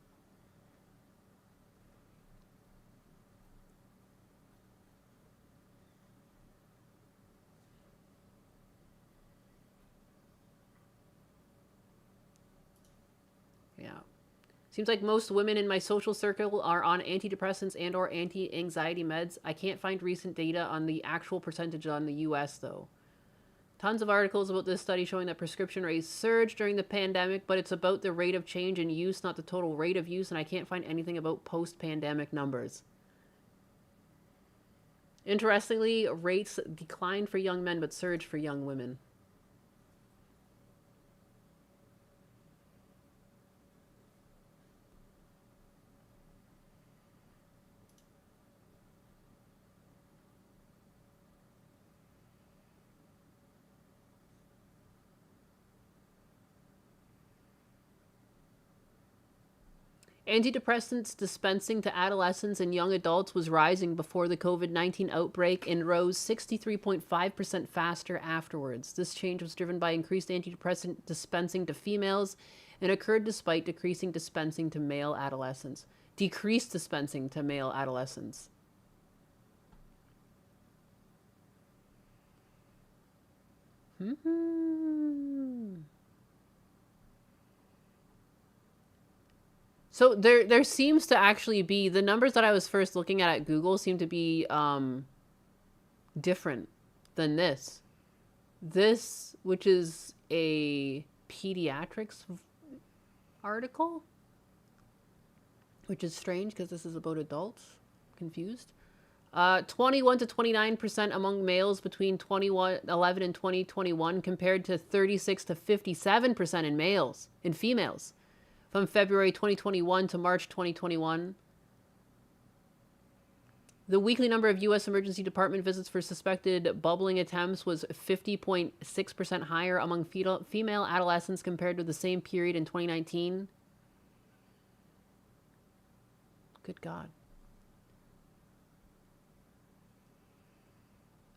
Yeah. Seems like most women in my social circle are on antidepressants and or anti-anxiety meds. I can't find recent data on the actual percentage on the US though. Tons of articles about this study showing that prescription rates surged during the pandemic, but it's about the rate of change in use, not the total rate of use, and I can't find anything about post-pandemic numbers. Interestingly, rates declined for young men but surged for young women. Antidepressants dispensing to adolescents and young adults was rising before the COVID-19 outbreak and rose 63.5% faster afterwards. This change was driven by increased antidepressant dispensing to females and occurred despite decreasing dispensing to male adolescents. Decreased dispensing to male adolescents. So there seems to actually be, the numbers that I was first looking at Google seem to be different than this. This, which is a pediatrics article, which is strange because this is about adults. Confused. 21 to 29% among males between 2011 and 2021 compared to 36 to 57% in females. From February 2021 to March 2021. The weekly number of U.S. emergency department visits for suspected bubbling attempts was 50.6% higher among female adolescents compared to the same period in 2019. Good God.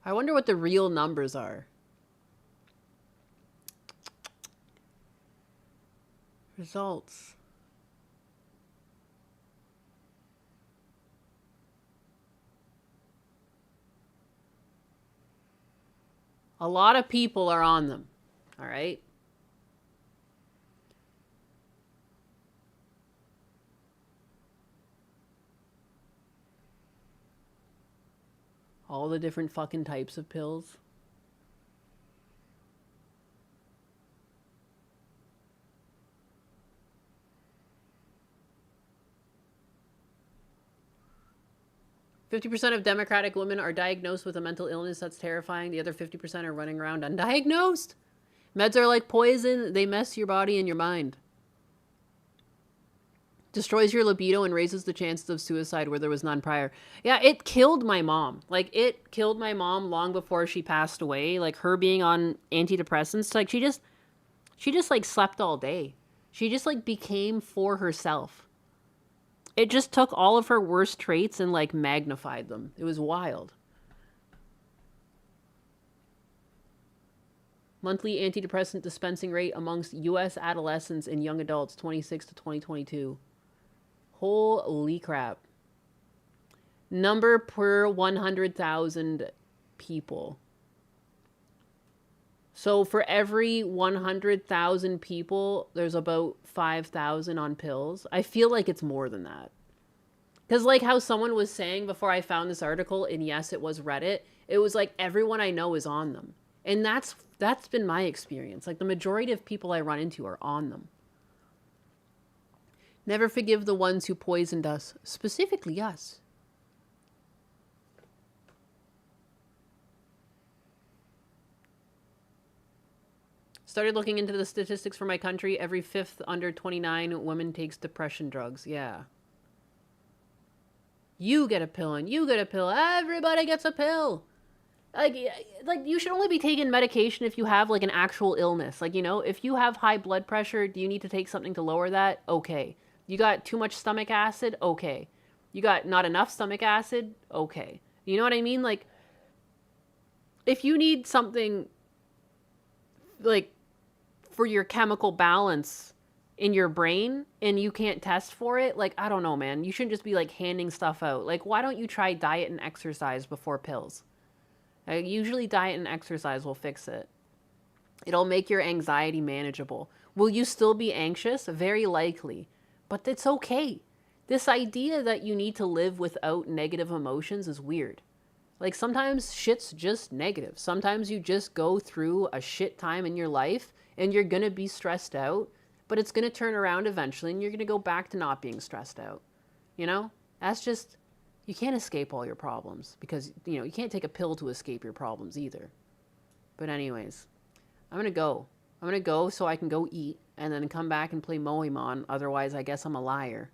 I wonder what the real numbers are. Results. A lot of people are on them. All right. All the different fucking types of pills. %50 of Democratic women are diagnosed with a mental illness. That's terrifying. The other 50% are running around undiagnosed. Meds are like poison. They mess your body and your mind. Destroys your libido and raises the chances of suicide where there was none prior. Yeah, it killed my mom. Like, it killed my mom long before she passed away. Like, her being on antidepressants. Like, she just like slept all day. She just like became for herself. It just took all of her worst traits and like magnified them. It was wild. Monthly antidepressant dispensing rate amongst U.S. adolescents and young adults 26 to 2022. Holy crap. Number per 100,000 people. So for every 100,000 people, there's about 5,000 on pills. I feel like it's more than that. Because like how someone was saying before I found this article, and yes, it was Reddit, it was like everyone I know is on them. And that's been my experience. Like the majority of people I run into are on them. Never forgive the ones who poisoned us, specifically us. Started looking into the statistics for my country. Every fifth under 29 woman takes depression drugs. Yeah. You get a pill and you get a pill. Everybody gets a pill. Like you should only be taking medication if you have like an actual illness. Like, you know, if you have high blood pressure, do you need to take something to lower that? Okay. You got too much stomach acid? Okay. You got not enough stomach acid? Okay. You know what I mean? Like, if you need something like for your chemical balance in your brain and you can't test for it, like, I don't know, man. You shouldn't just be like handing stuff out. Like, why don't you try diet and exercise before pills? Usually diet and exercise will fix it. It'll make your anxiety manageable. Will you still be anxious? Very likely. But it's okay. This idea that you need to live without negative emotions is weird. Like, sometimes shit's just negative. Sometimes you just go through a shit time in your life and you're gonna be stressed out, but it's gonna turn around eventually and you're gonna go back to not being stressed out. You know? That's just, you can't escape all your problems because, you know, you can't take a pill to escape your problems either. But anyways, I'm gonna go. I'm gonna go so I can go eat and then come back and play Moemon. Otherwise, I guess I'm a liar.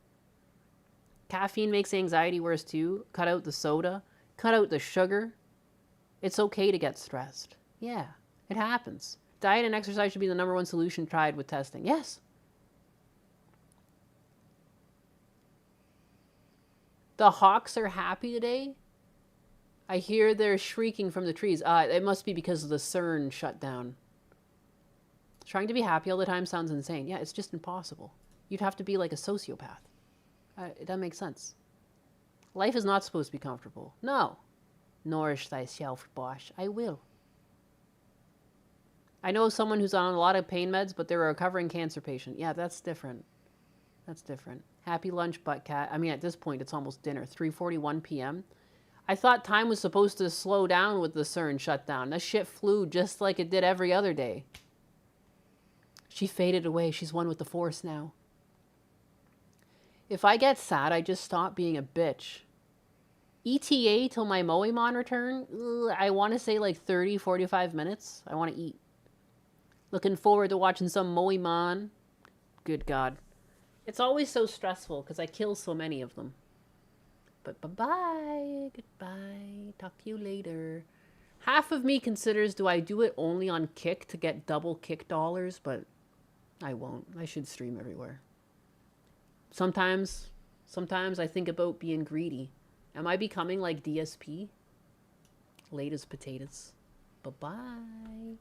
Caffeine makes anxiety worse too. Cut out the soda. Cut out the sugar. It's okay to get stressed. Yeah, it happens. Diet and exercise should be the #1 solution tried with testing. Yes. The hawks are happy today. I hear they're shrieking from the trees. It must be because of the CERN shutdown. Trying to be happy all the time sounds insane. Yeah, it's just impossible. You'd have to be like a sociopath. That makes sense. Life is not supposed to be comfortable. No. Nourish thyself, Bosch. I will. I know someone who's on a lot of pain meds, but they're a recovering cancer patient. Yeah, that's different. That's different. Happy lunch, butt cat. I mean, at this point, it's almost dinner. 3:41 p.m. I thought time was supposed to slow down with the CERN shutdown. That shit flew just like it did every other day. She faded away. She's one with the Force now. If I get sad, I just stop being a bitch. ETA till my Moemon return? Ugh, I want to say like 30, 45 minutes. I want to eat. Looking forward to watching some Moemon. Good God. It's always so stressful because I kill so many of them. But bye-bye. Goodbye. Talk to you later. Half of me considers, do I do it only on Kick to get double Kick dollars? But I won't. I should stream everywhere. Sometimes I think about being greedy. Am I becoming like DSP? Late as potatoes. Bye-bye.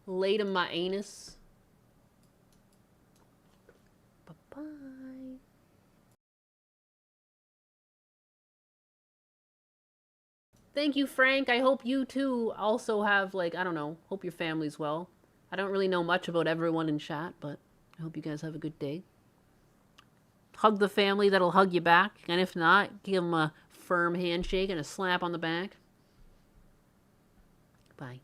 Late in my anus. Bye-bye. Thank you, Frank. I hope you too also have, like, I don't know, hope your family's well. I don't really know much about everyone in chat, but I hope you guys have a good day. Hug the family that'll hug you back, and if not, give them a firm handshake and a slap on the back. Bye.